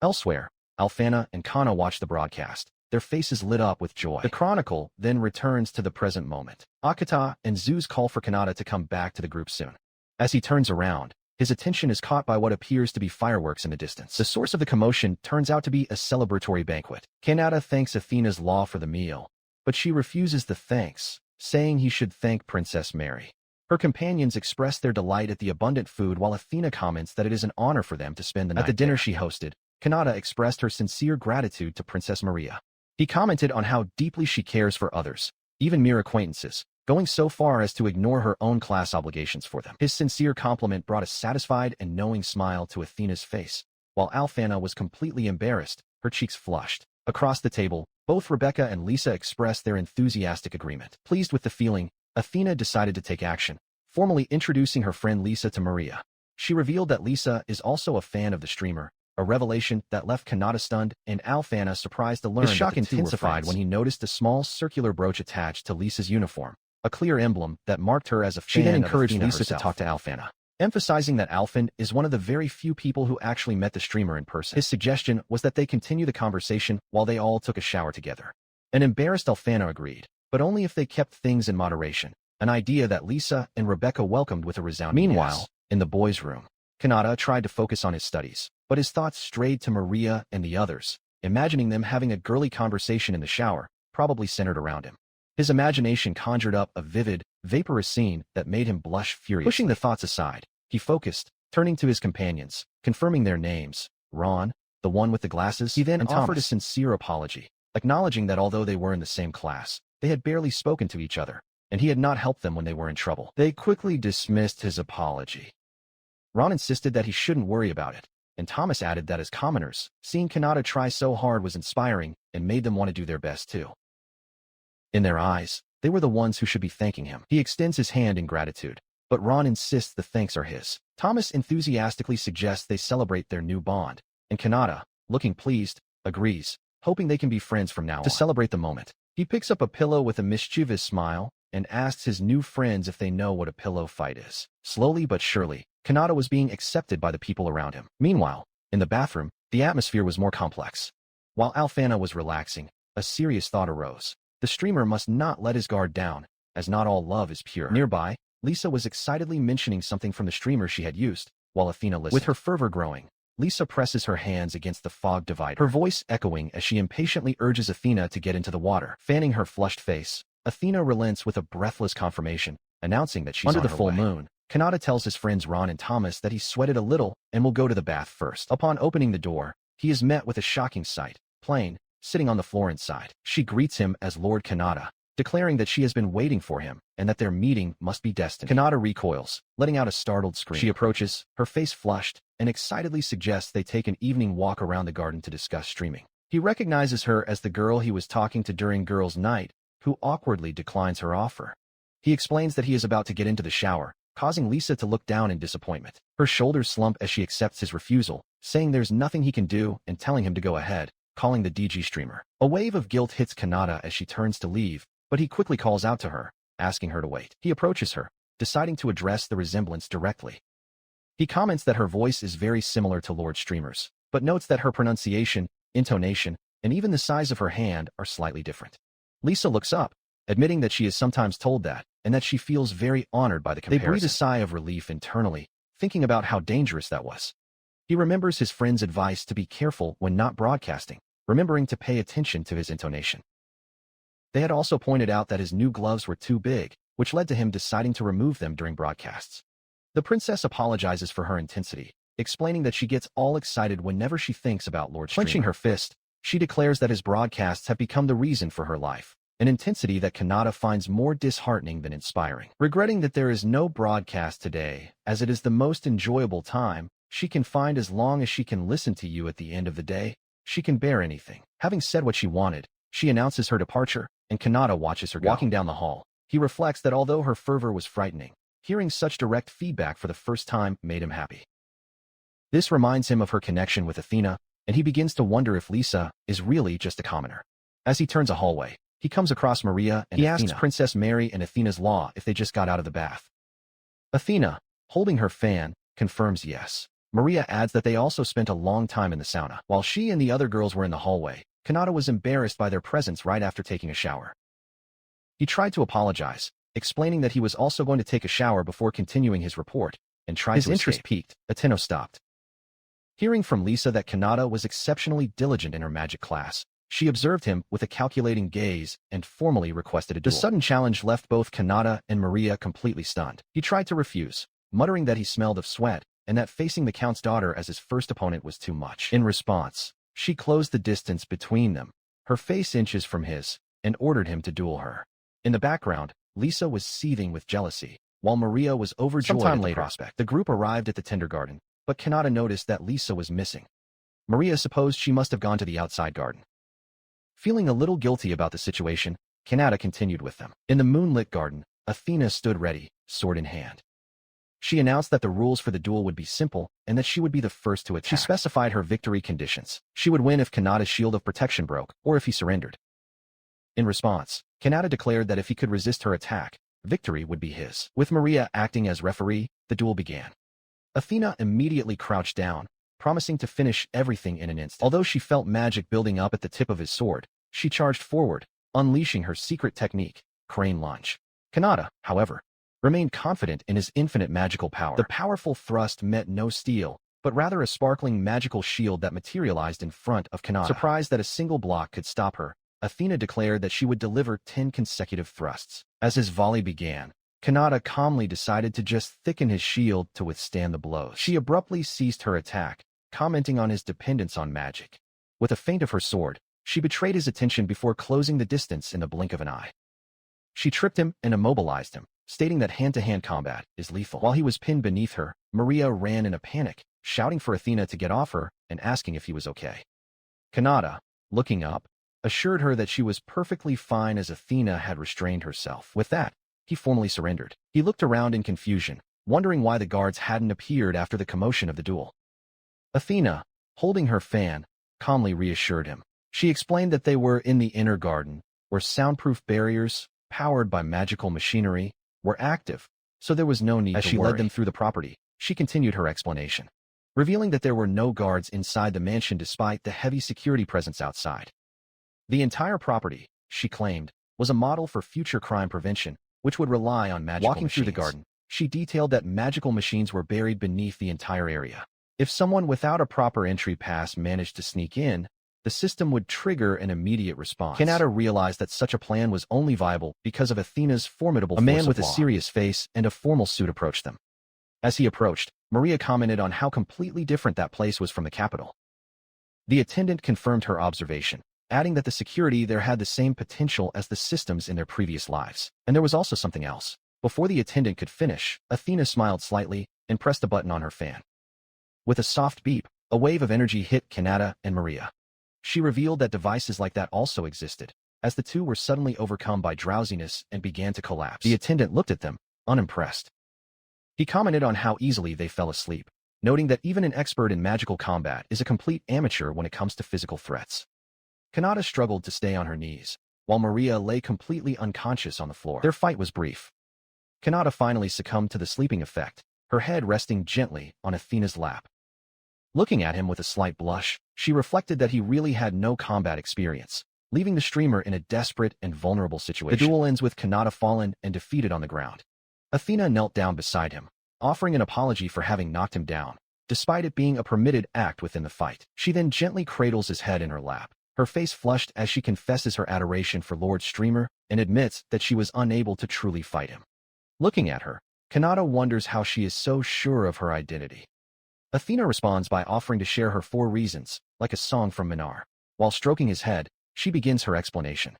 Elsewhere, Alfana and Kana watch the broadcast, their faces lit up with joy. The chronicle then returns to the present moment. Akata and Zeus call for Kanata to come back to the group soon. As he turns around, his attention is caught by what appears to be fireworks in the distance. The source of the commotion turns out to be a celebratory banquet. Kanata thanks Athena's law for the meal, but she refuses the thanks, saying he should thank Princess Mary. Her companions express their delight at the abundant food while Athena comments that it is an honor for them to spend the night. At the dinner she hosted, Kanata expressed her sincere gratitude to Princess Maria. He commented on how deeply she cares for others, even mere acquaintances, going so far as to ignore her own class obligations for them. His sincere compliment brought a satisfied and knowing smile to Athena's face, while Alfana was completely embarrassed, her cheeks flushed. Across the table, both Rebecca and Lisa expressed their enthusiastic agreement. Pleased with the feeling, Athena decided to take action, formally introducing her friend Lisa to Maria. She revealed that Lisa is also a fan of the streamer, a revelation that left Kanata stunned and Alfana surprised to learn. His shock intensified when he noticed a small circular brooch attached to Lisa's uniform, a clear emblem that marked her as a fan. She then encouraged Lisa to talk to Alfana, emphasizing that Alfan is one of the very few people who actually met the streamer in person. His suggestion was that they continue the conversation while they all took a shower together. An embarrassed Alfana agreed, but only if they kept things in moderation, an idea that Lisa and Rebecca welcomed with a resounding Meanwhile, yes. In the boys' room, Kanata tried to focus on his studies, but his thoughts strayed to Maria and the others, imagining them having a girly conversation in the shower, probably centered around him. His imagination conjured up a vivid, vaporous scene that made him blush furiously. Pushing the thoughts aside, he focused, turning to his companions, confirming their names. Ron, the one with the glasses, he then offered a sincere apology, acknowledging that although they were in the same class, they had barely spoken to each other, and he had not helped them when they were in trouble. They quickly dismissed his apology. Ron insisted that he shouldn't worry about it, and Thomas added that as commoners, seeing Kanata try so hard was inspiring and made them want to do their best too. In their eyes, they were the ones who should be thanking him. He extends his hand in gratitude, but Ron insists the thanks are his. Thomas enthusiastically suggests they celebrate their new bond, and Kanata, looking pleased, agrees, hoping they can be friends from now on. To celebrate the moment, he picks up a pillow with a mischievous smile and asks his new friends if they know what a pillow fight is. Slowly but surely, Kanata was being accepted by the people around him. Meanwhile, in the bathroom, the atmosphere was more complex. While Alfana was relaxing, a serious thought arose. The streamer must not let his guard down, as not all love is pure. Nearby, Lisa was excitedly mentioning something from the streamer she had used, while Athena listened. With her fervor growing, Lisa presses her hands against the fog divider, her voice echoing as she impatiently urges Athena to get into the water. Fanning her flushed face, Athena relents with a breathless confirmation, announcing that she's under the full moon. Kanata tells his friends Ron and Thomas that he sweated a little and will go to the bath first. Upon opening the door, he is met with a shocking sight. Plain, sitting on the floor inside. She greets him as Lord Kanata, declaring that she has been waiting for him and that their meeting must be destined. Kanata recoils, letting out a startled scream. She approaches, her face flushed, and excitedly suggests they take an evening walk around the garden to discuss streaming. He recognizes her as the girl he was talking to during girls' night, who awkwardly declines her offer. He explains that he is about to get into the shower, causing Lisa to look down in disappointment. Her shoulders slump as she accepts his refusal, saying there's nothing he can do and telling him to go ahead, calling the DG streamer. A wave of guilt hits Kanata as she turns to leave, but he quickly calls out to her, asking her to wait. He approaches her, deciding to address the resemblance directly. He comments that her voice is very similar to Lord Streamer's, but notes that her pronunciation, intonation, and even the size of her hand are slightly different. Lisa looks up, admitting that she is sometimes told that, and that she feels very honored by the comparison. They breathe a sigh of relief internally, thinking about how dangerous that was. He remembers his friend's advice to be careful when not broadcasting, remembering to pay attention to his intonation. They had also pointed out that his new gloves were too big, which led to him deciding to remove them during broadcasts. The princess apologizes for her intensity, explaining that she gets all excited whenever she thinks about Lord Streamer. Clenching her fist, she declares that his broadcasts have become the reason for her life, an intensity that Kanata finds more disheartening than inspiring. Regretting that there is no broadcast today, as it is the most enjoyable time she can find as long as she can listen to you at the end of the day, she can bear anything. Having said what she wanted, she announces her departure, and Kanata watches her go. Walking down the hall, he reflects that although her fervor was frightening, hearing such direct feedback for the first time made him happy. This reminds him of her connection with Athena, and he begins to wonder if Lisa is really just a commoner. As he turns a hallway, he comes across Maria and Athena. He asks Princess Mary and Athena's law if they just got out of the bath. Athena, holding her fan, confirms yes. Maria adds that they also spent a long time in the sauna. While she and the other girls were in the hallway, Kanata was embarrassed by their presence right after taking a shower. He tried to apologize, explaining that he was also going to take a shower before continuing his report, and tried to escape. His interest peaked. Ateno stopped. Hearing from Lisa that Kanata was exceptionally diligent in her magic class, she observed him with a calculating gaze and formally requested a duel. The sudden challenge left both Kanata and Maria completely stunned. He tried to refuse, muttering that he smelled of sweat, and that facing the Count's daughter as his first opponent was too much. In response, she closed the distance between them, her face inches from his, and ordered him to duel her. In the background, Lisa was seething with jealousy, while Maria was overjoyed at the prospect. The group arrived at the Tender Garden, but Kanata noticed that Lisa was missing. Maria supposed she must have gone to the outside garden. Feeling a little guilty about the situation, Kanata continued with them. In the moonlit garden, Athena stood ready, sword in hand. She announced that the rules for the duel would be simple and that she would be the first to attack. She specified her victory conditions. She would win if Kanata's shield of protection broke, or if he surrendered. In response, Kanata declared that if he could resist her attack, victory would be his. With Maria acting as referee, the duel began. Athena immediately crouched down, promising to finish everything in an instant. Although she felt magic building up at the tip of his sword, she charged forward, unleashing her secret technique, crane lunge. Kanata, however, remained confident in his infinite magical power. The powerful thrust met no steel, but rather a sparkling magical shield that materialized in front of Kanata. Surprised that a single block could stop her, Athena declared that she would deliver 10 consecutive thrusts. As his volley began, Kanata calmly decided to just thicken his shield to withstand the blows. She abruptly ceased her attack, commenting on his dependence on magic. With a feint of her sword, she betrayed his attention before closing the distance in the blink of an eye. She tripped him and immobilized him, stating that hand-to-hand combat is lethal. While he was pinned beneath her, Maria ran in a panic, shouting for Athena to get off her and asking if he was okay. Kanata, looking up, assured her that she was perfectly fine as Athena had restrained herself. With that, he formally surrendered. He looked around in confusion, wondering why the guards hadn't appeared after the commotion of the duel. Athena, holding her fan, calmly reassured him. She explained that they were in the inner garden, where soundproof barriers, powered by magical machinery, were active, so there was no need to worry. As she led them through the property, she continued her explanation, revealing that there were no guards inside the mansion despite the heavy security presence outside. The entire property, she claimed, was a model for future crime prevention, which would rely on magical machines. Walking through the garden, she detailed that magical machines were buried beneath the entire area. If someone without a proper entry pass managed to sneak in, the system would trigger an immediate response. Kanata realized that such a plan was only viable because of Athena's formidable force of law. A man with a serious face and a formal suit approached them. As he approached, Maria commented on how completely different that place was from the capital. The attendant confirmed her observation, adding that the security there had the same potential as the systems in their previous lives. And there was also something else. Before the attendant could finish, Athena smiled slightly and pressed a button on her fan. With a soft beep, a wave of energy hit Kanata and Maria. She revealed that devices like that also existed, as the two were suddenly overcome by drowsiness and began to collapse. The attendant looked at them, unimpressed. He commented on how easily they fell asleep, noting that even an expert in magical combat is a complete amateur when it comes to physical threats. Kanata struggled to stay on her knees, while Maria lay completely unconscious on the floor. Their fight was brief. Kanata finally succumbed to the sleeping effect, her head resting gently on Athena's lap. Looking at him with a slight blush, she reflected that he really had no combat experience, leaving the streamer in a desperate and vulnerable situation. The duel ends with Kanata fallen and defeated on the ground. Athena knelt down beside him, offering an apology for having knocked him down, despite it being a permitted act within the fight. She then gently cradles his head in her lap, her face flushed as she confesses her adoration for Lord Streamer and admits that she was unable to truly fight him. Looking at her, Kanata wonders how she is so sure of her identity. Athena responds by offering to share her 4 reasons, like a song from Minar. While stroking his head, she begins her explanation.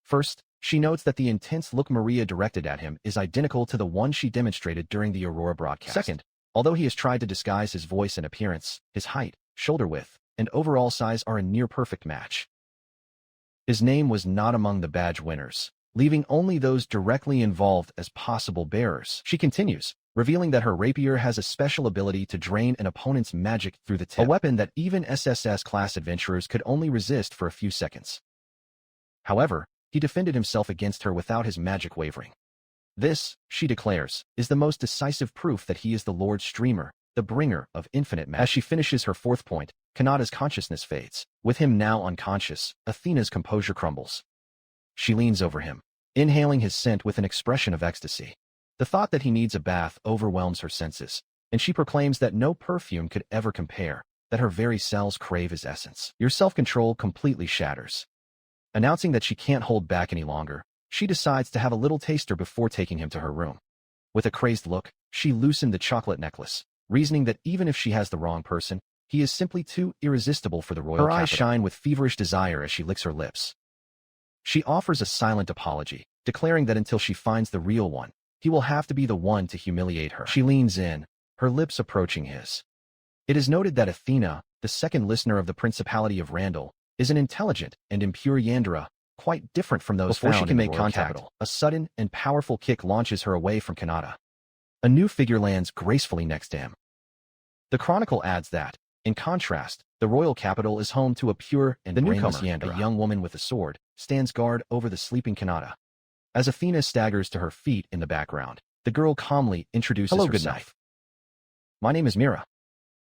First, she notes that the intense look Maria directed at him is identical to the one she demonstrated during the Aurora broadcast. Second, although he has tried to disguise his voice and appearance, his height, shoulder width, and overall size are a near-perfect match. His name was not among the badge winners, leaving only those directly involved as possible bearers. She continues, revealing that her rapier has a special ability to drain an opponent's magic through the tip, a weapon that even SSS-class adventurers could only resist for a few seconds. However, he defended himself against her without his magic wavering. This, she declares, is the most decisive proof that he is the Lord Streamer, the bringer of infinite magic. As she finishes her 4th point, Kanata's consciousness fades. With him now unconscious, Athena's composure crumbles. She leans over him, inhaling his scent with an expression of ecstasy. The thought that he needs a bath overwhelms her senses, and she proclaims that no perfume could ever compare, that her very cells crave his essence. Your self-control completely shatters. Announcing that she can't hold back any longer, she decides to have a little taster before taking him to her room. With a crazed look, she loosened the chocolate necklace, reasoning that even if she has the wrong person, he is simply too irresistible for the royal capital. Her eyes shine with feverish desire as she licks her lips. She offers a silent apology, declaring that until she finds the real one, he will have to be the one to humiliate her. She leans in, her lips approaching his. It is noted that Athena, the second listener of the Principality of Randall, is an intelligent and impure Yandere, quite different from those found in the royal capital. Before she can make contact, a sudden and powerful kick launches her away from Kanata. A new figure lands gracefully next to him. The chronicle adds that, in contrast, the royal capital is home to a pure and brainless Yandere. A young woman with a sword stands guard over the sleeping Kanata. As Athena staggers to her feet in the background, the girl calmly introduces herself. My name is Mira.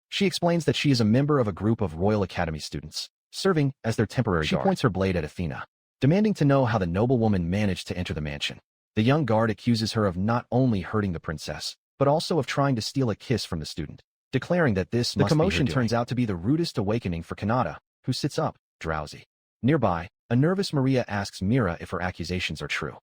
She explains that she is a member of a group of Royal Academy students, serving as their temporary guard. She points her blade at Athena, demanding to know how the noblewoman managed to enter the mansion. The young guard accuses her of not only hurting the princess, but also of trying to steal a kiss from the student, declaring that this must be her doing. The commotion turns out to be the rudest awakening for Kanata, who sits up, drowsy. Nearby, a nervous Maria asks Mira if her accusations are true.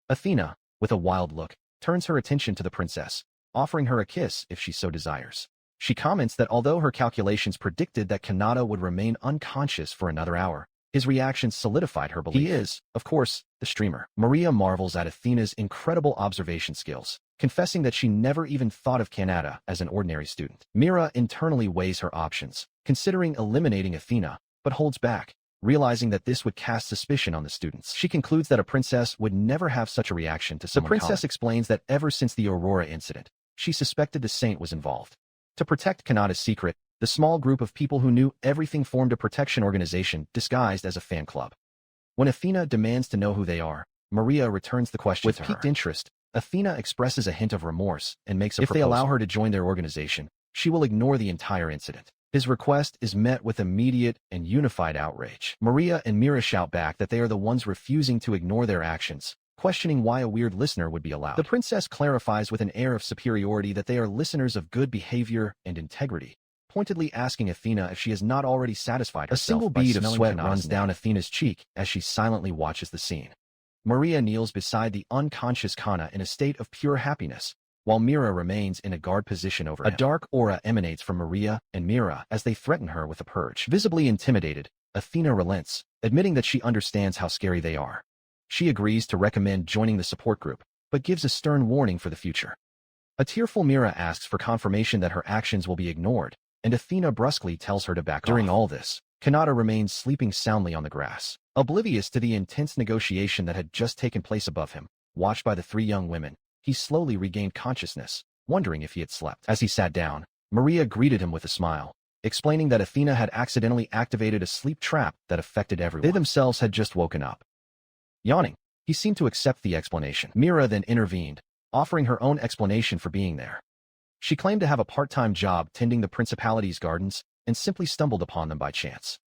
Athena, with a wild look, turns her attention to the princess, offering her a kiss if she so desires. She comments that although her calculations predicted that Kanata would remain unconscious for another hour, His reaction solidified her belief. He is, of course, the streamer. Maria marvels at Athena's incredible observation skills, confessing that she never even thought of Kanata as an ordinary student. Mira internally weighs her options, considering eliminating Athena, but holds back, realizing that this would cast suspicion on the students. She concludes that a princess would never have such a reaction to someone. The princess explains that ever since the Aurora incident, she suspected the saint was involved. To protect Kanata's secret, the small group of people who knew everything formed a protection organization disguised as a fan club. When Athena demands to know who they are, Maria returns the question to her. With piqued interest, Athena expresses a hint of remorse and makes a proposal. If they allow her to join their organization, she will ignore the entire incident. His request is met with immediate and unified outrage. Maria and Mira shout back that they are the ones refusing to ignore their actions, questioning why a weird listener would be allowed. The princess clarifies with an air of superiority that they are listeners of good behavior and integrity, pointedly asking Athena if she has not already satisfied herself. A single bead of sweat runs down Athena's cheek as she silently watches the scene. Maria kneels beside the unconscious Kana in a state of pure happiness, while Mira remains in a guard position over him. A dark aura emanates from Maria and Mira as they threaten her with a purge. Visibly intimidated, Athena relents, admitting that she understands how scary they are. She agrees to recommend joining the support group, but gives a stern warning for the future. A tearful Mira asks for confirmation that her actions will be ignored, and Athena brusquely tells her to back off. During all this, Kanata remains sleeping soundly on the grass, oblivious to the intense negotiation that had just taken place above him. Watched by the three young women, he slowly regained consciousness, wondering if he had slept. As he sat down, Maria greeted him with a smile, explaining that Athena had accidentally activated a sleep trap that affected everyone. They themselves had just woken up. Yawning, he seemed to accept the explanation. Mira then intervened, offering her own explanation for being there. She claimed to have a part-time job tending the principality's gardens and simply stumbled upon them by chance.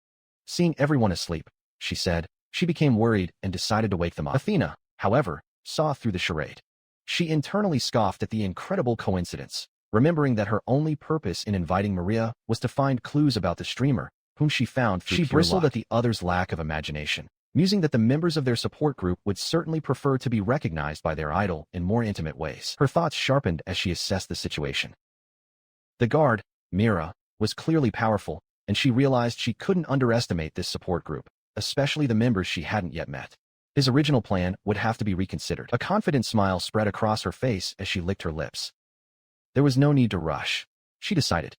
Seeing everyone asleep, she said, she became worried and decided to wake them up. Athena, however, saw through the charade. She internally scoffed at the incredible coincidence, remembering that her only purpose in inviting Maria was to find clues about the streamer, whom she found through pure luck. She bristled at the others' lack of imagination, musing that the members of their support group would certainly prefer to be recognized by their idol in more intimate ways. Her thoughts sharpened as she assessed the situation. The guard, Mira, was clearly powerful, and she realized she couldn't underestimate this support group, especially the members she hadn't yet met. His original plan would have to be reconsidered. A confident smile spread across her face as she licked her lips. There was no need to rush, she decided.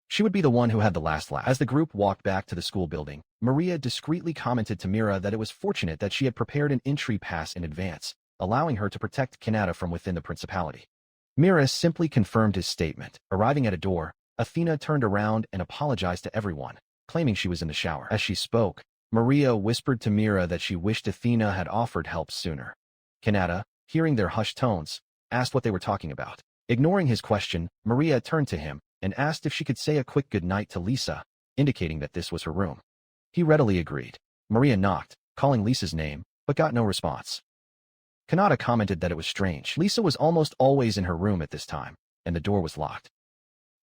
She would be the one who had the last laugh. As the group walked back to the school building, Maria discreetly commented to Mira that it was fortunate that she had prepared an entry pass in advance, allowing her to protect Kanata from within the principality. Mira simply confirmed his statement. Arriving at a door, Athena turned around and apologized to everyone, claiming she was in the shower. As she spoke, Maria whispered to Mira that she wished Athena had offered help sooner. Kanata, hearing their hushed tones, asked what they were talking about. Ignoring his question, Maria turned to him and asked if she could say a quick goodnight to Lisa, indicating that this was her room. He readily agreed. Maria knocked, calling Lisa's name, but got no response. Kanata commented that it was strange. Lisa was almost always in her room at this time, and the door was locked.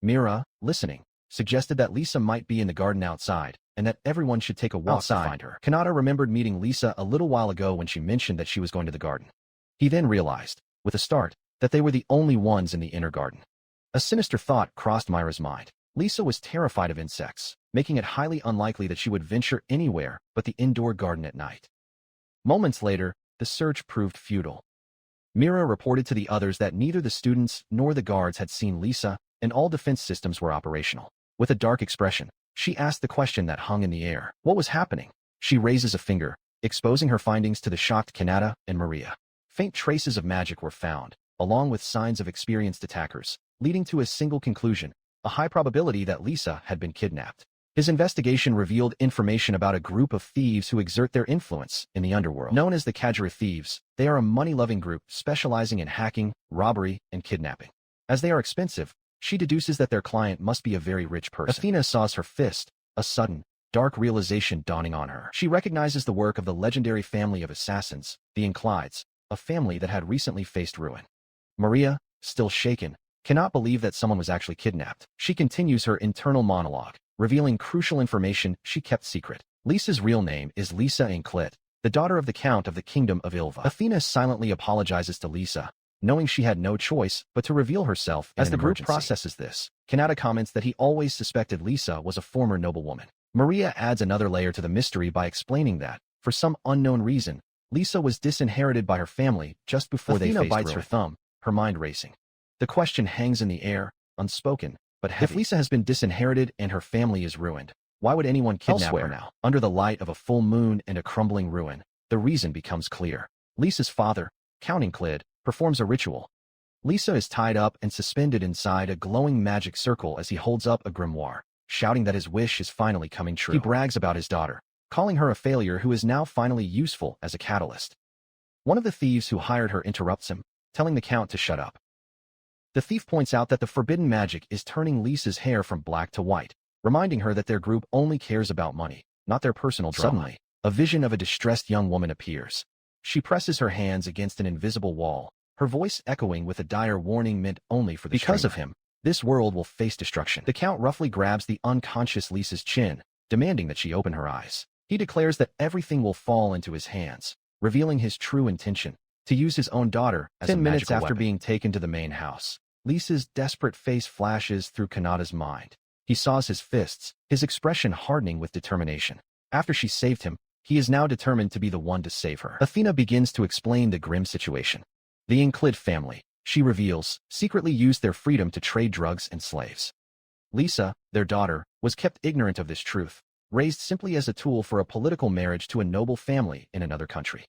Mira, listening, suggested that Lisa might be in the garden outside, and that everyone should take a walk to find her. Kanata remembered meeting Lisa a little while ago when she mentioned that she was going to the garden. He then realized, with a start, that they were the only ones in the inner garden. A sinister thought crossed Myra's mind. Lisa was terrified of insects, making it highly unlikely that she would venture anywhere but the indoor garden at night. Moments later, the search proved futile. Mira reported to the others that neither the students nor the guards had seen Lisa, and all defense systems were operational. With a dark expression, she asked the question that hung in the air. What was happening? She raises a finger, exposing her findings to the shocked Kanata and Maria. Faint traces of magic were found, along with signs of experienced attackers, leading to a single conclusion, a high probability that Lisa had been kidnapped. His investigation revealed information about a group of thieves who exert their influence in the underworld. Known as the Kajira Thieves, they are a money-loving group specializing in hacking, robbery, and kidnapping. As they are expensive, she deduces that their client must be a very rich person. Athena saws her fist, a sudden, dark realization dawning on her. She recognizes the work of the legendary family of assassins, the Inclides, a family that had recently faced ruin. Maria, still shaken, cannot believe that someone was actually kidnapped. She continues her internal monologue, revealing crucial information she kept secret. Lisa's real name is Lisa Anklit, the daughter of the Count of the Kingdom of Ilva. Athena silently apologizes to Lisa, knowing she had no choice but to reveal herself as the group processes this. Kanata comments that he always suspected Lisa was a former noblewoman. Maria adds another layer to the mystery by explaining that, for some unknown reason, Lisa was disinherited by her family just before they faced bites ruin. Her thumb, her mind racing. The question hangs in the air, unspoken, but heavy. If Lisa has been disinherited and her family is ruined, why would anyone kidnap her now? Under the light of a full moon and a crumbling ruin, the reason becomes clear. Lisa's father, Counting Clid, performs a ritual. Lisa is tied up and suspended inside a glowing magic circle as he holds up a grimoire, shouting that his wish is finally coming true. He brags about his daughter, calling her a failure who is now finally useful as a catalyst. One of the thieves who hired her interrupts him, telling the Count to shut up. The thief points out that the forbidden magic is turning Lisa's hair from black to white, reminding her that their group only cares about money, not their personal drama. Suddenly, a vision of a distressed young woman appears. She presses her hands against an invisible wall, her voice echoing with a dire warning meant only for the Because of him, this world will face destruction. The Count roughly grabs the unconscious Lisa's chin, demanding that she open her eyes. He declares that everything will fall into his hands, revealing his true intention, to use his own daughter as 10 minutes after being taken to the main house. Lisa's desperate face flashes through Kanata's mind. He saws his fists, his expression hardening with determination. After she saved him, he is now determined to be the one to save her. Athena begins to explain the grim situation. The Inclid family, she reveals, secretly used their freedom to trade drugs and slaves. Lisa, their daughter, was kept ignorant of this truth, raised simply as a tool for a political marriage to a noble family in another country.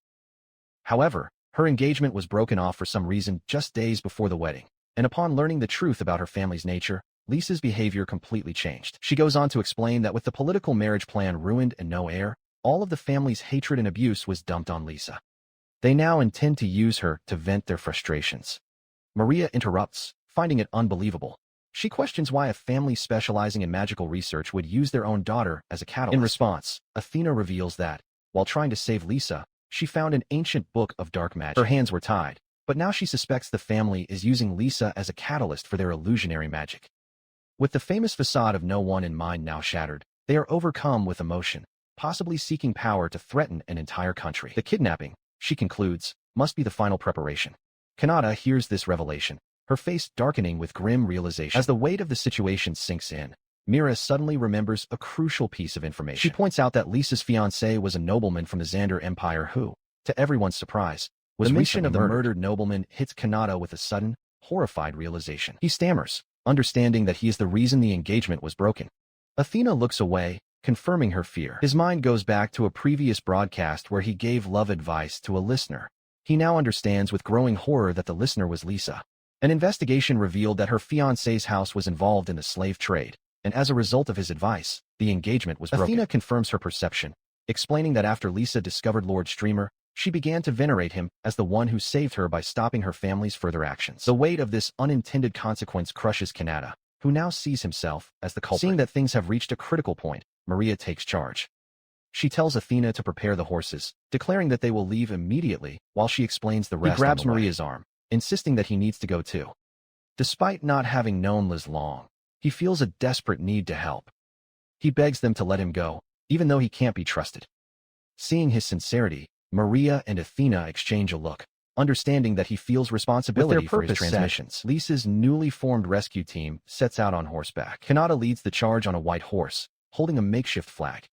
However, her engagement was broken off for some reason just days before the wedding, and upon learning the truth about her family's nature, Lisa's behavior completely changed. She goes on to explain that with the political marriage plan ruined and no heir, all of the family's hatred and abuse was dumped on Lisa. They now intend to use her to vent their frustrations. Maria interrupts, finding it unbelievable. She questions why a family specializing in magical research would use their own daughter as a catalyst. In response, Athena reveals that, while trying to save Lisa, she found an ancient book of dark magic. Her hands were tied, but now she suspects the family is using Lisa as a catalyst for their illusionary magic. With the famous facade of no one in mind now shattered, they are overcome with emotion, possibly seeking power to threaten an entire country. The kidnapping, she concludes, must be the final preparation. Kanata hears this revelation, her face darkening with grim realization. As the weight of the situation sinks in, Mira suddenly remembers a crucial piece of information. She points out that Lisa's fiancé was a nobleman from the Xander Empire who, to everyone's surprise, was the mention of the murdered nobleman hits Kanata with a sudden, horrified realization. He stammers, understanding that he is the reason the engagement was broken. Athena looks away, confirming her fear. His mind goes back to a previous broadcast where he gave love advice to a listener. He now understands with growing horror that the listener was Lisa. An investigation revealed that her fiancé's house was involved in the slave trade, and as a result of his advice, the engagement was broken. Athena confirms her perception, explaining that after Lisa discovered Lord Streamer, she began to venerate him as the one who saved her by stopping her family's further actions. The weight of this unintended consequence crushes Kanata, who now sees himself as the culprit. Seeing that things have reached a critical point, Maria takes charge. She tells Athena to prepare the horses, declaring that they will leave immediately while she explains the rest. He grabs Maria's arm, insisting that he needs to go too. Despite not having known Liz long, he feels a desperate need to help. He begs them to let him go, even though he can't be trusted. Seeing his sincerity, Maria and Athena exchange a look, understanding that he feels responsibility for his transmissions. Lisa's newly formed rescue team sets out on horseback. Kanata leads the charge on a white horse, holding a makeshift flag.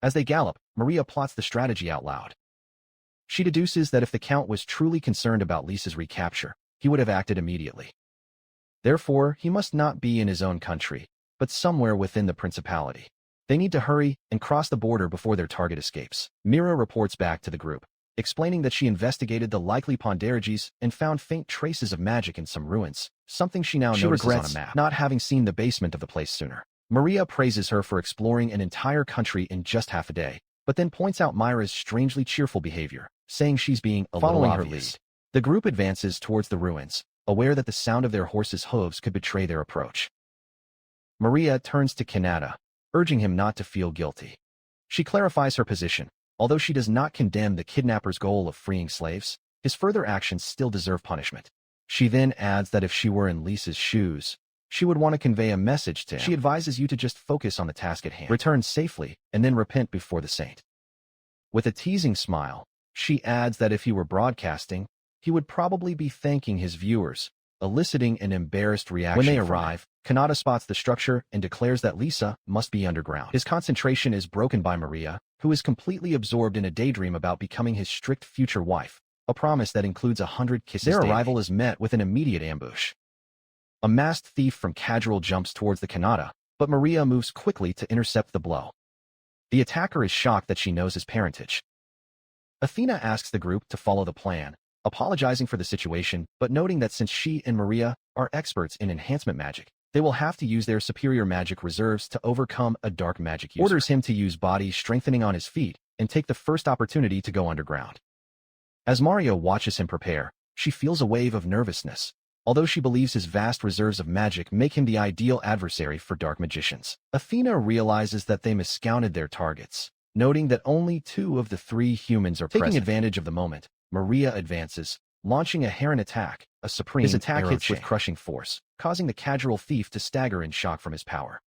As they gallop, Maria plots the strategy out loud. She deduces that if the Count was truly concerned about Lisa's recapture, he would have acted immediately. Therefore, he must not be in his own country, but somewhere within the principality. They need to hurry and cross the border before their target escapes. Mira reports back to the group, explaining that she investigated the likely Ponderages and found faint traces of magic in some ruins, something she now notices on a map, not having seen the basement of the place sooner. Maria praises her for exploring an entire country in just half a day, but then points out Myra's strangely cheerful behavior, saying she's being a little obvious. Following her lead, the group advances towards the ruins, aware that the sound of their horses' hooves could betray their approach. Maria turns to Kanata, urging him not to feel guilty. She clarifies her position. Although she does not condemn the kidnapper's goal of freeing slaves, his further actions still deserve punishment. She then adds that if she were in Lisa's shoes, she would want to convey a message to him. She advises you to just focus on the task at hand, return safely, and then repent before the saint. With a teasing smile, she adds that if he were broadcasting, he would probably be thanking his viewers, eliciting an embarrassed reaction. When they arrive, Kanata spots the structure and declares that Lisa must be underground. His concentration is broken by Maria, who is completely absorbed in a daydream about becoming his strict future wife, a promise that includes 100 kisses daily. Their arrival is met with an immediate ambush. A masked thief from Casual jumps towards the Kanata, but Maria moves quickly to intercept the blow. The attacker is shocked that she knows his parentage. Athena asks the group to follow the plan, apologizing for the situation, but noting that since she and Maria are experts in enhancement magic, they will have to use their superior magic reserves to overcome a dark magic user. Orders him to use body strengthening on his feet and take the first opportunity to go underground. As Mario watches him prepare, she feels a wave of nervousness, although she believes his vast reserves of magic make him the ideal adversary for dark magicians. Athena realizes that they miscounted their targets, noting that only 2 of the 3 humans are present. Taking advantage of the moment, Maria advances, launching a heron attack, a supreme His attack hits with crushing force, causing the Casual thief to stagger in shock from his power.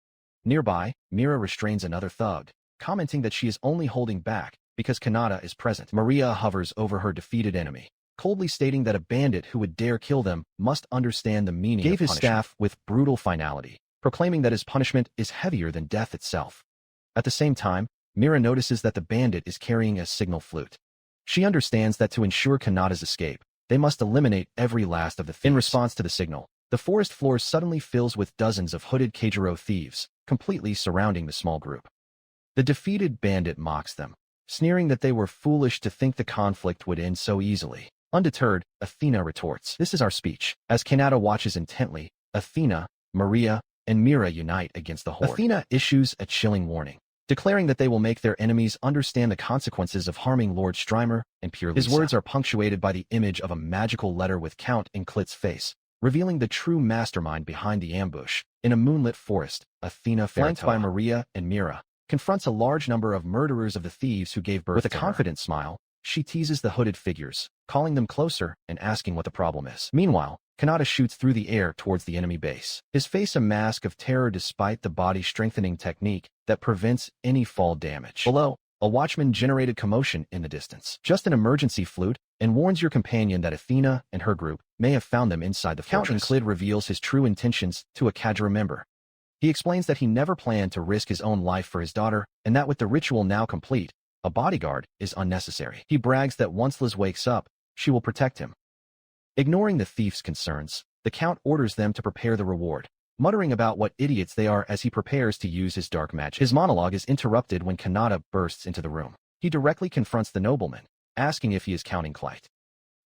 Nearby, Mira restrains another thug, commenting that she is only holding back because Kanata is present. Maria hovers over her defeated enemy, coldly stating that a bandit who would dare kill them must understand the meaning of punishment. Gave his staff with brutal finality, proclaiming that his punishment is heavier than death itself. At the same time, Mira notices that the bandit is carrying a signal flute. She understands that to ensure Kanata's escape, they must eliminate every last of the thieves. In response to the signal, the forest floor suddenly fills with dozens of hooded Keijiro thieves, completely surrounding the small group. The defeated bandit mocks them, sneering that they were foolish to think the conflict would end so easily. Undeterred, Athena retorts, "This is our speech." As Kanata watches intently, Athena, Maria, and Mira unite against the horde. Athena issues a chilling warning, declaring that they will make their enemies understand the consequences of harming Lord Strymer and Pure Lisa. His words are punctuated by the image of a magical letter with Count and Klit's face, revealing the true mastermind behind the ambush. In a moonlit forest, Athena, flanked by Maria and Mira, confronts a large number of murderers of the thieves who gave birth to her. With a confident smile, she teases the hooded figures, calling them closer and asking what the problem is. Meanwhile, Kanata shoots through the air towards the enemy base, his face a mask of terror despite the body-strengthening technique that prevents any fall damage. Below, a watchman generated commotion in the distance. Just an emergency flute, and warns your companion that Athena and her group may have found them inside the fortress. Count Klid reveals his true intentions to a Kajira member. He explains that he never planned to risk his own life for his daughter, and that with the ritual now complete, a bodyguard is unnecessary. He brags that once Liz wakes up, she will protect him. Ignoring the thief's concerns, the Count orders them to prepare the reward, muttering about what idiots they are as he prepares to use his dark magic. His monologue is interrupted when Kanata bursts into the room. He directly confronts the nobleman, asking if he is counting Clyde.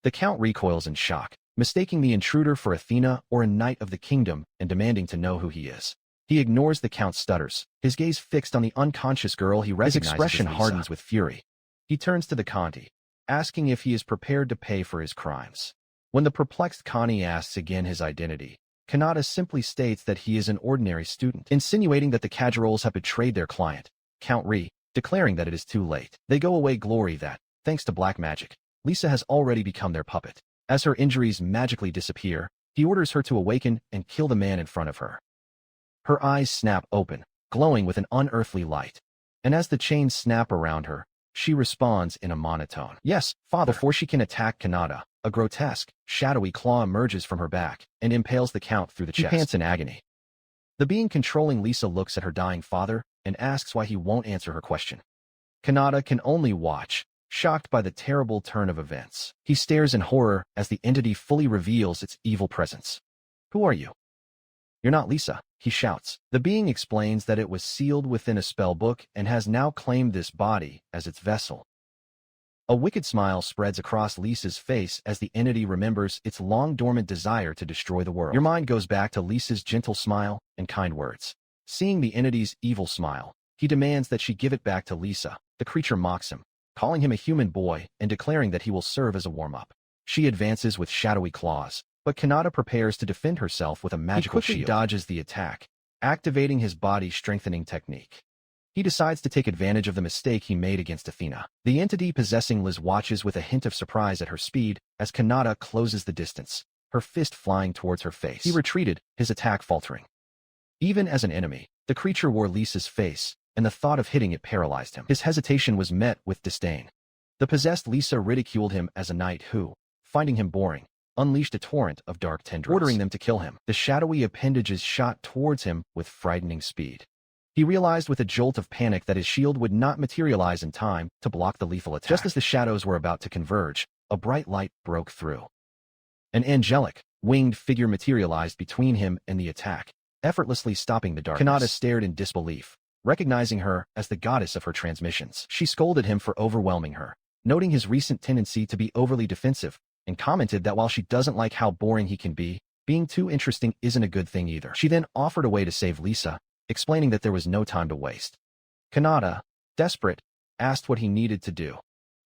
The Count recoils in shock, mistaking the intruder for Athena or a knight of the kingdom and demanding to know who he is. He ignores the Count's stutters, his gaze fixed on the unconscious girl he recognizes. His expression hardens with fury. He turns to the Conti, asking if he is prepared to pay for his crimes. When the perplexed Connie asks again his identity, Kanata simply states that he is an ordinary student, insinuating that the Kajirols have betrayed their client, Count Ri, declaring that it is too late. They go away glory that, thanks to black magic, Lisa has already become their puppet. As her injuries magically disappear, he orders her to awaken and kill the man in front of her. Her eyes snap open, glowing with an unearthly light. And as the chains snap around her, she responds in a monotone, "Yes, father." Before she can attack Kanata, a grotesque, shadowy claw emerges from her back and impales the Count through the chest. He pants in agony. The being controlling Lisa looks at her dying father and asks why he won't answer her question. Kanata can only watch, shocked by the terrible turn of events. He stares in horror as the entity fully reveals its evil presence. "Who are you?" "You're not Lisa," he shouts. The being explains that it was sealed within a spell book and has now claimed this body as its vessel. A wicked smile spreads across Lisa's face as the entity remembers its long-dormant desire to destroy the world. Your mind goes back to Lisa's gentle smile and kind words. Seeing the entity's evil smile, he demands that she give it back to Lisa. The creature mocks him, calling him a human boy and declaring that he will serve as a warm-up. She advances with shadowy claws, but Kanata prepares to defend herself with a magical shield. He quickly dodges the attack, activating his body-strengthening technique. He decides to take advantage of the mistake he made against Athena. The entity possessing Liz watches with a hint of surprise at her speed as Kanata closes the distance, her fist flying towards her face. He retreated, his attack faltering. Even as an enemy, the creature wore Lisa's face, and the thought of hitting it paralyzed him. His hesitation was met with disdain. The possessed Lisa ridiculed him as a knight who, finding him boring, unleashed a torrent of dark tendrils, ordering them to kill him. The shadowy appendages shot towards him with frightening speed. He realized with a jolt of panic that his shield would not materialize in time to block the lethal attack. Just as the shadows were about to converge, a bright light broke through. An angelic, winged figure materialized between him and the attack, effortlessly stopping the darkness. Kanata stared in disbelief, recognizing her as the goddess of her transmissions. She scolded him for overwhelming her, noting his recent tendency to be overly defensive, and commented that while she doesn't like how boring he can be, being too interesting isn't a good thing either. She then offered a way to save Lisa, explaining that there was no time to waste. Kanata, desperate, asked what he needed to do.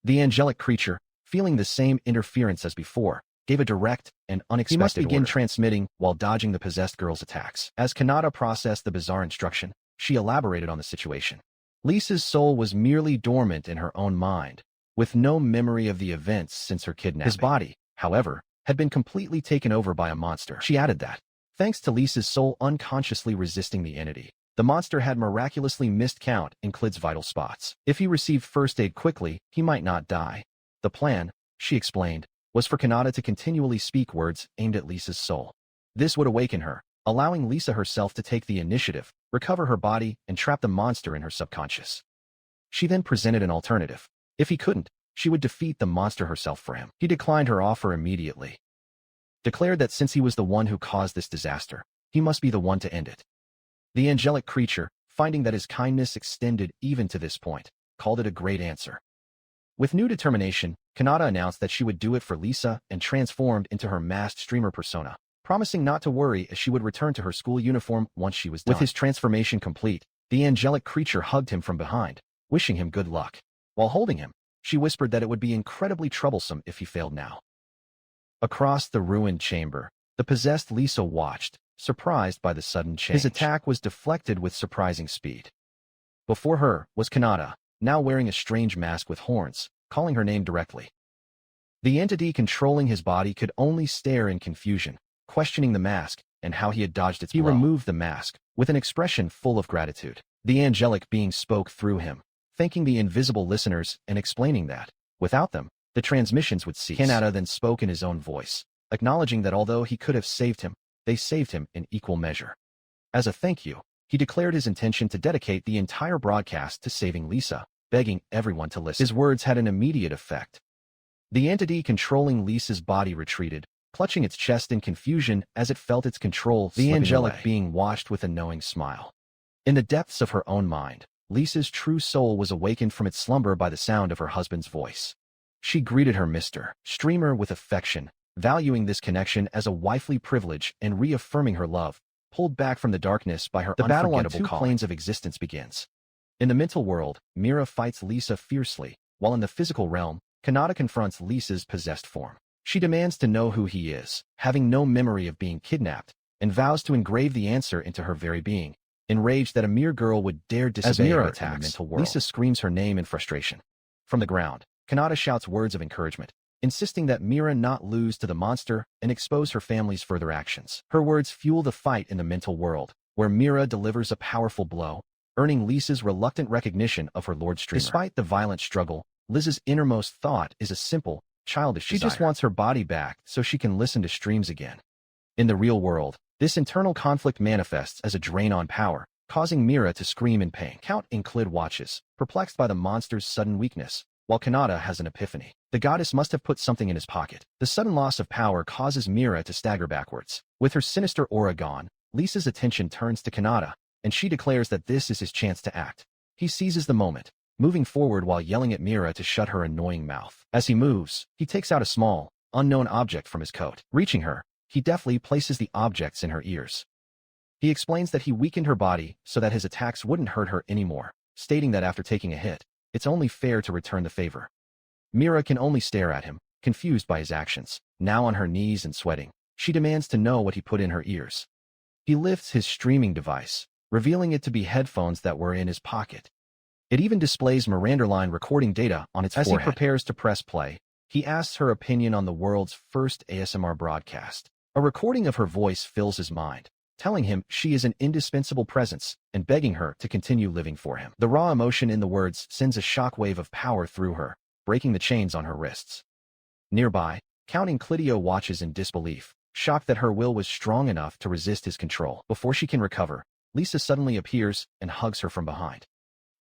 The angelic creature, feeling the same interference as before, gave a direct and unexpected order. He must begin transmitting while dodging the possessed girl's attacks. As Kanata processed the bizarre instruction, she elaborated on the situation. Lisa's soul was merely dormant in her own mind, with no memory of the events since her kidnapping. His body, however, had been completely taken over by a monster. She added that, thanks to Lisa's soul unconsciously resisting the entity, the monster had miraculously missed count in Klid's vital spots. If he received first aid quickly, he might not die. The plan, she explained, was for Kanata to continually speak words aimed at Lisa's soul. This would awaken her, allowing Lisa herself to take the initiative, recover her body, and trap the monster in her subconscious. She then presented an alternative. If he couldn't, she would defeat the monster herself for him. He declined her offer immediately, declared that since he was the one who caused this disaster, he must be the one to end it. The angelic creature, finding that his kindness extended even to this point, called it a great answer. With new determination, Kanata announced that she would do it for Lisa and transformed into her masked streamer persona, promising not to worry as she would return to her school uniform once she was done. With his transformation complete, the angelic creature hugged him from behind, wishing him good luck. While holding him, she whispered that it would be incredibly troublesome if he failed now. Across the ruined chamber, the possessed Lisa watched, surprised by the sudden change. His attack was deflected with surprising speed. Before her was Kanata, now wearing a strange mask with horns, calling her name directly. The entity controlling his body could only stare in confusion, questioning the mask and how he had dodged its blow. He removed the mask, with an expression full of gratitude. The angelic being spoke through him, thanking the invisible listeners and explaining that, without them, the transmissions would cease. Kanata then spoke in his own voice, acknowledging that although he could have saved him, they saved him in equal measure. As a thank you, he declared his intention to dedicate the entire broadcast to saving Lisa, begging everyone to listen. His words had an immediate effect. The entity controlling Lisa's body retreated, clutching its chest in confusion as it felt its control slipping away. The angelic being watched with a knowing smile. In the depths of her own mind, Lisa's true soul was awakened from its slumber by the sound of her husband's voice. She greeted her Mr. Streamer with affection, valuing this connection as a wifely privilege and reaffirming her love, pulled back from the darkness by her unforgettable calling. The battle on two planes of existence begins. In the mental world, Mira fights Lisa fiercely, while in the physical realm, Kanata confronts Lisa's possessed form. She demands to know who he is, having no memory of being kidnapped, and vows to engrave the answer into her very being, enraged that a mere girl would dare disobey her attacks. In the mental world, Lisa screams her name in frustration. From the ground, Kanata shouts words of encouragement, insisting that Mira not lose to the monster and expose her family's further actions. Her words fuel the fight in the mental world, where Mira delivers a powerful blow, earning Lisa's reluctant recognition of her Lord Streamer. Despite the violent struggle, Liz's innermost thought is a simple, childish desire. She just wants her body back so she can listen to streams again. In the real world, this internal conflict manifests as a drain on power, causing Mira to scream in pain. Count Klid watches, perplexed by the monster's sudden weakness, while Kanata has an epiphany. The goddess must have put something in his pocket. The sudden loss of power causes Mira to stagger backwards. With her sinister aura gone, Lisa's attention turns to Kanata, and she declares that this is his chance to act. He seizes the moment, moving forward while yelling at Mira to shut her annoying mouth. As he moves, he takes out a small, unknown object from his coat. Reaching her, he deftly places the objects in her ears. He explains that he weakened her body so that his attacks wouldn't hurt her anymore, stating that after taking a hit, it's only fair to return the favor. Mira can only stare at him, confused by his actions. Now on her knees and sweating, she demands to know what he put in her ears. He lifts his streaming device, revealing it to be headphones that were in his pocket. It even displays Mirandaline recording data on its forehead. As he prepares to press play, he asks her opinion on the world's first ASMR broadcast. A recording of her voice fills his mind, telling him she is an indispensable presence and begging her to continue living for him. The raw emotion in the words sends a shockwave of power through her, breaking the chains on her wrists. Nearby, Count Clidio watches in disbelief, shocked that her will was strong enough to resist his control. Before she can recover, Lisa suddenly appears and hugs her from behind.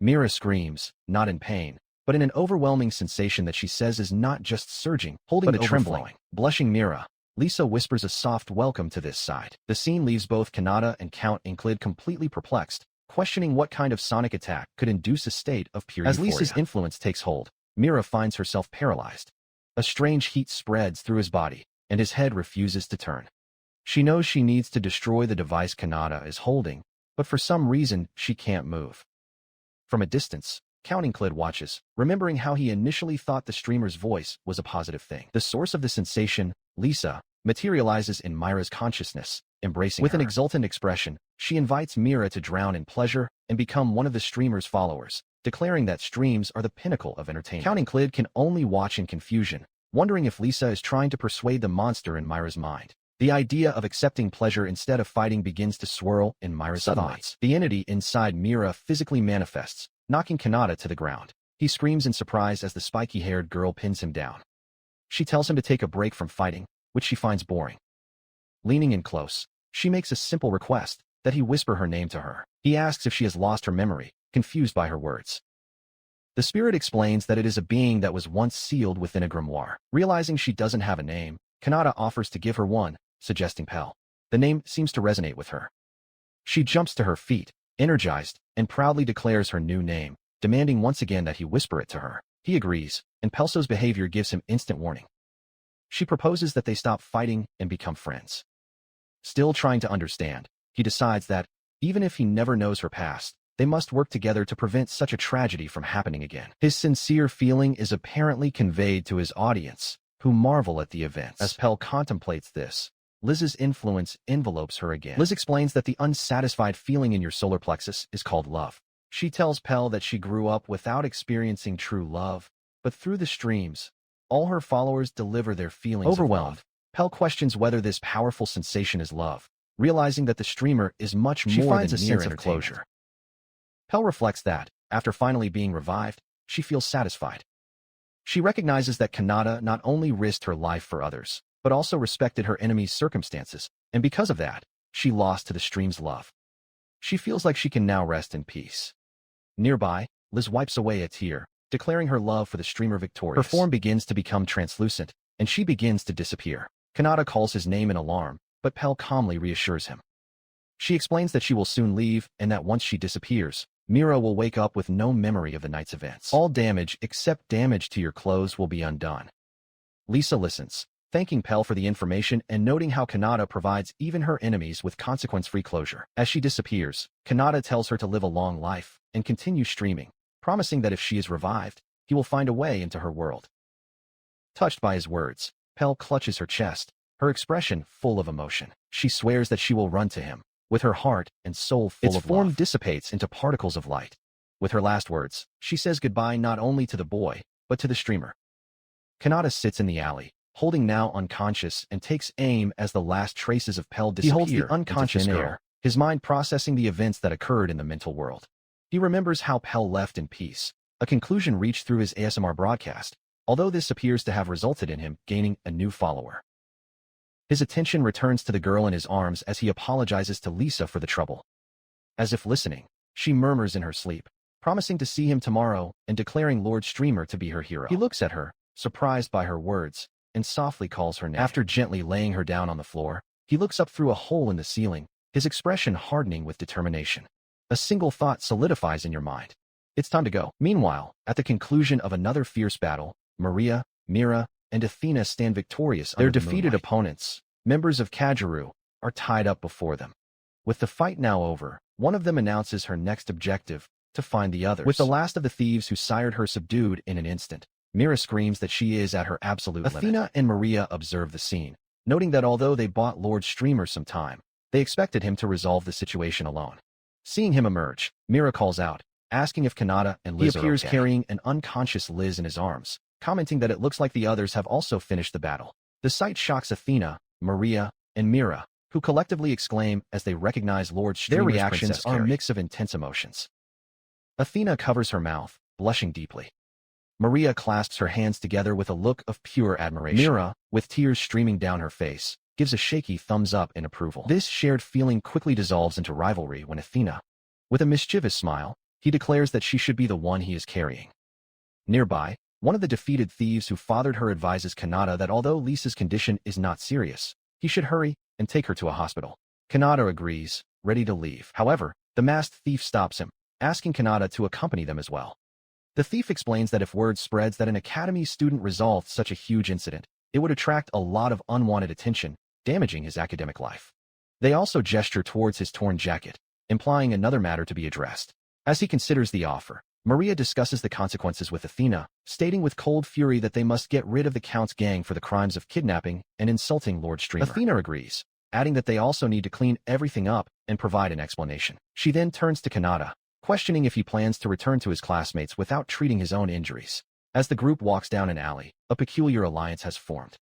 Mira screams, not in pain, but in an overwhelming sensation that she says is not just surging, holding but trembling. Blushing Mira, Lisa whispers a soft welcome to this side. The scene leaves both Kanata and Count Clid completely perplexed, questioning what kind of sonic attack could induce a state of pure euphoria. As Lisa's influence takes hold, Mira finds herself paralyzed. A strange heat spreads through his body, and his head refuses to turn. She knows she needs to destroy the device Kanata is holding, but for some reason she can't move. From a distance, Count Clid watches, remembering how he initially thought the streamer's voice was a positive thing. The source of the sensation, Lisa, materializes in Mira's consciousness, embracing her. With an exultant expression, she invites Mira to drown in pleasure and become one of the streamer's followers, declaring that streams are the pinnacle of entertainment. Count Clid can only watch in confusion, wondering if Lisa is trying to persuade the monster in Mira's mind. The idea of accepting pleasure instead of fighting begins to swirl in Mira's thoughts. The entity inside Mira physically manifests, knocking Kanata to the ground. He screams in surprise as the spiky-haired girl pins him down. She tells him to take a break from fighting, which she finds boring. Leaning in close, she makes a simple request, that he whisper her name to her. He asks if she has lost her memory, confused by her words. The spirit explains that it is a being that was once sealed within a grimoire. Realizing she doesn't have a name, Kanata offers to give her one, suggesting Pell. The name seems to resonate with her. She jumps to her feet, energized, and proudly declares her new name, demanding once again that he whisper it to her. He agrees, and Pelso's behavior gives him instant warning. She proposes that they stop fighting and become friends. Still trying to understand, he decides that, even if he never knows her past, they must work together to prevent such a tragedy from happening again. His sincere feeling is apparently conveyed to his audience, who marvel at the events. As Pell contemplates this, Liz's influence envelopes her again. Liz explains that the unsatisfied feeling in your solar plexus is called love. She tells Pell that she grew up without experiencing true love, but through the streams, all her followers deliver their feelings. Overwhelmed, Pell questions whether this powerful sensation is love, realizing that the streamer is much more than mere entertainment. She finds a sense of closure. Pell reflects that, after finally being revived, she feels satisfied. She recognizes that Kanata not only risked her life for others, but also respected her enemy's circumstances, and because of that, she lost to the stream's love. She feels like she can now rest in peace. Nearby, Liz wipes away a tear, declaring her love for the streamer victorious. Her form begins to become translucent, and she begins to disappear. Kanata calls his name in alarm, but Pell calmly reassures him. She explains that she will soon leave, and that once she disappears, Mira will wake up with no memory of the night's events. All damage except damage to your clothes will be undone. Lisa listens, thanking Pell for the information and noting how Kanata provides even her enemies with consequence-free closure. As she disappears, Kanata tells her to live a long life and continue streaming, promising that if she is revived, he will find a way into her world. Touched by his words, Pell clutches her chest, her expression full of emotion. She swears that she will run to him, with her heart and soul full of love. Its form dissipates into particles of light. With her last words, she says goodbye not only to the boy, but to the streamer. Kanata sits in the alley, holding now unconscious, and takes aim as the last traces of Pell disappear. He holds the unconscious girl, his mind processing the events that occurred in the mental world. He remembers how Pell left in peace, a conclusion reached through his ASMR broadcast, although this appears to have resulted in him gaining a new follower. His attention returns to the girl in his arms as he apologizes to Lisa for the trouble. As if listening, she murmurs in her sleep, promising to see him tomorrow and declaring Lord Streamer to be her hero. He looks at her, surprised by her words, and softly calls her name. After gently laying her down on the floor, he looks up through a hole in the ceiling, his expression hardening with determination. A single thought solidifies in your mind. It's time to go. Meanwhile, at the conclusion of another fierce battle, Maria, Mira, and Athena stand victorious. Their defeated opponents, members of Kajiru, are tied up before them. With the fight now over, one of them announces her next objective, to find the others. With the last of the thieves who sired her subdued in an instant, Mira screams that she is at her absolute limit. Athena and Maria observe the scene, noting that although they bought Lord Streamer some time, they expected him to resolve the situation alone. Seeing him emerge, Mira calls out, asking if Kanata and Liz appears carrying an unconscious Liz in his arms, commenting that it looks like the others have also finished the battle. The sight shocks Athena, Maria, and Mira, who collectively exclaim as they recognize Lord Streamer's Their reactions are a mix of intense emotions. Athena covers her mouth, blushing deeply. Maria clasps her hands together with a look of pure admiration. Mira, with tears streaming down her face, gives a shaky thumbs up in approval. This shared feeling quickly dissolves into rivalry when Athena, with a mischievous smile, he declares that she should be the one he is carrying. Nearby, one of the defeated thieves who fathered her advises Kanata that although Lisa's condition is not serious, he should hurry and take her to a hospital. Kanata agrees, ready to leave. However, the masked thief stops him, asking Kanata to accompany them as well. The thief explains that if word spreads that an academy student resolved such a huge incident, it would attract a lot of unwanted attention, damaging his academic life. They also gesture towards his torn jacket, implying another matter to be addressed. As he considers the offer, Maria discusses the consequences with Athena, stating with cold fury that they must get rid of the Count's gang for the crimes of kidnapping and insulting Lord Streamer. Athena agrees, adding that they also need to clean everything up and provide an explanation. She then turns to Kanata, questioning if he plans to return to his classmates without treating his own injuries. As the group walks down an alley, a peculiar alliance has formed.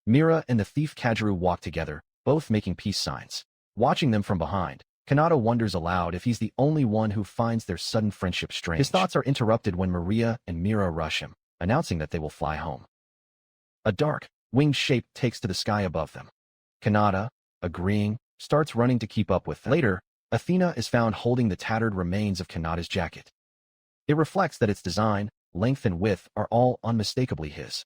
Mira and the thief Kajiru walk together, both making peace signs. Watching them from behind, Kanata wonders aloud if he's the only one who finds their sudden friendship strange. His thoughts are interrupted when Maria and Mira rush him, announcing that they will fly home. A dark, winged shape takes to the sky above them. Kanata, agreeing, starts running to keep up with them. Later, Athena is found holding the tattered remains of Kanata's jacket. It reflects that its design, length and width are all unmistakably his.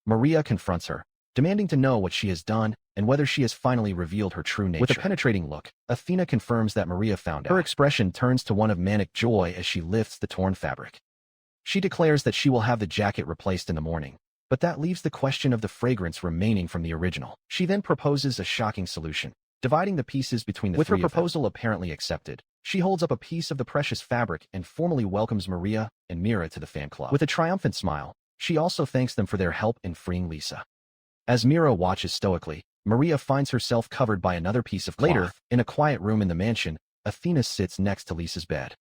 Maria confronts her, demanding to know what she has done and whether she has finally revealed her true nature. With a penetrating look, Athena confirms that Maria found out. Her expression turns to one of manic joy as she lifts the torn fabric. She declares that she will have the jacket replaced in the morning, but that leaves the question of the fragrance remaining from the original. She then proposes a shocking solution, dividing the pieces between the three of them. With her proposal apparently accepted, she holds up a piece of the precious fabric and formally welcomes Maria and Mira to the fan club. With a triumphant smile, she also thanks them for their help in freeing Lisa. As Mira watches stoically, Maria finds herself covered by another piece of cloth. Later, in a quiet room in the mansion, Athena sits next to Lisa's bed.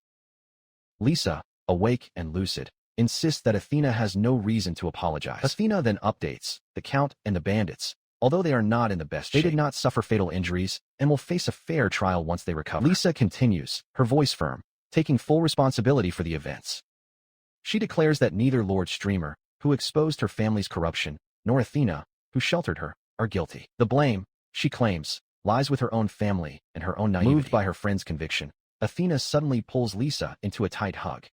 Lisa, awake and lucid, insists that Athena has no reason to apologize. Athena then updates the Count and the bandits. Although they are not in the best shape, they did not suffer fatal injuries and will face a fair trial once they recover. Lisa continues, her voice firm, taking full responsibility for the events. She declares that neither Lord Streamer, who exposed her family's corruption, nor Athena, who sheltered her, are guilty. The blame, she claims, lies with her own family and her own naivety. Moved by her friend's conviction, Athena suddenly pulls Lisa into a tight hug.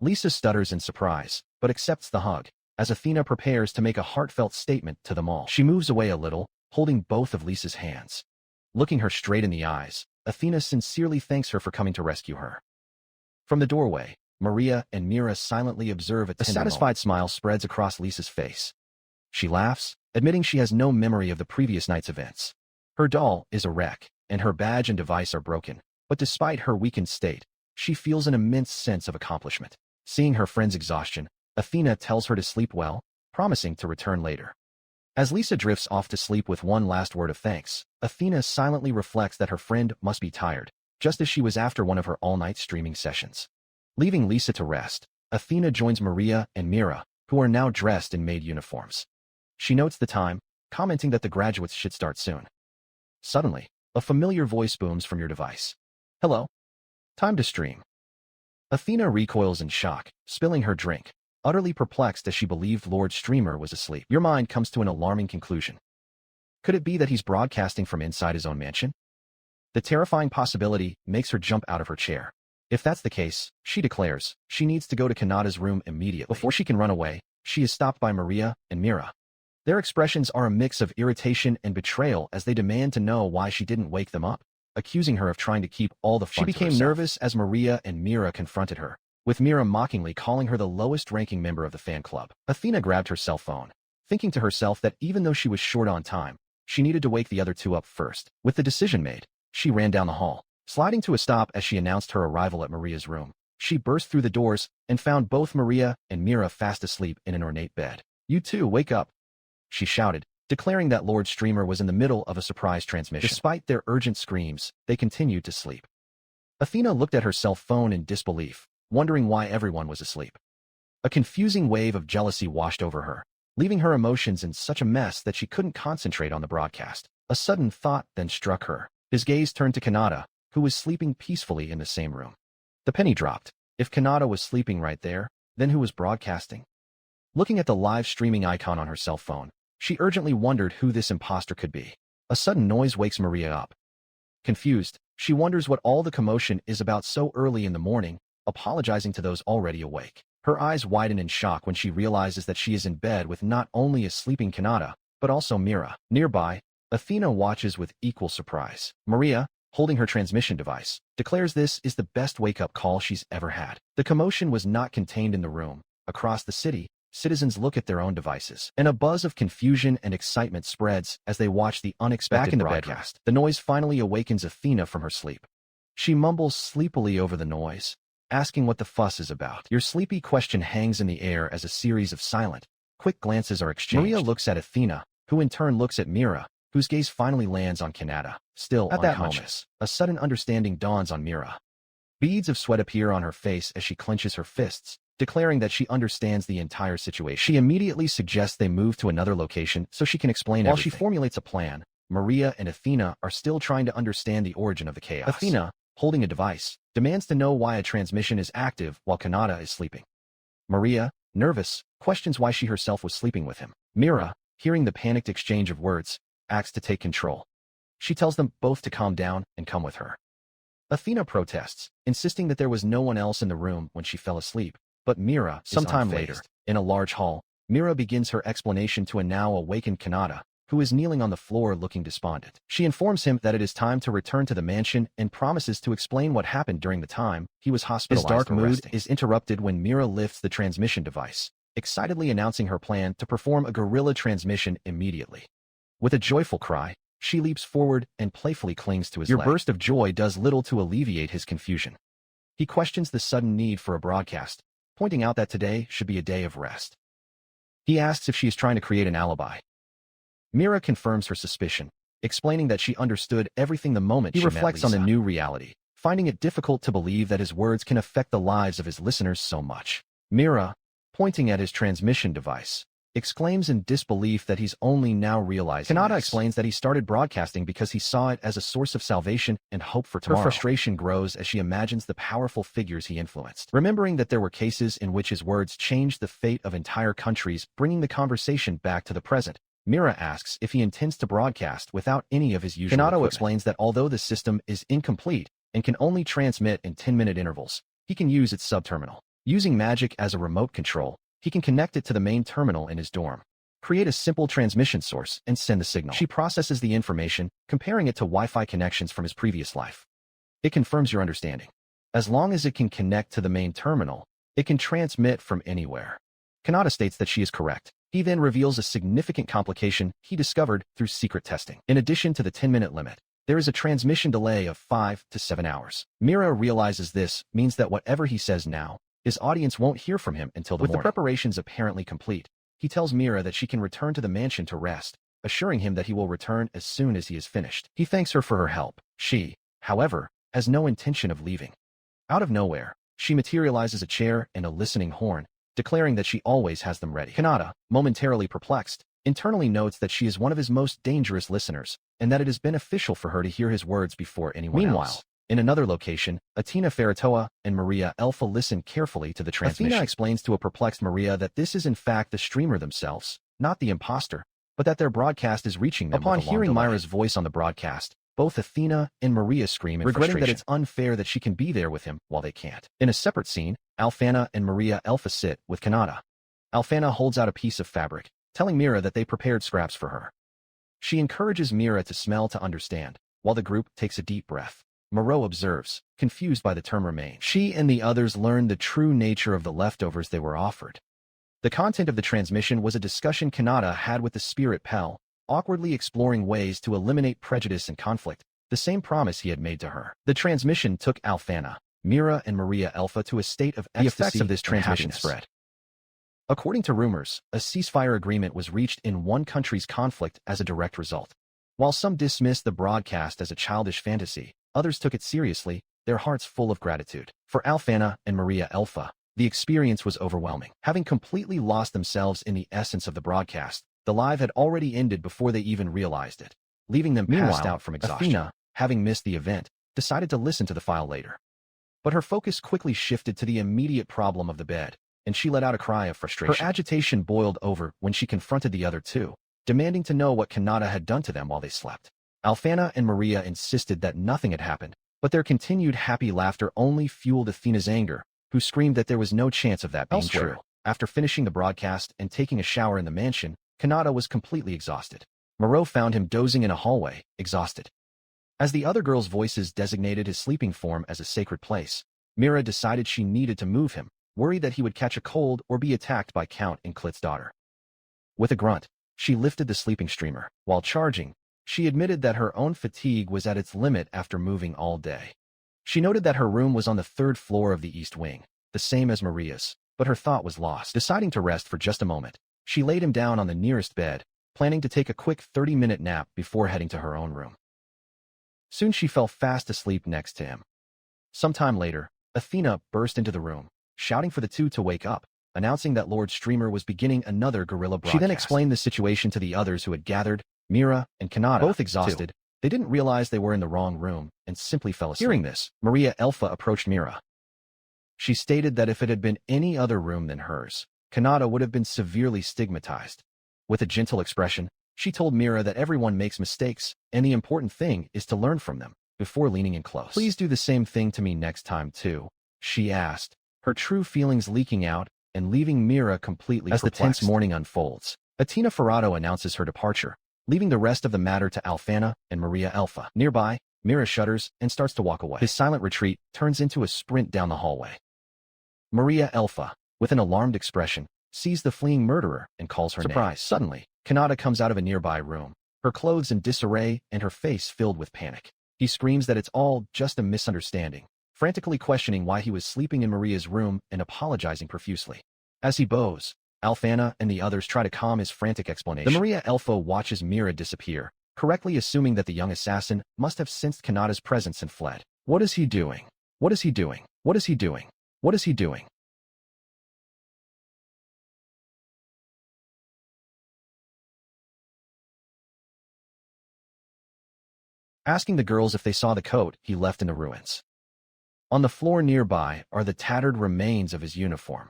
Lisa stutters in surprise, but accepts the hug, as Athena prepares to make a heartfelt statement to them all. She moves away a little, holding both of Lisa's hands. Looking her straight in the eyes, Athena sincerely thanks her for coming to rescue her. From the doorway, Maria and Mira silently observe a satisfied smile spreads across Lisa's face. She laughs, admitting she has no memory of the previous night's events. Her doll is a wreck, and her badge and device are broken, but despite her weakened state, she feels an immense sense of accomplishment. Seeing her friend's exhaustion, Athena tells her to sleep well, promising to return later. As Lisa drifts off to sleep with one last word of thanks, Athena silently reflects that her friend must be tired, just as she was after one of her all-night streaming sessions. Leaving Lisa to rest, Athena joins Maria and Mira, who are now dressed in maid uniforms. She notes the time, commenting that the graduates should start soon. Suddenly, a familiar voice booms from your device. Hello? Time to stream. Athena recoils in shock, spilling her drink, utterly perplexed as she believed Lord Streamer was asleep. Your mind comes to an alarming conclusion. Could it be that he's broadcasting from inside his own mansion? The terrifying possibility makes her jump out of her chair. If that's the case, she declares, she needs to go to Kanata's room immediately. Before she can run away, she is stopped by Maria and Mira. Their expressions are a mix of irritation and betrayal as they demand to know why she didn't wake them up, accusing her of trying to keep all the fun to herself. She became nervous as Maria and Mira confronted her, with Mira mockingly calling her the lowest-ranking member of the fan club. Athena grabbed her cell phone, thinking to herself that even though she was short on time, she needed to wake the other two up first. With the decision made, she ran down the hall, sliding to a stop as she announced her arrival at Maria's room. She burst through the doors and found both Maria and Mira fast asleep in an ornate bed. You two, wake up, she shouted, declaring that Lord Streamer was in the middle of a surprise transmission. Despite their urgent screams, they continued to sleep. Athena looked at her cell phone in disbelief, wondering why everyone was asleep. A confusing wave of jealousy washed over her, leaving her emotions in such a mess that she couldn't concentrate on the broadcast. A sudden thought then struck her. His gaze turned to Kanata, who was sleeping peacefully in the same room. The penny dropped. If Kanata was sleeping right there, then who was broadcasting? Looking at the live streaming icon on her cell phone, she urgently wondered who this imposter could be. A sudden noise wakes Maria up. Confused, she wonders what all the commotion is about so early in the morning, apologizing to those already awake. Her eyes widen in shock when she realizes that she is in bed with not only a sleeping Kanata, but also Mira. Nearby, Athena watches with equal surprise. Maria, holding her transmission device, declares this is the best wake-up call she's ever had. The commotion was not contained in the room. Across the city, citizens look at their own devices, and a buzz of confusion and excitement spreads as they watch the unexpected broadcast. The noise finally awakens Athena from her sleep. She mumbles sleepily over the noise, asking what the fuss is about. Your sleepy question hangs in the air as a series of silent, quick glances are exchanged. Maria looks at Athena, who in turn looks at Mira, whose gaze finally lands on Kanata, still at that moment. A sudden understanding dawns on Mira. Beads of sweat appear on her face as she clenches her fists, declaring that she understands the entire situation. She immediately suggests they move to another location so she can explain everything. While she formulates a plan, Maria and Athena are still trying to understand the origin of the chaos. Athena, holding a device, demands to know why a transmission is active while Kanata is sleeping. Maria, nervous, questions why she herself was sleeping with him. Mira, hearing the panicked exchange of words, acts to take control. She tells them both to calm down and come with her. Athena protests, insisting that there was no one else in the room when she fell asleep, but Mira is sometime later, in a large hall, Mira begins her explanation to a now awakened Kanata, who is kneeling on the floor looking despondent. She informs him that it is time to return to the mansion and promises to explain what happened during the time he was hospitalized. His dark mood is interrupted when Mira lifts the transmission device, excitedly announcing her plan to perform a guerrilla transmission immediately. With a joyful cry, she leaps forward and playfully clings to his leg. Your burst of joy does little to alleviate his confusion. He questions the sudden need for a broadcast, pointing out that today should be a day of rest. He asks if she is trying to create an alibi. Mira confirms her suspicion, explaining that she understood everything the moment he reflects on the new reality, finding it difficult to believe that his words can affect the lives of his listeners so much. Mira, pointing at his transmission device, exclaims in disbelief that he's only now realizing Kanata explains that he started broadcasting because he saw it as a source of salvation and hope for tomorrow. Her frustration grows as she imagines the powerful figures he influenced. Remembering that there were cases in which his words changed the fate of entire countries, bringing the conversation back to the present, Mira asks if he intends to broadcast without any of his usual equipment. Explains that although the system is incomplete and can only transmit in 10-minute intervals, he can use its subterminal. Using magic as a remote control, he can connect it to the main terminal in his dorm, create a simple transmission source, and send the signal. She processes the information, comparing it to Wi-Fi connections from his previous life. It confirms your understanding. As long as it can connect to the main terminal, it can transmit from anywhere. Kanata states that she is correct. He then reveals a significant complication he discovered through secret testing. In addition to the 10-minute limit, there is a transmission delay of 5 to 7 hours. Mira realizes this means that whatever he says now, his audience won't hear from him until the morning. With the preparations apparently complete, he tells Mira that she can return to the mansion to rest, assuring him that he will return as soon as he is finished. He thanks her for her help. She, however, has no intention of leaving. Out of nowhere, she materializes a chair and a listening horn, declaring that she always has them ready. Kanata, momentarily perplexed, internally notes that she is one of his most dangerous listeners, and that it is beneficial for her to hear his words before anyone else. In another location, Athena Faratoa and Maria Alpha listen carefully to the transmission. Athena explains to a perplexed Maria that this is in fact the streamer themselves, not the imposter, but that their broadcast is reaching them. Upon hearing Myra's voice on the broadcast, both Athena and Maria scream in frustration, regretting that it's unfair that she can be there with him while they can't. In a separate scene, Alphana and Maria Alpha sit with Kanata. Alphana holds out a piece of fabric, telling Mira that they prepared scraps for her. She encourages Mira to smell to understand, while the group takes a deep breath. Moreau observes, confused by the term remain. She and the others learned the true nature of the leftovers they were offered. The content of the transmission was a discussion Kanata had with the spirit Pell, awkwardly exploring ways to eliminate prejudice and conflict, the same promise he had made to her. The transmission took Alphana, Mira and Maria Alpha to a state of ecstasy. The effects of this transmission spread. According to rumors, a ceasefire agreement was reached in one country's conflict as a direct result. While some dismissed the broadcast as a childish fantasy, others took it seriously, their hearts full of gratitude. For Alphana and Maria Alpha, the experience was overwhelming. Having completely lost themselves in the essence of the broadcast, the live had already ended before they even realized it, leaving them passed out from exhaustion. Athena, having missed the event, decided to listen to the file later. But her focus quickly shifted to the immediate problem of the bed, and she let out a cry of frustration. Her agitation boiled over when she confronted the other two, demanding to know what Kanata had done to them while they slept. Alfana and Maria insisted that nothing had happened, but their continued happy laughter only fueled Athena's anger, who screamed that there was no chance of that being true. After finishing the broadcast and taking a shower in the mansion, Kanata was completely exhausted. Moreau found him dozing in a hallway, exhausted. As the other girls' voices designated his sleeping form as a sacred place, Mira decided she needed to move him, worried that he would catch a cold or be attacked by Count and Klit's daughter. With a grunt, she lifted the sleeping streamer. While charging, she admitted that her own fatigue was at its limit after moving all day. She noted that her room was on the 3rd floor of the east wing, the same as Maria's, but her thought was lost. Deciding to rest for just a moment, she laid him down on the nearest bed, planning to take a quick 30-minute nap before heading to her own room. Soon she fell fast asleep next to him. Sometime later, Athena burst into the room, shouting for the two to wake up, announcing that Lord Streamer was beginning another guerrilla broadcast. She then explained the situation to the others who had gathered, Mira and Kanata. Both exhausted, they didn't realize they were in the wrong room and simply fell asleep. Hearing this, Maria Elfa approached Mira. She stated that if it had been any other room than hers, Kanata would have been severely stigmatized. With a gentle expression, she told Mira that everyone makes mistakes, and the important thing is to learn from them, before leaning in close. "Please do the same thing to me next time too," she asked, her true feelings leaking out and leaving Mira completely perplexed. As the tense morning unfolds, Athena Ferrato announces her departure, leaving the rest of the matter to Alfana and Maria Elfa. Nearby, Mira shudders and starts to walk away. His silent retreat turns into a sprint down the hallway. Maria Elfa, with an alarmed expression, sees the fleeing murderer and calls her name. Suddenly, Kanata comes out of a nearby room, her clothes in disarray and her face filled with panic. He screams that it's all just a misunderstanding, frantically questioning why he was sleeping in Maria's room and apologizing profusely. As he bows, Alfana and the others try to calm his frantic explanation. The Maria Elfa watches Mira disappear, correctly assuming that the young assassin must have sensed Kanata's presence and fled. What is he doing? What is he doing? What is he doing? What is he doing? Asking the girls if they saw the coat he left in the ruins. On the floor nearby are the tattered remains of his uniform.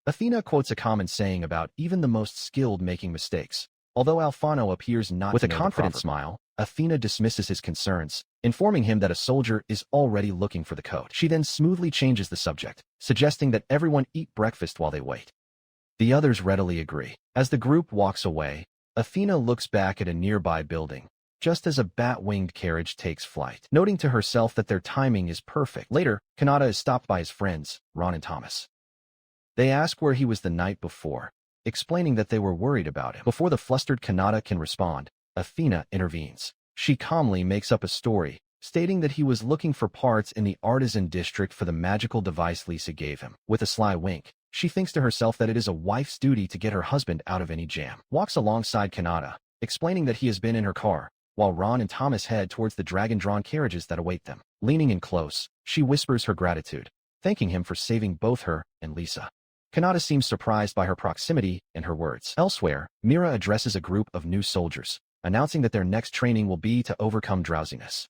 Athena quotes a common saying about even the most skilled making mistakes, although Alfano appears not to know. With a confident smile, Athena dismisses his concerns, informing him that a soldier is already looking for the coat. She then smoothly changes the subject, suggesting that everyone eat breakfast while they wait. The others readily agree. As the group walks away, Athena looks back at a nearby building, just as a bat-winged carriage takes flight, noting to herself that their timing is perfect. Later, Kanata is stopped by his friends, Ron and Thomas. They ask where he was the night before, explaining that they were worried about him. Before the flustered Kanata can respond, Athena intervenes. She calmly makes up a story, stating that he was looking for parts in the artisan district for the magical device Lisa gave him. With a sly wink, she thinks to herself that it is a wife's duty to get her husband out of any jam. Walks alongside Kanata, explaining that he has been in her car, while Ron and Thomas head towards the dragon-drawn carriages that await them. Leaning in close, she whispers her gratitude, thanking him for saving both her and Lisa. Kanata seems surprised by her proximity and her words. Elsewhere, Mira addresses a group of new soldiers, announcing that their next training will be to overcome drowsiness.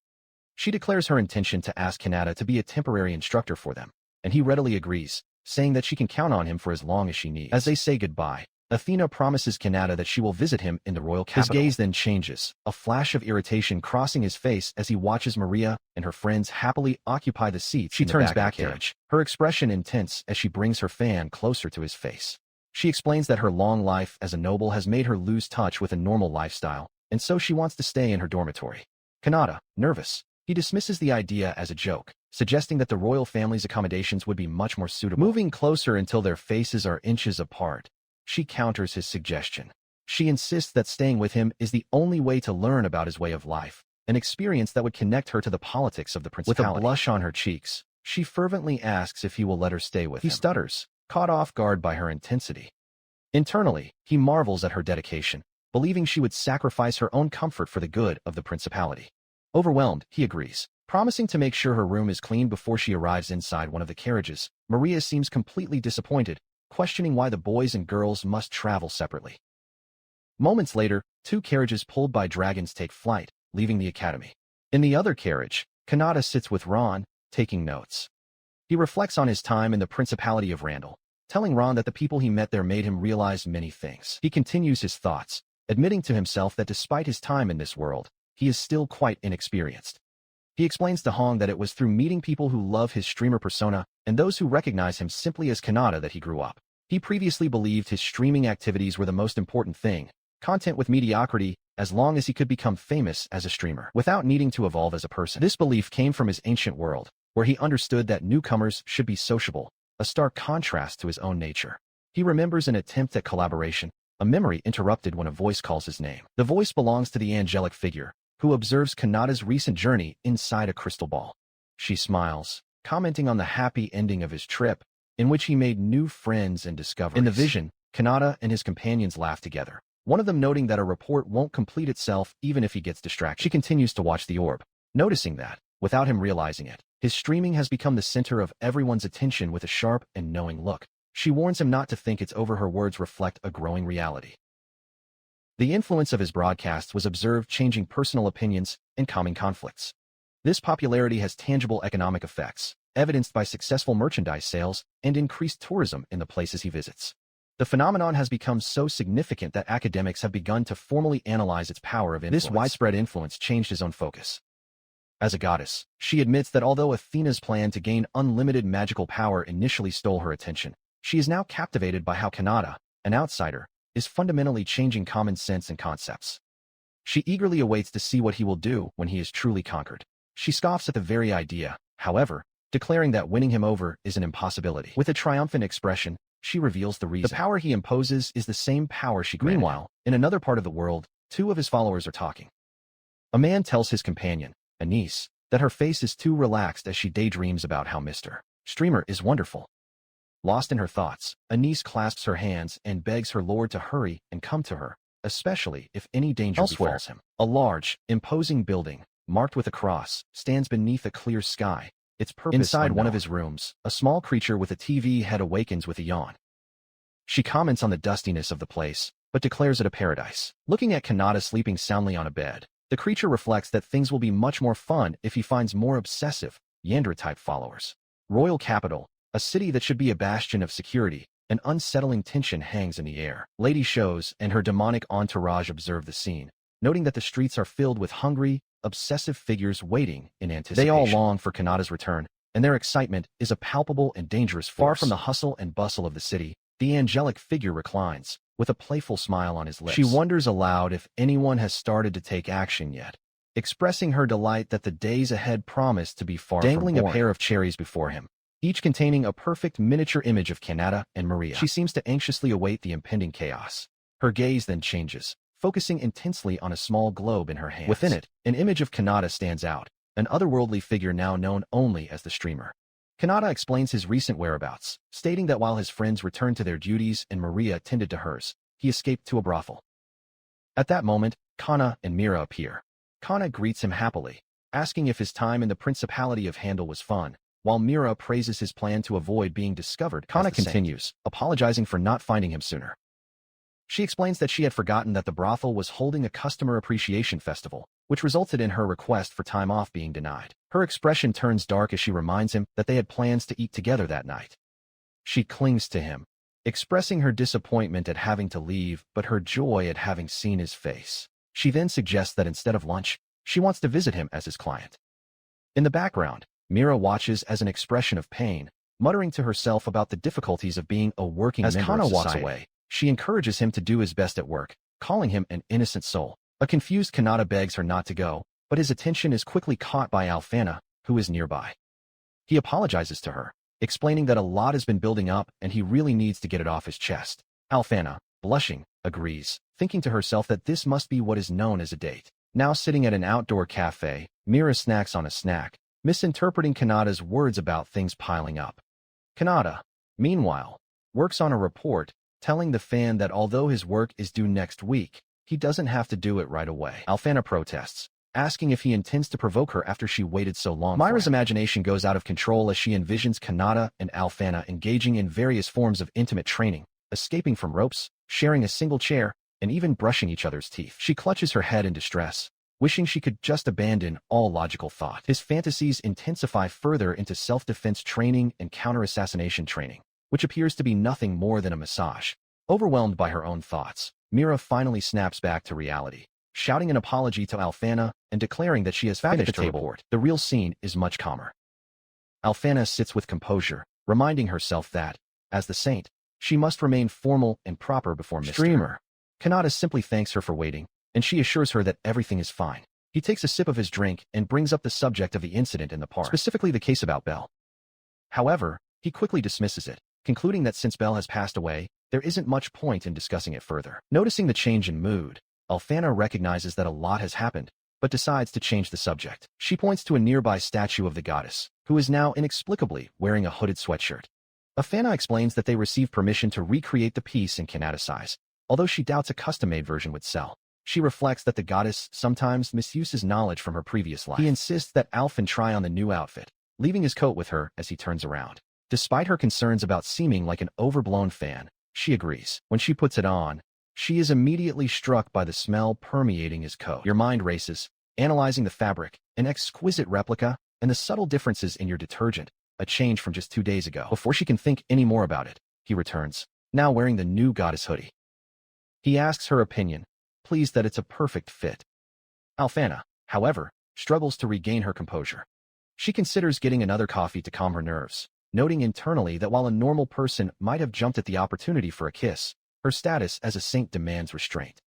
She declares her intention to ask Kanata to be a temporary instructor for them, and he readily agrees, saying that she can count on him for as long as she needs. As they say goodbye, Athena promises Kanata that she will visit him in the royal capital. His gaze then changes, a flash of irritation crossing his face as he watches Maria and her friends happily occupy the seats. She turns back to him, her expression intense as she brings her fan closer to his face. She explains that her long life as a noble has made her lose touch with a normal lifestyle, and so she wants to stay in her dormitory. Kanata, nervous, he dismisses the idea as a joke, suggesting that the royal family's accommodations would be much more suitable. Moving closer until their faces are inches apart, she counters his suggestion. She insists that staying with him is the only way to learn about his way of life, an experience that would connect her to the politics of the principality. With a blush on her cheeks, she fervently asks if he will let her stay with him. He stutters, caught off guard by her intensity. Internally, he marvels at her dedication, believing she would sacrifice her own comfort for the good of the principality. Overwhelmed, he agrees, promising to make sure her room is clean before she arrives inside one of the carriages. Maria seems completely disappointed, questioning why the boys and girls must travel separately. Moments later, two carriages pulled by dragons take flight, leaving the academy. In the other carriage, Kanata sits with Ron, taking notes. He reflects on his time in the Principality of Randall, telling Ron that the people he met there made him realize many things. He continues his thoughts, admitting to himself that despite his time in this world, he is still quite inexperienced. He explains to Hong that it was through meeting people who love his streamer persona and those who recognize him simply as Kanata that he grew up. He previously believed his streaming activities were the most important thing, content with mediocrity, as long as he could become famous as a streamer, without needing to evolve as a person. This belief came from his ancient world, where he understood that newcomers should be sociable, a stark contrast to his own nature. He remembers an attempt at collaboration, a memory interrupted when a voice calls his name. The voice belongs to the angelic figure, who observes Kanata's recent journey inside a crystal ball. She smiles, commenting on the happy ending of his trip, in which he made new friends and discoveries. In the vision, Kanata and his companions laugh together, one of them noting that a report won't complete itself even if he gets distracted. She continues to watch the orb, noticing that, without him realizing it, his streaming has become the center of everyone's attention with a sharp and knowing look. She warns him not to think it's over. Her words reflect a growing reality. The influence of his broadcasts was observed changing personal opinions and calming conflicts. This popularity has tangible economic effects, evidenced by successful merchandise sales and increased tourism in the places he visits. The phenomenon has become so significant that academics have begun to formally analyze its power of influence. This widespread influence changed his own focus. As a goddess, she admits that although Athena's plan to gain unlimited magical power initially stole her attention, she is now captivated by how Kanata, an outsider, is fundamentally changing common sense and concepts. She eagerly awaits to see what he will do when he is truly conquered. She scoffs at the very idea, however, declaring that winning him over is an impossibility. With a triumphant expression, she reveals the reason. The power he imposes is the same power she granted. Meanwhile, in another part of the world, two of his followers are talking. A man tells his companion, Anise, that her face is too relaxed as she daydreams about how Mr. Streamer is wonderful. Lost in her thoughts, Anise clasps her hands and begs her lord to hurry and come to her, especially if any danger befalls him. A large, imposing building, marked with a cross, stands beneath a clear sky, its purpose inside unknown. One of his rooms, a small creature with a TV head awakens with a yawn. She comments on the dustiness of the place, but declares it a paradise. Looking at Kanata sleeping soundly on a bed, the creature reflects that things will be much more fun if he finds more obsessive, Yandere-type followers. Royal capital, a city that should be a bastion of security, an unsettling tension hangs in the air. Lady Shows and her demonic entourage observe the scene, noting that the streets are filled with hungry, obsessive figures waiting in anticipation. They all long for Kanata's return, and their excitement is a palpable and dangerous force. Far from the hustle and bustle of the city, the angelic figure reclines, with a playful smile on his lips. She wonders aloud if anyone has started to take action yet, expressing her delight that the days ahead promise to be far from boring. Dangling a pair of cherries before him, each containing a perfect miniature image of Kanata and Maria. She seems to anxiously await the impending chaos. Her gaze then changes, focusing intensely on a small globe in her hands. Within it, an image of Kanata stands out, an otherworldly figure now known only as the Streamer. Kanata explains his recent whereabouts, stating that while his friends returned to their duties and Maria tended to hers, he escaped to a brothel. At that moment, Kana and Mira appear. Kana greets him happily, asking if his time in the Principality of Handel was fun, while Mira praises his plan to avoid being discovered. Kana continues, apologizing for not finding him sooner. She explains that she had forgotten that the brothel was holding a customer appreciation festival, which resulted in her request for time off being denied. Her expression turns dark as she reminds him that they had plans to eat together that night. She clings to him, expressing her disappointment at having to leave but her joy at having seen his face. She then suggests that instead of lunch, she wants to visit him as his client. In the background, Mira watches as an expression of pain, muttering to herself about the difficulties of being a working member of society. As Kana walks away, she encourages him to do his best at work, calling him an innocent soul. A confused Kanata begs her not to go, but his attention is quickly caught by Alfana, who is nearby. He apologizes to her, explaining that a lot has been building up and he really needs to get it off his chest. Alfana, blushing, agrees, thinking to herself that this must be what is known as a date. Now sitting at an outdoor cafe, Mira snacks on a snack, misinterpreting Kanata's words about things piling up. Kanata, meanwhile, works on a report, telling the fan that although his work is due next week, he doesn't have to do it right away. Alfana protests, asking if he intends to provoke her after she waited so long. Myra's imagination goes out of control as she envisions Kanata and Alfana engaging in various forms of intimate training, escaping from ropes, sharing a single chair, and even brushing each other's teeth. She clutches her head in distress, wishing she could just abandon all logical thought. His fantasies intensify further into self-defense training and counter-assassination training. which appears to be nothing more than a massage. Overwhelmed by her own thoughts, Mira finally snaps back to reality, shouting an apology to Alfana and declaring that she has finished her report. The real scene is much calmer. Alfana sits with composure, reminding herself that, as the saint, she must remain formal and proper before Mr. Dreamer. Kanata simply thanks her for waiting, and she assures her that everything is fine. He takes a sip of his drink and brings up the subject of the incident in the park, specifically the case about Belle. However, he quickly dismisses it, concluding that since Belle has passed away, there isn't much point in discussing it further. Noticing the change in mood, Alfana recognizes that a lot has happened, but decides to change the subject. She points to a nearby statue of the goddess, who is now inexplicably wearing a hooded sweatshirt. Alfana explains that they received permission to recreate the piece in Kanata size, although she doubts a custom-made version would sell. She reflects that the goddess sometimes misuses knowledge from her previous life. He insists that Alfan try on the new outfit, leaving his coat with her as he turns around. Despite her concerns about seeming like an overblown fan, she agrees. When she puts it on, she is immediately struck by the smell permeating his coat. Your mind races, analyzing the fabric, an exquisite replica, and the subtle differences in your detergent, a change from just 2 days ago. Before she can think any more about it, he returns, now wearing the new goddess hoodie. He asks her opinion, pleased that it's a perfect fit. Alfana, however, struggles to regain her composure. She considers getting another coffee to calm her nerves, noting internally that while a normal person might have jumped at the opportunity for a kiss, her status as a saint demands restraint.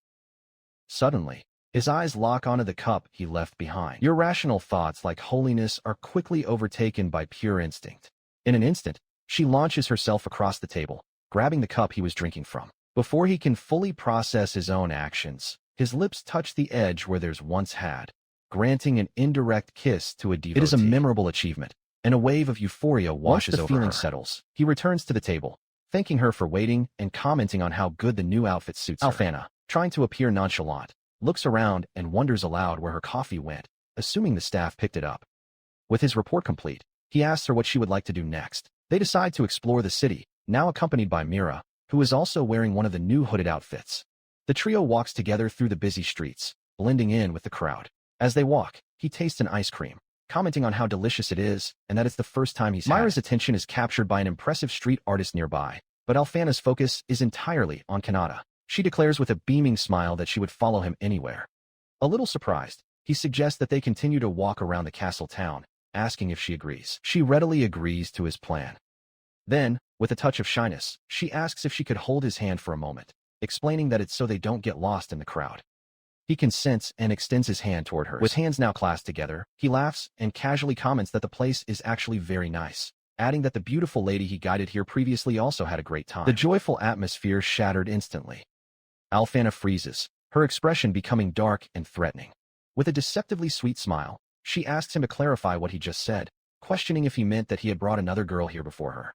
Suddenly, his eyes lock onto the cup he left behind. Irrational thoughts like holiness are quickly overtaken by pure instinct. In an instant, she launches herself across the table, grabbing the cup he was drinking from. Before he can fully process his own actions, his lips touch the edge where theirs once had, granting an indirect kiss to a devotee. It is a memorable achievement, and a wave of euphoria washes over her. Once the feeling settles, he returns to the table, thanking her for waiting and commenting on how good the new outfit suits her. Alfana, trying to appear nonchalant, looks around and wonders aloud where her coffee went, assuming the staff picked it up. With his report complete, he asks her what she would like to do next. They decide to explore the city, now accompanied by Mira, who is also wearing one of the new hooded outfits. The trio walks together through the busy streets, blending in with the crowd. As they walk, he tastes an ice cream, commenting on how delicious it is and that it's the first time he's had it. Mira's attention is captured by an impressive street artist nearby, but Alfana's focus is entirely on Kanata. She declares with a beaming smile that she would follow him anywhere. A little surprised, he suggests that they continue to walk around the castle town, asking if she agrees. She readily agrees to his plan. Then, with a touch of shyness, she asks if she could hold his hand for a moment, explaining that it's so they don't get lost in the crowd. He consents and extends his hand toward hers. With hands now clasped together, he laughs and casually comments that the place is actually very nice, adding that the beautiful lady he guided here previously also had a great time. The joyful atmosphere shattered instantly. Alfana freezes, her expression becoming dark and threatening. With a deceptively sweet smile, she asks him to clarify what he just said, questioning if he meant that he had brought another girl here before her.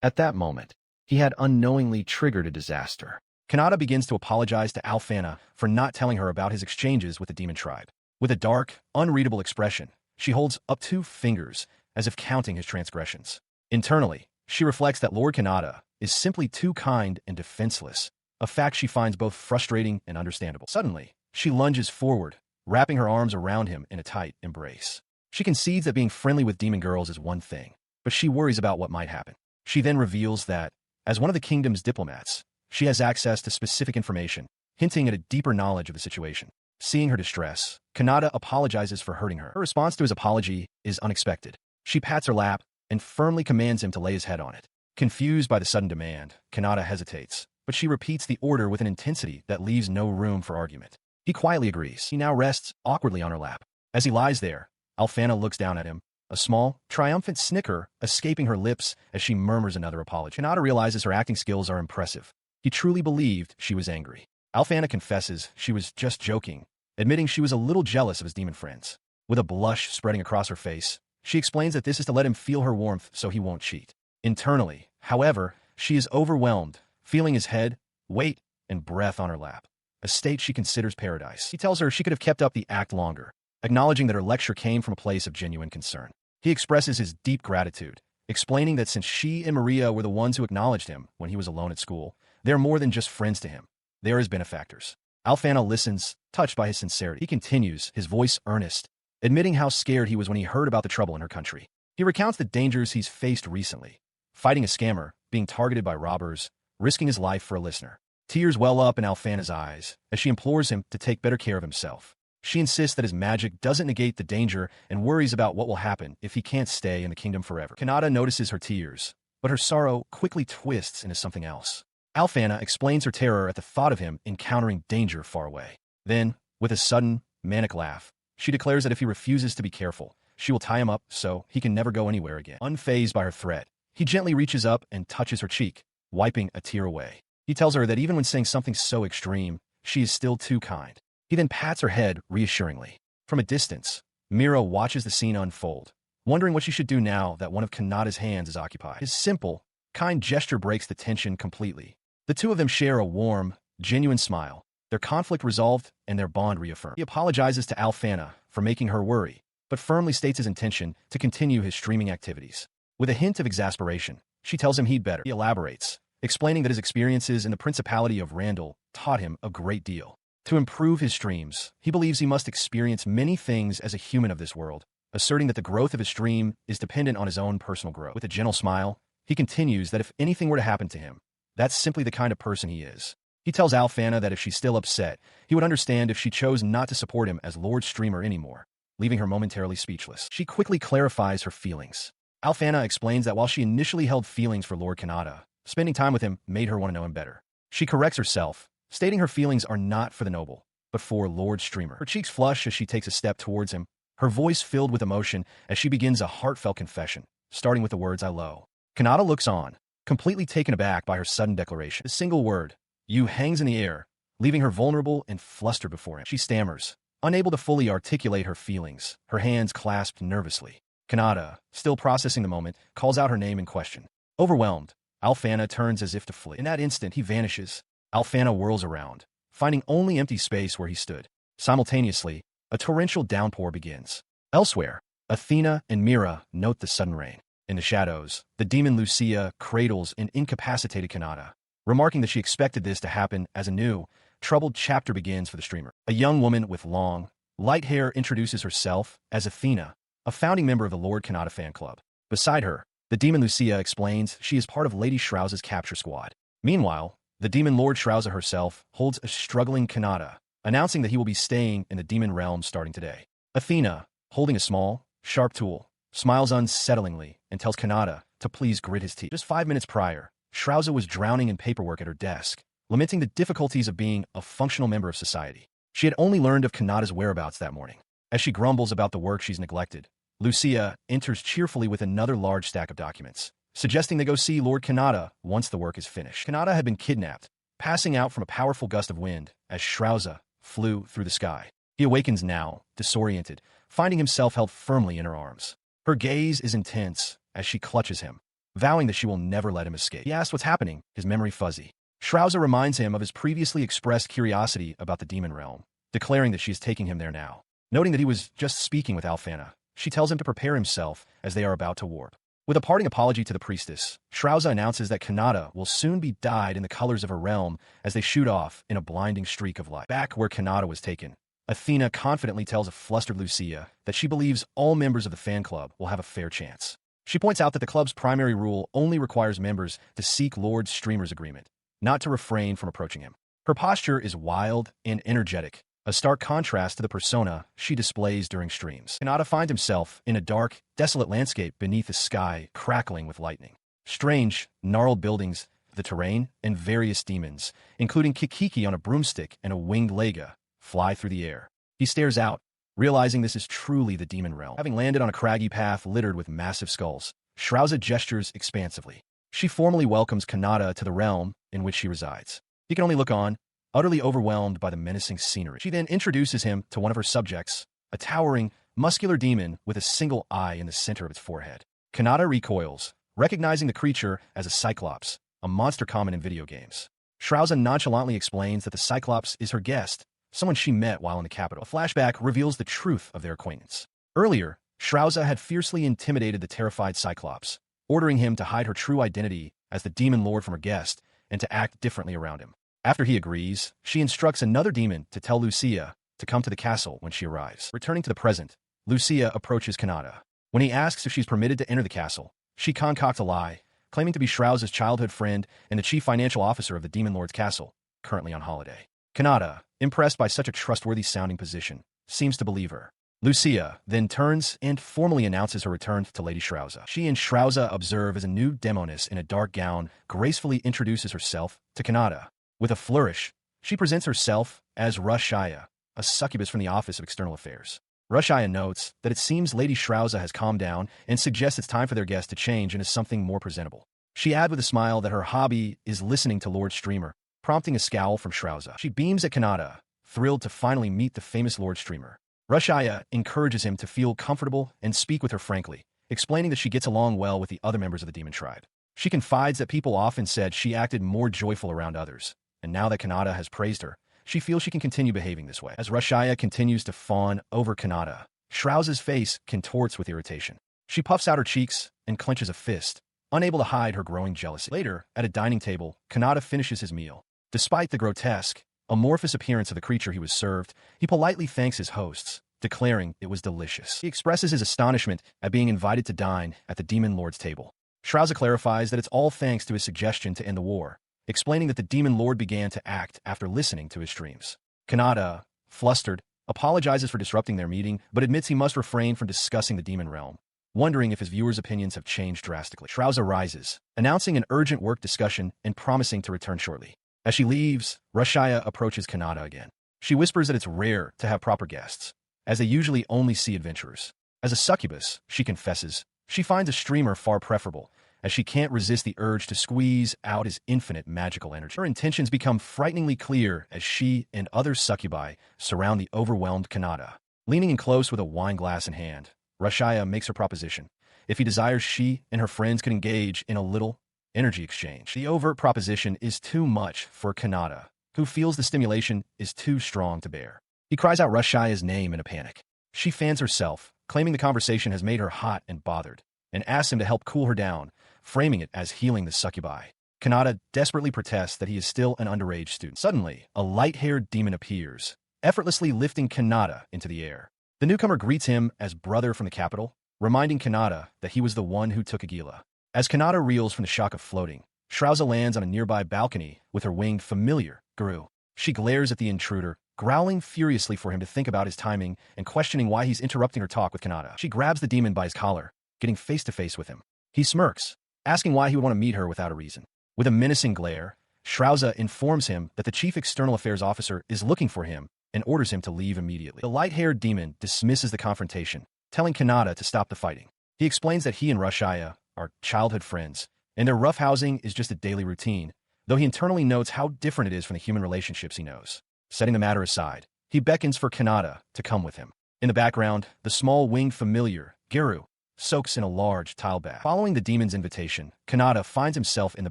At that moment, he had unknowingly triggered a disaster. Kanata begins to apologize to Alfana for not telling her about his exchanges with the demon tribe. With a dark, unreadable expression, she holds up 2 fingers as if counting his transgressions. Internally, she reflects that Lord Kanata is simply too kind and defenseless, a fact she finds both frustrating and understandable. Suddenly, she lunges forward, wrapping her arms around him in a tight embrace. She concedes that being friendly with demon girls is one thing, but she worries about what might happen. She then reveals that, as one of the kingdom's diplomats, she has access to specific information, hinting at a deeper knowledge of the situation. Seeing her distress, Kanata apologizes for hurting her. Her response to his apology is unexpected. She pats her lap and firmly commands him to lay his head on it. Confused by the sudden demand, Kanata hesitates, but she repeats the order with an intensity that leaves no room for argument. He quietly agrees. He now rests awkwardly on her lap. As he lies there, Alfana looks down at him, a small, triumphant snicker escaping her lips as she murmurs another apology. Kanata realizes her acting skills are impressive. He truly believed she was angry. Alfana confesses she was just joking, admitting she was a little jealous of his demon friends. With a blush spreading across her face, she explains that this is to let him feel her warmth so he won't cheat. Internally, however, she is overwhelmed, feeling his head, weight, and breath on her lap, a state she considers paradise. He tells her she could have kept up the act longer, acknowledging that her lecture came from a place of genuine concern. He expresses his deep gratitude, explaining that since she and Maria were the ones who acknowledged him when he was alone at school, they are more than just friends to him. They are his benefactors. Alfana listens, touched by his sincerity. He continues, his voice earnest, admitting how scared he was when he heard about the trouble in her country. He recounts the dangers he's faced recently, fighting a scammer, being targeted by robbers, risking his life for a listener. Tears well up in Alfana's eyes as she implores him to take better care of himself. She insists that his magic doesn't negate the danger and worries about what will happen if he can't stay in the kingdom forever. Kanata notices her tears, but her sorrow quickly twists into something else. Alfana explains her terror at the thought of him encountering danger far away. Then, with a sudden, manic laugh, she declares that if he refuses to be careful, she will tie him up so he can never go anywhere again. Unfazed by her threat, he gently reaches up and touches her cheek, wiping a tear away. He tells her that even when saying something so extreme, she is still too kind. He then pats her head reassuringly. From a distance, Mira watches the scene unfold, wondering what she should do now that one of Kanata's hands is occupied. His simple, kind gesture breaks the tension completely. The two of them share a warm, genuine smile, their conflict resolved and their bond reaffirmed. He apologizes to Alfana for making her worry, but firmly states his intention to continue his streaming activities. With a hint of exasperation, she tells him he'd better. He elaborates, explaining that his experiences in the Principality of Randall taught him a great deal. To improve his streams, he believes he must experience many things as a human of this world, asserting that the growth of his stream is dependent on his own personal growth. With a gentle smile, he continues that if anything were to happen to him, that's simply the kind of person he is. He tells Alfana that if she's still upset, he would understand if she chose not to support him as Lord Streamer anymore, leaving her momentarily speechless. She quickly clarifies her feelings. Alfana explains that while she initially held feelings for Lord Kanata, spending time with him made her want to know him better. She corrects herself, stating her feelings are not for the noble, but for Lord Streamer. Her cheeks flush as she takes a step towards him, her voice filled with emotion as she begins a heartfelt confession, starting with the words I low. Kanata looks on, completely taken aback by her sudden declaration. A single word, you, hangs in the air, leaving her vulnerable and flustered before him. She stammers, unable to fully articulate her feelings, her hands clasped nervously. Kanata, still processing the moment, calls out her name in question. Overwhelmed, Alfana turns as if to flee. In that instant, he vanishes. Alfana whirls around, finding only empty space where he stood. Simultaneously, a torrential downpour begins. Elsewhere, Athena and Mira note the sudden rain. In the shadows, the demon Lucia cradles an incapacitated Kanata, remarking that she expected this to happen as a new, troubled chapter begins for the streamer. A young woman with long, light hair introduces herself as Athena, a founding member of the Lord Kanata fan club. Beside her, the demon Lucia explains she is part of Lady Shrouza's capture squad. Meanwhile, the demon Lord Shrouza herself holds a struggling Kanata, announcing that he will be staying in the demon realm starting today. Athena, holding a small, sharp tool, smiles unsettlingly and tells Kanata to please grit his teeth. Just 5 minutes prior, Shrouza was drowning in paperwork at her desk, lamenting the difficulties of being a functional member of society. She had only learned of Kanata's whereabouts that morning. As she grumbles about the work she's neglected, Lucia enters cheerfully with another large stack of documents, suggesting they go see Lord Kanata once the work is finished. Kanata had been kidnapped, passing out from a powerful gust of wind as Shrouza flew through the sky. He awakens now, disoriented, finding himself held firmly in her arms. Her gaze is intense as she clutches him, vowing that she will never let him escape. He asks what's happening, his memory fuzzy. Shrouza reminds him of his previously expressed curiosity about the demon realm, declaring that she is taking him there now. Noting that he was just speaking with Alfana, she tells him to prepare himself as they are about to warp. With a parting apology to the priestess, Shrouza announces that Kanata will soon be dyed in the colors of her realm as they shoot off in a blinding streak of light. Back where Kanata was taken, Athena confidently tells a flustered Lucia that she believes all members of the fan club will have a fair chance. She points out that the club's primary rule only requires members to seek Lord Streamer's agreement, not to refrain from approaching him. Her posture is wild and energetic, a stark contrast to the persona she displays during streams. Kanata finds himself in a dark, desolate landscape beneath a sky crackling with lightning. Strange, gnarled buildings, the terrain, and various demons, including Kikiki on a broomstick and a winged lega, fly through the air. He stares out, realizing this is truly the demon realm. Having landed on a craggy path littered with massive skulls, Shrouza gestures expansively. She formally welcomes Kanata to the realm in which she resides. He can only look on, utterly overwhelmed by the menacing scenery. She then introduces him to one of her subjects, a towering, muscular demon with a single eye in the center of its forehead. Kanata recoils, recognizing the creature as a Cyclops, a monster common in video games. Shrouza nonchalantly explains that the Cyclops is her guest, someone she met while in the capital. A flashback reveals the truth of their acquaintance. Earlier, Shrouza had fiercely intimidated the terrified Cyclops, ordering him to hide her true identity as the demon lord from her guest and to act differently around him. After he agrees, she instructs another demon to tell Lucia to come to the castle when she arrives. Returning to the present, Lucia approaches Kanata. When he asks if she's permitted to enter the castle, she concocts a lie, claiming to be Shrouza's childhood friend and the chief financial officer of the Demon Lord's castle, currently on holiday. Kanata, impressed by such a trustworthy-sounding position, seems to believe her. Lucia then turns and formally announces her return to Lady Shrouza. She and Shrouza observe as a new demoness in a dark gown gracefully introduces herself to Kanata. With a flourish, she presents herself as Rushaya, a succubus from the Office of External Affairs. Rushaya notes that it seems Lady Shrouza has calmed down and suggests it's time for their guest to change into something more presentable. She adds with a smile that her hobby is listening to Lord Streamer, prompting a scowl from Shrouza. She beams at Kanata, thrilled to finally meet the famous Lord Streamer. Rushaya encourages him to feel comfortable and speak with her frankly, explaining that she gets along well with the other members of the demon tribe. She confides that people often said she acted more joyful around others, and now that Kanata has praised her, she feels she can continue behaving this way. As Rushaya continues to fawn over Kanata, Shrouza's face contorts with irritation. She puffs out her cheeks and clenches a fist, unable to hide her growing jealousy. Later, at a dining table, Kanata finishes his meal. Despite the grotesque, amorphous appearance of the creature he was served, he politely thanks his hosts, declaring it was delicious. He expresses his astonishment at being invited to dine at the Demon Lord's table. Shrouza clarifies that it's all thanks to his suggestion to end the war, explaining that the Demon Lord began to act after listening to his dreams. Kanata, flustered, apologizes for disrupting their meeting, but admits he must refrain from discussing the demon realm, wondering if his viewers' opinions have changed drastically. Shrouza rises, announcing an urgent work discussion and promising to return shortly. As she leaves, Rushaya approaches Kanata again. She whispers that it's rare to have proper guests, as they usually only see adventurers. As a succubus, she confesses, she finds a streamer far preferable, as she can't resist the urge to squeeze out his infinite magical energy. Her intentions become frighteningly clear as she and other succubi surround the overwhelmed Kanata. Leaning in close with a wine glass in hand, Rushaya makes her proposition. If he desires, she and her friends could engage in a little energy exchange. The overt proposition is too much for Kanata, who feels the stimulation is too strong to bear. He cries out Rushaya's name in a panic. She fans herself, claiming the conversation has made her hot and bothered, and asks him to help cool her down, framing it as healing the succubi. Kanata desperately protests that he is still an underage student. Suddenly, a light-haired demon appears, effortlessly lifting Kanata into the air. The newcomer greets him as brother from the capital, reminding Kanata that he was the one who took Agila. As Kanata reels from the shock of floating, Shrouza lands on a nearby balcony with her winged familiar, Guru. She glares at the intruder, growling furiously for him to think about his timing and questioning why he's interrupting her talk with Kanata. She grabs the demon by his collar, getting face-to-face with him. He smirks, asking why he would want to meet her without a reason. With a menacing glare, Shrouza informs him that the chief external affairs officer is looking for him and orders him to leave immediately. The light-haired demon dismisses the confrontation, telling Kanata to stop the fighting. He explains that he and Rushaya are childhood friends, and their roughhousing is just a daily routine, though he internally notes how different it is from the human relationships he knows. Setting the matter aside, he beckons for Kanata to come with him. In the background, the small winged familiar, Giru, soaks in a large tile bath. Following the demon's invitation, Kanata finds himself in the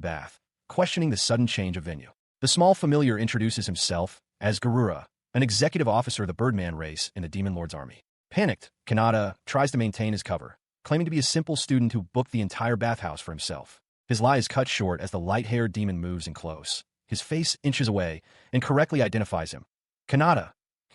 bath, questioning the sudden change of venue. The small familiar introduces himself as Garura, an executive officer of the Birdman race in the Demon Lord's army. Panicked, Kanata tries to maintain his cover, claiming to be a simple student who booked the entire bathhouse for himself. His lie is cut short as the light-haired demon moves in close. His face inches away and correctly identifies him. Kanata,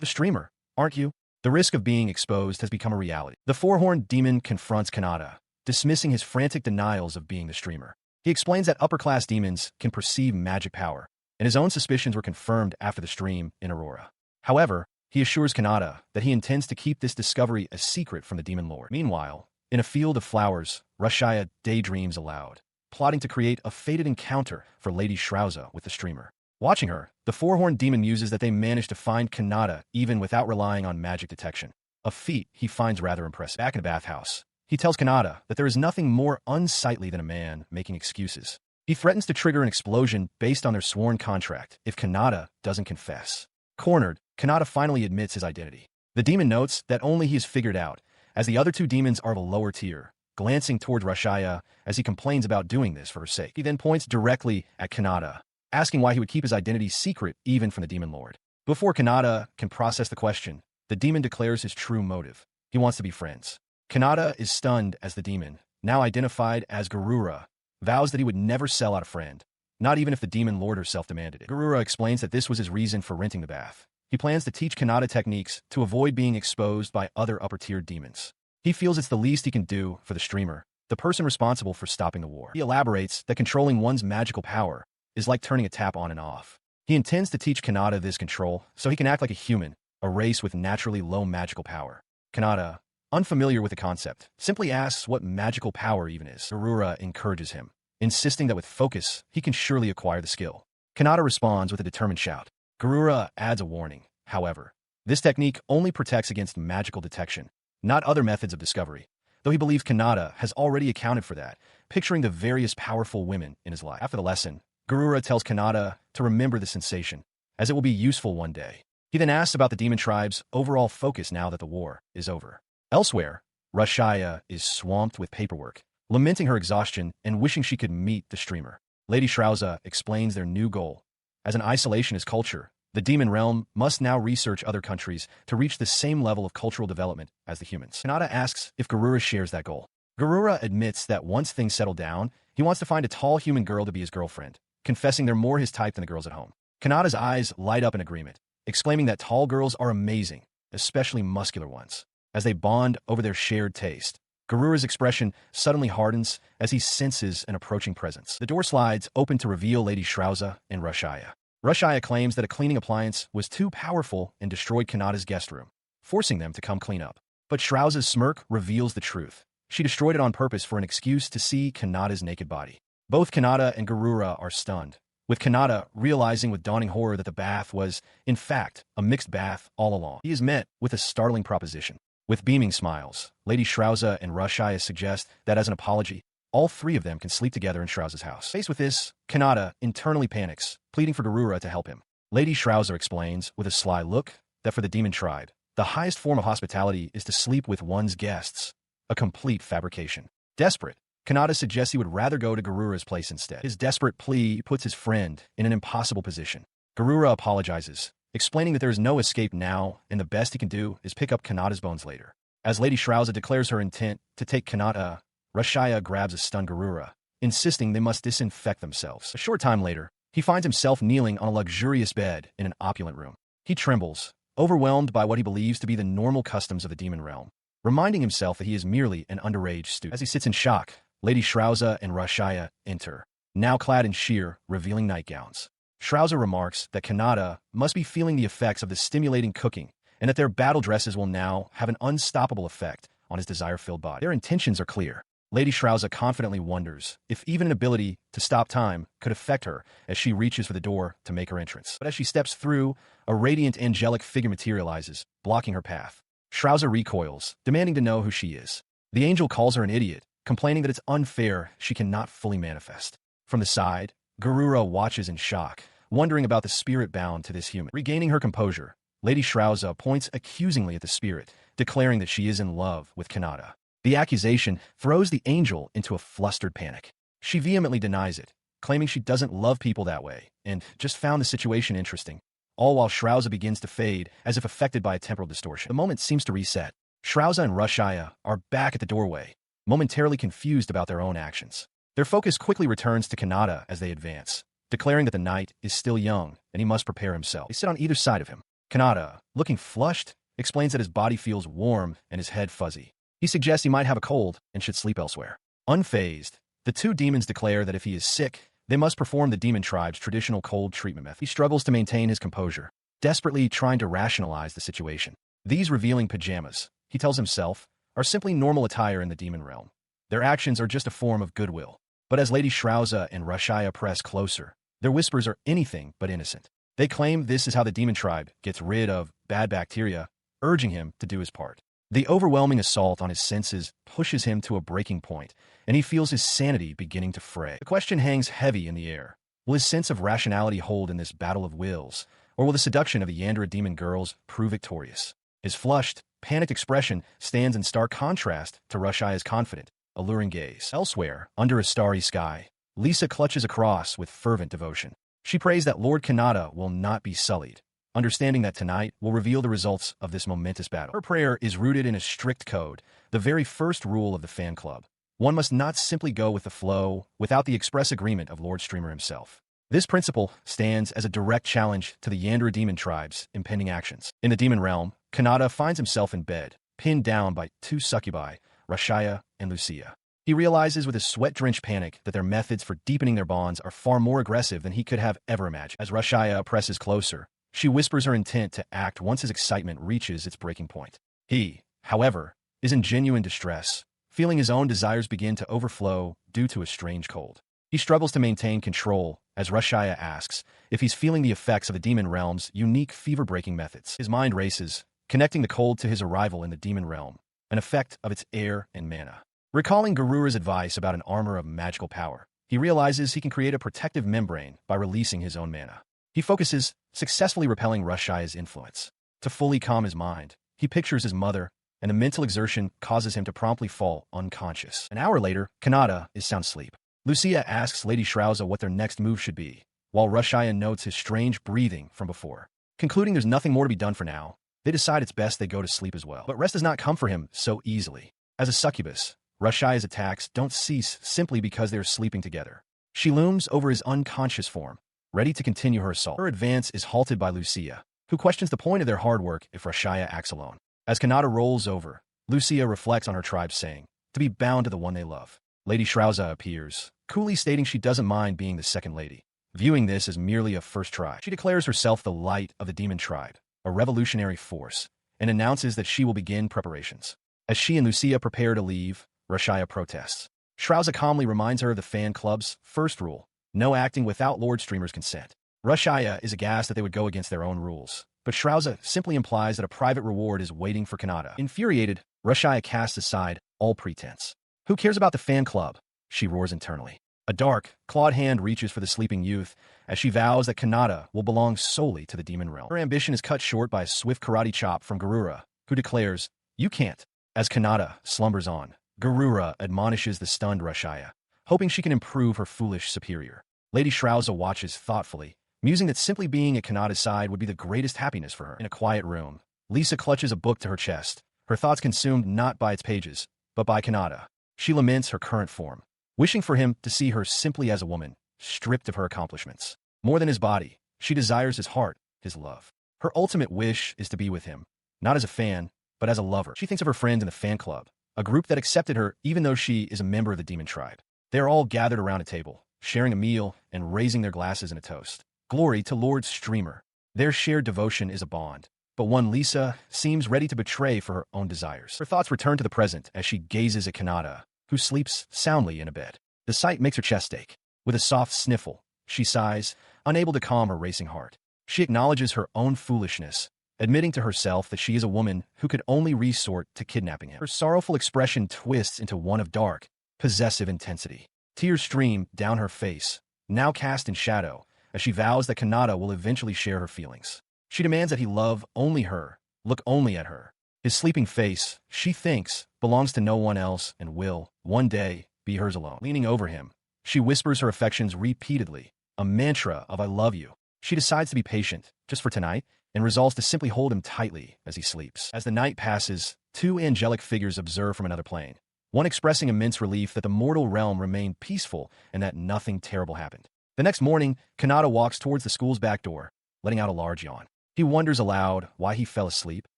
the streamer, aren't you? The risk of being exposed has become a reality. The four-horned demon confronts Kanata, dismissing his frantic denials of being the streamer. He explains that upper-class demons can perceive magic power, and his own suspicions were confirmed after the stream in Aurora. However, he assures Kanata that he intends to keep this discovery a secret from the Demon Lord. Meanwhile, in a field of flowers, Rushaya daydreams aloud, plotting to create a fated encounter for Lady Shrouza with the streamer. Watching her, the four-horned demon muses that they managed to find Kanata even without relying on magic detection, a feat he finds rather impressive. Back in the bathhouse, he tells Kanata that there is nothing more unsightly than a man making excuses. He threatens to trigger an explosion based on their sworn contract if Kanata doesn't confess. Cornered, Kanata finally admits his identity. The demon notes that only he has figured out, as the other two demons are of a lower tier, glancing towards Rushaya as he complains about doing this for her sake. He then points directly at Kanata, asking why he would keep his identity secret even from the Demon Lord. Before Kanata can process the question, the demon declares his true motive. He wants to be friends. Kanata is stunned as the demon, now identified as Garura, vows that he would never sell out a friend, not even if the Demon Lord herself demanded it. Garura explains that this was his reason for renting the bath. He plans to teach Kanata techniques to avoid being exposed by other upper-tier demons. He feels it's the least he can do for the streamer, the person responsible for stopping the war. He elaborates that controlling one's magical power is like turning a tap on and off. He intends to teach Kanata this control so he can act like a human, a race with naturally low magical power. Kanata, unfamiliar with the concept, simply asks what magical power even is. Garura encourages him, insisting that with focus, he can surely acquire the skill. Kanata responds with a determined shout. Garura adds a warning, however. This technique only protects against magical detection, not other methods of discovery, though he believes Kanata has already accounted for that, picturing the various powerful women in his life. After the lesson, Garura tells Kanata to remember the sensation, as it will be useful one day. He then asks about the demon tribe's overall focus now that the war is over. Elsewhere, Rashaya is swamped with paperwork, lamenting her exhaustion and wishing she could meet the streamer. Lady Shrauza explains their new goal. As an isolationist culture, the demon realm must now research other countries to reach the same level of cultural development as the humans. Kanata asks if Garura shares that goal. Garura admits that once things settle down, he wants to find a tall human girl to be his girlfriend, confessing they're more his type than the girls at home. Kanata's eyes light up in agreement, exclaiming that tall girls are amazing, especially muscular ones. As they bond over their shared taste, Garura's expression suddenly hardens as he senses an approaching presence. The door slides open to reveal Lady Shrauza and Rashaya. Rashaya claims that a cleaning appliance was too powerful and destroyed Kanata's guest room, forcing them to come clean up. But Shrauza's smirk reveals the truth. She destroyed it on purpose for an excuse to see Kanata's naked body. Both Kanata and Garura are stunned, with Kanata realizing with dawning horror that the bath was, in fact, a mixed bath all along. He is met with a startling proposition. With beaming smiles, Lady Shrauza and Rashaya suggest that as an apology, all three of them can sleep together in Shrauza's house. Faced with this, Kanata internally panics, pleading for Garura to help him. Lady Shrauza explains, with a sly look, that for the demon tribe, the highest form of hospitality is to sleep with one's guests, a complete fabrication. Desperate, Kanata suggests he would rather go to Garura's place instead. His desperate plea puts his friend in an impossible position. Garura apologizes, explaining that there is no escape now, and the best he can do is pick up Kanata's bones later. As Lady Shrauza declares her intent to take Kanata, Rashaya grabs a stunned Garura, insisting they must disinfect themselves. A short time later, he finds himself kneeling on a luxurious bed in an opulent room. He trembles, overwhelmed by what he believes to be the normal customs of the demon realm, reminding himself that he is merely an underage student. As he sits in shock, Lady Shrauza and Rashaya enter, now clad in sheer, revealing nightgowns. Shrauza remarks that Kanata must be feeling the effects of the stimulating cooking and that their battle dresses will now have an unstoppable effect on his desire-filled body. Their intentions are clear. Lady Shrauza confidently wonders if even an ability to stop time could affect her as she reaches for the door to make her entrance. But as she steps through, a radiant angelic figure materializes, blocking her path. Shrauza recoils, demanding to know who she is. The angel calls her an idiot, complaining that it's unfair she cannot fully manifest. From the side, Garura watches in shock, wondering about the spirit bound to this human. Regaining her composure, Lady Shrauza points accusingly at the spirit, declaring that she is in love with Kanata. The accusation throws the angel into a flustered panic. She vehemently denies it, claiming she doesn't love people that way, and just found the situation interesting, all while Shrauza begins to fade as if affected by a temporal distortion. The moment seems to reset. Shrauza and Rashaya are back at the doorway, momentarily confused about their own actions. Their focus quickly returns to Kanata as they advance, declaring that the night is still young and he must prepare himself. They sit on either side of him. Kanata, looking flushed, explains that his body feels warm and his head fuzzy. He suggests he might have a cold and should sleep elsewhere. Unfazed, the two demons declare that if he is sick, they must perform the demon tribe's traditional cold treatment method. He struggles to maintain his composure, desperately trying to rationalize the situation. These revealing pajamas, he tells himself, are simply normal attire in the demon realm. Their actions are just a form of goodwill. But as Lady Shrauza and Rashaya press closer, their whispers are anything but innocent. They claim this is how the demon tribe gets rid of bad bacteria, urging him to do his part. The overwhelming assault on his senses pushes him to a breaking point, and he feels his sanity beginning to fray. The question hangs heavy in the air. Will his sense of rationality hold in this battle of wills, or will the seduction of the Yandere demon girls prove victorious? His flushed, panicked expression stands in stark contrast to Rashaya's confident, alluring gaze. Elsewhere, under a starry sky, Lisa clutches a cross with fervent devotion. She prays that Lord Kanata will not be sullied, understanding that tonight will reveal the results of this momentous battle. Her prayer is rooted in a strict code, the very first rule of the fan club. One must not simply go with the flow without the express agreement of Lord Streamer himself. This principle stands as a direct challenge to the Yandere demon tribe's impending actions. In the demon realm, Kanata finds himself in bed, pinned down by two succubi, Rashaya and Lucia. He realizes with a sweat-drenched panic that their methods for deepening their bonds are far more aggressive than he could have ever imagined. As Rashaya presses closer, she whispers her intent to act once his excitement reaches its breaking point. He, however, is in genuine distress, feeling his own desires begin to overflow due to a strange cold. He struggles to maintain control as Rashaya asks if he's feeling the effects of the demon realm's unique fever-breaking methods. His mind races, connecting the cold to his arrival in the demon realm, an effect of its air and mana. Recalling Garura's advice about an armor of magical power, he realizes he can create a protective membrane by releasing his own mana. He focuses, successfully repelling Rashaya's influence. To fully calm his mind, he pictures his mother, and the mental exertion causes him to promptly fall unconscious. An hour later, Kanata is sound asleep. Lucia asks Lady Shrauza what their next move should be, while Rashaya notes his strange breathing from before. Concluding there's nothing more to be done for now, they decide it's best they go to sleep as well. But rest does not come for him so easily. As a succubus, Rashaya's attacks don't cease simply because they are sleeping together. She looms over his unconscious form, ready to continue her assault. Her advance is halted by Lucia, who questions the point of their hard work if Rashaya acts alone. As Kanata rolls over, Lucia reflects on her tribe's saying, to be bound to the one they love. Lady Shrauza appears, coolly stating she doesn't mind being the second lady, viewing this as merely a first try. She declares herself the light of the demon tribe, a revolutionary force, and announces that she will begin preparations. As she and Lucia prepare to leave, Rashaya protests. Shrauza calmly reminds her of the fan club's first rule, no acting without Lord Streamer's consent. Rashaya is aghast that they would go against their own rules, but Shrauza simply implies that a private reward is waiting for Kanata. Infuriated, Rashaya casts aside all pretense. Who cares about the fan club? She roars internally. A dark, clawed hand reaches for the sleeping youth as she vows that Kanata will belong solely to the demon realm. Her ambition is cut short by a swift karate chop from Garura, who declares, "You can't." As Kanata slumbers on, Garura admonishes the stunned Rashaya, hoping she can improve her foolish superior. Lady Shrauza watches thoughtfully, musing that simply being at Kanata's side would be the greatest happiness for her. In a quiet room, Lisa clutches a book to her chest, her thoughts consumed not by its pages, but by Kanata. She laments her current form, wishing for him to see her simply as a woman, stripped of her accomplishments. More than his body, she desires his heart, his love. Her ultimate wish is to be with him, not as a fan, but as a lover. She thinks of her friends in the fan club, a group that accepted her even though she is a member of the demon tribe. They are all gathered around a table, sharing a meal and raising their glasses in a toast. Glory to Lord Streamer. Their shared devotion is a bond, but one Lisa seems ready to betray for her own desires. Her thoughts return to the present as she gazes at Kanata, who sleeps soundly in a bed. The sight makes her chest ache. With a soft sniffle, she sighs, unable to calm her racing heart. She acknowledges her own foolishness, admitting to herself that she is a woman who could only resort to kidnapping him. Her sorrowful expression twists into one of dark, possessive intensity. Tears stream down her face, now cast in shadow, as she vows that Kanata will eventually share her feelings. She demands that he love only her, look only at her. His sleeping face, she thinks, belongs to no one else and will, one day, be hers alone. Leaning over him, she whispers her affections repeatedly, a mantra of "I love you." She decides to be patient, just for tonight, and resolves to simply hold him tightly as he sleeps. As the night passes, two angelic figures observe from another plane, one expressing immense relief that the mortal realm remained peaceful and that nothing terrible happened. The next morning, Kanata walks towards the school's back door, letting out a large yawn. He wonders aloud why he fell asleep,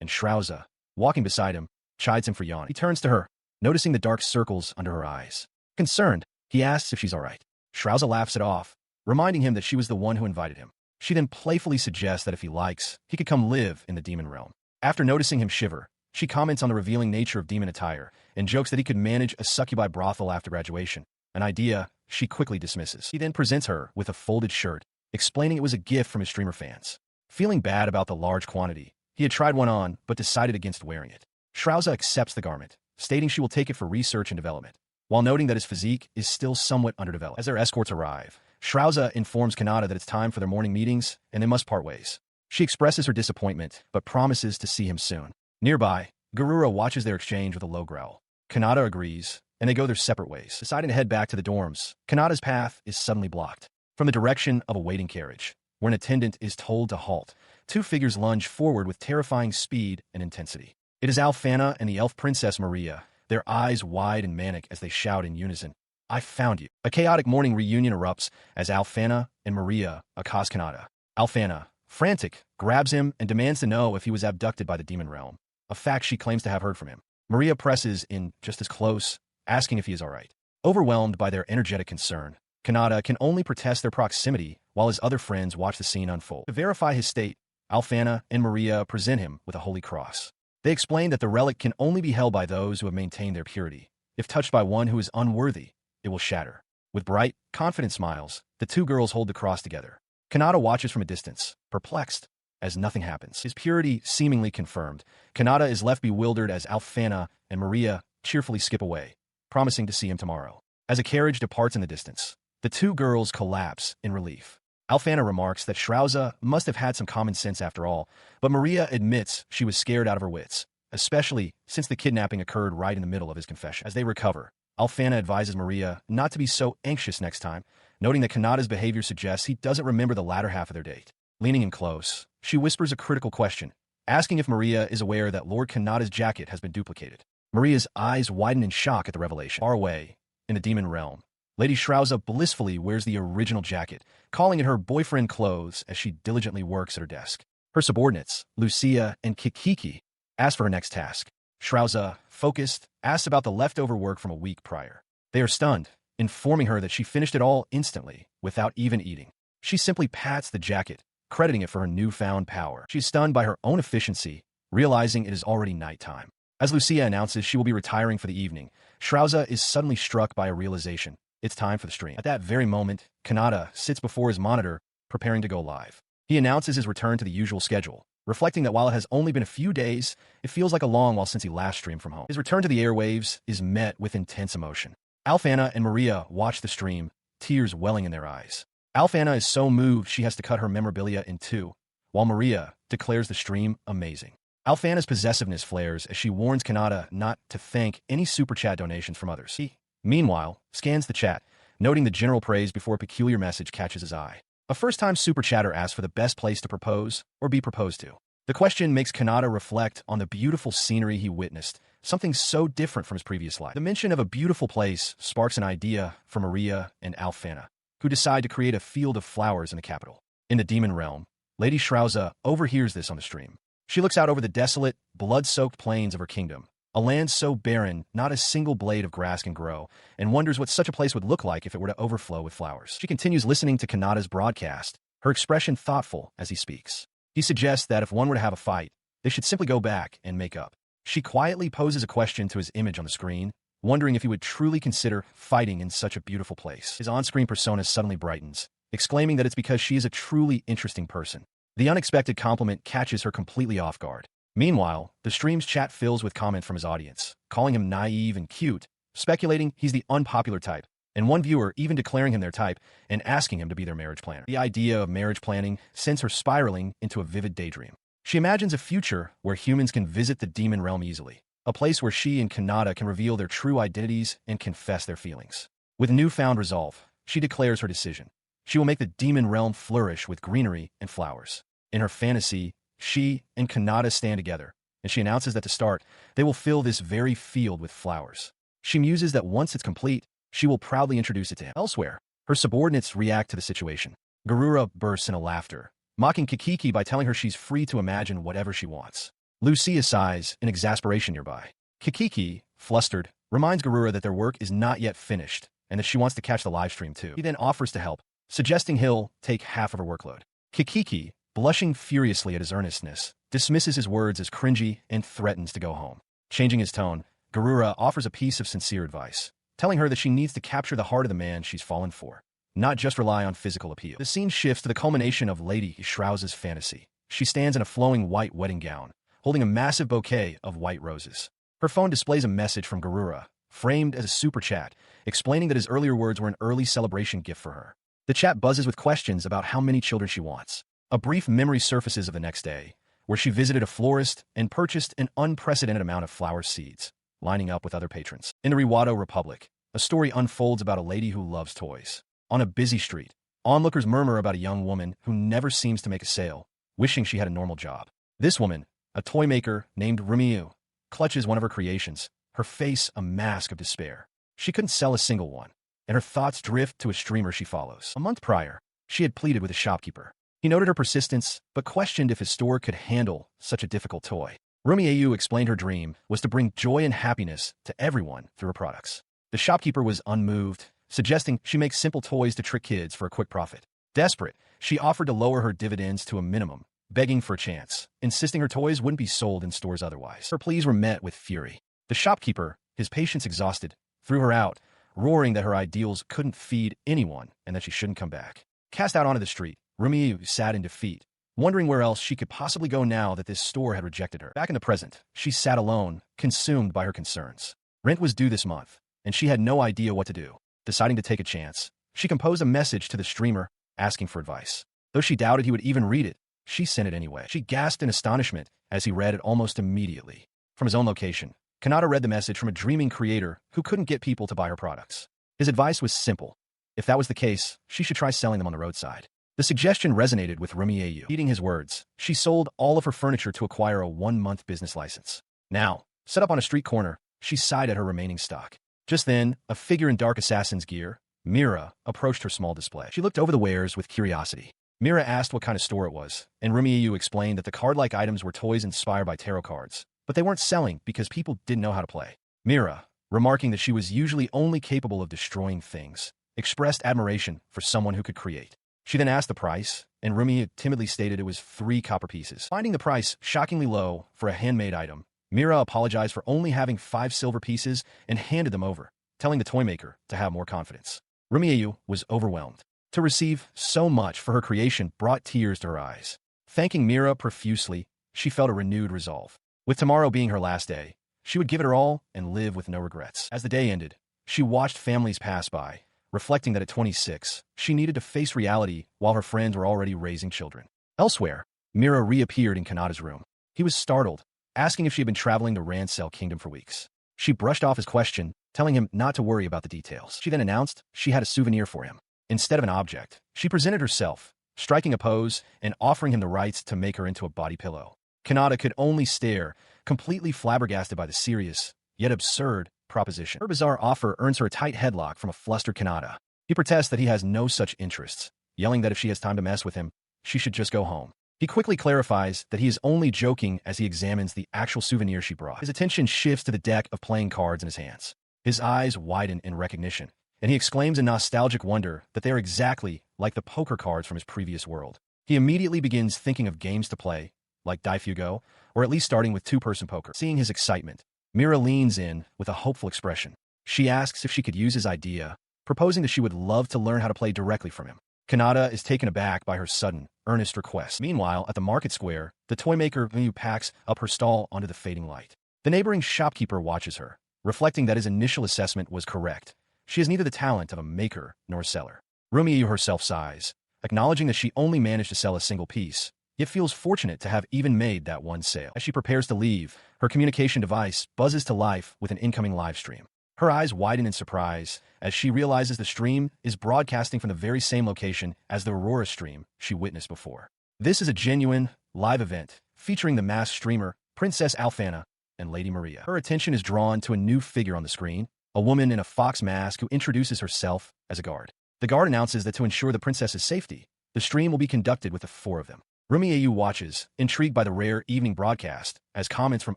and Shrauza, walking beside him, chides him for yawning. He turns to her, noticing the dark circles under her eyes. Concerned, he asks if she's all right. Shrauza laughs it off, reminding him that she was the one who invited him. She then playfully suggests that if he likes, he could come live in the demon realm. After noticing him shiver, she comments on the revealing nature of demon attire and jokes that he could manage a succubi brothel after graduation, an idea she quickly dismisses. He then presents her with a folded shirt, explaining it was a gift from his streamer fans. Feeling bad about the large quantity, he had tried one on but decided against wearing it. Shrauza accepts the garment, stating she will take it for research and development, while noting that his physique is still somewhat underdeveloped. As their escorts arrive, Shrauza informs Kanata that it's time for their morning meetings and they must part ways. She expresses her disappointment, but promises to see him soon. Nearby, Garura watches their exchange with a low growl. Kanata agrees, and they go their separate ways. Deciding to head back to the dorms, Kanata's path is suddenly blocked. From the direction of a waiting carriage, where an attendant is told to halt, two figures lunge forward with terrifying speed and intensity. It is Alfana and the elf princess Maria, their eyes wide and manic as they shout in unison, "I found you." A chaotic morning reunion erupts as Alfana and Maria accost Kanata. Alfana, frantic, grabs him and demands to know if he was abducted by the demon realm, a fact she claims to have heard from him. Maria presses in just as close asking if he is alright. Overwhelmed by their energetic concern, Kanata can only protest their proximity while his other friends watch the scene unfold. To verify his state, Alfana and Maria present him with a holy cross. They explain that the relic can only be held by those who have maintained their purity. If touched by one who is unworthy, it will shatter. With bright, confident smiles, the two girls hold the cross together. Kanata watches from a distance, perplexed, as nothing happens. His purity seemingly confirmed, Kanata is left bewildered as Alfana and Maria cheerfully skip away, promising to see him tomorrow. As a carriage departs in the distance, the two girls collapse in relief. Alfana remarks that Shrauza must have had some common sense after all, but Maria admits she was scared out of her wits, especially since the kidnapping occurred right in the middle of his confession. As they recover, Alfana advises Maria not to be so anxious next time, noting that Kanata's behavior suggests he doesn't remember the latter half of their date. Leaning in close, she whispers a critical question, asking if Maria is aware that Lord Kanata's jacket has been duplicated. Maria's eyes widen in shock at the revelation. Far away, in the demon realm, Lady Shrauza blissfully wears the original jacket, calling it her boyfriend clothes as she diligently works at her desk. Her subordinates, Lucia and Kikiki, ask for her next task. Shrauza, focused, asks about the leftover work from a week prior. They are stunned, informing her that she finished it all instantly, without even eating. She simply pats the jacket, crediting it for her newfound power. She's stunned by her own efficiency, realizing it is already nighttime. As Lucia announces she will be retiring for the evening, Shrauza is suddenly struck by a realization. It's time for the stream. At that very moment, Kanata sits before his monitor, preparing to go live. He announces his return to the usual schedule, reflecting that while it has only been a few days, it feels like a long while since he last streamed from home. His return to the airwaves is met with intense emotion. Alfana and Maria watch the stream, tears welling in their eyes. Alfana is so moved she has to cut her memorabilia in two, while Maria declares the stream amazing. Alfana's possessiveness flares as she warns Kanata not to thank any super chat donations from others. He, meanwhile, scans the chat, noting the general praise before a peculiar message catches his eye. A first-time super chatter asks for the best place to propose or be proposed to. The question makes Kanata reflect on the beautiful scenery he witnessed, something so different from his previous life. The mention of a beautiful place sparks an idea for Maria and Alfana, who decide to create a field of flowers in the capital. In the demon realm, Lady Shrauza overhears this on the stream. She looks out over the desolate, blood-soaked plains of her kingdom, a land so barren not a single blade of grass can grow, and wonders what such a place would look like if it were to overflow with flowers. She continues listening to Kanata's broadcast, her expression thoughtful as he speaks. He suggests that if one were to have a fight, they should simply go back and make up. She quietly poses a question to his image on the screen, wondering if he would truly consider fighting in such a beautiful place. His on-screen persona suddenly brightens, exclaiming that it's because she is a truly interesting person. The unexpected compliment catches her completely off guard. Meanwhile, the stream's chat fills with comments from his audience, calling him naive and cute, speculating he's the unpopular type, and one viewer even declaring him their type and asking him to be their marriage planner. The idea of marriage planning sends her spiraling into a vivid daydream. She imagines a future where humans can visit the demon realm easily, a place where she and Kanata can reveal their true identities and confess their feelings. With newfound resolve, she declares her decision. She will make the demon realm flourish with greenery and flowers. In her fantasy, she and Kanata stand together, and she announces that to start, they will fill this very field with flowers. She muses that once it's complete, she will proudly introduce it to him. Elsewhere, her subordinates react to the situation. Garura bursts into laughter, mocking Kikiki by telling her she's free to imagine whatever she wants. Lucia sighs in exasperation nearby. Kikiki, flustered, reminds Garura that their work is not yet finished, and that she wants to catch the livestream too. He then offers to help, suggesting he'll take half of her workload. Kikiki, blushing furiously at his earnestness, dismisses his words as cringy and threatens to go home. Changing his tone, Garura offers a piece of sincere advice, telling her that she needs to capture the heart of the man she's fallen for, not just rely on physical appeal. The scene shifts to the culmination of Lady Shrauza's fantasy. She stands in a flowing white wedding gown, holding a massive bouquet of white roses. Her phone displays a message from Garura, framed as a super chat, explaining that his earlier words were an early celebration gift for her. The chat buzzes with questions about how many children she wants. A brief memory surfaces of the next day, where she visited a florist and purchased an unprecedented amount of flower seeds, lining up with other patrons. In the Riwado Republic, a story unfolds about a lady who loves toys. On a busy street, onlookers murmur about a young woman who never seems to make a sale, wishing she had a normal job. This woman, a toy maker named Rumiu, clutches one of her creations, her face a mask of despair. She couldn't sell a single one, and her thoughts drift to a streamer she follows. A month prior, she had pleaded with a shopkeeper. He noted her persistence, but questioned if his store could handle such a difficult toy. Rumiu explained her dream was to bring joy and happiness to everyone through her products. The shopkeeper was unmoved, suggesting she makes simple toys to trick kids for a quick profit. Desperate, she offered to lower her dividends to a minimum, begging for a chance, insisting her toys wouldn't be sold in stores otherwise. Her pleas were met with fury. The shopkeeper, his patience exhausted, threw her out, roaring that her ideals couldn't feed anyone and that she shouldn't come back. Cast out onto the street, Rumiyu sat in defeat, wondering where else she could possibly go now that this store had rejected her. Back in the present, she sat alone, consumed by her concerns. Rent was due this month, and she had no idea what to do. Deciding to take a chance, she composed a message to the streamer, asking for advice. Though she doubted he would even read it, she sent it anyway. She gasped in astonishment as he read it almost immediately. From his own location, Kanata read the message from a dreaming creator who couldn't get people to buy her products. His advice was simple. If that was the case, she should try selling them on the roadside. The suggestion resonated with Rumiyu. Heeding his words, she sold all of her furniture to acquire a 1-month business license. Now, set up on a street corner, she sighed at her remaining stock. Just then, a figure in dark assassin's gear, Mira, approached her small display. She looked over the wares with curiosity. Mira asked what kind of store it was, and Rumiyu explained that the card-like items were toys inspired by tarot cards, but they weren't selling because people didn't know how to play. Mira, remarking that she was usually only capable of destroying things, expressed admiration for someone who could create. She then asked the price, and Rumiyu timidly stated it was 3 copper pieces. Finding the price shockingly low for a handmade item, Mira apologized for only having 5 silver pieces and handed them over, telling the toy maker to have more confidence. Rumiyu was overwhelmed. To receive so much for her creation brought tears to her eyes. Thanking Mira profusely, she felt a renewed resolve. With tomorrow being her last day, she would give it her all and live with no regrets. As the day ended, she watched families pass by, reflecting that at 26, she needed to face reality while her friends were already raising children. Elsewhere, Mira reappeared in Kanata's room. He was startled, asking if she had been traveling to Rancel Kingdom for weeks. She brushed off his question, telling him not to worry about the details. She then announced she had a souvenir for him. Instead of an object, she presented herself, striking a pose and offering him the rights to make her into a body pillow. Kanata could only stare, completely flabbergasted by the serious, yet absurd, proposition. Her bizarre offer earns her a tight headlock from a flustered Kanata. He protests that he has no such interests, yelling that if she has time to mess with him, she should just go home. He quickly clarifies that he is only joking as he examines the actual souvenir she brought. His attention shifts to the deck of playing cards in his hands. His eyes widen in recognition, and he exclaims in nostalgic wonder that they are exactly like the poker cards from his previous world. He immediately begins thinking of games to play, like Daifugo, or at least starting with 2-person poker. Seeing his excitement, Mira leans in with a hopeful expression. She asks if she could use his idea, proposing that she would love to learn how to play directly from him. Kanata is taken aback by her sudden, earnest request. Meanwhile, at the market square, the toy maker Venu packs up her stall onto the fading light. The neighboring shopkeeper watches her, reflecting that his initial assessment was correct. She has neither the talent of a maker nor seller. Rumiyu herself sighs, acknowledging that she only managed to sell a single piece, yet feels fortunate to have even made that one sale. As she prepares to leave, her communication device buzzes to life with an incoming live stream. Her eyes widen in surprise as she realizes the stream is broadcasting from the very same location as the Aurora stream she witnessed before. This is a genuine, live event featuring the masked streamer, Princess Alfana, and Lady Maria. Her attention is drawn to a new figure on the screen, a woman in a fox mask who introduces herself as a guard. The guard announces that to ensure the princess's safety, the stream will be conducted with the 4 of them. Rumiyu watches, intrigued by the rare evening broadcast, as comments from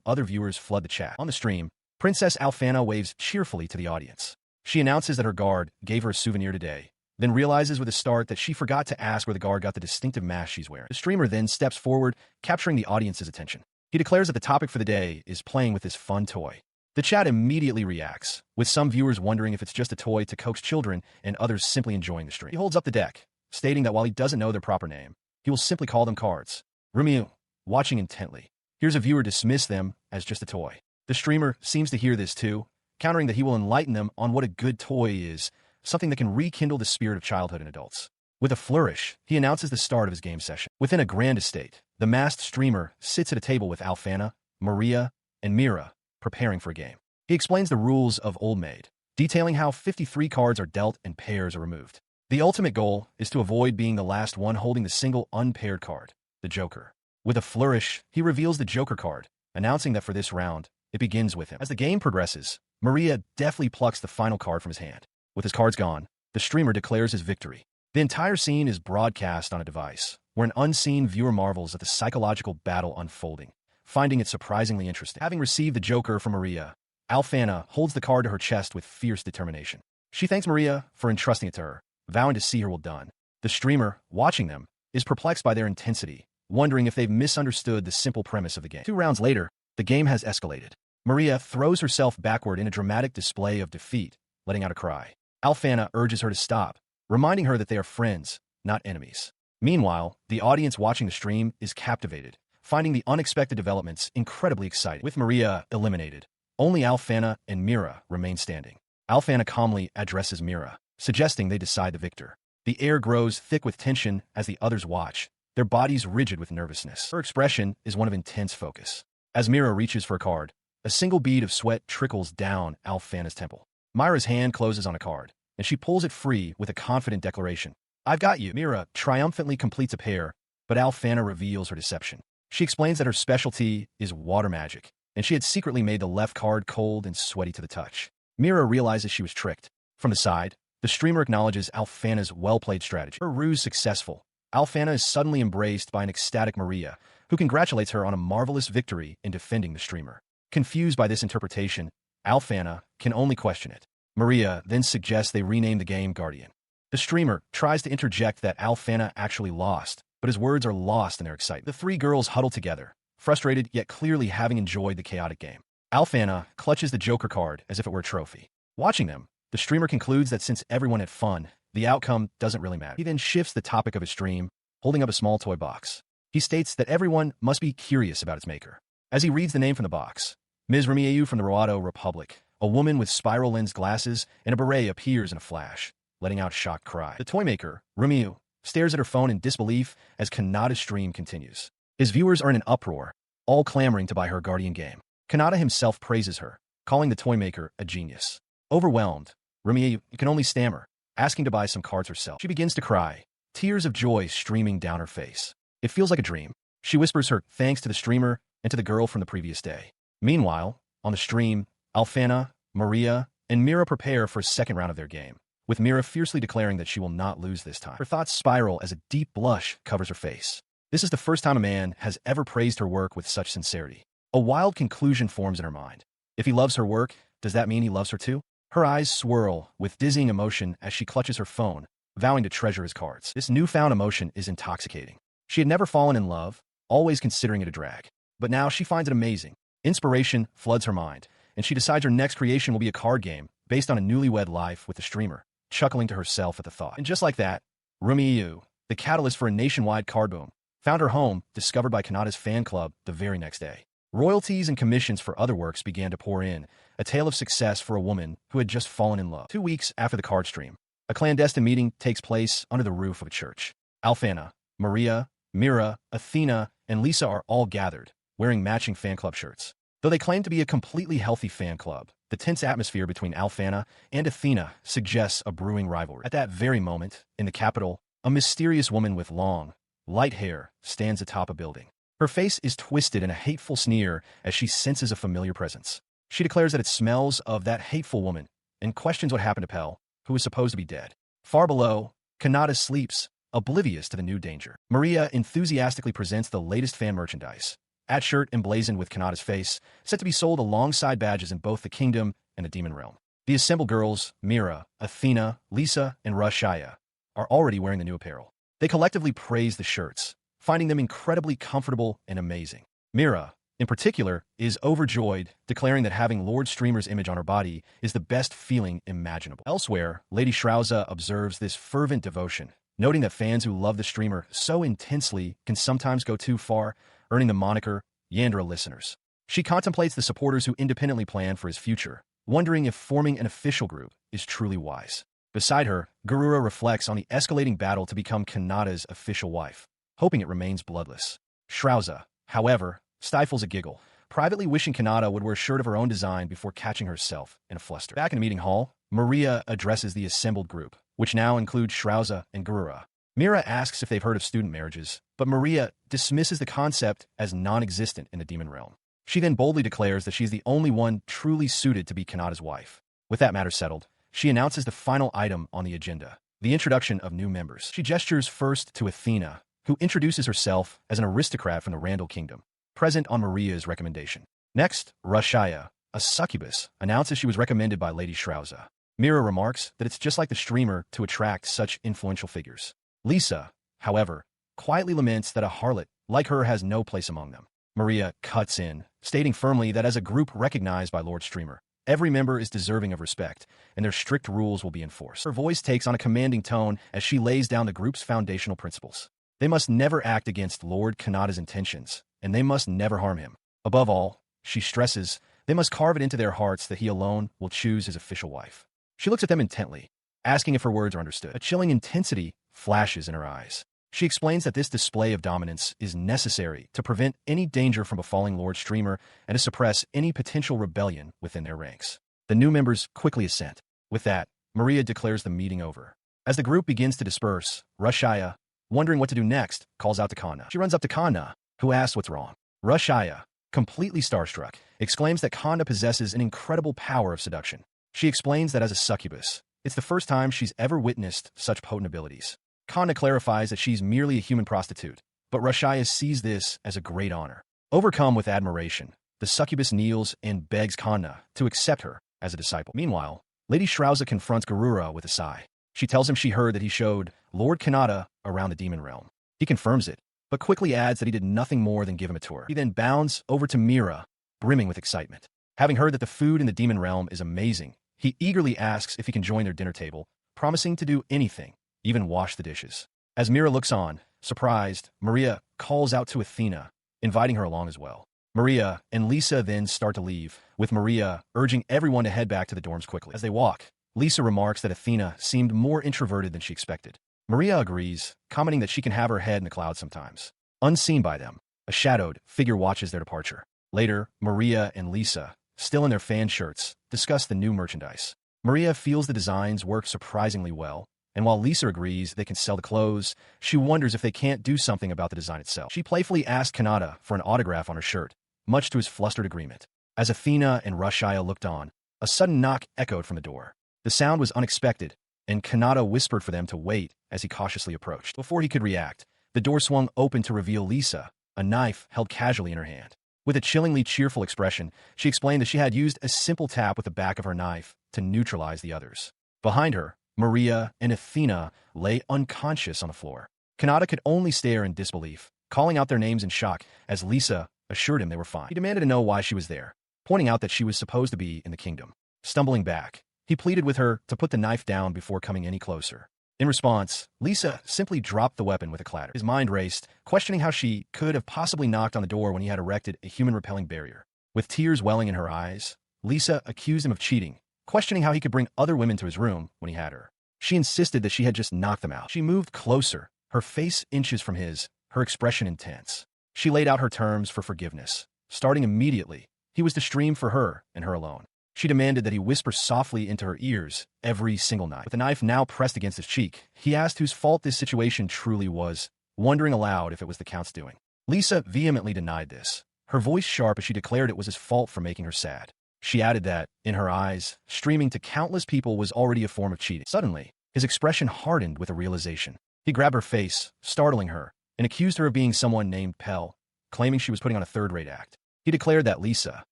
other viewers flood the chat. On the stream, Princess Alfana waves cheerfully to the audience. She announces that her guard gave her a souvenir today, then realizes with a start that she forgot to ask where the guard got the distinctive mask she's wearing. The streamer then steps forward, capturing the audience's attention. He declares that the topic for the day is playing with this fun toy. The chat immediately reacts, with some viewers wondering if it's just a toy to coax children and others simply enjoying the stream. He holds up the deck, stating that while he doesn't know their proper name, he will simply call them cards. Rumiyu, watching intently, hears a viewer dismiss them as just a toy. The streamer seems to hear this too, countering that he will enlighten them on what a good toy is, something that can rekindle the spirit of childhood in adults. With a flourish, he announces the start of his game session. Within a grand estate, the masked streamer sits at a table with Alfana, Maria, and Mira, preparing for a game. He explains the rules of Old Maid, detailing how 53 cards are dealt and pairs are removed. The ultimate goal is to avoid being the last one holding the single unpaired card, the Joker. With a flourish, he reveals the Joker card, announcing that for this round, it begins with him. As the game progresses, Maria deftly plucks the final card from his hand. With his cards gone, the streamer declares his victory. The entire scene is broadcast on a device, where an unseen viewer marvels at the psychological battle unfolding, finding it surprisingly interesting. Having received the Joker from Maria, Alfana holds the card to her chest with fierce determination. She thanks Maria for entrusting it to her, vowing to see her well done. The streamer, watching them, is perplexed by their intensity, wondering if they've misunderstood the simple premise of the game. 2 rounds later, the game has escalated. Maria throws herself backward in a dramatic display of defeat, letting out a cry. Alfana urges her to stop, reminding her that they are friends, not enemies. Meanwhile, the audience watching the stream is captivated, finding the unexpected developments incredibly exciting. With Maria eliminated, only Alfana and Mira remain standing. Alfana calmly addresses Mira, suggesting they decide the victor. The air grows thick with tension as the others watch, their bodies rigid with nervousness. Her expression is one of intense focus. As Mira reaches for a card, a single bead of sweat trickles down Alfana's temple. Mira's hand closes on a card, and she pulls it free with a confident declaration. "I've got you." Mira triumphantly completes a pair, but Alfana reveals her deception. She explains that her specialty is water magic, and she had secretly made the left card cold and sweaty to the touch. Mira realizes she was tricked. From the side, the streamer acknowledges Alfana's well-played strategy. Her ruse successful, Alfana is suddenly embraced by an ecstatic Maria, who congratulates her on a marvelous victory in defending the streamer. Confused by this interpretation, Alfana can only question it. Maria then suggests they rename the game Guardian. The streamer tries to interject that Alfana actually lost, but his words are lost in their excitement. The 3 girls huddle together, frustrated yet clearly having enjoyed the chaotic game. Alfana clutches the Joker card as if it were a trophy. Watching them, the streamer concludes that since everyone had fun, the outcome doesn't really matter. He then shifts the topic of his stream, holding up a small toy box. He states that everyone must be curious about its maker. As he reads the name from the box, Ms. Remieu from the Roado Republic, a woman with spiral-lensed glasses and a beret appears in a flash, letting out a shocked cry. The toy maker, Remieu, stares at her phone in disbelief as Kanata's stream continues. His viewers are in an uproar, all clamoring to buy her Guardian game. Kanata himself praises her, calling the toy maker a genius. Overwhelmed, Remieu can only stammer, asking to buy some cards herself. She begins to cry, tears of joy streaming down her face. It feels like a dream. She whispers her thanks to the streamer and to the girl from the previous day. Meanwhile, on the stream, Alfana, Maria, and Mira prepare for a second round of their game, with Mira fiercely declaring that she will not lose this time. Her thoughts spiral as a deep blush covers her face. This is the first time a man has ever praised her work with such sincerity. A wild conclusion forms in her mind. If he loves her work, does that mean he loves her too? Her eyes swirl with dizzying emotion as she clutches her phone, vowing to treasure his cards. This newfound emotion is intoxicating. She had never fallen in love, always considering it a drag. But now she finds it amazing. Inspiration floods her mind, and she decides her next creation will be a card game based on a newlywed life with the streamer, chuckling to herself at the thought. And just like that, Remiyu, the catalyst for a nationwide card boom, found her home, discovered by Kanata's fan club the very next day. Royalties and commissions for other works began to pour in, a tale of success for a woman who had just fallen in love. 2 weeks after the card stream, a clandestine meeting takes place under the roof of a church. Alfana, Maria, Mira, Athena, and Lisa are all gathered, wearing matching fan club shirts. Though they claim to be a completely healthy fan club, the tense atmosphere between Alfana and Athena suggests a brewing rivalry. At that very moment, in the capital, a mysterious woman with long, light hair stands atop a building. Her face is twisted in a hateful sneer as she senses a familiar presence. She declares that it smells of that hateful woman and questions what happened to Pell, who is supposed to be dead. Far below, Kanata sleeps, oblivious to the new danger. Maria enthusiastically presents the latest fan merchandise. At shirt emblazoned with Kanata's face, set to be sold alongside badges in both the Kingdom and the Demon Realm. The assembled girls, Mira, Athena, Lisa, and Rashaya, are already wearing the new apparel. They collectively praise the shirts, finding them incredibly comfortable and amazing. Mira, in particular, is overjoyed, declaring that having Lord Streamer's image on her body is the best feeling imaginable. Elsewhere, Lady Shrauza observes this fervent devotion, noting that fans who love the streamer so intensely can sometimes go too far, earning the moniker Yandere listeners. She contemplates the supporters who independently plan for his future, wondering if forming an official group is truly wise. Beside her, Garura reflects on the escalating battle to become Kanata's official wife, hoping it remains bloodless. Shrauza, however, stifles a giggle, privately wishing Kanata would wear a shirt of her own design before catching herself in a fluster. Back in the meeting hall, Maria addresses the assembled group, which now includes Shrauza and Garura. Mira asks if they've heard of student marriages, but Maria dismisses the concept as non-existent in the demon realm. She then boldly declares that she's the only one truly suited to be Kanata's wife. With that matter settled, she announces the final item on the agenda, the introduction of new members. She gestures first to Athena, who introduces herself as an aristocrat from the Randall Kingdom, present on Maria's recommendation. Next, Rashaya, a succubus, announces she was recommended by Lady Shrauze. Mira remarks that it's just like the streamer to attract such influential figures. Lisa, however, quietly laments that a harlot like her has no place among them. Maria cuts in, stating firmly that as a group recognized by Lord Streamer, every member is deserving of respect, and their strict rules will be enforced. Her voice takes on a commanding tone as she lays down the group's foundational principles. They must never act against Lord Kanata's intentions, and they must never harm him. Above all, she stresses, they must carve it into their hearts that he alone will choose his official wife. She looks at them intently, asking if her words are understood. A chilling intensity flashes in her eyes. She explains that this display of dominance is necessary to prevent any danger from befalling Lord Streamer and to suppress any potential rebellion within their ranks. The new members quickly assent. With that, Maria declares the meeting over. As the group begins to disperse, Rashaya, wondering what to do next, calls out to Kanna. She runs up to Kanna, who asks what's wrong. Rashaya, completely starstruck, exclaims that Kanna possesses an incredible power of seduction. She explains that as a succubus, it's the first time she's ever witnessed such potent abilities. Kanna clarifies that she's merely a human prostitute, but Rashaya sees this as a great honor. Overcome with admiration, the succubus kneels and begs Kanna to accept her as a disciple. Meanwhile, Lady Shrauze confronts Garura with a sigh. She tells him she heard that he showed Lord Kanata around the demon realm. He confirms it, but quickly adds that he did nothing more than give him a tour. He then bounds over to Mira, brimming with excitement. Having heard that the food in the demon realm is amazing, he eagerly asks if he can join their dinner table, promising to do anything, even wash the dishes. As Mira looks on, surprised, Maria calls out to Athena, inviting her along as well. Maria and Lisa then start to leave, with Maria urging everyone to head back to the dorms quickly. As they walk, Lisa remarks that Athena seemed more introverted than she expected. Maria agrees, commenting that she can have her head in the clouds sometimes. Unseen by them, a shadowed figure watches their departure. Later, Maria and Lisa, still in their fan shirts, discuss the new merchandise. Maria feels the designs work surprisingly well, and while Lisa agrees they can sell the clothes, she wonders if they can't do something about the design itself. She playfully asks Kanata for an autograph on her shirt, much to his flustered agreement. As Athena and Rashaya looked on, a sudden knock echoed from the door. The sound was unexpected, and Kanata whispered for them to wait as he cautiously approached. Before he could react, the door swung open to reveal Lisa, a knife held casually in her hand. With a chillingly cheerful expression, she explained that she had used a simple tap with the back of her knife to neutralize the others. Behind her, Maria and Athena lay unconscious on the floor. Kanata could only stare in disbelief, calling out their names in shock as Lisa assured him they were fine. He demanded to know why she was there, pointing out that she was supposed to be in the kingdom. Stumbling back, he pleaded with her to put the knife down before coming any closer. In response, Lisa simply dropped the weapon with a clatter. His mind raced, questioning how she could have possibly knocked on the door when he had erected a human-repelling barrier. With tears welling in her eyes, Lisa accused him of cheating, questioning how he could bring other women to his room when he had her. She insisted that she had just knocked them out. She moved closer, her face inches from his, her expression intense. She laid out her terms for forgiveness. Starting immediately, he was to stream for her and her alone. She demanded that he whisper softly into her ears every single night. With the knife now pressed against his cheek, he asked whose fault this situation truly was, wondering aloud if it was the Count's doing. Lisa vehemently denied this, her voice sharp as she declared it was his fault for making her sad. She added that, in her eyes, streaming to countless people was already a form of cheating. Suddenly, his expression hardened with a realization. He grabbed her face, startling her, and accused her of being someone named Pell, claiming she was putting on a third-rate act. He declared that Lisa,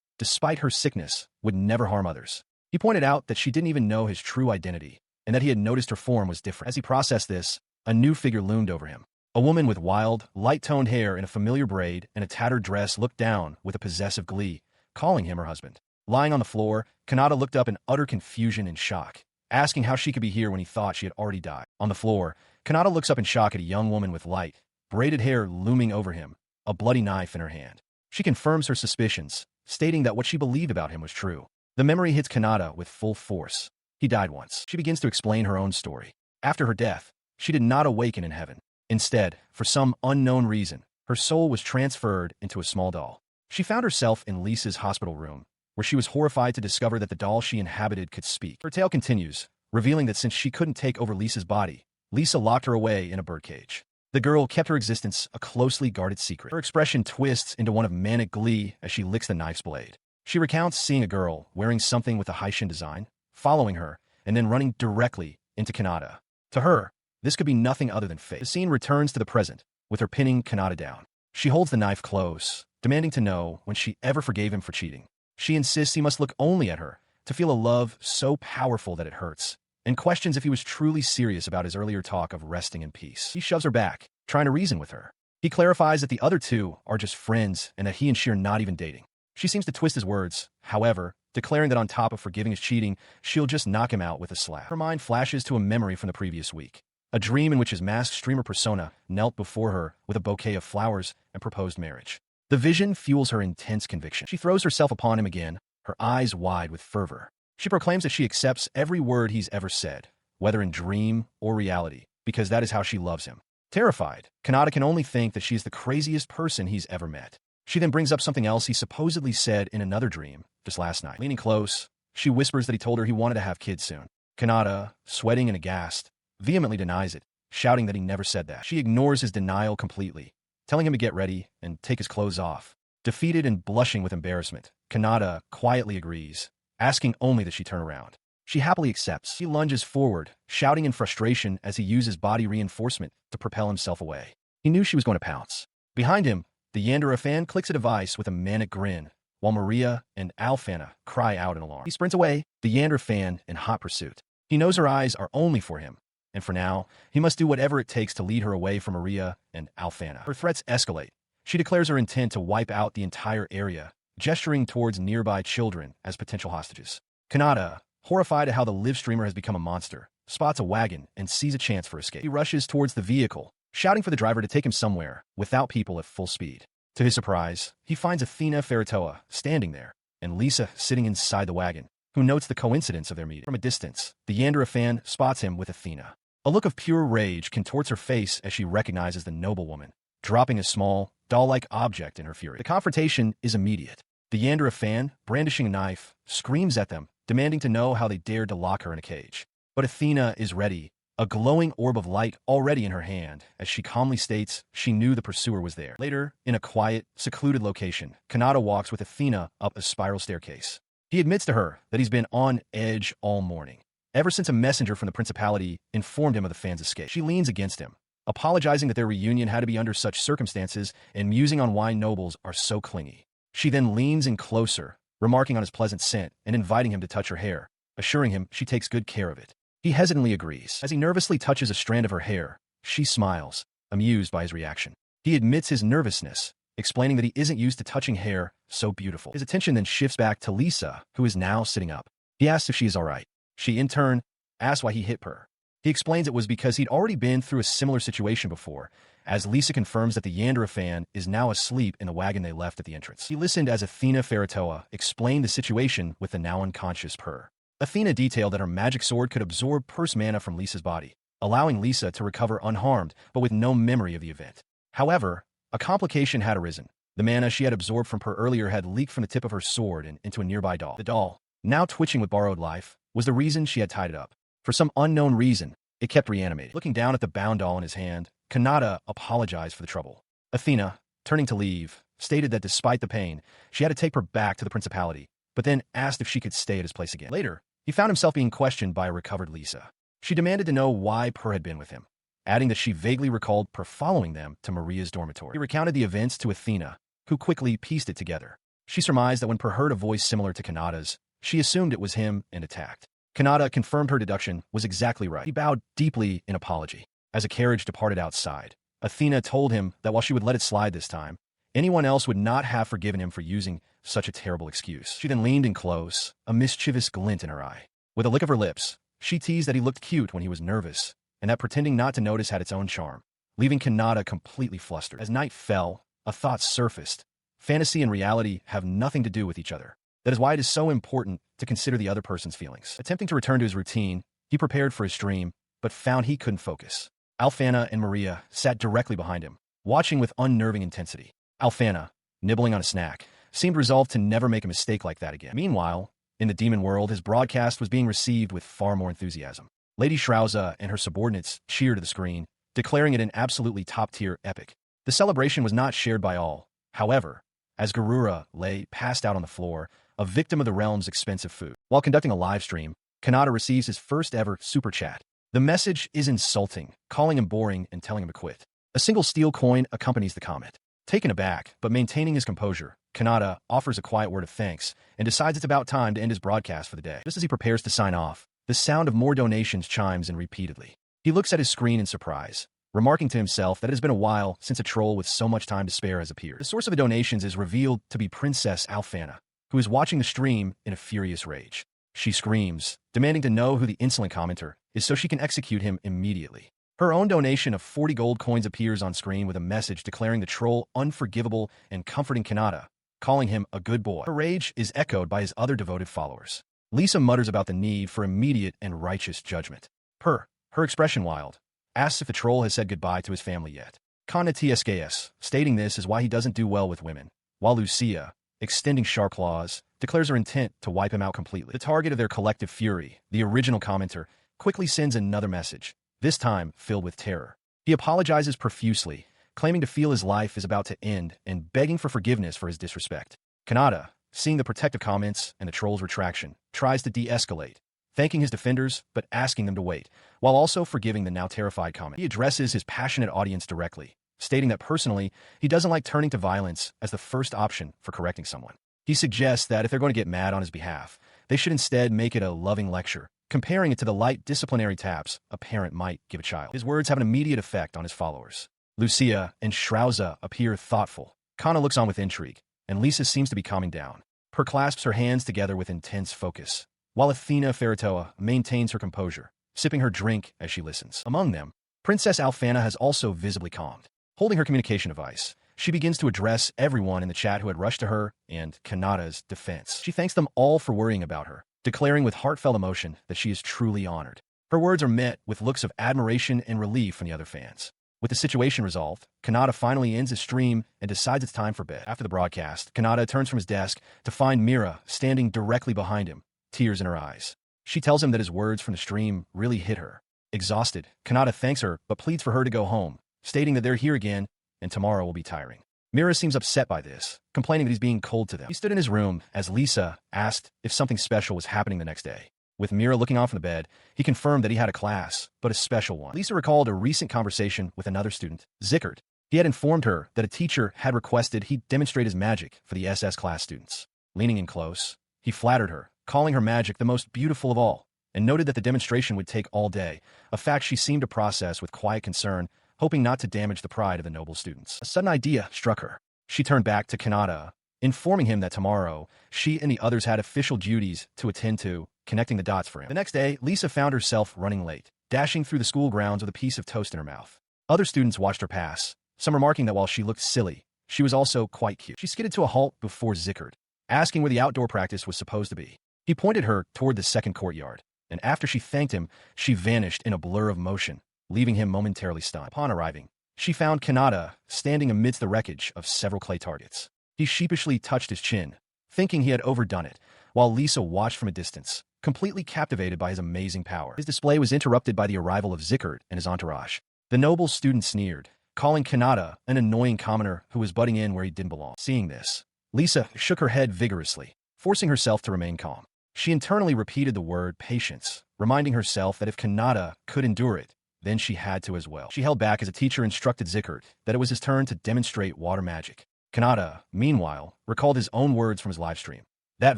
despite her sickness, would never harm others. He pointed out that she didn't even know his true identity, and that he had noticed her form was different. As he processed this, a new figure loomed over him. A woman with wild, light-toned hair in a familiar braid and a tattered dress looked down with a possessive glee, calling him her husband. Lying on the floor, Kanata looked up in utter confusion and shock, asking how she could be here when he thought she had already died. On the floor, Kanata looks up in shock at a young woman with light, braided hair looming over him, a bloody knife in her hand. She confirms her suspicions, stating that what she believed about him was true. The memory hits Kanata with full force. He died once. She begins to explain her own story. After her death, she did not awaken in heaven. Instead, for some unknown reason, her soul was transferred into a small doll. She found herself in Lisa's hospital room, where she was horrified to discover that the doll she inhabited could speak. Her tale continues, revealing that since she couldn't take over Lisa's body, Lisa locked her away in a birdcage. The girl kept her existence a closely guarded secret. Her expression twists into one of manic glee as she licks the knife's blade. She recounts seeing a girl wearing something with a Haitian design, following her, and then running directly into Kanata. To her, this could be nothing other than fate. The scene returns to the present, with her pinning Kanata down. She holds the knife close, demanding to know when she ever forgave him for cheating. She insists he must look only at her to feel a love so powerful that it hurts, and questions if he was truly serious about his earlier talk of resting in peace. He shoves her back, trying to reason with her. He clarifies that the other two are just friends and that he and she are not even dating. She seems to twist his words, however, declaring that on top of forgiving his cheating, she'll just knock him out with a slap. Her mind flashes to a memory from the previous week, a dream in which his masked streamer persona knelt before her with a bouquet of flowers and proposed marriage. The vision fuels her intense conviction. She throws herself upon him again, her eyes wide with fervor. She proclaims that she accepts every word he's ever said, whether in dream or reality, because that is how she loves him. Terrified, Kanata can only think that she is the craziest person he's ever met. She then brings up something else he supposedly said in another dream just last night. Leaning close, she whispers that he told her he wanted to have kids soon. Kanata, sweating and aghast, vehemently denies it, shouting that he never said that. She ignores his denial completely, telling him to get ready and take his clothes off. Defeated and blushing with embarrassment, Kanata quietly agrees, asking only that she turn around. She happily accepts. He lunges forward, shouting in frustration as he uses body reinforcement to propel himself away. He knew she was going to pounce. Behind him, the Yandere fan clicks a device with a manic grin, while Maria and Alfana cry out in alarm. He sprints away, the Yandere fan in hot pursuit. He knows her eyes are only for him, and for now, he must do whatever it takes to lead her away from Maria and Alfana. Her threats escalate. She declares her intent to wipe out the entire area, gesturing towards nearby children as potential hostages. Kanata, horrified at how the live streamer has become a monster, spots a wagon and sees a chance for escape. He rushes towards the vehicle, shouting for the driver to take him somewhere without people at full speed. To his surprise, he finds Athena Ferratoa standing there, and Lisa sitting inside the wagon, who notes the coincidence of their meeting. From a distance, the Yandere fan spots him with Athena. A look of pure rage contorts her face as she recognizes the noblewoman, dropping a small, doll-like object in her fury. The confrontation is immediate. The Yandere fan, brandishing a knife, screams at them, demanding to know how they dared to lock her in a cage. But Athena is ready, a glowing orb of light already in her hand, as she calmly states she knew the pursuer was there. Later, in a quiet, secluded location, Kanata walks with Athena up a spiral staircase. He admits to her that he's been on edge all morning, ever since a messenger from the principality informed him of the fan's escape. She leans against him, apologizing that their reunion had to be under such circumstances and musing on why nobles are so clingy. She then leans in closer, remarking on his pleasant scent and inviting him to touch her hair, assuring him she takes good care of it. He hesitantly agrees. As he nervously touches a strand of her hair, she smiles, amused by his reaction. He admits his nervousness, explaining that he isn't used to touching hair so beautiful. His attention then shifts back to Lisa, who is now sitting up. He asks if she is all right. She, in turn, asks why he hit her. He explains it was because he'd already been through a similar situation before, as Lisa confirms that the Yandere fan is now asleep in the wagon they left at the entrance. He listened as Athena Ferratoa explained the situation with the now unconscious Per. Athena detailed that her magic sword could absorb Per's mana from Lisa's body, allowing Lisa to recover unharmed but with no memory of the event. However, a complication had arisen. The mana she had absorbed from Per earlier had leaked from the tip of her sword and into a nearby doll. The doll, now twitching with borrowed life, was the reason she had tied it up. For some unknown reason, it kept reanimating. Looking down at the bound doll in his hand, Kanata apologized for the trouble. Athena, turning to leave, stated that despite the pain, she had to take Per back to the principality, but then asked if she could stay at his place again. Later, he found himself being questioned by a recovered Lisa. She demanded to know why Per had been with him, adding that she vaguely recalled Per following them to Maria's dormitory. He recounted the events to Athena, who quickly pieced it together. She surmised that when Per heard a voice similar to Kanata's, she assumed it was him and attacked. Kanata confirmed her deduction was exactly right. He bowed deeply in apology. As a carriage departed outside, Athena told him that while she would let it slide this time, anyone else would not have forgiven him for using such a terrible excuse. She then leaned in close, a mischievous glint in her eye. With a lick of her lips, she teased that he looked cute when he was nervous, and that pretending not to notice had its own charm, leaving Kanata completely flustered. As night fell, a thought surfaced. Fantasy and reality have nothing to do with each other. That is why it is so important to consider the other person's feelings. Attempting to return to his routine, he prepared for his dream, but found he couldn't focus. Alfana and Maria sat directly behind him, watching with unnerving intensity. Alfana, nibbling on a snack, seemed resolved to never make a mistake like that again. Meanwhile, in the demon world, his broadcast was being received with far more enthusiasm. Lady Shrauza and her subordinates cheered to the screen, declaring it an absolutely top-tier epic. The celebration was not shared by all. However, as Garura lay passed out on the floor, a victim of the realm's expensive food. While conducting a live stream, Kanata receives his first ever super chat. The message is insulting, calling him boring and telling him to quit. A single steel coin accompanies the comment. Taken aback, but maintaining his composure, Kanata offers a quiet word of thanks and decides it's about time to end his broadcast for the day. Just as he prepares to sign off, the sound of more donations chimes in repeatedly. He looks at his screen in surprise, remarking to himself that it has been a while since a troll with so much time to spare has appeared. The source of the donations is revealed to be Princess Alfana, who is watching the stream in a furious rage. She screams, demanding to know who the insolent commenter is so she can execute him immediately. Her own donation of 40 gold coins appears on screen with a message declaring the troll unforgivable and comforting Kanata, calling him a good boy. Her rage is echoed by his other devoted followers. Lisa mutters about the need for immediate and righteous judgment. Her expression wild, asks if the troll has said goodbye to his family yet. Kana TSKS, stating this is why he doesn't do well with women, while Lucia, extending sharp claws, declares her intent to wipe him out completely. The target of their collective fury, the original commenter, quickly sends another message, this time filled with terror. He apologizes profusely, claiming to feel his life is about to end and begging for forgiveness for his disrespect. Kanata, seeing the protective comments and the troll's retraction, tries to de-escalate, thanking his defenders but asking them to wait, while also forgiving the now terrified comment. He addresses his passionate audience directly, stating that personally, he doesn't like turning to violence as the first option for correcting someone. He suggests that if they're going to get mad on his behalf, they should instead make it a loving lecture, comparing it to the light disciplinary taps a parent might give a child. His words have an immediate effect on his followers. Lucia and Shrauza appear thoughtful. Kana looks on with intrigue, and Lisa seems to be calming down. Her clasps her hands together with intense focus, while Athena Feritoa maintains her composure, sipping her drink as she listens. Among them, Princess Alfana has also visibly calmed. Holding her communication device, she begins to address everyone in the chat who had rushed to her and Kanata's defense. She thanks them all for worrying about her, declaring with heartfelt emotion that she is truly honored. Her words are met with looks of admiration and relief from the other fans. With the situation resolved, Kanata finally ends his stream and decides it's time for bed. After the broadcast, Kanata turns from his desk to find Mira standing directly behind him, tears in her eyes. She tells him that his words from the stream really hit her. Exhausted, Kanata thanks her but pleads for her to go home, stating that they're here again and tomorrow will be tiring. Mira seems upset by this, complaining that he's being cold to them. He stood in his room as Lisa asked if something special was happening the next day. With Mira looking on from the bed, he confirmed that he had a class, but a special one. Lisa recalled a recent conversation with another student, Zickert. He had informed her that a teacher had requested he demonstrate his magic for the SS class students. Leaning in close, he flattered her, calling her magic the most beautiful of all, and noted that the demonstration would take all day, a fact she seemed to process with quiet concern, hoping not to damage the pride of the noble students. A sudden idea struck her. She turned back to Kanata, informing him that tomorrow, she and the others had official duties to attend to, connecting the dots for him. The next day, Lisa found herself running late, dashing through the school grounds with a piece of toast in her mouth. Other students watched her pass, some remarking that while she looked silly, she was also quite cute. She skidded to a halt before Zickert, asking where the outdoor practice was supposed to be. He pointed her toward the second courtyard, and after she thanked him, she vanished in a blur of motion, leaving him momentarily stunned. Upon arriving, she found Kanata standing amidst the wreckage of several clay targets. He sheepishly touched his chin, thinking he had overdone it, while Lisa watched from a distance, completely captivated by his amazing power. His display was interrupted by the arrival of Zickert and his entourage. The noble student sneered, calling Kanata an annoying commoner who was butting in where he didn't belong. Seeing this, Lisa shook her head vigorously, forcing herself to remain calm. She internally repeated the word patience, reminding herself that if Kanata could endure it, then she had to as well. She held back as a teacher instructed Zickert that it was his turn to demonstrate water magic. Kanata, meanwhile, recalled his own words from his live stream. That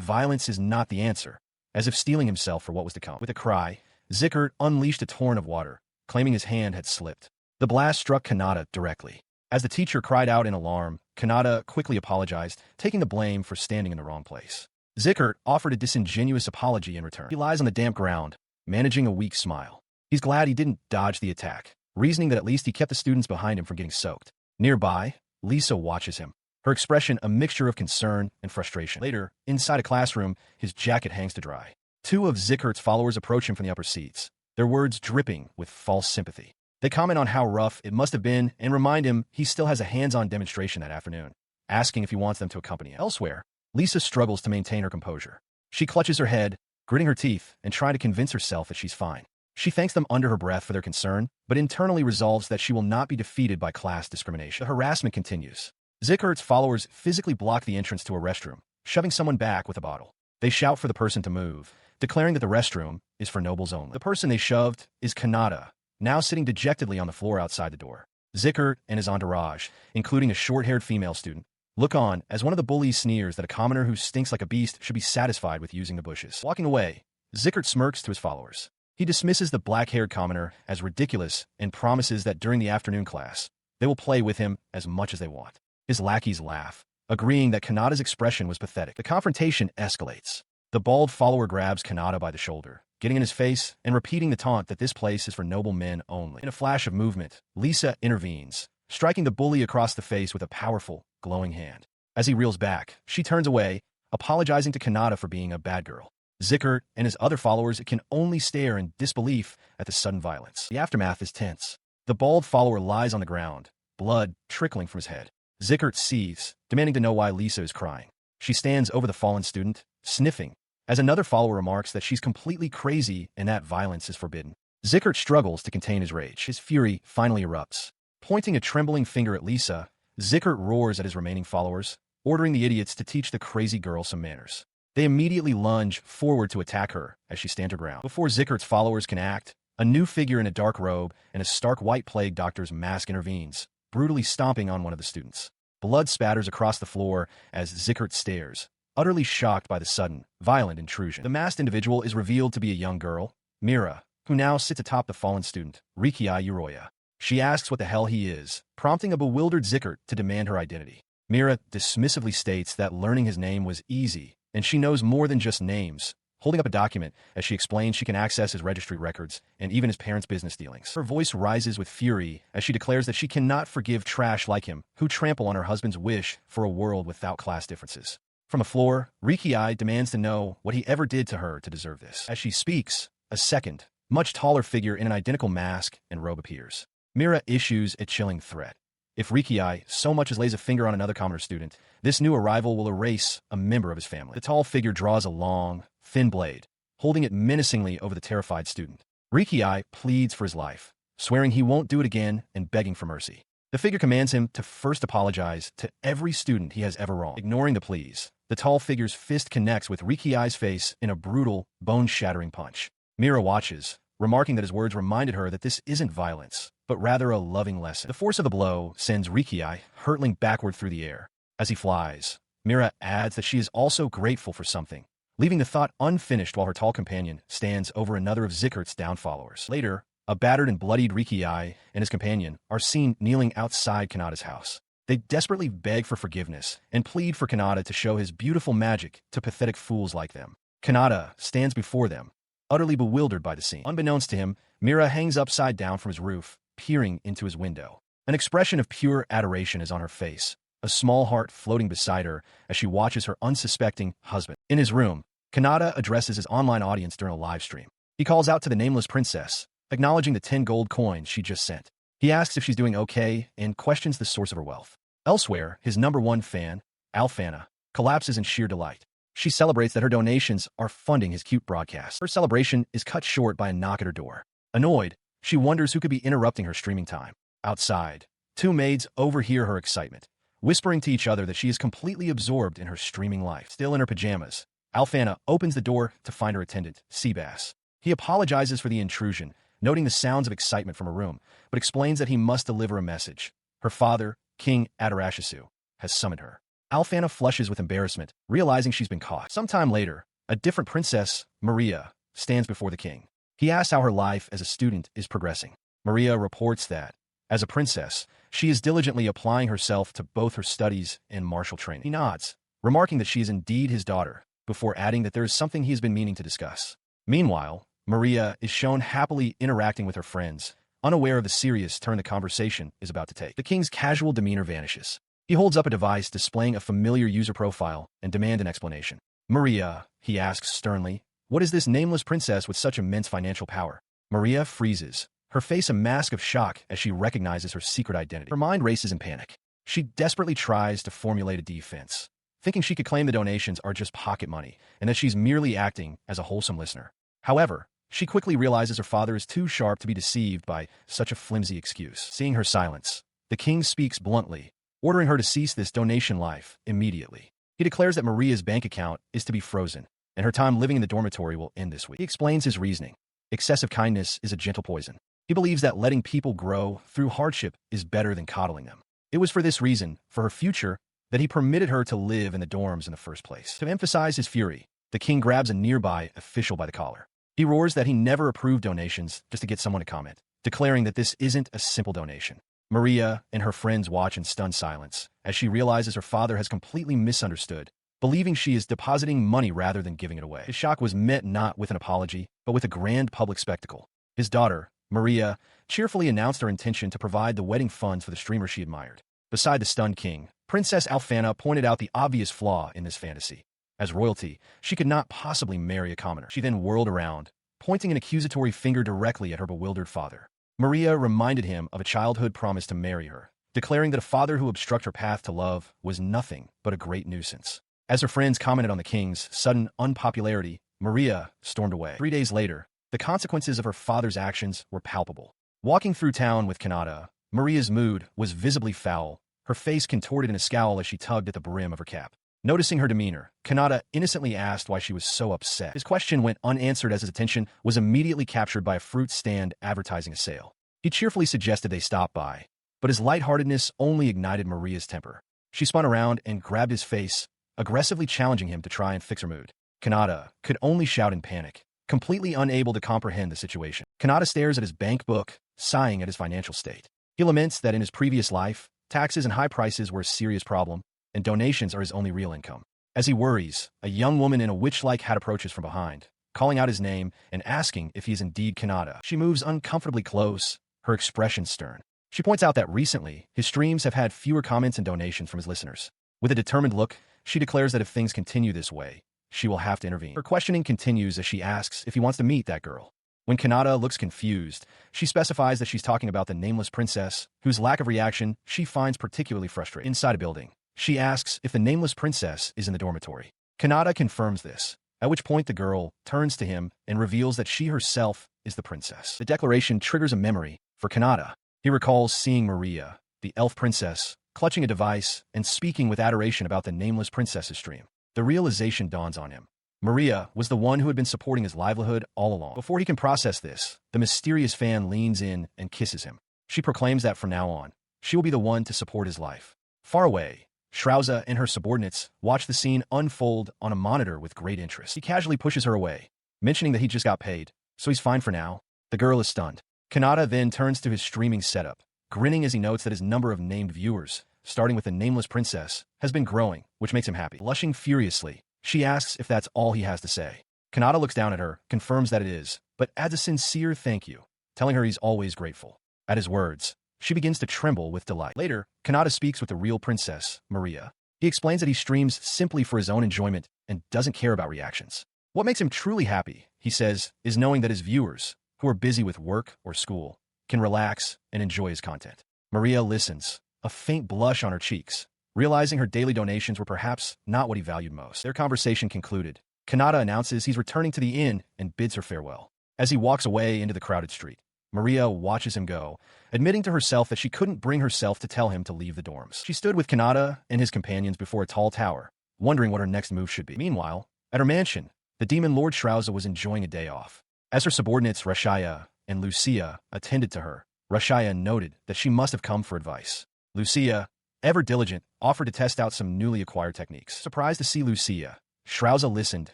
violence is not the answer, as if steeling himself for what was to come. With a cry, Zickert unleashed a torrent of water, claiming his hand had slipped. The blast struck Kanata directly. As the teacher cried out in alarm, Kanata quickly apologized, taking the blame for standing in the wrong place. Zickert offered a disingenuous apology in return. He lies on the damp ground, managing a weak smile. He's glad he didn't dodge the attack, reasoning that at least he kept the students behind him from getting soaked. Nearby, Lisa watches him, her expression a mixture of concern and frustration. Later, inside a classroom, his jacket hangs to dry. Two of Zickert's followers approach him from the upper seats, their words dripping with false sympathy. They comment on how rough it must have been and remind him he still has a hands-on demonstration that afternoon, asking if he wants them to accompany him. Elsewhere, Lisa struggles to maintain her composure. She clutches her head, gritting her teeth and trying to convince herself that she's fine. She thanks them under her breath for their concern, but internally resolves that she will not be defeated by class discrimination. The harassment continues. Zickert's followers physically block the entrance to a restroom, shoving someone back with a bottle. They shout for the person to move, declaring that the restroom is for nobles only. The person they shoved is Kanata, now sitting dejectedly on the floor outside the door. Zickert and his entourage, including a short-haired female student, look on as one of the bullies sneers that a commoner who stinks like a beast should be satisfied with using the bushes. Walking away, Zickert smirks to his followers. He dismisses the black-haired commoner as ridiculous and promises that during the afternoon class, they will play with him as much as they want. His lackeys laugh, agreeing that Kanata's expression was pathetic. The confrontation escalates. The bald follower grabs Kanata by the shoulder, getting in his face and repeating the taunt that this place is for noble men only. In a flash of movement, Lisa intervenes, striking the bully across the face with a powerful, glowing hand. As he reels back, she turns away, apologizing to Kanata for being a bad girl. Zickert and his other followers can only stare in disbelief at the sudden violence. The aftermath is tense. The bald follower lies on the ground, blood trickling from his head. Zickert seethes, demanding to know why Lisa is crying. She stands over the fallen student, sniffing, as another follower remarks that she's completely crazy and that violence is forbidden. Zickert struggles to contain his rage. His fury finally erupts. Pointing a trembling finger at Lisa, Zickert roars at his remaining followers, ordering the idiots to teach the crazy girl some manners. They immediately lunge forward to attack her as she stands her ground. Before Zickert's followers can act, a new figure in a dark robe and a stark white plague doctor's mask intervenes, brutally stomping on one of the students. Blood spatters across the floor as Zickert stares, utterly shocked by the sudden, violent intrusion. The masked individual is revealed to be a young girl, Mira, who now sits atop the fallen student, Rikiai Uroya. She asks what the hell he is, prompting a bewildered Zickert to demand her identity. Mira dismissively states that learning his name was easy, and she knows more than just names, holding up a document as she explains she can access his registry records and even his parents' business dealings. Her voice rises with fury as she declares that she cannot forgive trash like him who trample on her husband's wish for a world without class differences. From the floor, Rikiai demands to know what he ever did to her to deserve this. As she speaks, a second, much taller figure in an identical mask and robe appears. Mira issues a chilling threat. If Rikiai so much as lays a finger on another commoner student, this new arrival will erase a member of his family. The tall figure draws a long, thin blade, holding it menacingly over the terrified student. Rikiai pleads for his life, swearing he won't do it again and begging for mercy. The figure commands him to first apologize to every student he has ever wronged. Ignoring the pleas, the tall figure's fist connects with Rikiai's face in a brutal, bone-shattering punch. Mira watches, remarking that his words reminded her that this isn't violence, but rather a loving lesson. The force of the blow sends Rikiai hurtling backward through the air. As he flies, Mira adds that she is also grateful for something, leaving the thought unfinished while her tall companion stands over another of Zickert's down followers. Later, a battered and bloodied Rikiai and his companion are seen kneeling outside Kanata's house. They desperately beg for forgiveness and plead for Kanata to show his beautiful magic to pathetic fools like them. Kanata stands before them, utterly bewildered by the scene. Unbeknownst to him, Mira hangs upside down from his roof, peering into his window. An expression of pure adoration is on her face, a small heart floating beside her as she watches her unsuspecting husband. In his room, Kanata addresses his online audience during a live stream. He calls out to the nameless princess, acknowledging the 10 gold coins she just sent. He asks if she's doing okay and questions the source of her wealth. Elsewhere, his #1 fan, Alfana, collapses in sheer delight. She celebrates that her donations are funding his cute broadcast. Her celebration is cut short by a knock at her door. Annoyed, she wonders who could be interrupting her streaming time. Outside, 2 maids overhear her excitement, whispering to each other that she is completely absorbed in her streaming life. Still in her pajamas, Alfana opens the door to find her attendant, Seabass. He apologizes for the intrusion, noting the sounds of excitement from her room, but explains that he must deliver a message. Her father, King Adarashisu, has summoned her. Alfana flushes with embarrassment, realizing she's been caught. Sometime later, a different princess, Maria, stands before the king. He asks how her life as a student is progressing. Maria reports that, as a princess, she is diligently applying herself to both her studies and martial training. He nods, remarking that she is indeed his daughter, before adding that there is something he has been meaning to discuss. Meanwhile, Maria is shown happily interacting with her friends, unaware of the serious turn the conversation is about to take. The king's casual demeanor vanishes. He holds up a device displaying a familiar user profile and demands an explanation. Maria, he asks sternly, what is this nameless princess with such immense financial power? Maria freezes, her face a mask of shock as she recognizes her secret identity. Her mind races in panic. She desperately tries to formulate a defense, thinking she could claim the donations are just pocket money and that she's merely acting as a wholesome listener. However, she quickly realizes her father is too sharp to be deceived by such a flimsy excuse. Seeing her silence, the king speaks bluntly, ordering her to cease this donation life immediately. He declares that Maria's bank account is to be frozen, and her time living in the dormitory will end this week. He explains his reasoning. Excessive kindness is a gentle poison. He believes that letting people grow through hardship is better than coddling them. It was for this reason, for her future, that he permitted her to live in the dorms in the first place. To emphasize his fury, the king grabs a nearby official by the collar. He roars that he never approved donations just to get someone to comment, declaring that this isn't a simple donation. Maria and her friends watch in stunned silence as she realizes her father has completely misunderstood, believing she is depositing money rather than giving it away. His shock was met not with an apology, but with a grand public spectacle. His daughter, Maria, cheerfully announced her intention to provide the wedding funds for the streamer she admired. Beside the stunned king, Princess Alfana pointed out the obvious flaw in this fantasy. As royalty, she could not possibly marry a commoner. She then whirled around, pointing an accusatory finger directly at her bewildered father. Maria reminded him of a childhood promise to marry her, declaring that a father who obstructed her path to love was nothing but a great nuisance. As her friends commented on the king's sudden unpopularity, Maria stormed away. 3 days later, the consequences of her father's actions were palpable. Walking through town with Kanata, Maria's mood was visibly foul, her face contorted in a scowl as she tugged at the brim of her cap. Noticing her demeanor, Kanata innocently asked why she was so upset. His question went unanswered as his attention was immediately captured by a fruit stand advertising a sale. He cheerfully suggested they stop by, but his lightheartedness only ignited Maria's temper. She spun around and grabbed his face, aggressively challenging him to try and fix her mood. Kanata could only shout in panic, completely unable to comprehend the situation. Kanata stares at his bank book, sighing at his financial state. He laments that in his previous life, taxes and high prices were a serious problem, and donations are his only real income. As he worries, a young woman in a witch-like hat approaches from behind, calling out his name and asking if he is indeed Kanata. She moves uncomfortably close, her expression stern. She points out that recently, his streams have had fewer comments and donations from his listeners. With a determined look, she declares that if things continue this way, she will have to intervene. Her questioning continues as she asks if he wants to meet that girl. When Kanata looks confused, she specifies that she's talking about the nameless princess, whose lack of reaction she finds particularly frustrating. Inside a building, she asks if the nameless princess is in the dormitory. Kanata confirms this, at which point the girl turns to him and reveals that she herself is the princess. The declaration triggers a memory for Kanata. He recalls seeing Maria, the elf princess, clutching a device and speaking with adoration about the nameless princess's dream. The realization dawns on him. Maria was the one who had been supporting his livelihood all along. Before he can process this, the mysterious fan leans in and kisses him. She proclaims that from now on, she will be the one to support his life. Far away, Shrouza and her subordinates watch the scene unfold on a monitor with great interest. He casually pushes her away, mentioning that he just got paid, so he's fine for now. The girl is stunned. Kanata then turns to his streaming setup, grinning as he notes that his number of named viewers, starting with the nameless princess, has been growing, which makes him happy. Blushing furiously, she asks if that's all he has to say. Kanata looks down at her, confirms that it is, but adds a sincere thank you, telling her he's always grateful. At his words, she begins to tremble with delight. Later, Kanata speaks with the real princess, Maria. He explains that he streams simply for his own enjoyment and doesn't care about reactions. What makes him truly happy, he says, is knowing that his viewers, who are busy with work or school, can relax and enjoy his content. Maria listens, a faint blush on her cheeks, realizing her daily donations were perhaps not what he valued most. Their conversation concluded. Kanata announces he's returning to the inn and bids her farewell. As he walks away into the crowded street, Maria watches him go, admitting to herself that she couldn't bring herself to tell him to leave the dorms. She stood with Kanata and his companions before a tall tower, wondering what her next move should be. Meanwhile, at her mansion, the demon Lord Shrouza was enjoying a day off. As her subordinates Rashaya and Lucia attended to her, Rashaya noted that she must have come for advice. Lucia, ever diligent, offered to test out some newly acquired techniques. Surprised to see Lucia, Shrouza listened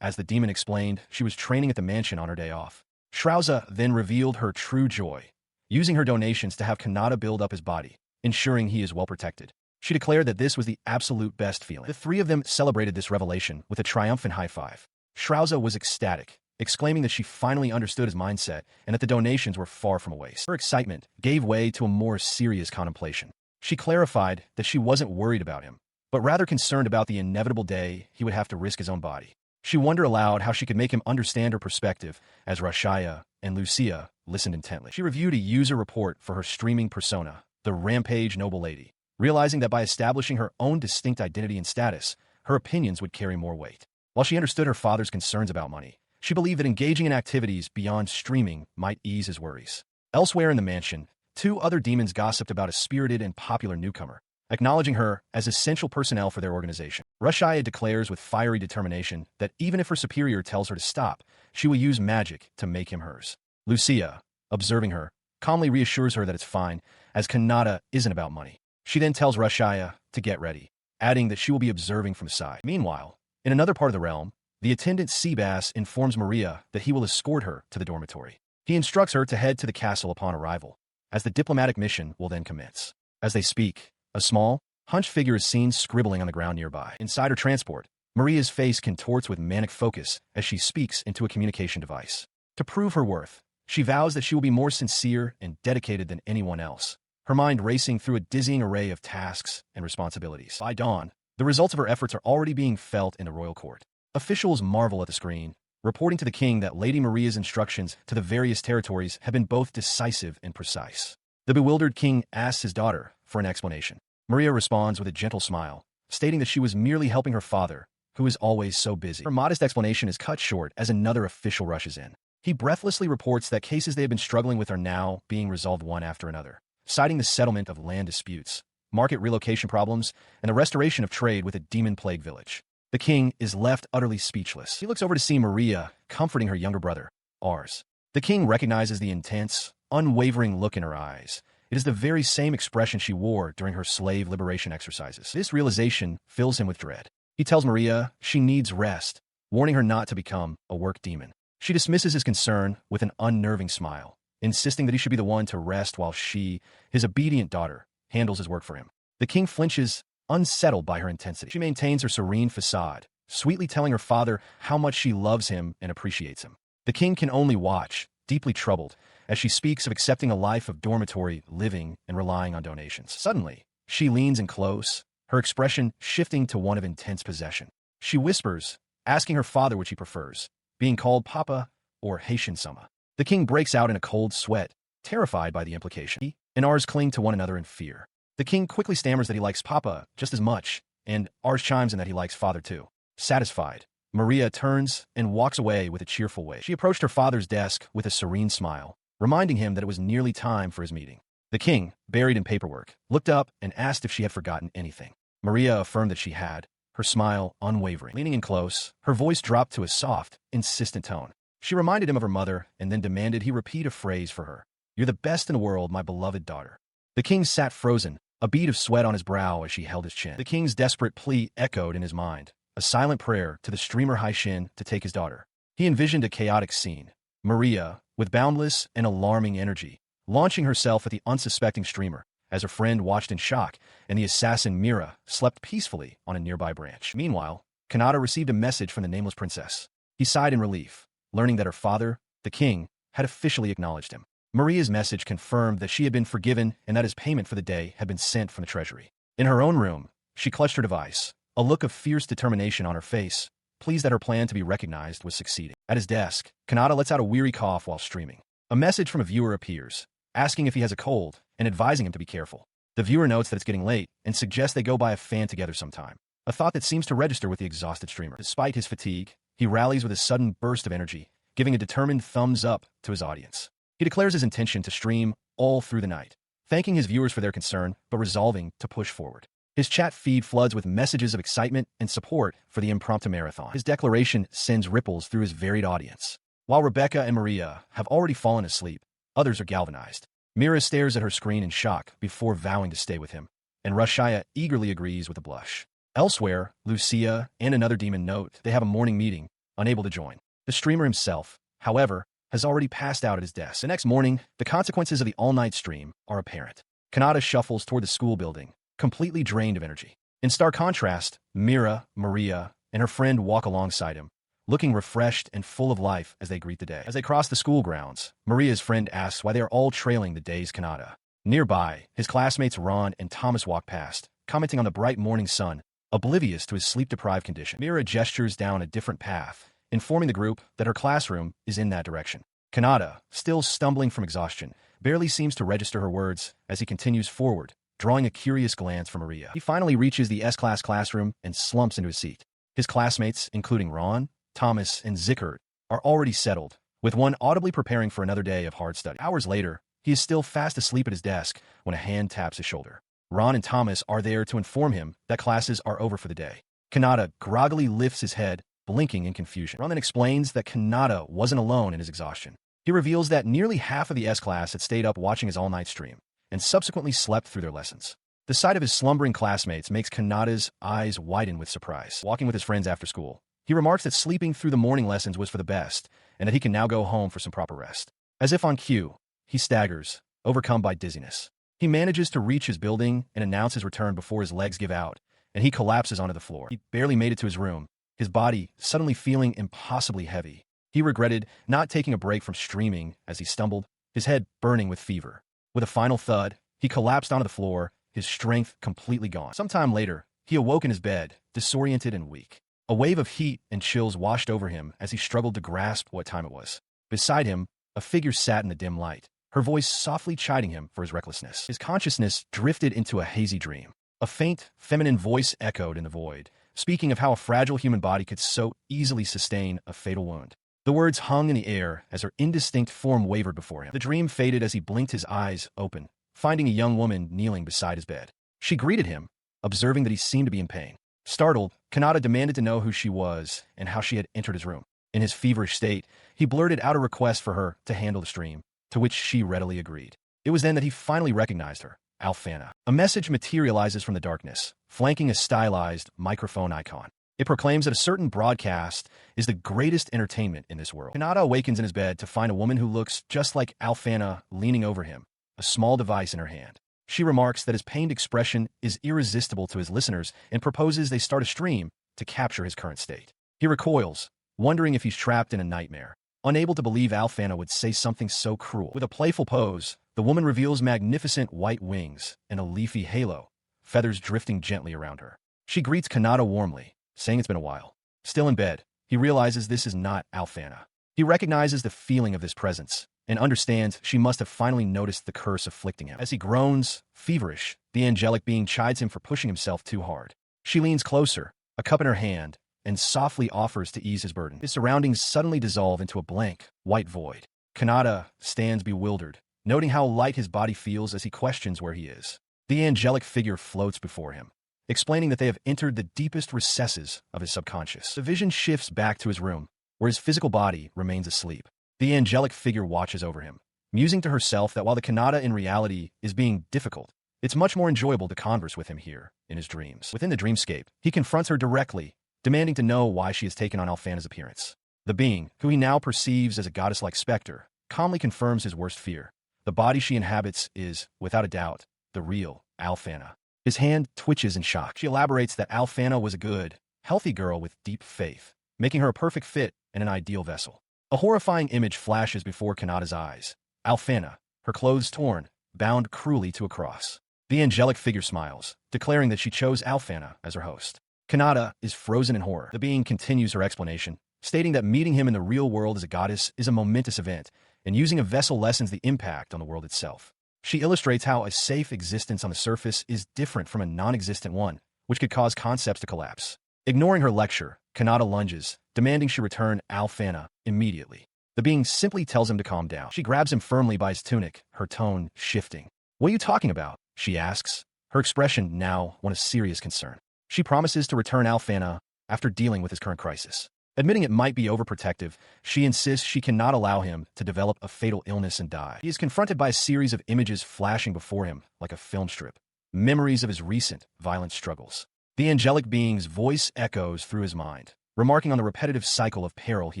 as the demon explained she was training at the mansion on her day off. Shrouza then revealed her true joy, using her donations to have Kanata build up his body, ensuring he is well protected. She declared that this was the absolute best feeling. The three of them celebrated this revelation with a triumphant high five. Shrouza was ecstatic, exclaiming that she finally understood his mindset and that the donations were far from a waste. Her excitement gave way to a more serious contemplation. She clarified that she wasn't worried about him, but rather concerned about the inevitable day he would have to risk his own body. She wondered aloud how she could make him understand her perspective as Rashaya and Lucia listened intently. She reviewed a user report for her streaming persona, the Rampage Noble Lady, realizing that by establishing her own distinct identity and status, her opinions would carry more weight. While she understood her father's concerns about money, she believed that engaging in activities beyond streaming might ease his worries. Elsewhere in the mansion, two other demons gossiped about a spirited and popular newcomer, acknowledging her as essential personnel for their organization. Rashaya declares with fiery determination that even if her superior tells her to stop, she will use magic to make him hers. Lucia, observing her, calmly reassures her that it's fine, as Kanata isn't about money. She then tells Rashaya to get ready, adding that she will be observing from the side. Meanwhile, in another part of the realm, the attendant Seabass informs Maria that he will escort her to the dormitory. He instructs her to head to the castle upon arrival, as the diplomatic mission will then commence. As they speak, a small, hunched figure is seen scribbling on the ground nearby. Inside her transport, Maria's face contorts with manic focus as she speaks into a communication device. To prove her worth, she vows that she will be more sincere and dedicated than anyone else, her mind racing through a dizzying array of tasks and responsibilities. By dawn, the results of her efforts are already being felt in the royal court. Officials marvel at the screen, reporting to the king that Lady Maria's instructions to the various territories have been both decisive and precise. The bewildered king asks his daughter for an explanation. Maria responds with a gentle smile, stating that she was merely helping her father, who is always so busy. Her modest explanation is cut short as another official rushes in. He breathlessly reports that cases they have been struggling with are now being resolved one after another, citing the settlement of land disputes, market relocation problems, and the restoration of trade with a demon-plagued village. The king is left utterly speechless. He looks over to see Maria comforting her younger brother, Ars. The king recognizes the intense, unwavering look in her eyes. It is the very same expression she wore during her slave liberation exercises. This realization fills him with dread. He tells Maria she needs rest, warning her not to become a work demon. She dismisses his concern with an unnerving smile, insisting that he should be the one to rest while she, his obedient daughter, handles his work for him. The king flinches, unsettled by her intensity. She maintains her serene facade, sweetly telling her father how much she loves him and appreciates him. The king can only watch, deeply troubled, as she speaks of accepting a life of dormitory living and relying on donations. Suddenly, she leans in close, her expression shifting to one of intense possession. She whispers, asking her father which he prefers, being called Papa or Haitian-sama. The king breaks out in a cold sweat, terrified by the implication. He and Ars cling to one another in fear. The king quickly stammers that he likes Papa just as much, and Ars chimes in that he likes father too. Satisfied, Maria turns and walks away with a cheerful wave. She approached her father's desk with a serene smile, reminding him that it was nearly time for his meeting. The king, buried in paperwork, looked up and asked if she had forgotten anything. Maria affirmed that she had, her smile unwavering. Leaning in close, her voice dropped to a soft, insistent tone. She reminded him of her mother and then demanded he repeat a phrase for her. "You're the best in the world, my beloved daughter." The king sat frozen, a bead of sweat on his brow as she held his chin. The king's desperate plea echoed in his mind, a silent prayer to the streamer Haishin to take his daughter. He envisioned a chaotic scene. Maria, with boundless and alarming energy, launching herself at the unsuspecting streamer, as her friend watched in shock, and the assassin Mira slept peacefully on a nearby branch. Meanwhile, Kanata received a message from the nameless princess. He sighed in relief, learning that her father, the king, had officially acknowledged him. Maria's message confirmed that she had been forgiven and that his payment for the day had been sent from the treasury. In her own room, she clutched her device, a look of fierce determination on her face, pleased that her plan to be recognized was succeeding. At his desk, Kanata lets out a weary cough while streaming. A message from a viewer appears, asking if he has a cold and advising him to be careful. The viewer notes that it's getting late and suggests they go buy a fan together sometime, a thought that seems to register with the exhausted streamer. Despite his fatigue, he rallies with a sudden burst of energy, giving a determined thumbs up to his audience. He declares his intention to stream all through the night, thanking his viewers for their concern but resolving to push forward. His chat feed floods with messages of excitement and support for the impromptu marathon. His declaration sends ripples through his varied audience. While Rebecca and Maria have already fallen asleep, others are galvanized. Mira stares at her screen in shock before vowing to stay with him, and Rashaya eagerly agrees with a blush. Elsewhere, Lucia and another demon note they have a morning meeting, unable to join. The streamer himself, however, has already passed out at his desk. The next morning, the consequences of the all-night stream are apparent. Kanata shuffles toward the school building, completely drained of energy. In stark contrast, Mira, Maria, and her friend walk alongside him, looking refreshed and full of life as they greet the day. As they cross the school grounds, Maria's friend asks why they are all trailing the day's Kanata. Nearby, his classmates Ron and Thomas walk past, commenting on the bright morning sun, oblivious to his sleep-deprived condition. Mira gestures down a different path, informing the group that her classroom is in that direction. Kanata, still stumbling from exhaustion, barely seems to register her words as he continues forward, drawing a curious glance from Maria. He finally reaches the S-class classroom and slumps into his seat. His classmates, including Ron, Thomas, and Zickert, are already settled, with one audibly preparing for another day of hard study. Hours later, he is still fast asleep at his desk when a hand taps his shoulder. Ron and Thomas are there to inform him that classes are over for the day. Kanata groggily lifts his head, blinking in confusion. Ron then explains that Kanata wasn't alone in his exhaustion. He reveals that nearly half of the S-class had stayed up watching his all-night stream, and subsequently slept through their lessons. The sight of his slumbering classmates makes Kanata's eyes widen with surprise. Walking with his friends after school, he remarks that sleeping through the morning lessons was for the best, and that he can now go home for some proper rest. As if on cue, he staggers, overcome by dizziness. He manages to reach his building and announce his return before his legs give out, and he collapses onto the floor. He barely made it to his room, his body suddenly feeling impossibly heavy. He regretted not taking a break from streaming as he stumbled, his head burning with fever. With a final thud, he collapsed onto the floor, his strength completely gone. Sometime later, he awoke in his bed, disoriented and weak. A wave of heat and chills washed over him as he struggled to grasp what time it was. Beside him, a figure sat in the dim light, her voice softly chiding him for his recklessness. His consciousness drifted into a hazy dream. A faint, feminine voice echoed in the void, speaking of how a fragile human body could so easily sustain a fatal wound. The words hung in the air as her indistinct form wavered before him. The dream faded as he blinked his eyes open, finding a young woman kneeling beside his bed. She greeted him, observing that he seemed to be in pain. Startled, Kanata demanded to know who she was and how she had entered his room. In his feverish state, he blurted out a request for her to handle the stream, to which she readily agreed. It was then that he finally recognized her, Alfana. A message materializes from the darkness, flanking a stylized microphone icon. It proclaims that a certain broadcast is the greatest entertainment in this world. Kanata awakens in his bed to find a woman who looks just like Alfana leaning over him, a small device in her hand. She remarks that his pained expression is irresistible to his listeners and proposes they start a stream to capture his current state. He recoils, wondering if he's trapped in a nightmare. Unable to believe Alfana would say something so cruel. With a playful pose, the woman reveals magnificent white wings and a leafy halo, feathers drifting gently around her. She greets Kanata warmly, saying it's been a while. Still in bed, he realizes this is not Alfana. He recognizes the feeling of this presence and understands she must have finally noticed the curse afflicting him. As he groans, feverish, the angelic being chides him for pushing himself too hard. She leans closer, a cup in her hand, and softly offers to ease his burden. His surroundings suddenly dissolve into a blank, white void. Kanata stands bewildered, noting how light his body feels as he questions where he is. The angelic figure floats before him, explaining that they have entered the deepest recesses of his subconscious. The vision shifts back to his room, where his physical body remains asleep. The angelic figure watches over him, musing to herself that while the Kanata in reality is being difficult, it's much more enjoyable to converse with him here in his dreams. Within the dreamscape, he confronts her directly, demanding to know why she has taken on Alfana's appearance. The being, who he now perceives as a goddess-like specter, calmly confirms his worst fear. The body she inhabits is, without a doubt, the real Alfana. His hand twitches in shock. She elaborates that Alfana was a good, healthy girl with deep faith, making her a perfect fit and an ideal vessel. A horrifying image flashes before Kanata's eyes. Alfana, her clothes torn, bound cruelly to a cross. The angelic figure smiles, declaring that she chose Alfana as her host. Kanata is frozen in horror. The being continues her explanation, stating that meeting him in the real world as a goddess is a momentous event, and using a vessel lessens the impact on the world itself. She illustrates how a safe existence on the surface is different from a non-existent one, which could cause concepts to collapse. Ignoring her lecture, Kanata lunges, demanding she return Alfana immediately. The being simply tells him to calm down. She grabs him firmly by his tunic, her tone shifting. "What are you talking about?" she asks, her expression now one of serious concern. She promises to return Alfana after dealing with his current crisis. Admitting it might be overprotective, she insists she cannot allow him to develop a fatal illness and die. He is confronted by a series of images flashing before him like a film strip, memories of his recent violent struggles. The angelic being's voice echoes through his mind, remarking on the repetitive cycle of peril he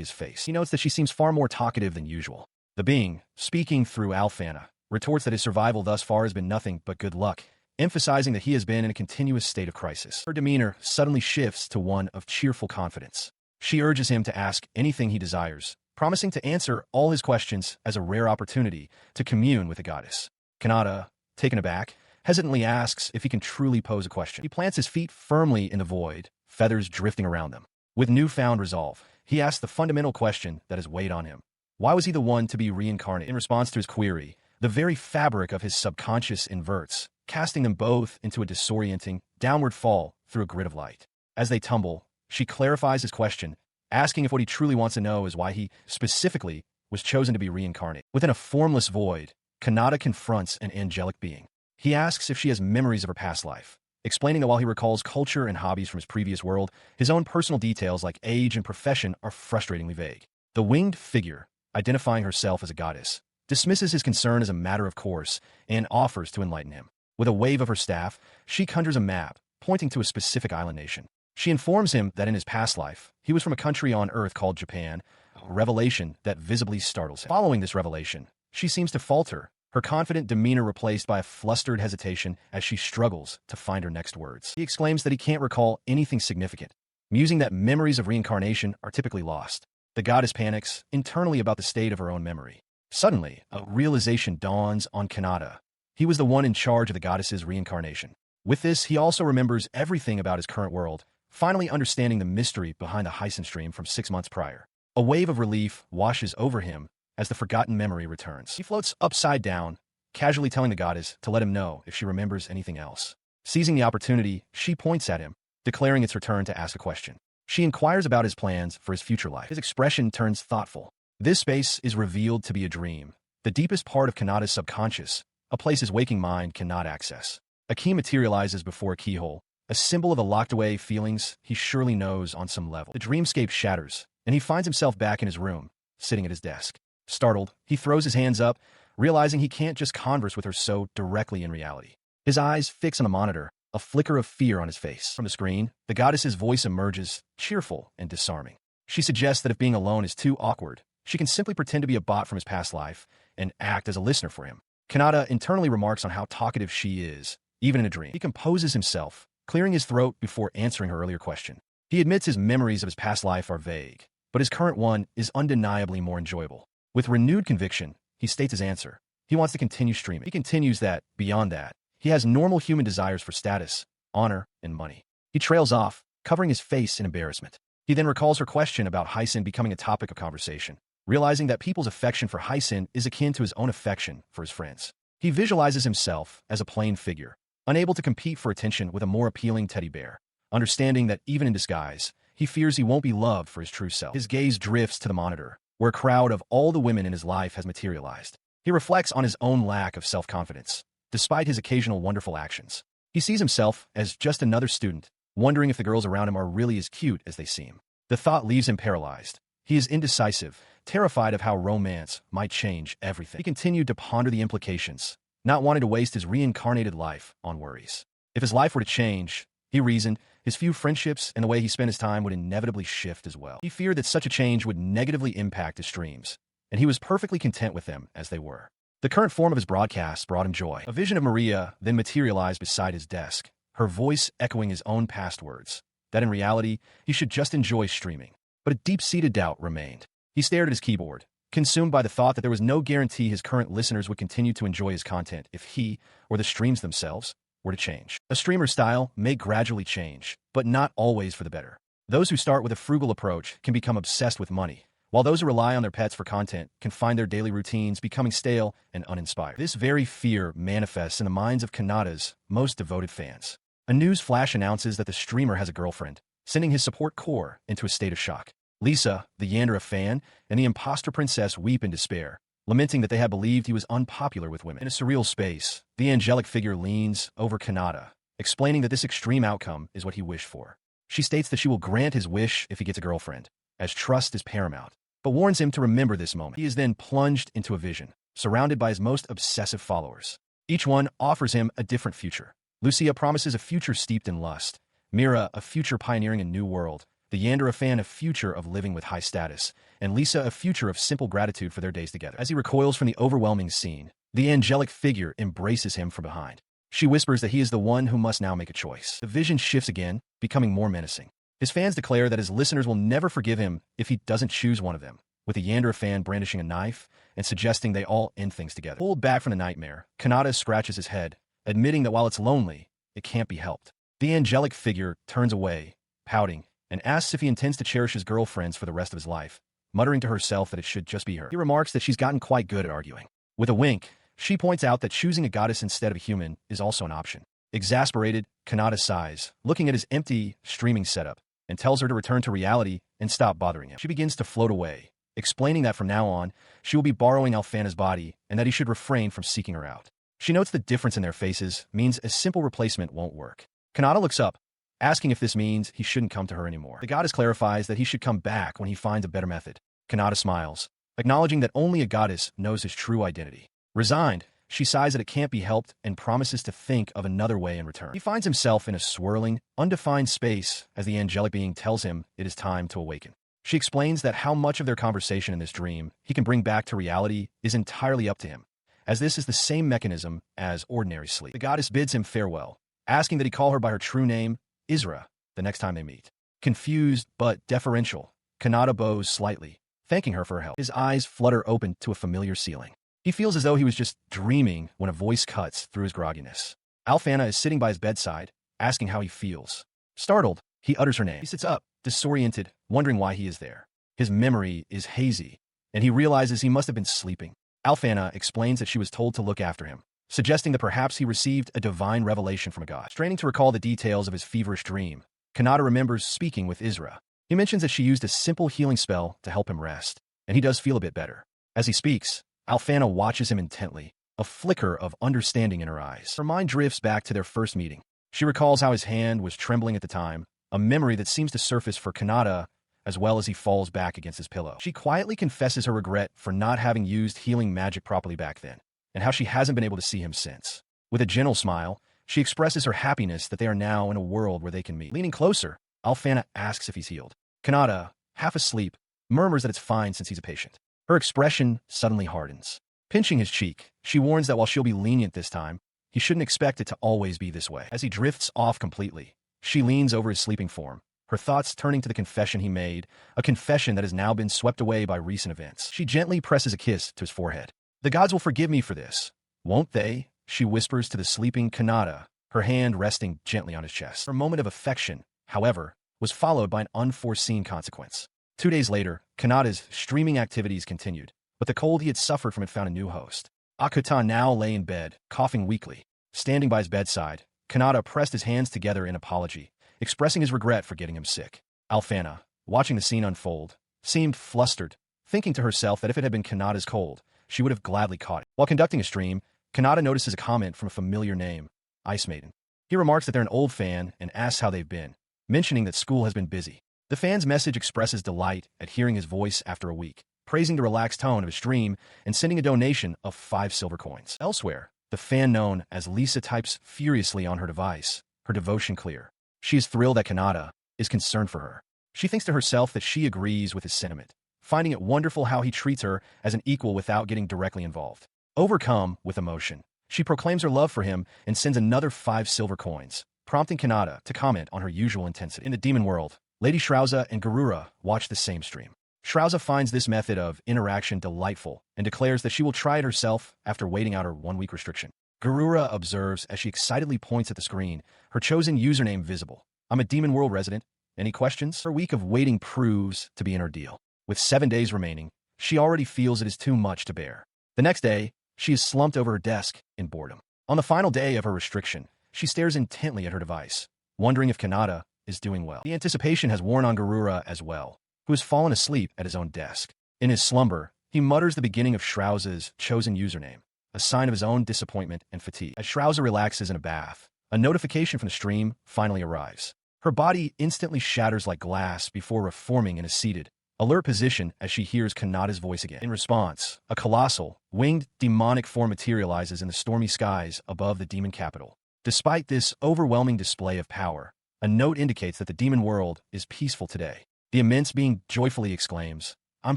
has faced. He notes that she seems far more talkative than usual. The being, speaking through Alfana, retorts that his survival thus far has been nothing but good luck, emphasizing that he has been in a continuous state of crisis. Her demeanor suddenly shifts to one of cheerful confidence. She urges him to ask anything he desires, promising to answer all his questions as a rare opportunity to commune with the goddess. Kanata, taken aback, hesitantly asks if he can truly pose a question. He plants his feet firmly in the void, feathers drifting around them. With newfound resolve, he asks the fundamental question that has weighed on him. Why was he the one to be reincarnated? In response to his query, the very fabric of his subconscious inverts, casting them both into a disorienting, downward fall through a grid of light. As they tumble, she clarifies his question, asking if what he truly wants to know is why he, specifically, was chosen to be reincarnated. Within a formless void, Kanata confronts an angelic being. He asks if she has memories of her past life, explaining that while he recalls culture and hobbies from his previous world, his own personal details like age and profession are frustratingly vague. The winged figure, identifying herself as a goddess, dismisses his concern as a matter of course and offers to enlighten him. With a wave of her staff, she conjures a map, pointing to a specific island nation. She informs him that in his past life, he was from a country on Earth called Japan, a revelation that visibly startles him. Following this revelation, she seems to falter, her confident demeanor replaced by a flustered hesitation as she struggles to find her next words. He exclaims that he can't recall anything significant, musing that memories of reincarnation are typically lost. The goddess panics internally about the state of her own memory. Suddenly, a realization dawns on Kanata. He was the one in charge of the goddess's reincarnation. With this, he also remembers everything about his current world, finally understanding the mystery behind the Hyson stream from 6 months prior. A wave of relief washes over him as the forgotten memory returns. He floats upside down, casually telling the goddess to let him know if she remembers anything else. Seizing the opportunity, she points at him, declaring its return to ask a question. She inquires about his plans for his future life. His expression turns thoughtful. This space is revealed to be a dream, the deepest part of Kanata's subconscious, a place his waking mind cannot access. A key materializes before a keyhole, a symbol of the locked-away feelings he surely knows on some level. The dreamscape shatters, and he finds himself back in his room, sitting at his desk. Startled, he throws his hands up, realizing he can't just converse with her so directly in reality. His eyes fix on the monitor, a flicker of fear on his face. From the screen, the goddess's voice emerges, cheerful and disarming. She suggests that if being alone is too awkward, she can simply pretend to be a bot from his past life and act as a listener for him. Kanata internally remarks on how talkative she is, even in a dream. He composes himself, clearing his throat before answering her earlier question. He admits his memories of his past life are vague, but his current one is undeniably more enjoyable. With renewed conviction, he states his answer. He wants to continue streaming. He continues that, beyond that, he has normal human desires for status, honor, and money. He trails off, covering his face in embarrassment. He then recalls her question about Hyson becoming a topic of conversation, realizing that people's affection for Hyson is akin to his own affection for his friends. He visualizes himself as a plain figure, unable to compete for attention with a more appealing teddy bear. Understanding that even in disguise, he fears he won't be loved for his true self. His gaze drifts to the monitor, where a crowd of all the women in his life has materialized. He reflects on his own lack of self-confidence, despite his occasional wonderful actions. He sees himself as just another student, wondering if the girls around him are really as cute as they seem. The thought leaves him paralyzed. He is indecisive, terrified of how romance might change everything. He continued to ponder the implications, not wanting to waste his reincarnated life on worries. If his life were to change, he reasoned, his few friendships and the way he spent his time would inevitably shift as well. He feared that such a change would negatively impact his streams, and he was perfectly content with them as they were. The current form of his broadcasts brought him joy. A vision of Maria then materialized beside his desk, her voice echoing his own past words, that in reality, he should just enjoy streaming. But a deep-seated doubt remained. He stared at his keyboard, consumed by the thought that there was no guarantee his current listeners would continue to enjoy his content if he, or the streams themselves, were to change. A streamer's style may gradually change, but not always for the better. Those who start with a frugal approach can become obsessed with money, while those who rely on their pets for content can find their daily routines becoming stale and uninspired. This very fear manifests in the minds of Kanata's most devoted fans. A news flash announces that the streamer has a girlfriend, sending his support core into a state of shock. Lisa, the Yandere fan, and the imposter princess weep in despair, lamenting that they had believed he was unpopular with women. In a surreal space, the angelic figure leans over Kanata, explaining that this extreme outcome is what he wished for. She states that she will grant his wish if he gets a girlfriend, as trust is paramount, but warns him to remember this moment. He is then plunged into a vision, surrounded by his most obsessive followers. Each one offers him a different future. Lucia promises a future steeped in lust, Mira a future pioneering a new world, the Yandere fan a future of living with high status, and Lisa a future of simple gratitude for their days together. As he recoils from the overwhelming scene, the angelic figure embraces him from behind. She whispers that he is the one who must now make a choice. The vision shifts again, becoming more menacing. His fans declare that his listeners will never forgive him if he doesn't choose one of them, with the Yandere fan brandishing a knife and suggesting they all end things together. Pulled back from the nightmare, Kanata scratches his head, admitting that while it's lonely, it can't be helped. The angelic figure turns away, pouting, and asks if he intends to cherish his girlfriends for the rest of his life, muttering to herself that it should just be her. He remarks that she's gotten quite good at arguing. With a wink, she points out that choosing a goddess instead of a human is also an option. Exasperated, Kanata sighs, looking at his empty, streaming setup, and tells her to return to reality and stop bothering him. She begins to float away, explaining that from now on, she will be borrowing Alfana's body and that he should refrain from seeking her out. She notes the difference in their faces means a simple replacement won't work. Kanata looks up, asking if this means he shouldn't come to her anymore. The goddess clarifies that he should come back when he finds a better method. Kanata smiles, acknowledging that only a goddess knows his true identity. Resigned, she sighs that it can't be helped and promises to think of another way in return. He finds himself in a swirling, undefined space as the angelic being tells him it is time to awaken. She explains that how much of their conversation in this dream he can bring back to reality is entirely up to him, as this is the same mechanism as ordinary sleep. The goddess bids him farewell, asking that he call her by her true name, Isra, the next time they meet. Confused but deferential, Kanata bows slightly, thanking her for her help. His eyes flutter open to a familiar ceiling. He feels as though he was just dreaming when a voice cuts through his grogginess. Alfana is sitting by his bedside, asking how he feels. Startled, he utters her name. He sits up, disoriented, wondering why he is there. His memory is hazy, and he realizes he must have been sleeping. Alfana explains that she was told to look after him, suggesting that perhaps he received a divine revelation from a god. Straining to recall the details of his feverish dream, Kanata remembers speaking with Isra. He mentions that she used a simple healing spell to help him rest, and he does feel a bit better. As he speaks, Alfana watches him intently, a flicker of understanding in her eyes. Her mind drifts back to their first meeting. She recalls how his hand was trembling at the time, a memory that seems to surface for Kanata as well as he falls back against his pillow. She quietly confesses her regret for not having used healing magic properly back then, and how she hasn't been able to see him since. With a gentle smile, she expresses her happiness that they are now in a world where they can meet. Leaning closer, Alfana asks if he's healed. Kanata, half asleep, murmurs that it's fine since he's a patient. Her expression suddenly hardens. Pinching his cheek, she warns that while she'll be lenient this time, he shouldn't expect it to always be this way. As he drifts off completely, she leans over his sleeping form, her thoughts turning to the confession he made, a confession that has now been swept away by recent events. She gently presses a kiss to his forehead. The gods will forgive me for this, won't they? She whispers to the sleeping Kanata, her hand resting gently on his chest. Her moment of affection, however, was followed by an unforeseen consequence. 2 days later, Kanata's streaming activities continued, but the cold he had suffered from had found a new host. Akuta now lay in bed, coughing weakly. Standing by his bedside, Kanata pressed his hands together in apology, expressing his regret for getting him sick. Alfana, watching the scene unfold, seemed flustered, thinking to herself that if it had been Kanata's cold, she would have gladly caught it. While conducting a stream, Kanata notices a comment from a familiar name, Ice Maiden. He remarks that they're an old fan and asks how they've been, mentioning that school has been busy. The fan's message expresses delight at hearing his voice after a week, praising the relaxed tone of his stream and sending a donation of 5 silver coins. Elsewhere, the fan known as Lisa types furiously on her device, her devotion clear. She is thrilled that Kanata is concerned for her. She thinks to herself that she agrees with his sentiment, finding it wonderful how he treats her as an equal without getting directly involved. Overcome with emotion, she proclaims her love for him and sends another 5 silver coins, prompting Kanata to comment on her usual intensity. In the demon world, Lady Shrauza and Garura watch the same stream. Shrauza finds this method of interaction delightful and declares that she will try it herself after waiting out her 1-week restriction. Garura observes as she excitedly points at the screen, her chosen username visible. I'm a Demon World resident. Any questions? Her week of waiting proves to be an ordeal. With 7 days remaining, she already feels it is too much to bear. The next day, she is slumped over her desk in boredom. On the final day of her restriction, she stares intently at her device, wondering if Kanata is doing well. The anticipation has worn on Garura as well, who has fallen asleep at his own desk. In his slumber, he mutters the beginning of Shrauza's chosen username, a sign of his own disappointment and fatigue. As Shrauza relaxes in a bath, a notification from the stream finally arrives. Her body instantly shatters like glass before reforming in a seated, alert position as she hears Kanata's voice again. In response, a colossal, winged demonic form materializes in the stormy skies above the demon capital. Despite this overwhelming display of power, a note indicates that the demon world is peaceful today. The immense being joyfully exclaims, I'm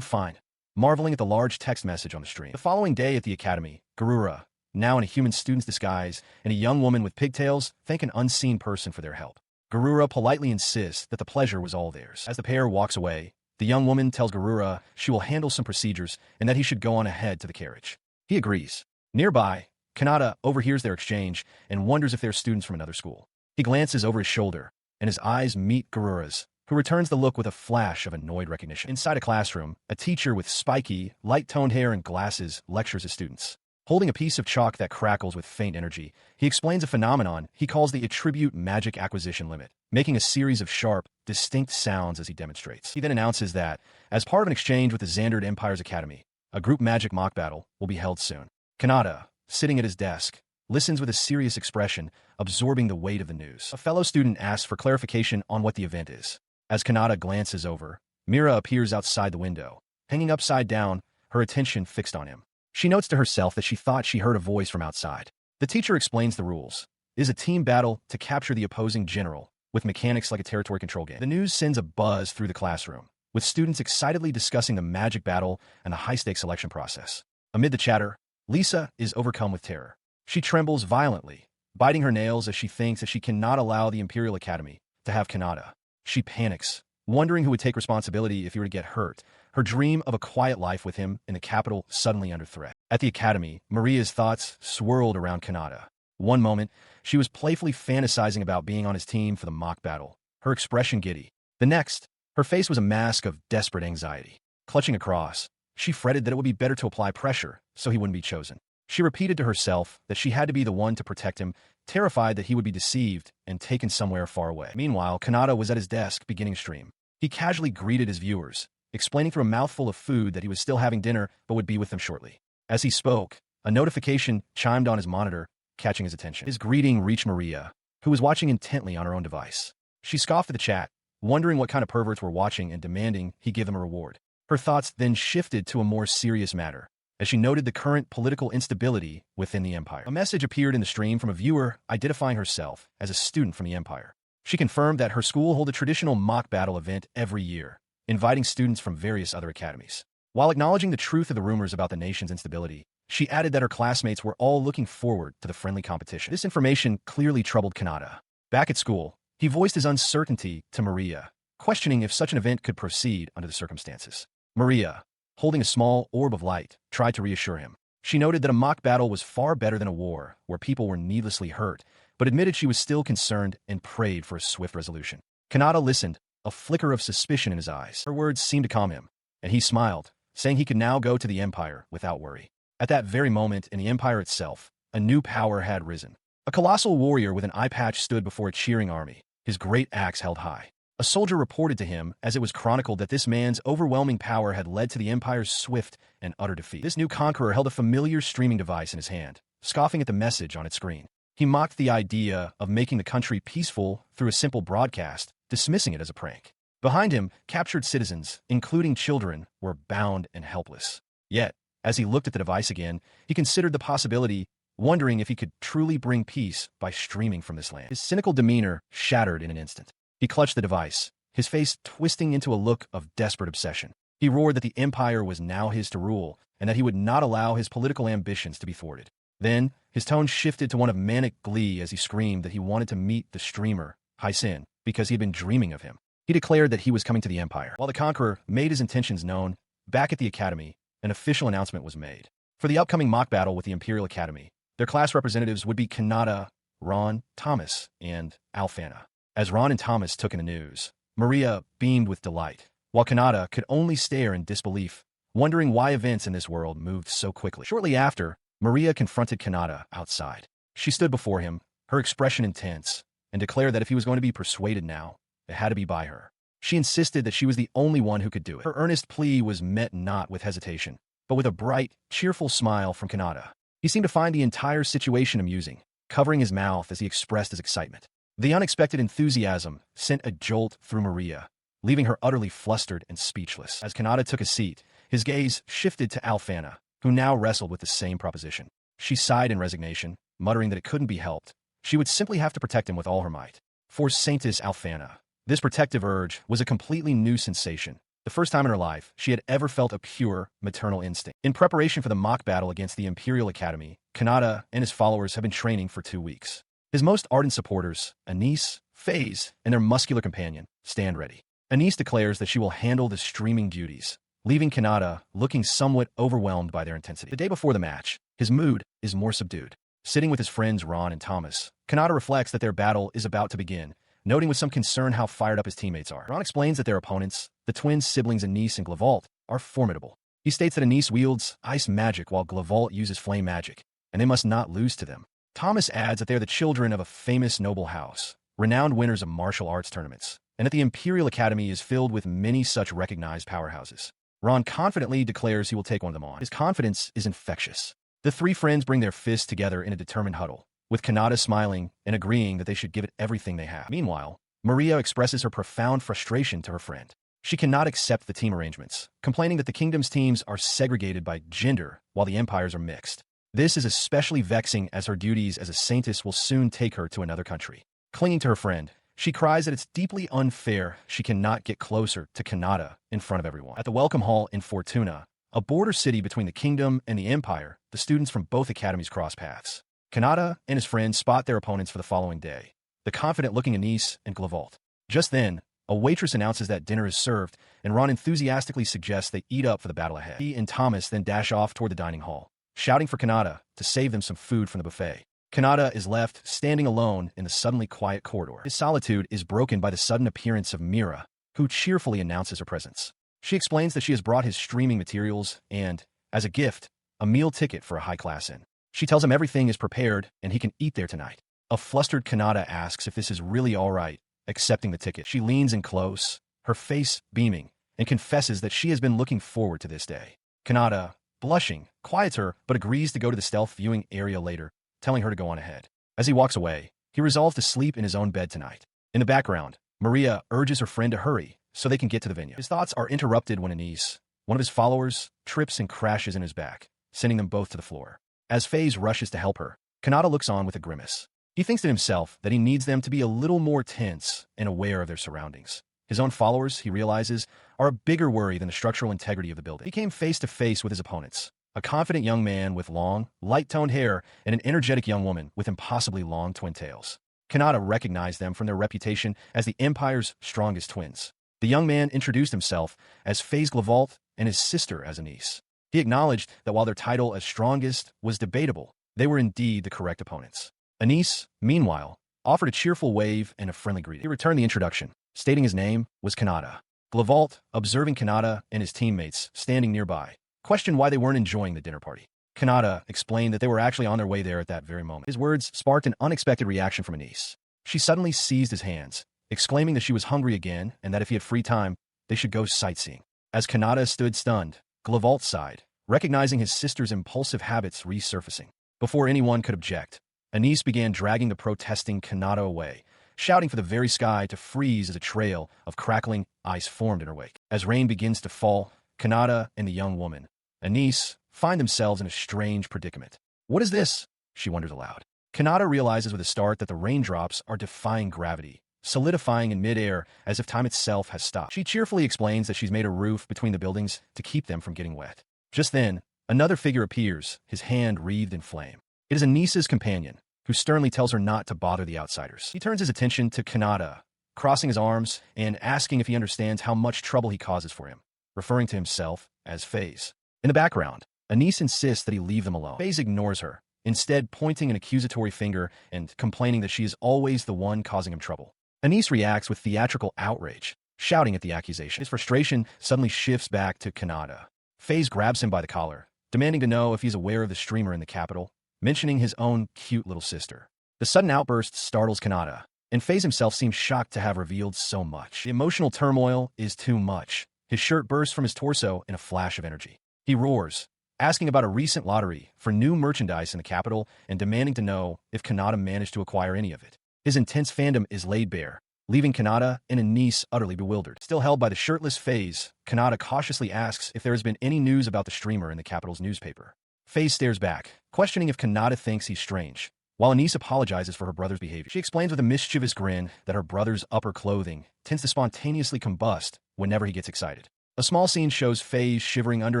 fine, marveling at the large text message on the stream. The following day at the academy, Garura, now in a human student's disguise, and a young woman with pigtails thank an unseen person for their help. Garura politely insists that the pleasure was all theirs. As the pair walks away, the young woman tells Garura she will handle some procedures and that he should go on ahead to the carriage. He agrees. Nearby, Kanata overhears their exchange and wonders if they're students from another school. He glances over his shoulder, and his eyes meet Garura's, who returns the look with a flash of annoyed recognition. Inside a classroom, a teacher with spiky, light-toned hair and glasses lectures his students. Holding a piece of chalk that crackles with faint energy, he explains a phenomenon he calls the attribute magic acquisition limit, making a series of sharp, distinct sounds as he demonstrates. He then announces that, as part of an exchange with the Xandered Empire's Academy, a group magic mock battle will be held soon. Kanata, sitting at his desk, listens with a serious expression, absorbing the weight of the news. A fellow student asks for clarification on what the event is. As Kanata glances over, Mira appears outside the window, hanging upside down, her attention fixed on him. She notes to herself that she thought she heard a voice from outside. The teacher explains the rules. It is a team battle to capture the opposing general, with mechanics like a territory control game. The news sends a buzz through the classroom, with students excitedly discussing the magic battle and the high-stakes selection process. Amid the chatter, Lisa is overcome with terror. She trembles violently, biting her nails as she thinks that she cannot allow the Imperial Academy to have Kanata. She panics, wondering who would take responsibility if he were to get hurt. Her dream of a quiet life with him in the capital suddenly under threat. At the academy, Maria's thoughts swirled around Kanata. One moment, she was playfully fantasizing about being on his team for the mock battle, her expression giddy. The next, her face was a mask of desperate anxiety. Clutching a cross, she fretted that it would be better to apply pressure so he wouldn't be chosen. She repeated to herself that she had to be the one to protect him, terrified that he would be deceived and taken somewhere far away. Meanwhile, Kanata was at his desk beginning stream. He casually greeted his viewers, explaining through a mouthful of food that he was still having dinner but would be with them shortly. As he spoke, a notification chimed on his monitor, catching his attention. His greeting reached Maria, who was watching intently on her own device. She scoffed at the chat, wondering what kind of perverts were watching and demanding he give them a reward. Her thoughts then shifted to a more serious matter, as she noted the current political instability within the Empire. A message appeared in the stream from a viewer identifying herself as a student from the Empire. She confirmed that her school holds a traditional mock battle event every year, inviting students from various other academies. While acknowledging the truth of the rumors about the nation's instability, she added that her classmates were all looking forward to the friendly competition. This information clearly troubled Kanata. Back at school, he voiced his uncertainty to Maria, questioning if such an event could proceed under the circumstances. Maria, holding a small orb of light, tried to reassure him. She noted that a mock battle was far better than a war where people were needlessly hurt, but admitted she was still concerned and prayed for a swift resolution. Kanata listened, a flicker of suspicion in his eyes. Her words seemed to calm him, and he smiled, saying he could now go to the Empire without worry. At that very moment, in the Empire itself, a new power had risen. A colossal warrior with an eye patch stood before a cheering army, his great axe held high. A soldier reported to him, as it was chronicled, that this man's overwhelming power had led to the Empire's swift and utter defeat. This new conqueror held a familiar streaming device in his hand, scoffing at the message on its screen. He mocked the idea of making the country peaceful through a simple broadcast, dismissing it as a prank. Behind him, captured citizens, including children, were bound and helpless. Yet, as he looked at the device again, he considered the possibility, wondering if he could truly bring peace by streaming from this land. His cynical demeanor shattered in an instant. He clutched the device, his face twisting into a look of desperate obsession. He roared that the Empire was now his to rule, and that he would not allow his political ambitions to be thwarted. Then, his tone shifted to one of manic glee as he screamed that he wanted to meet the streamer, Hysin, because he had been dreaming of him. He declared that he was coming to the Empire. While the conqueror made his intentions known, back at the Academy, an official announcement was made. For the upcoming mock battle with the Imperial Academy, their class representatives would be Kanata, Ron, Thomas, and Alfana. As Ron and Thomas took in the news, Maria beamed with delight, while Kanata could only stare in disbelief, wondering why events in this world moved so quickly. Shortly after, Maria confronted Kanata outside. She stood before him, her expression intense, and declared that if he was going to be persuaded now, it had to be by her. She insisted that she was the only one who could do it. Her earnest plea was met not with hesitation, but with a bright, cheerful smile from Kanata. He seemed to find the entire situation amusing, covering his mouth as he expressed his excitement. The unexpected enthusiasm sent a jolt through Maria, leaving her utterly flustered and speechless. As Kanata took a seat, his gaze shifted to Alfana, who now wrestled with the same proposition. She sighed in resignation, muttering that it couldn't be helped. She would simply have to protect him with all her might. For Saintess Alfana, this protective urge was a completely new sensation. The first time in her life, she had ever felt a pure, maternal instinct. In preparation for the mock battle against the Imperial Academy, Kanata and his followers have been training for 2 weeks. His most ardent supporters, Anise, FaZe, and their muscular companion, stand ready. Anise declares that she will handle the streaming duties, leaving Kanata looking somewhat overwhelmed by their intensity. The day before the match, his mood is more subdued. Sitting with his friends Ron and Thomas, Kanata reflects that their battle is about to begin, noting with some concern how fired up his teammates are. Ron explains that their opponents, the twin siblings Anise and Glavault, are formidable. He states that Anise wields ice magic while Glavault uses flame magic, and they must not lose to them. Thomas adds that they are the children of a famous noble house, renowned winners of martial arts tournaments, and that the Imperial Academy is filled with many such recognized powerhouses. Ron confidently declares he will take one of them on. His confidence is infectious. The 3 friends bring their fists together in a determined huddle, with Kanata smiling and agreeing that they should give it everything they have. Meanwhile, Maria expresses her profound frustration to her friend. She cannot accept the team arrangements, complaining that the kingdom's teams are segregated by gender while the empires are mixed. This is especially vexing as her duties as a saintess will soon take her to another country. Clinging to her friend, she cries that it's deeply unfair she cannot get closer to Kanata in front of everyone. At the Welcome Hall in Fortuna, a border city between the kingdom and the empire, the students from both academies cross paths. Kanata and his friends spot their opponents for the following day, the confident-looking Anise and Glavolt. Just then, a waitress announces that dinner is served, and Ron enthusiastically suggests they eat up for the battle ahead. He and Thomas then dash off toward the dining hall, shouting for Kanata to save them some food from the buffet. Kanata is left standing alone in the suddenly quiet corridor. His solitude is broken by the sudden appearance of Mira, who cheerfully announces her presence. She explains that she has brought his streaming materials and, as a gift, a meal ticket for a high-class inn. She tells him everything is prepared and he can eat there tonight. A flustered Kanata asks if this is really all right, accepting the ticket. She leans in close, her face beaming, and confesses that she has been looking forward to this day. Kanata, blushing, quiets her but agrees to go to the stealth viewing area later, telling her to go on ahead. As he walks away, he resolves to sleep in his own bed tonight. In the background, Maria urges her friend to hurry so they can get to the venue. His thoughts are interrupted when Anise, one of his followers, trips and crashes in his back, sending them both to the floor. As FaZe rushes to help her, Kanata looks on with a grimace. He thinks to himself that he needs them to be a little more tense and aware of their surroundings. His own followers, he realizes, are a bigger worry than the structural integrity of the building. He came face to face with his opponents, a confident young man with long, light-toned hair and an energetic young woman with impossibly long twin tails. Kanata recognized them from their reputation as the Empire's strongest twins. The young man introduced himself as FaZe Glavolt and his sister as Anise. He acknowledged that while their title as strongest was debatable, they were indeed the correct opponents. Anise, meanwhile, offered a cheerful wave and a friendly greeting. He returned the introduction, stating his name was Kanata. Glavolt, observing Kanata and his teammates standing nearby, questioned why they weren't enjoying the dinner party. Kanata explained that they were actually on their way there at that very moment. His words sparked an unexpected reaction from Anise. She suddenly seized his hands, exclaiming that she was hungry again and that if he had free time, they should go sightseeing. As Kanata stood stunned, Glavolt sighed, recognizing his sister's impulsive habits resurfacing. Before anyone could object, Anise began dragging the protesting Kanata away, shouting for the very sky to freeze as a trail of crackling ice formed in her wake. As rain begins to fall, Kanata and the young woman, Anise, find themselves in a strange predicament. What is this? She wonders aloud. Kanata realizes with a start that the raindrops are defying gravity, solidifying in midair as if time itself has stopped. She cheerfully explains that she's made a roof between the buildings to keep them from getting wet. Just then, another figure appears, his hand wreathed in flame. It is Anise's companion, who sternly tells her not to bother the outsiders. He turns his attention to Kanata, crossing his arms and asking if he understands how much trouble he causes for him, referring to himself as FaZe. In the background, Anise insists that he leave them alone. FaZe ignores her, instead pointing an accusatory finger and complaining that she is always the one causing him trouble. Anise reacts with theatrical outrage, shouting at the accusation. His frustration suddenly shifts back to Kanata. FaZe grabs him by the collar, demanding to know if he's aware of the streamer in the capital, mentioning his own cute little sister. The sudden outburst startles Kanata, and FaZe himself seems shocked to have revealed so much. The emotional turmoil is too much. His shirt bursts from his torso in a flash of energy. He roars, asking about a recent lottery for new merchandise in the capital and demanding to know if Kanata managed to acquire any of it. His intense fandom is laid bare, leaving Kanata and Anise utterly bewildered. Still held by the shirtless FaZe, Kanata cautiously asks if there has been any news about the streamer in the capital's newspaper. FaZe stares back, questioning if Kanata thinks he's strange, while Anise apologizes for her brother's behavior. She explains with a mischievous grin that her brother's upper clothing tends to spontaneously combust whenever he gets excited. A small scene shows FaZe shivering under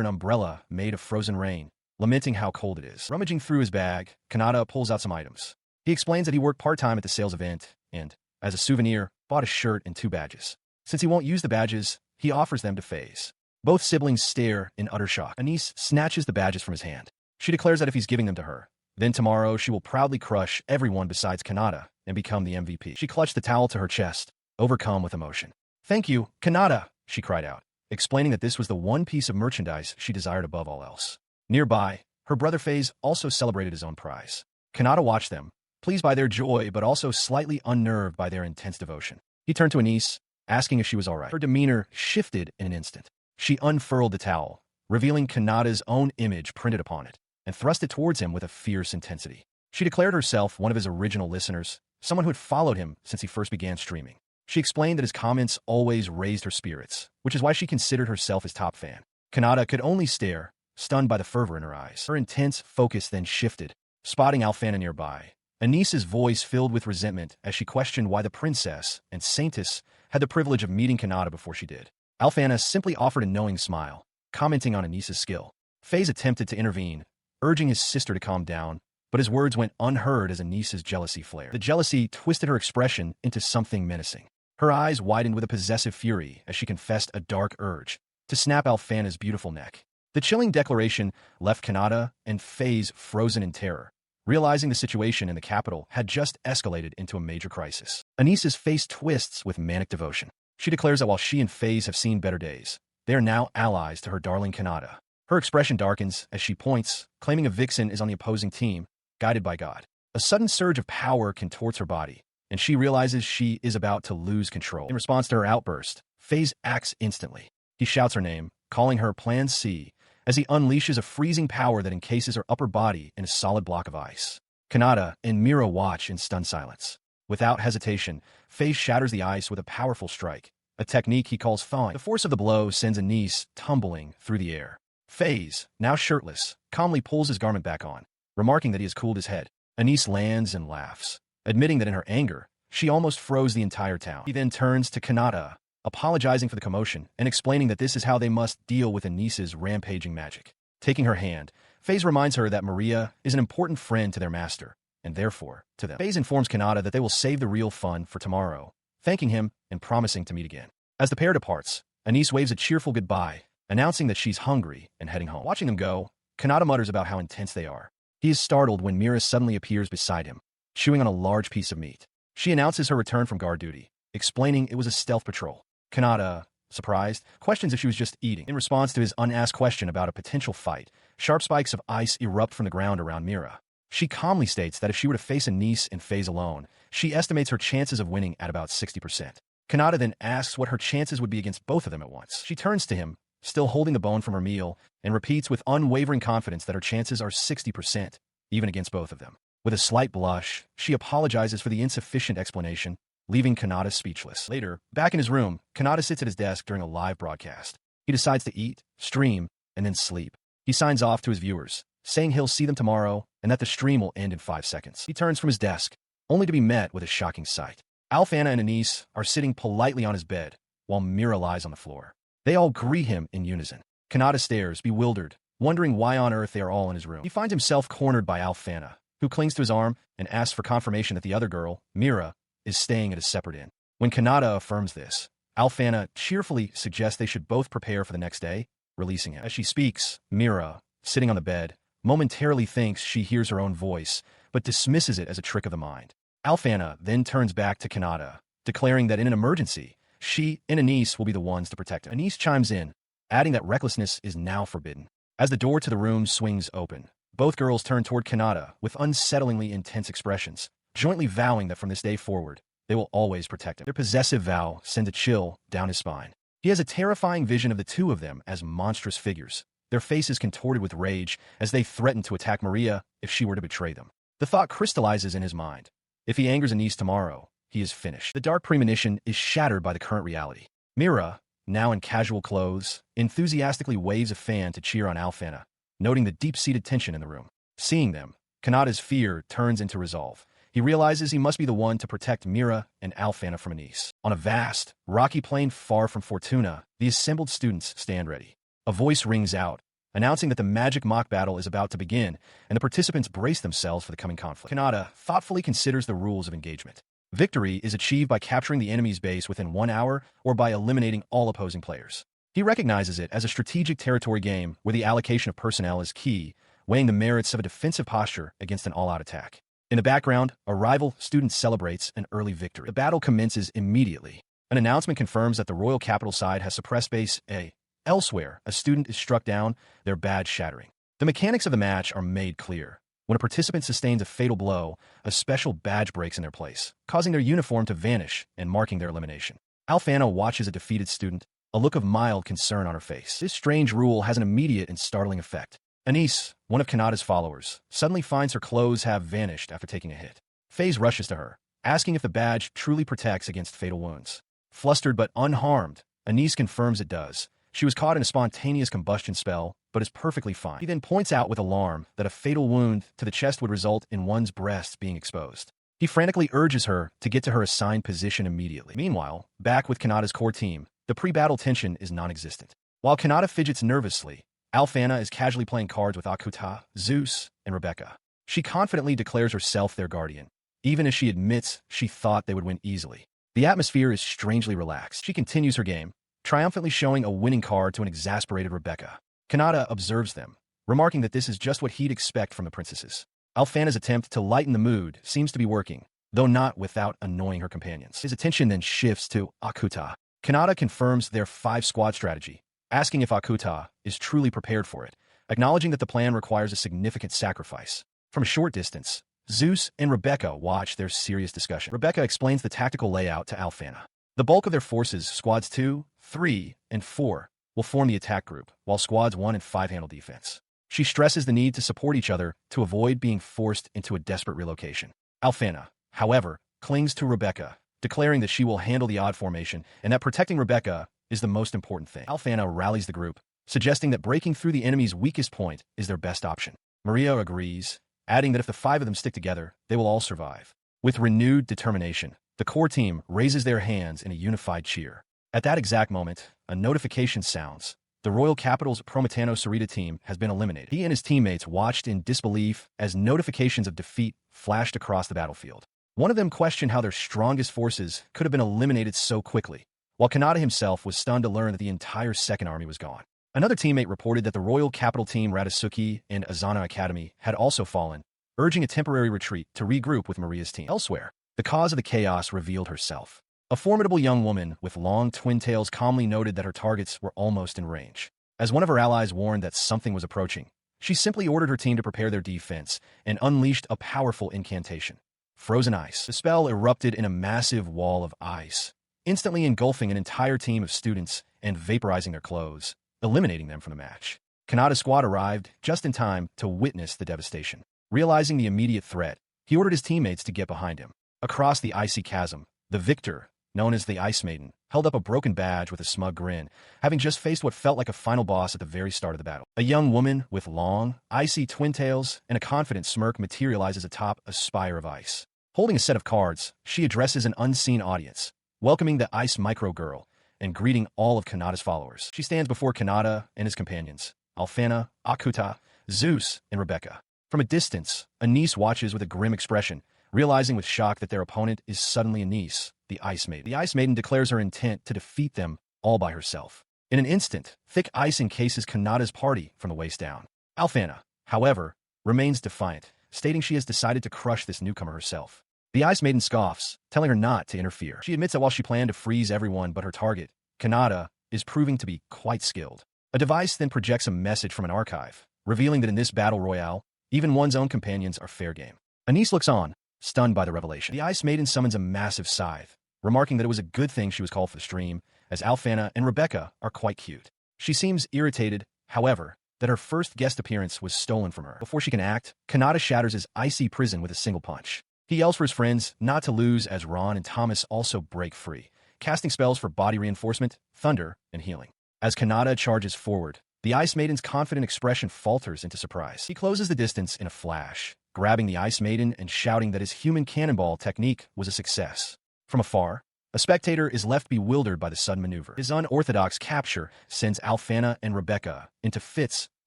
an umbrella made of frozen rain, lamenting how cold it is. Rummaging through his bag, Kanata pulls out some items. He explains that he worked part-time at the sales event and, as a souvenir, bought a shirt and 2 badges. Since he won't use the badges, he offers them to FaZe. Both siblings stare in utter shock. Anise snatches the badges from his hand. She declares that if he's giving them to her, then tomorrow she will proudly crush everyone besides Kanata and become the MVP. She clutched the towel to her chest, overcome with emotion. "Thank you, Kanata," she cried out, explaining that this was the one piece of merchandise she desired above all else. Nearby, her brother FaZe also celebrated his own prize. Kanata watched them, pleased by their joy but also slightly unnerved by their intense devotion. He turned to Anise, asking if she was all right. Her demeanor shifted in an instant. She unfurled the towel, revealing Kanata's own image printed upon it, and thrust it towards him with a fierce intensity. She declared herself one of his original listeners, someone who had followed him since he first began streaming. She explained that his comments always raised her spirits, which is why she considered herself his top fan. Kanata could only stare, stunned by the fervor in her eyes. Her intense focus then shifted, spotting Alfana nearby. Anise's voice filled with resentment as she questioned why the princess and saintess had the privilege of meeting Kanata before she did. Alfana simply offered a knowing smile, commenting on Anise's skill. Faze attempted to intervene, urging his sister to calm down, but his words went unheard as Anise's jealousy flared. The jealousy twisted her expression into something menacing. Her eyes widened with a possessive fury as she confessed a dark urge to snap Alfana's beautiful neck. The chilling declaration left Kanata and Faze frozen in terror, realizing the situation in the capital had just escalated into a major crisis. Anise's face twists with manic devotion. She declares that while she and Faze have seen better days, they are now allies to her darling Kanata. Her expression darkens as she points, claiming a vixen is on the opposing team, guided by God. A sudden surge of power contorts her body, and she realizes she is about to lose control. In response to her outburst, Faze acts instantly. He shouts her name, calling her Plan C, as he unleashes a freezing power that encases her upper body in a solid block of ice. Kanata and Mira watch in stunned silence. Without hesitation, Faze shatters the ice with a powerful strike, a technique he calls thawing. The force of the blow sends Anise tumbling through the air. Faze, now shirtless, calmly pulls his garment back on, remarking that he has cooled his head. Anise lands and laughs, admitting that in her anger, she almost froze the entire town. He then turns to Kanata, apologizing for the commotion and explaining that this is how they must deal with Anise's rampaging magic. Taking her hand, Faze reminds her that Maria is an important friend to their master, and therefore, to them. Faze informs Kanata that they will save the real fun for tomorrow, thanking him and promising to meet again. As the pair departs, Anise waves a cheerful goodbye, announcing that she's hungry and heading home. Watching them go, Kanata mutters about how intense they are. He is startled when Mira suddenly appears beside him, chewing on a large piece of meat. She announces her return from guard duty, explaining it was a stealth patrol. Kanata, surprised, questions if she was just eating. In response to his unasked question about a potential fight, sharp spikes of ice erupt from the ground around Mira. She calmly states that if she were to face Anise and Faze alone, she estimates her chances of winning at about 60%. Kanata then asks what her chances would be against both of them at once. She turns to him, still holding the bone from her meal, and repeats with unwavering confidence that her chances are 60%, even against both of them. With a slight blush, she apologizes for the insufficient explanation, leaving Kanata speechless. Later, back in his room, Kanata sits at his desk during a live broadcast. He decides to eat, stream, and then sleep. He signs off to his viewers, saying he'll see them tomorrow and that the stream will end in 5 seconds. He turns from his desk, only to be met with a shocking sight. Alfana and Anise are sitting politely on his bed, while Mira lies on the floor. They all greet him in unison. Kanata stares, bewildered, wondering why on earth they are all in his room. He finds himself cornered by Alfana, who clings to his arm and asks for confirmation that the other girl, Mira, is staying at a separate inn. When Kanata affirms this, Alfana cheerfully suggests they should both prepare for the next day, releasing him. As she speaks, Mira, sitting on the bed, momentarily thinks she hears her own voice, but dismisses it as a trick of the mind. Alfana then turns back to Kanata, declaring that in an emergency, she and Anise will be the ones to protect him. Anise chimes in, adding that recklessness is now forbidden. As the door to the room swings open, both girls turn toward Kanata with unsettlingly intense expressions, jointly vowing that from this day forward, they will always protect him. Their possessive vow sends a chill down his spine. He has a terrifying vision of the two of them as monstrous figures, their faces contorted with rage as they threaten to attack Maria if she were to betray them. The thought crystallizes in his mind. If he angers Anise tomorrow, he is finished. The dark premonition is shattered by the current reality. Mira, now in casual clothes, enthusiastically waves a fan to cheer on Alfana, noting the deep-seated tension in the room. Seeing them, Kanata's fear turns into resolve. He realizes he must be the one to protect Mira and Alfana from Anise. On a vast, rocky plain far from Fortuna, the assembled students stand ready. A voice rings out, announcing that the magic mock battle is about to begin, and the participants brace themselves for the coming conflict. Kanata thoughtfully considers the rules of engagement. Victory is achieved by capturing the enemy's base within 1 hour or by eliminating all opposing players. He recognizes it as a strategic territory game where the allocation of personnel is key, weighing the merits of a defensive posture against an all-out attack. In the background, a rival student celebrates an early victory. The battle commences immediately. An announcement confirms that the Royal Capital side has suppressed base A. Elsewhere, a student is struck down, their badge shattering. The mechanics of the match are made clear. When a participant sustains a fatal blow, a special badge breaks in their place, causing their uniform to vanish and marking their elimination. Alfana watches a defeated student, a look of mild concern on her face. This strange rule has an immediate and startling effect. Anise, one of Kanata's followers, suddenly finds her clothes have vanished after taking a hit. Faze rushes to her, asking if the badge truly protects against fatal wounds. Flustered but unharmed, Anise confirms it does. She was caught in a spontaneous combustion spell, but is perfectly fine. He then points out with alarm that a fatal wound to the chest would result in one's breasts being exposed. He frantically urges her to get to her assigned position immediately. Meanwhile, back with Kanata's core team, the pre-battle tension is non-existent. While Kanata fidgets nervously, Alphana is casually playing cards with Akuta, Zeus, and Rebecca. She confidently declares herself their guardian, even as she admits she thought they would win easily. The atmosphere is strangely relaxed. She continues her game, triumphantly showing a winning card to an exasperated Rebecca. Kanata observes them, remarking that this is just what he'd expect from the princesses. Alphana's attempt to lighten the mood seems to be working, though not without annoying her companions. His attention then shifts to Akuta. Kanata confirms their 5-squad strategy, asking if Akuta is truly prepared for it, acknowledging that the plan requires a significant sacrifice. From a short distance, Zeus and Rebecca watch their serious discussion. Rebecca explains the tactical layout to Alphana. The bulk of their forces, squads 2, 3, and 4, will form the attack group, while squads 1 and 5 handle defense. She stresses the need to support each other to avoid being forced into a desperate relocation. Alphana, however, clings to Rebecca, declaring that she will handle the odd formation and that protecting Rebecca is the most important thing. Alphana rallies the group, suggesting that breaking through the enemy's weakest point is their best option. Maria agrees, adding that if the 5 of them stick together, they will all survive. With renewed determination, the core team raises their hands in a unified cheer. At that exact moment, a notification sounds. The Royal Capital's Prometano Sarita team has been eliminated. He and his teammates watched in disbelief as notifications of defeat flashed across the battlefield. One of them questioned how their strongest forces could have been eliminated so quickly, while Kanata himself was stunned to learn that the entire Second Army was gone. Another teammate reported that the Royal Capital team Radasuki and Azana Academy had also fallen, urging a temporary retreat to regroup with Maria's team. Elsewhere, the cause of the chaos revealed herself. A formidable young woman with long twin tails calmly noted that her targets were almost in range. As one of her allies warned that something was approaching, she simply ordered her team to prepare their defense and unleashed a powerful incantation. Frozen ice. The spell erupted in a massive wall of ice, instantly engulfing an entire team of students and vaporizing their clothes, eliminating them from the match. Kanata's squad arrived just in time to witness the devastation. Realizing the immediate threat, he ordered his teammates to get behind him. Across the icy chasm, the victor, known as the Ice Maiden, held up a broken badge with a smug grin, having just faced what felt like a final boss at the very start of the battle. A young woman with long, icy twin tails and a confident smirk materializes atop a spire of ice. Holding a set of cards, she addresses an unseen audience, welcoming the Ice Micro Girl and greeting all of Kanata's followers. She stands before Kanata and his companions, Alphana, Akuta, Zeus, and Rebecca. From a distance, Anise watches with a grim expression, realizing with shock that their opponent is suddenly Anise, the Ice Maiden. The Ice Maiden declares her intent to defeat them all by herself. In an instant, thick ice encases Kanata's party from the waist down. Alphana, however, remains defiant, stating she has decided to crush this newcomer herself. The Ice Maiden scoffs, telling her not to interfere. She admits that while she planned to freeze everyone but her target, Kanata is proving to be quite skilled. A device then projects a message from an archive, revealing that in this battle royale, even one's own companions are fair game. Anise looks on, stunned by the revelation. The Ice Maiden summons a massive scythe, remarking that it was a good thing she was called for the stream, as Alphana and Rebecca are quite cute. She seems irritated, however, that her first guest appearance was stolen from her. Before she can act, Kanata shatters his icy prison with a single punch. He yells for his friends not to lose as Ron and Thomas also break free, casting spells for body reinforcement, thunder, and healing. As Kanata charges forward, the Ice Maiden's confident expression falters into surprise. He closes the distance in a flash, grabbing the Ice Maiden and shouting that his human cannonball technique was a success. From afar, a spectator is left bewildered by the sudden maneuver. His unorthodox capture sends Alphana and Rebecca into fits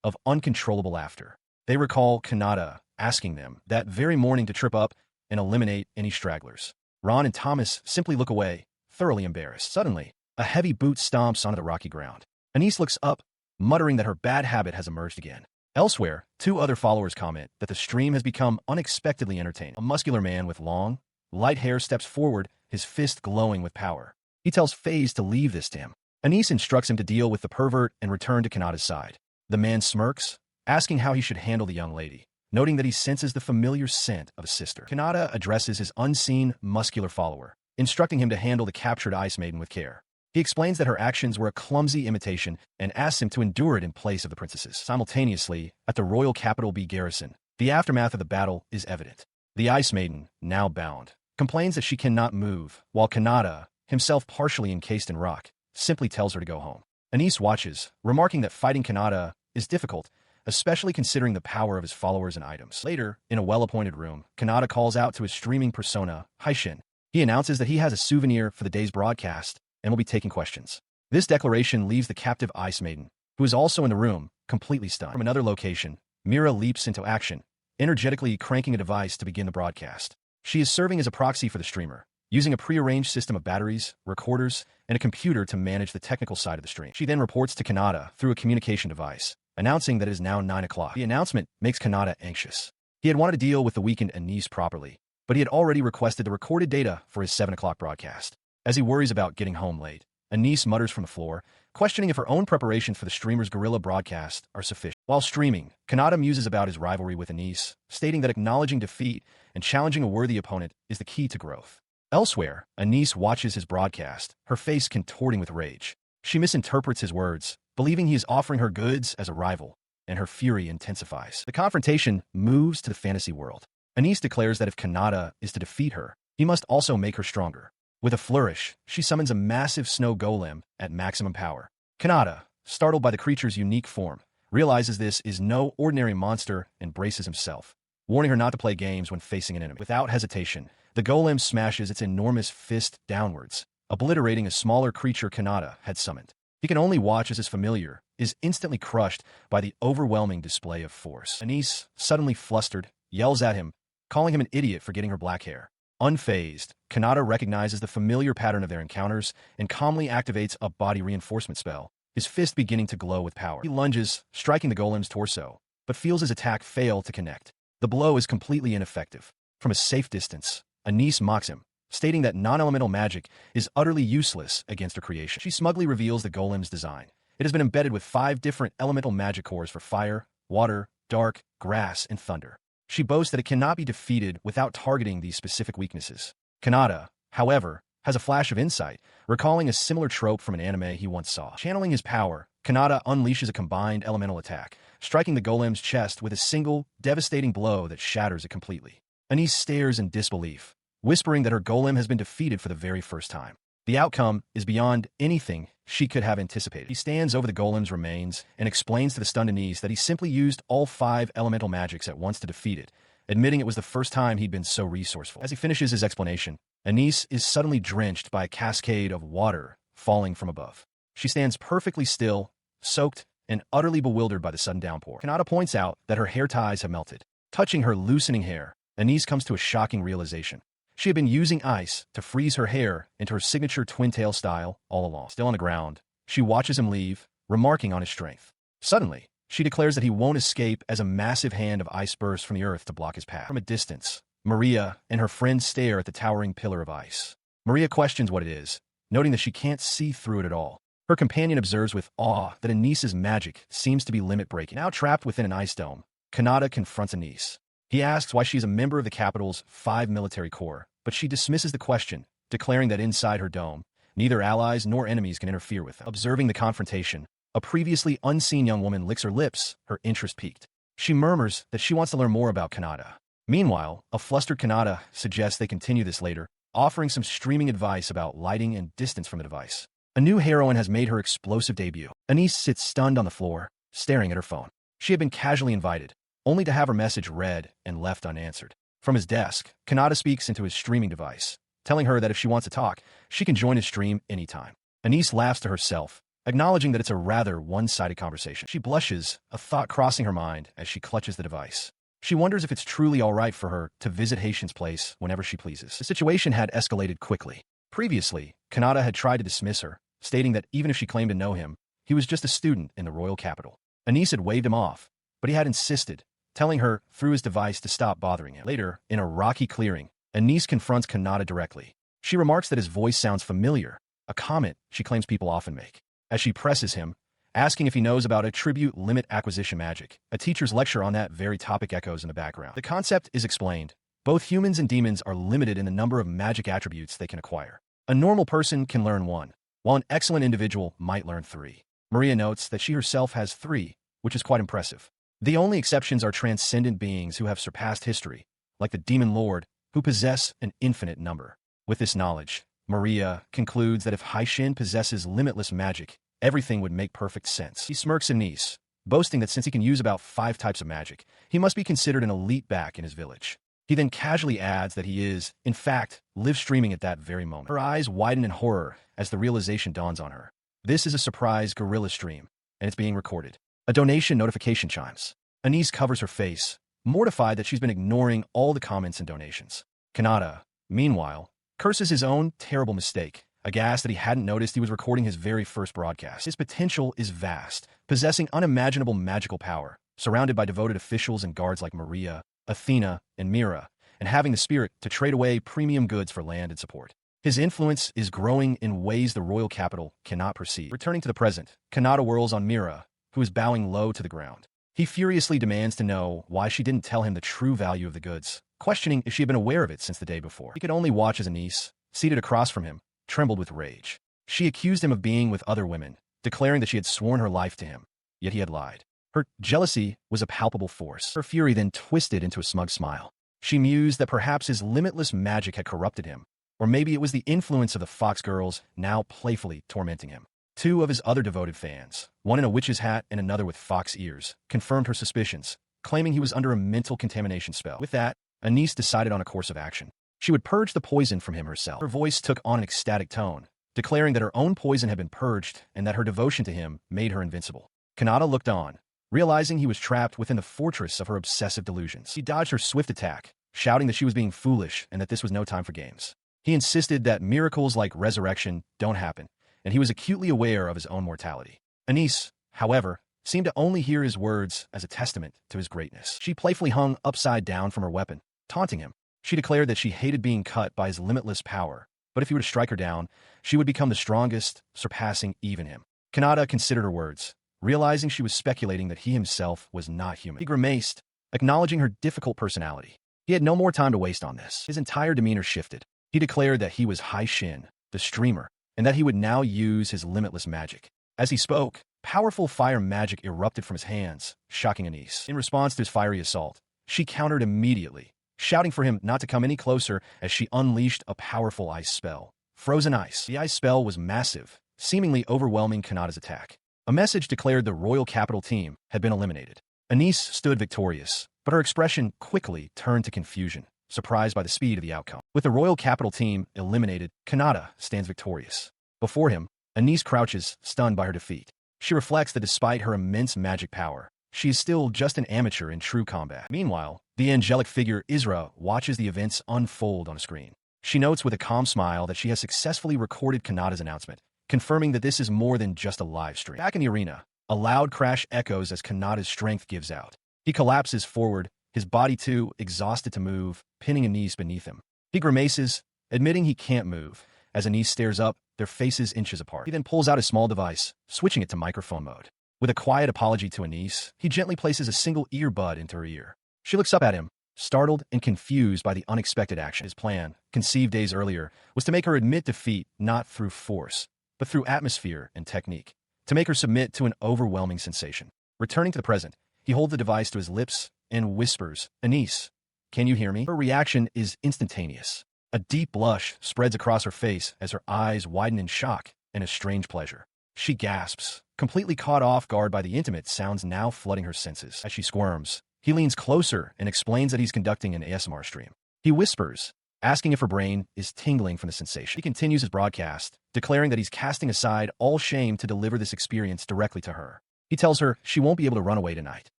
of uncontrollable laughter. They recall Kanata asking them that very morning to trip up and eliminate any stragglers. Ron and Thomas simply look away, thoroughly embarrassed. Suddenly, a heavy boot stomps onto the rocky ground. Anise looks up, muttering that her bad habit has emerged again. Elsewhere, 2 other followers comment that the stream has become unexpectedly entertaining. A muscular man with long, light hair steps forward, his fist glowing with power. He tells FaZe to leave this to him. Anise instructs him to deal with the pervert and return to Kanata's side. The man smirks, asking how he should handle the young lady, noting that he senses the familiar scent of a sister. Kanata addresses his unseen, muscular follower, instructing him to handle the captured Ice Maiden with care. He explains that her actions were a clumsy imitation and asks him to endure it in place of the princesses. Simultaneously, at the Royal Capital B garrison, the aftermath of the battle is evident. The Ice Maiden, now bound, complains that she cannot move, while Kanata, himself partially encased in rock, simply tells her to go home. Anise watches, remarking that fighting Kanata is difficult, especially considering the power of his followers and items. Later, in a well-appointed room, Kanata calls out to his streaming persona, Haishin. He announces that he has a souvenir for the day's broadcast and will be taking questions. This declaration leaves the captive Ice Maiden, who is also in the room, completely stunned. From another location, Mira leaps into action, energetically cranking a device to begin the broadcast. She is serving as a proxy for the streamer, using a prearranged system of batteries, recorders, and a computer to manage the technical side of the stream. She then reports to Kanata through a communication device, announcing that it is now 9 o'clock. The announcement makes Kanata anxious. He had wanted to deal with the weakened Anise properly, but he had already requested the recorded data for his 7 o'clock broadcast. As he worries about getting home late, Anise mutters from the floor, questioning if her own preparations for the streamer's guerrilla broadcast are sufficient. While streaming, Kanata muses about his rivalry with Anise, stating that acknowledging defeat and challenging a worthy opponent is the key to growth. Elsewhere, Anise watches his broadcast, her face contorting with rage. She misinterprets his words, believing he is offering her goods as a rival, and her fury intensifies. The confrontation moves to the fantasy world. Anise declares that if Kanata is to defeat her, he must also make her stronger. With a flourish, she summons a massive snow golem at maximum power. Kanata, startled by the creature's unique form, realizes this is no ordinary monster and braces himself, warning her not to play games when facing an enemy. Without hesitation, the golem smashes its enormous fist downwards, obliterating a smaller creature Kanata had summoned. He can only watch as his familiar is instantly crushed by the overwhelming display of force. Anise, suddenly flustered, yells at him, calling him an idiot for getting her black hair. Unfazed, Kanata recognizes the familiar pattern of their encounters and calmly activates a body reinforcement spell, his fist beginning to glow with power. He lunges, striking the golem's torso, but feels his attack fail to connect. The blow is completely ineffective. From a safe distance, Anise mocks him, stating that non-elemental magic is utterly useless against her creation. She smugly reveals the golem's design. It has been embedded with 5 different elemental magic cores for fire, water, dark, grass, and thunder. She boasts that it cannot be defeated without targeting these specific weaknesses. Kanata, however, has a flash of insight, recalling a similar trope from an anime he once saw. Channeling his power, Kanata unleashes a combined elemental attack, striking the golem's chest with a single, devastating blow that shatters it completely. Anise stares in disbelief, whispering that her golem has been defeated for the very first time. The outcome is beyond anything she could have anticipated. He stands over the golem's remains and explains to the stunned Anise that he simply used all 5 elemental magics at once to defeat it, admitting it was the first time he'd been so resourceful. As he finishes his explanation, Anise is suddenly drenched by a cascade of water falling from above. She stands perfectly still, soaked, and utterly bewildered by the sudden downpour. Kanata points out that her hair ties have melted. Touching her loosening hair, Anise comes to a shocking realization. She had been using ice to freeze her hair into her signature twin-tail style all along. Still on the ground, she watches him leave, remarking on his strength. Suddenly, she declares that he won't escape as a massive hand of ice bursts from the earth to block his path. From a distance, Maria and her friend stare at the towering pillar of ice. Maria questions what it is, noting that she can't see through it at all. Her companion observes with awe that Anise's magic seems to be limit-breaking. Now trapped within an ice dome, Kanata confronts Anise. He asks why she is a member of the capital's 5 military corps, but she dismisses the question, declaring that inside her dome, neither allies nor enemies can interfere with them. Observing the confrontation, a previously unseen young woman licks her lips, her interest piqued. She murmurs that she wants to learn more about Kanata. Meanwhile, a flustered Kanata suggests they continue this later, offering some streaming advice about lighting and distance from the device. A new heroine has made her explosive debut. Anise sits stunned on the floor, staring at her phone. She had been casually invited, only to have her message read and left unanswered. From his desk, Kanata speaks into his streaming device, telling her that if she wants to talk, she can join his stream anytime. Anise laughs to herself, acknowledging that it's a rather one-sided conversation. She blushes, a thought crossing her mind as she clutches the device. She wonders if it's truly all right for her to visit Haitian's place whenever she pleases. The situation had escalated quickly. Previously, Kanata had tried to dismiss her, stating that even if she claimed to know him, he was just a student in the royal capital. Anise had waved him off, but he had insisted, telling her through his device to stop bothering him. Later, in a rocky clearing, Anise confronts Kanata directly. She remarks that his voice sounds familiar, a comment she claims people often make. As she presses him, asking if he knows about attribute limit acquisition magic, a teacher's lecture on that very topic echoes in the background. The concept is explained. Both humans and demons are limited in the number of magic attributes they can acquire. A normal person can learn 1, while an excellent individual might learn 3. Maria notes that she herself has 3, which is quite impressive. The only exceptions are transcendent beings who have surpassed history, like the Demon Lord, who possess an infinite number. With this knowledge, Maria concludes that if Haishin possesses limitless magic, everything would make perfect sense. He smirks at Nice, boasting that since he can use about 5 types of magic, he must be considered an elite back in his village. He then casually adds that he is, in fact, live streaming at that very moment. Her eyes widen in horror as the realization dawns on her. This is a surprise guerrilla stream, and it's being recorded. A donation notification chimes. Anise covers her face, mortified that she's been ignoring all the comments and donations. Kanata, meanwhile, curses his own terrible mistake, aghast that he hadn't noticed he was recording his very first broadcast. His potential is vast, possessing unimaginable magical power, surrounded by devoted officials and guards like Maria, Athena, and Mira, and having the spirit to trade away premium goods for land and support. His influence is growing in ways the royal capital cannot perceive. Returning to the present, Kanata whirls on Mira, who is bowing low to the ground. He furiously demands to know why she didn't tell him the true value of the goods, questioning if she had been aware of it since the day before. He could only watch as Anise, seated across from him, trembled with rage. She accused him of being with other women, declaring that she had sworn her life to him, yet he had lied. Her jealousy was a palpable force. Her fury then twisted into a smug smile. She mused that perhaps his limitless magic had corrupted him, or maybe it was the influence of the Fox girls now playfully tormenting him. 2 of his other devoted fans, one in a witch's hat and another with fox ears, confirmed her suspicions, claiming he was under a mental contamination spell. With that, Anise decided on a course of action. She would purge the poison from him herself. Her voice took on an ecstatic tone, declaring that her own poison had been purged and that her devotion to him made her invincible. Kanata looked on, realizing he was trapped within the fortress of her obsessive delusions. He dodged her swift attack, shouting that she was being foolish and that this was no time for games. He insisted that miracles like resurrection don't happen, and he was acutely aware of his own mortality. Anise, however, seemed to only hear his words as a testament to his greatness. She playfully hung upside down from her weapon, taunting him. She declared that she hated being cut by his limitless power, but if he were to strike her down, she would become the strongest, surpassing even him. Kanata considered her words, realizing she was speculating that he himself was not human. He grimaced, acknowledging her difficult personality. He had no more time to waste on this. His entire demeanor shifted. He declared that he was Haishin, the streamer, and that he would now use his limitless magic. As he spoke, powerful fire magic erupted from his hands, shocking Anise. In response to his fiery assault, she countered immediately, shouting for him not to come any closer as she unleashed a powerful ice spell. Frozen ice. The ice spell was massive, seemingly overwhelming Kanata's attack. A message declared the royal capital team had been eliminated. Anise stood victorious, but her expression quickly turned to confusion, surprised by the speed of the outcome. With the royal capital team eliminated, Kanata stands victorious. Before him, Anise crouches, stunned by her defeat. She reflects that despite her immense magic power, she is still just an amateur in true combat. Meanwhile, the angelic figure Isra watches the events unfold on a screen. She notes with a calm smile that she has successfully recorded Kanata's announcement, confirming that this is more than just a live stream. Back in the arena, a loud crash echoes as Kanata's strength gives out. He collapses forward, his body too exhausted to move, pinning Anise beneath him. He grimaces, admitting he can't move. As Anise stares up, their faces inches apart. He then pulls out a small device, switching it to microphone mode. With a quiet apology to Anise, he gently places a single earbud into her ear. She looks up at him, startled and confused by the unexpected action. His plan, conceived days earlier, was to make her admit defeat not through force, but through atmosphere and technique, to make her submit to an overwhelming sensation. Returning to the present, he holds the device to his lips and whispers, "Anise, can you hear me?" Her reaction is instantaneous. A deep blush spreads across her face as her eyes widen in shock and a strange pleasure. She gasps, completely caught off guard by the intimate sounds now flooding her senses. As she squirms, he leans closer and explains that he's conducting an ASMR stream. He whispers, asking if her brain is tingling from the sensation. He continues his broadcast, declaring that he's casting aside all shame to deliver this experience directly to her. He tells her she won't be able to run away tonight.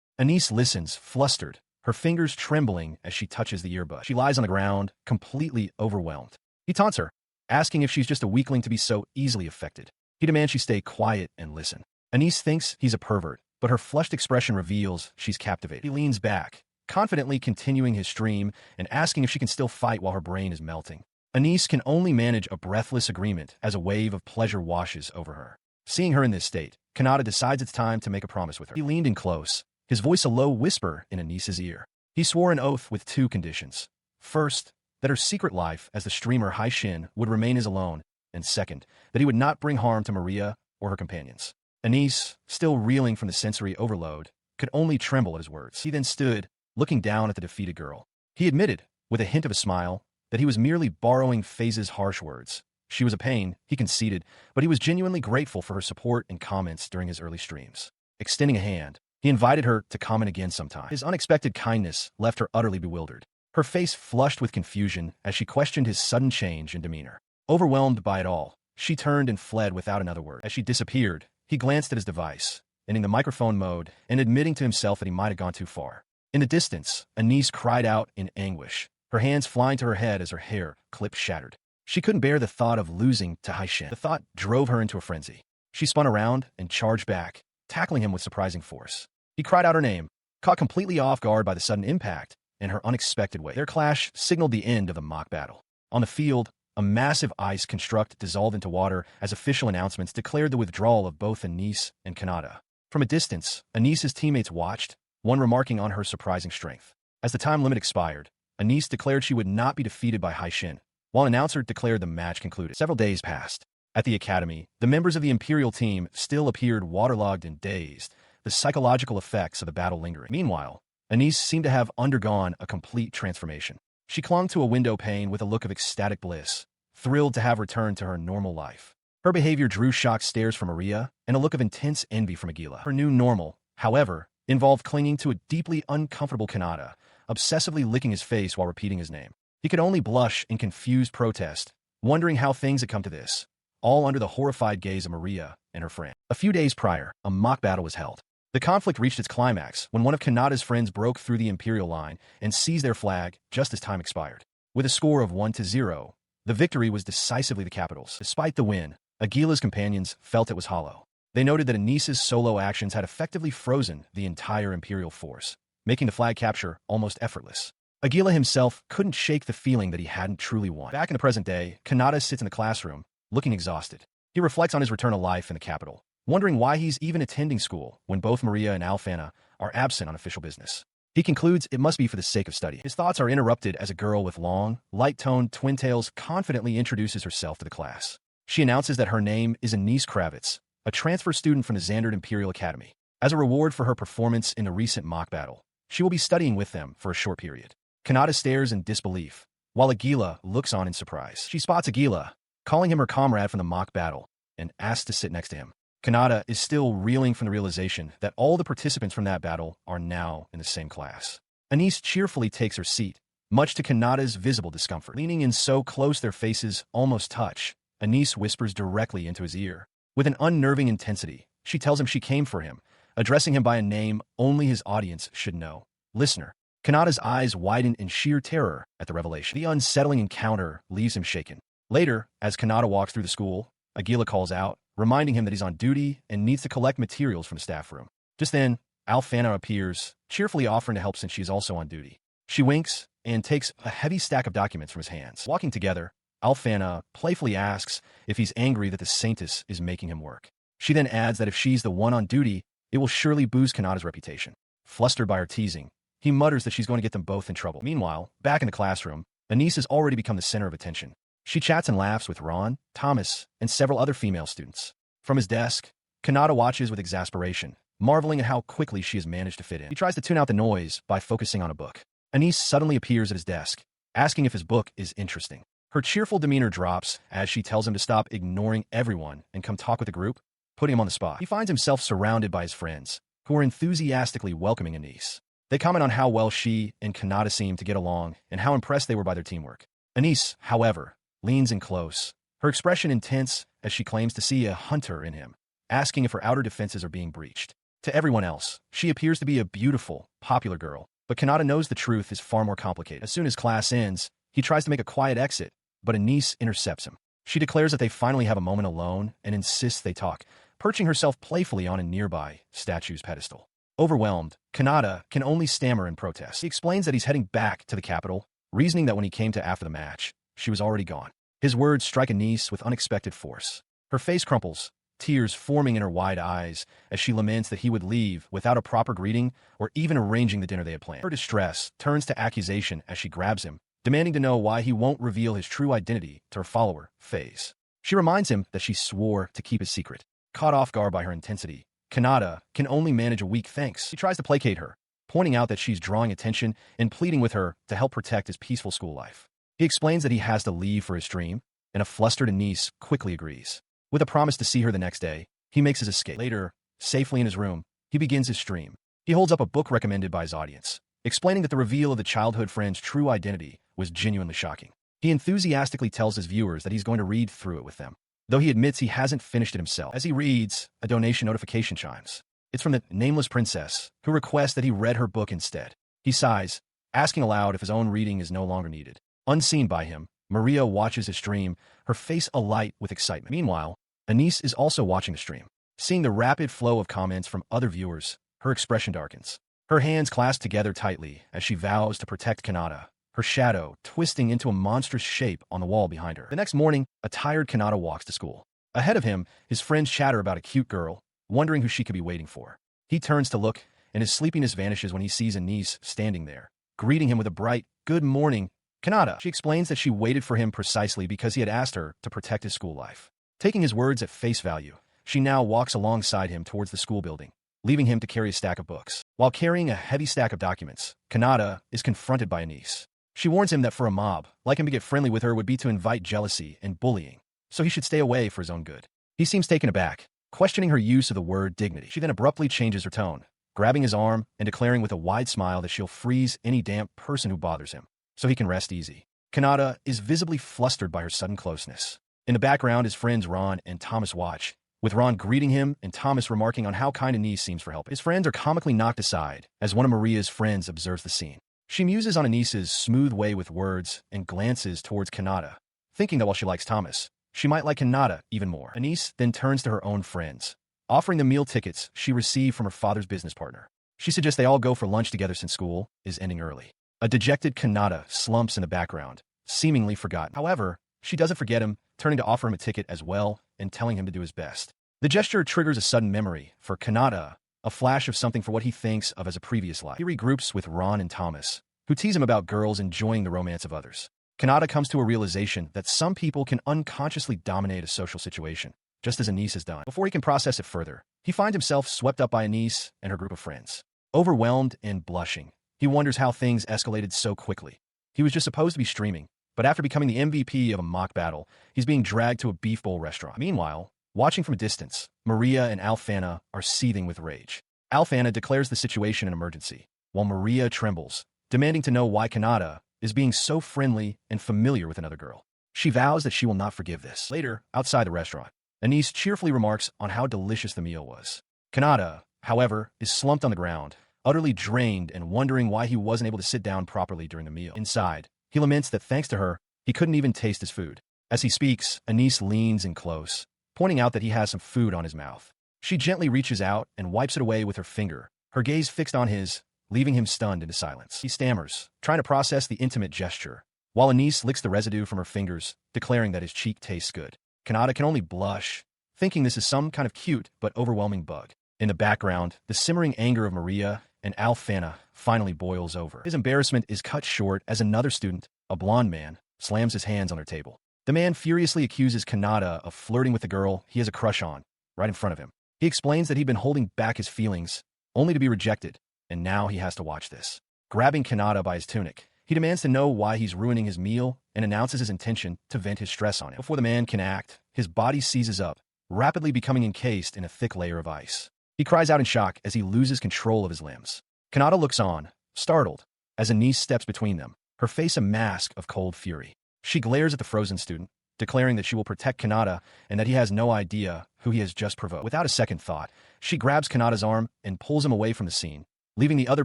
Anise listens, flustered, her fingers trembling as she touches the earbud. She lies on the ground, completely overwhelmed. He taunts her, asking if she's just a weakling to be so easily affected. He demands she stay quiet and listen. Anise thinks he's a pervert, but her flushed expression reveals she's captivated. He leans back, confidently continuing his stream and asking if she can still fight while her brain is melting. Anise can only manage a breathless agreement as a wave of pleasure washes over her. Seeing her in this state, Kanata decides it's time to make a promise with her. He leaned in close, his voice a low whisper in Anise's ear. He swore an oath with 2 conditions. First, that her secret life as the streamer Haishin would remain his alone, and second, that he would not bring harm to Maria or her companions. Anise, still reeling from the sensory overload, could only tremble at his words. He then stood, looking down at the defeated girl. He admitted, with a hint of a smile, that he was merely borrowing Phase's harsh words. She was a pain, he conceded, but he was genuinely grateful for her support and comments during his early streams. Extending a hand, he invited her to comment again sometime. His unexpected kindness left her utterly bewildered. Her face flushed with confusion as she questioned his sudden change in demeanor. Overwhelmed by it all, she turned and fled without another word. As she disappeared, he glanced at his device, ending the microphone mode and admitting to himself that he might have gone too far. In the distance, Anise cried out in anguish, her hands flying to her head as her hair clip shattered. She couldn't bear the thought of losing to Haishin. The thought drove her into a frenzy. She spun around and charged back, tackling him with surprising force. He cried out her name, caught completely off guard by the sudden impact and her unexpected way. Their clash signaled the end of the mock battle. On the field, a massive ice construct dissolved into water as official announcements declared the withdrawal of both Anise and Kanata. From a distance, Anise's teammates watched, one remarking on her surprising strength. As the time limit expired, Anise declared she would not be defeated by Haishin, while an announcer declared the match concluded. Several days passed. At the academy, the members of the Imperial team still appeared waterlogged and dazed, the psychological effects of the battle lingering. Meanwhile, Anise seemed to have undergone a complete transformation. She clung to a window pane with a look of ecstatic bliss, thrilled to have returned to her normal life. Her behavior drew shocked stares from Maria and a look of intense envy from Agila. Her new normal, however, involved clinging to a deeply uncomfortable Kanata, obsessively licking his face while repeating his name. He could only blush in confused protest, wondering how things had come to this, all under the horrified gaze of Maria and her friend. A few days prior, a mock battle was held. The conflict reached its climax when one of Kanata's friends broke through the Imperial line and seized their flag just as time expired. With a score of 1-0, the victory was decisively the capital's. Despite the win, Agila's companions felt it was hollow. They noted that Anise's solo actions had effectively frozen the entire Imperial force, making the flag capture almost effortless. Agila himself couldn't shake the feeling that he hadn't truly won. Back in the present day, Kanata sits in the classroom, looking exhausted. He reflects on his return to life in the capital, wondering why he's even attending school when both Maria and Alfana are absent on official business. He concludes it must be for the sake of study. His thoughts are interrupted as a girl with long, light-toned twin tails confidently introduces herself to the class. She announces that her name is Anise Kravitz, a transfer student from the Xandered Imperial Academy. As a reward for her performance in the recent mock battle, she will be studying with them for a short period. Kanata stares in disbelief, while Agila looks on in surprise. She spots Agila, calling him her comrade from the mock battle, and asks to sit next to him. Kanata is still reeling from the realization that all the participants from that battle are now in the same class. Anise cheerfully takes her seat, much to Kanata's visible discomfort. Leaning in so close their faces almost touch, Anise whispers directly into his ear. With an unnerving intensity, she tells him she came for him, addressing him by a name only his audience should know. Listener. Kanata's eyes widen in sheer terror at the revelation. The unsettling encounter leaves him shaken. Later, as Kanata walks through the school, Agila calls out, reminding him that he's on duty and needs to collect materials from the staff room. Just then, Alfana appears, cheerfully offering to help since she is also on duty. She winks and takes a heavy stack of documents from his hands. Walking together, Alfana playfully asks if he's angry that the Saintess is making him work. She then adds that if she's the one on duty, it will surely boost Kanata's reputation. Flustered by her teasing, he mutters that she's going to get them both in trouble. Meanwhile, back in the classroom, Anise has already become the center of attention. She chats and laughs with Ron, Thomas, and several other female students. From his desk, Kanata watches with exasperation, marveling at how quickly she has managed to fit in. He tries to tune out the noise by focusing on a book. Anise suddenly appears at his desk, asking if his book is interesting. Her cheerful demeanor drops as she tells him to stop ignoring everyone and come talk with the group, putting him on the spot. He finds himself surrounded by his friends, who are enthusiastically welcoming Anise. They comment on how well she and Kanata seem to get along and how impressed they were by their teamwork. Anise, however, leans in close, her expression intense as she claims to see a hunter in him, asking if her outer defenses are being breached. To everyone else, she appears to be a beautiful, popular girl, but Kanata knows the truth is far more complicated. As soon as class ends, he tries to make a quiet exit, but Anise intercepts him. She declares that they finally have a moment alone and insists they talk, perching herself playfully on a nearby statue's pedestal. Overwhelmed, Kanata can only stammer in protest. He explains that he's heading back to the capital, reasoning that when he came to after the match, she was already gone. His words strike Anise with unexpected force. Her face crumples, tears forming in her wide eyes as she laments that he would leave without a proper greeting or even arranging the dinner they had planned. Her distress turns to accusation as she grabs him, demanding to know why he won't reveal his true identity to her follower, Phase. She reminds him that she swore to keep his secret. Caught off guard by her intensity, Kanata can only manage a weak thanks. He tries to placate her, pointing out that she's drawing attention and pleading with her to help protect his peaceful school life. He explains that he has to leave for his stream, and a flustered Anise quickly agrees. With a promise to see her the next day, he makes his escape. Later, safely in his room, he begins his stream. He holds up a book recommended by his audience, explaining that the reveal of the childhood friend's true identity was genuinely shocking. He enthusiastically tells his viewers that he's going to read through it with them, though he admits he hasn't finished it himself. As he reads, a donation notification chimes. It's from the nameless princess, who requests that he read her book instead. He sighs, asking aloud if his own reading is no longer needed. Unseen by him, Maria watches his stream, her face alight with excitement. Meanwhile, Anise is also watching the stream. Seeing the rapid flow of comments from other viewers, her expression darkens. Her hands clasp together tightly as she vows to protect Kanata, her shadow twisting into a monstrous shape on the wall behind her. The next morning, a tired Kanata walks to school. Ahead of him, his friends chatter about a cute girl, wondering who she could be waiting for. He turns to look, and his sleepiness vanishes when he sees Anise standing there, greeting him with a bright, "Good morning, Kanata." She explains that she waited for him precisely because he had asked her to protect his school life. Taking his words at face value, she now walks alongside him towards the school building, leaving him to carry a stack of books. While carrying a heavy stack of documents, Kanata is confronted by Anise. She warns him that for a mob, like him to get friendly with her would be to invite jealousy and bullying, so he should stay away for his own good. He seems taken aback, questioning her use of the word dignity. She then abruptly changes her tone, grabbing his arm and declaring with a wide smile that she'll freeze any damp person who bothers him, so he can rest easy. Kanata is visibly flustered by her sudden closeness. In the background, his friends Ron and Thomas watch, with Ron greeting him and Thomas remarking on how kind Anise seems for help. His friends are comically knocked aside as one of Maria's friends observes the scene. She muses on Anise's smooth way with words and glances towards Kanata, thinking that while she likes Thomas, she might like Kanata even more. Anise then turns to her own friends, offering them meal tickets she received from her father's business partner. She suggests they all go for lunch together since school is ending early. A dejected Kanata slumps in the background, seemingly forgotten. However, she doesn't forget him, turning to offer him a ticket as well and telling him to do his best. The gesture triggers a sudden memory for Kanata, a flash of something for what he thinks of as a previous life. He regroups with Ron and Thomas, who tease him about girls enjoying the romance of others. Kanata comes to a realization that some people can unconsciously dominate a social situation, just as Anise has done. Before he can process it further, he finds himself swept up by Anise and her group of friends. Overwhelmed and blushing, he wonders how things escalated so quickly. He was just supposed to be streaming, but after becoming the MVP of a mock battle, he's being dragged to a beef bowl restaurant. Meanwhile, watching from a distance, Maria and Alfana are seething with rage. Alfana declares the situation an emergency, while Maria trembles, demanding to know why Kanata is being so friendly and familiar with another girl. She vows that she will not forgive this. Later, outside the restaurant, Anise cheerfully remarks on how delicious the meal was. Kanata, however, is slumped on the ground, utterly drained and wondering why he wasn't able to sit down properly during the meal. Inside, he laments that thanks to her, he couldn't even taste his food. As he speaks, Anise leans in close, pointing out that he has some food on his mouth. She gently reaches out and wipes it away with her finger, her gaze fixed on his, leaving him stunned into silence. He stammers, trying to process the intimate gesture, while Anise licks the residue from her fingers, declaring that his cheek tastes good. Kanata can only blush, thinking this is some kind of cute but overwhelming bug. In the background, the simmering anger of Maria and Alfana finally boils over. His embarrassment is cut short as another student, a blonde man, slams his hands on their table. The man furiously accuses Kanata of flirting with the girl he has a crush on, right in front of him. He explains that he'd been holding back his feelings, only to be rejected, and now he has to watch this. Grabbing Kanata by his tunic, he demands to know why he's ruining his meal and announces his intention to vent his stress on him. Before the man can act, his body seizes up, rapidly becoming encased in a thick layer of ice. He cries out in shock as he loses control of his limbs. Kanata looks on, startled, as Anise steps between them, her face a mask of cold fury. She glares at the frozen student, declaring that she will protect Kanata and that he has no idea who he has just provoked. Without a second thought, she grabs Kanata's arm and pulls him away from the scene, leaving the other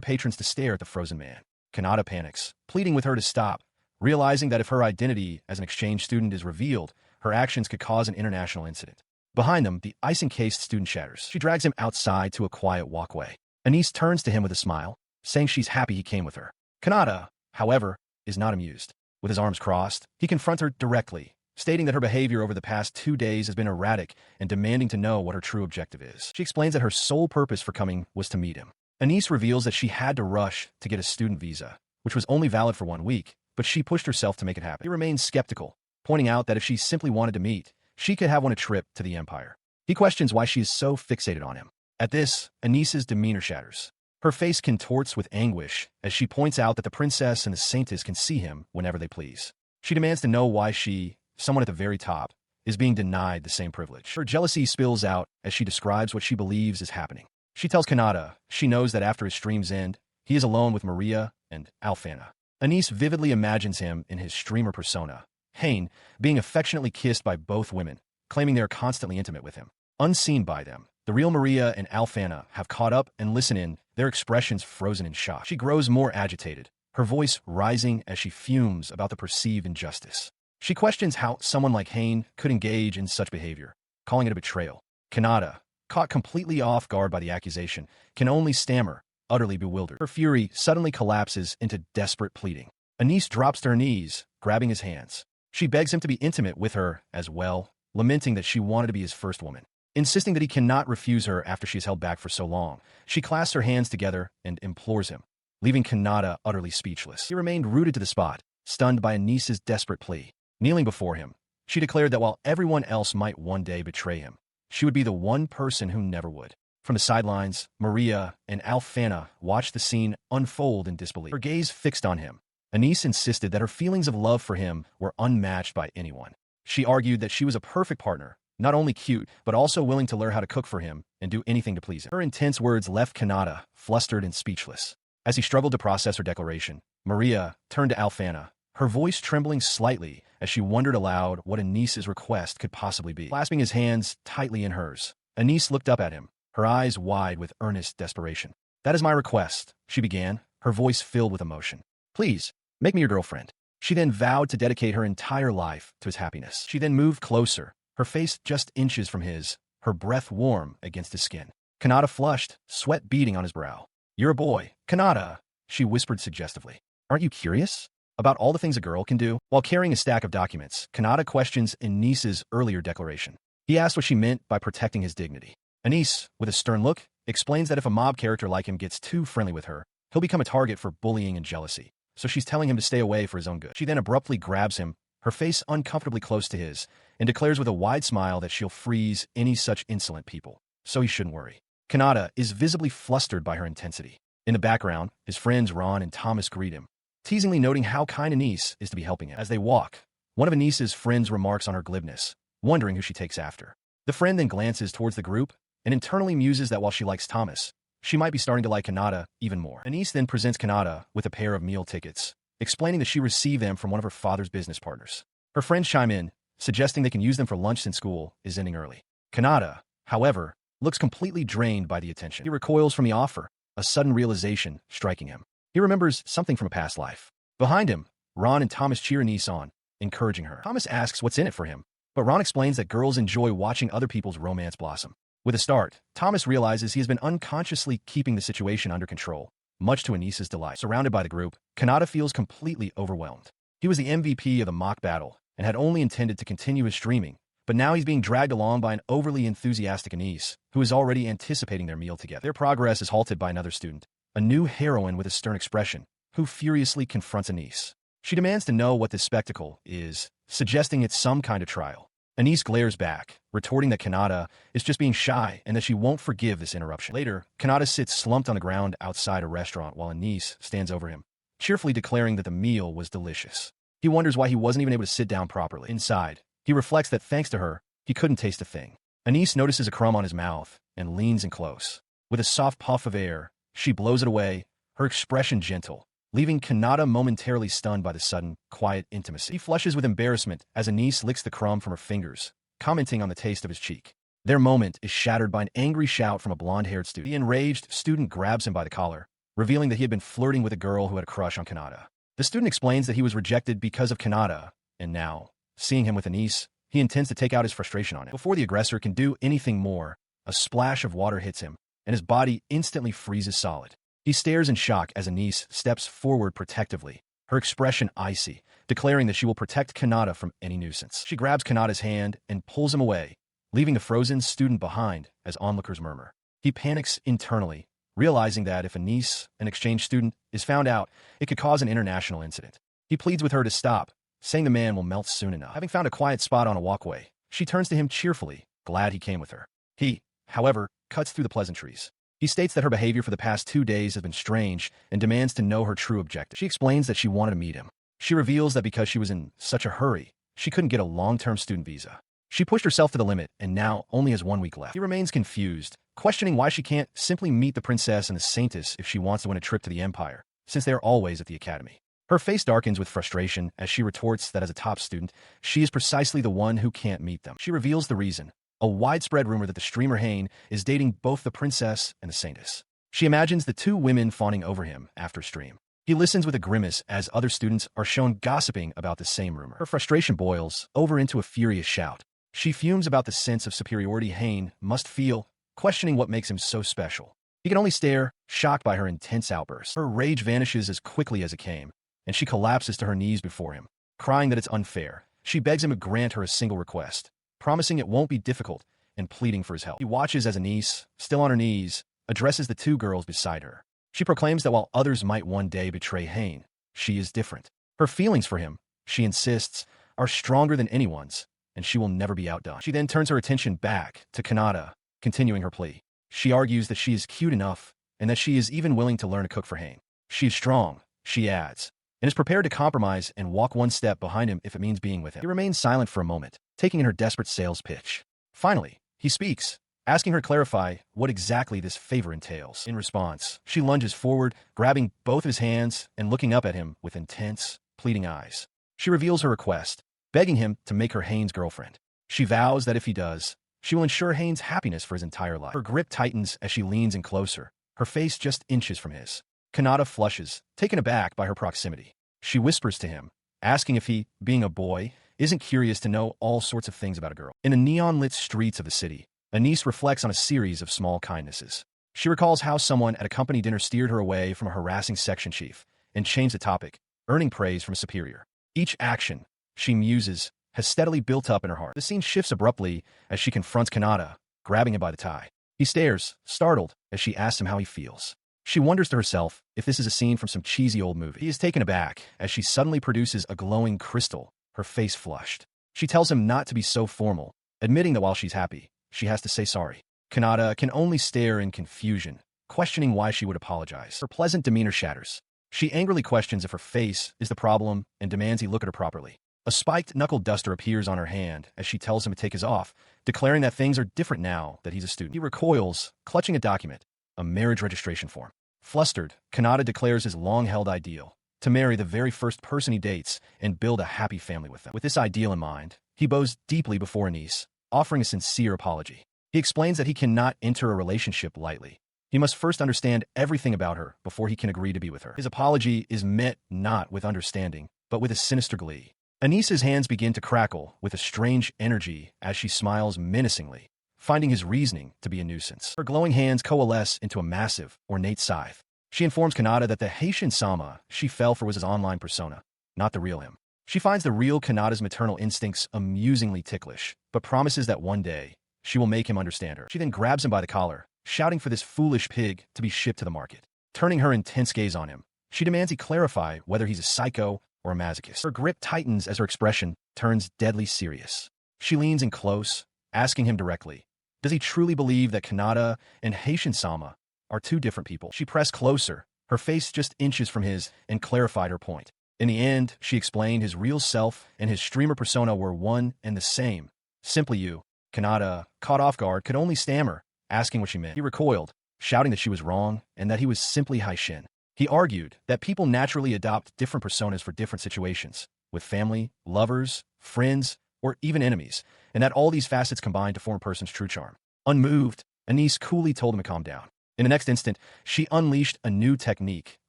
patrons to stare at the frozen man. Kanata panics, pleading with her to stop, realizing that if her identity as an exchange student is revealed, her actions could cause an international incident. Behind them, the ice-encased student shatters. She drags him outside to a quiet walkway. Anise turns to him with a smile, saying she's happy he came with her. Kanata, however, is not amused. With his arms crossed, he confronts her directly, stating that her behavior over the past 2 days has been erratic and demanding to know what her true objective is. She explains that her sole purpose for coming was to meet him. Anise reveals that she had to rush to get a student visa, which was only valid for 1 week, but she pushed herself to make it happen. He remains skeptical, pointing out that if she simply wanted to meet, she could have won a trip to the Empire. He questions why she is so fixated on him. At this, Anise's demeanor shatters, Her face contorts with anguish as she points out that the princess and the saintess can see him whenever they please. She demands to know why she, someone at the very top, is being denied the same privilege. Her jealousy spills out as she describes what she believes is happening. She tells Kanata she knows that after his stream's end, he is alone with Maria and Alfana. Anise vividly imagines him in his streamer persona, Hain, being affectionately kissed by both women, claiming they are constantly intimate with him. Unseen by them, the real Maria and Alfana have caught up and listen in, their expressions frozen in shock. She grows more agitated, her voice rising as she fumes about the perceived injustice. She questions how someone like Hain could engage in such behavior, calling it a betrayal. Kanata, caught completely off guard by the accusation, can only stammer, utterly bewildered. Her fury suddenly collapses into desperate pleading. Anise drops to her knees, grabbing his hands. She begs him to be intimate with her as well, lamenting that she wanted to be his first woman. Insisting that he cannot refuse her after she is held back for so long, she clasps her hands together and implores him, leaving Kanata utterly speechless. He remained rooted to the spot, stunned by Anise's desperate plea. Kneeling before him, she declared that while everyone else might one day betray him, she would be the one person who never would. From the sidelines, Maria and Alfana watched the scene unfold in disbelief. Her gaze fixed on him. Anise insisted that her feelings of love for him were unmatched by anyone. She argued that she was a perfect partner, not only cute, but also willing to learn how to cook for him and do anything to please him. Her intense words left Kanata flustered and speechless. As he struggled to process her declaration, Maria turned to Alfana, her voice trembling slightly as she wondered aloud what Anise's request could possibly be. Clasping his hands tightly in hers, Anise looked up at him, her eyes wide with earnest desperation. "That is my request," she began, her voice filled with emotion. "Please, make me your girlfriend." She then vowed to dedicate her entire life to his happiness. She then moved closer, her face just inches from his, her breath warm against his skin. Kanata flushed, sweat beading on his brow. "You're a boy, Kanata," she whispered suggestively. "Aren't you curious about all the things a girl can do?" While carrying a stack of documents, Kanata questions Anise's earlier declaration. He asked what she meant by protecting his dignity. Anise, with a stern look, explains that if a mob character like him gets too friendly with her, he'll become a target for bullying and jealousy. So she's telling him to stay away for his own good. She then abruptly grabs him, her face uncomfortably close to his, and declares with a wide smile that she'll freeze any such insolent people. So he shouldn't worry. Kanata is visibly flustered by her intensity. In the background, his friends Ron and Thomas greet him, teasingly noting how kind Anise is to be helping him. As they walk, one of Anise's friends remarks on her glibness, wondering who she takes after. The friend then glances towards the group and internally muses that while she likes Thomas, she might be starting to like Kanata even more. Anise then presents Kanata with a pair of meal tickets, explaining that she received them from one of her father's business partners. Her friends chime in, suggesting they can use them for lunch since school is ending early. Kanata, however, looks completely drained by the attention. He recoils from the offer, a sudden realization striking him. He remembers something from a past life. Behind him, Ron and Thomas cheer Anise on, encouraging her. Thomas asks what's in it for him, but Ron explains that girls enjoy watching other people's romance blossom. With a start, Thomas realizes he has been unconsciously keeping the situation under control, much to Anise's delight. Surrounded by the group, Kanata feels completely overwhelmed. He was the MVP of the mock battle and had only intended to continue his streaming, but now he's being dragged along by an overly enthusiastic Anise, who is already anticipating their meal together. Their progress is halted by another student, a new heroine with a stern expression, who furiously confronts Anise. She demands to know what this spectacle is, suggesting it's some kind of trial. Anise glares back, retorting that Kanata is just being shy and that she won't forgive this interruption. Later, Kanata sits slumped on the ground outside a restaurant while Anise stands over him, cheerfully declaring that the meal was delicious. He wonders why he wasn't even able to sit down properly. Inside, he reflects that thanks to her, he couldn't taste a thing. Anise notices a crumb on his mouth and leans in close. With a soft puff of air, she blows it away, her expression gentle, leaving Kanata momentarily stunned by the sudden, quiet intimacy. He flushes with embarrassment as Anise licks the crumb from her fingers, commenting on the taste of his cheek. Their moment is shattered by an angry shout from a blonde-haired student. The enraged student grabs him by the collar, revealing that he had been flirting with a girl who had a crush on Kanata. The student explains that he was rejected because of Kanata, and now, seeing him with Anise, he intends to take out his frustration on him. Before the aggressor can do anything more, a splash of water hits him, and his body instantly freezes solid. He stares in shock as Anise steps forward protectively, her expression icy, declaring that she will protect Kanata from any nuisance. She grabs Kanata's hand and pulls him away, leaving the frozen student behind as onlookers murmur. He panics internally, realizing that if Anise, an exchange student, is found out, it could cause an international incident. He pleads with her to stop, saying the man will melt soon enough. Having found a quiet spot on a walkway, she turns to him cheerfully, glad he came with her. He, however, cuts through the pleasantries. He states that her behavior for the past 2 days has been strange and demands to know her true objective. She explains that she wanted to meet him. She reveals that because she was in such a hurry, she couldn't get a long-term student visa. She pushed herself to the limit and now only has 1 week left. He remains confused, questioning why she can't simply meet the princess and the saintess if she wants to win a trip to the empire, since they are always at the academy. Her face darkens with frustration as she retorts that as a top student, she is precisely the one who can't meet them. She reveals the reason: a widespread rumor that the streamer Hain is dating both the princess and the saintess. She imagines the two women fawning over him after stream. He listens with a grimace as other students are shown gossiping about the same rumor. Her frustration boils over into a furious shout. She fumes about the sense of superiority Hain must feel, questioning what makes him so special. He can only stare, shocked by her intense outburst. Her rage vanishes as quickly as it came, and she collapses to her knees before him, crying that it's unfair. She begs him to grant her a single request, promising it won't be difficult and pleading for his help. He watches as Anise, still on her knees, addresses the two girls beside her. She proclaims that while others might one day betray Hain, she is different. Her feelings for him, she insists, are stronger than anyone's, and she will never be outdone. She then turns her attention back to Kanata, continuing her plea. She argues that she is cute enough and that she is even willing to learn to cook for Hain. She is strong, she adds, and is prepared to compromise and walk one step behind him if it means being with him. He remains silent for a moment, taking in her desperate sales pitch. Finally, he speaks, asking her to clarify what exactly this favor entails. In response, she lunges forward, grabbing both of his hands and looking up at him with intense, pleading eyes. She reveals her request, begging him to make her Hain's girlfriend. She vows that if he does, she will ensure Hain's happiness for his entire life. Her grip tightens as she leans in closer, her face just inches from his. Kanata flushes, taken aback by her proximity. She whispers to him, asking if he, being a boy, isn't curious to know all sorts of things about a girl. In the neon-lit streets of the city, Anise reflects on a series of small kindnesses. She recalls how someone at a company dinner steered her away from a harassing section chief and changed the topic, earning praise from a superior. Each action, she muses, has steadily built up in her heart. The scene shifts abruptly as she confronts Kanata, grabbing him by the tie. He stares, startled, as she asks him how he feels. She wonders to herself if this is a scene from some cheesy old movie. He is taken aback as she suddenly produces a glowing crystal, her face flushed. She tells him not to be so formal, admitting that while she's happy, she has to say sorry. Kanata can only stare in confusion, questioning why she would apologize. Her pleasant demeanor shatters. She angrily questions if her face is the problem and demands he look at her properly. A spiked knuckle duster appears on her hand as she tells him to take his off, declaring that things are different now that he's a student. He recoils, clutching a document, a marriage registration form. Flustered, Kanata declares his long-held ideal, to marry the very first person he dates and build a happy family with them. With this ideal in mind, he bows deeply before Anise, offering a sincere apology. He explains that he cannot enter a relationship lightly. He must first understand everything about her before he can agree to be with her. His apology is met not with understanding, but with a sinister glee. Anise's hands begin to crackle with a strange energy as she smiles menacingly, finding his reasoning to be a nuisance. Her glowing hands coalesce into a massive, ornate scythe. She informs Kanata that the Haitian Sama she fell for was his online persona, not the real him. She finds the real Kanata's maternal instincts amusingly ticklish, but promises that one day, she will make him understand her. She then grabs him by the collar, shouting for this foolish pig to be shipped to the market. Turning her intense gaze on him, she demands he clarify whether he's a psycho or a masochist. Her grip tightens as her expression turns deadly serious. She leans in close, asking him directly, does he truly believe that Kanata and Haitian Sama are two different people? She pressed closer, her face just inches from his, and clarified her point. In the end, she explained his real self and his streamer persona were one and the same. Simply you. Kanata, caught off guard, could only stammer, asking what she meant. He recoiled, shouting that she was wrong and that he was simply Haishin. He argued that people naturally adopt different personas for different situations, with family, lovers, friends, or even enemies, and that all these facets combine to form a person's true charm. Unmoved, Anise coolly told him to calm down. In the next instant, she unleashed a new technique,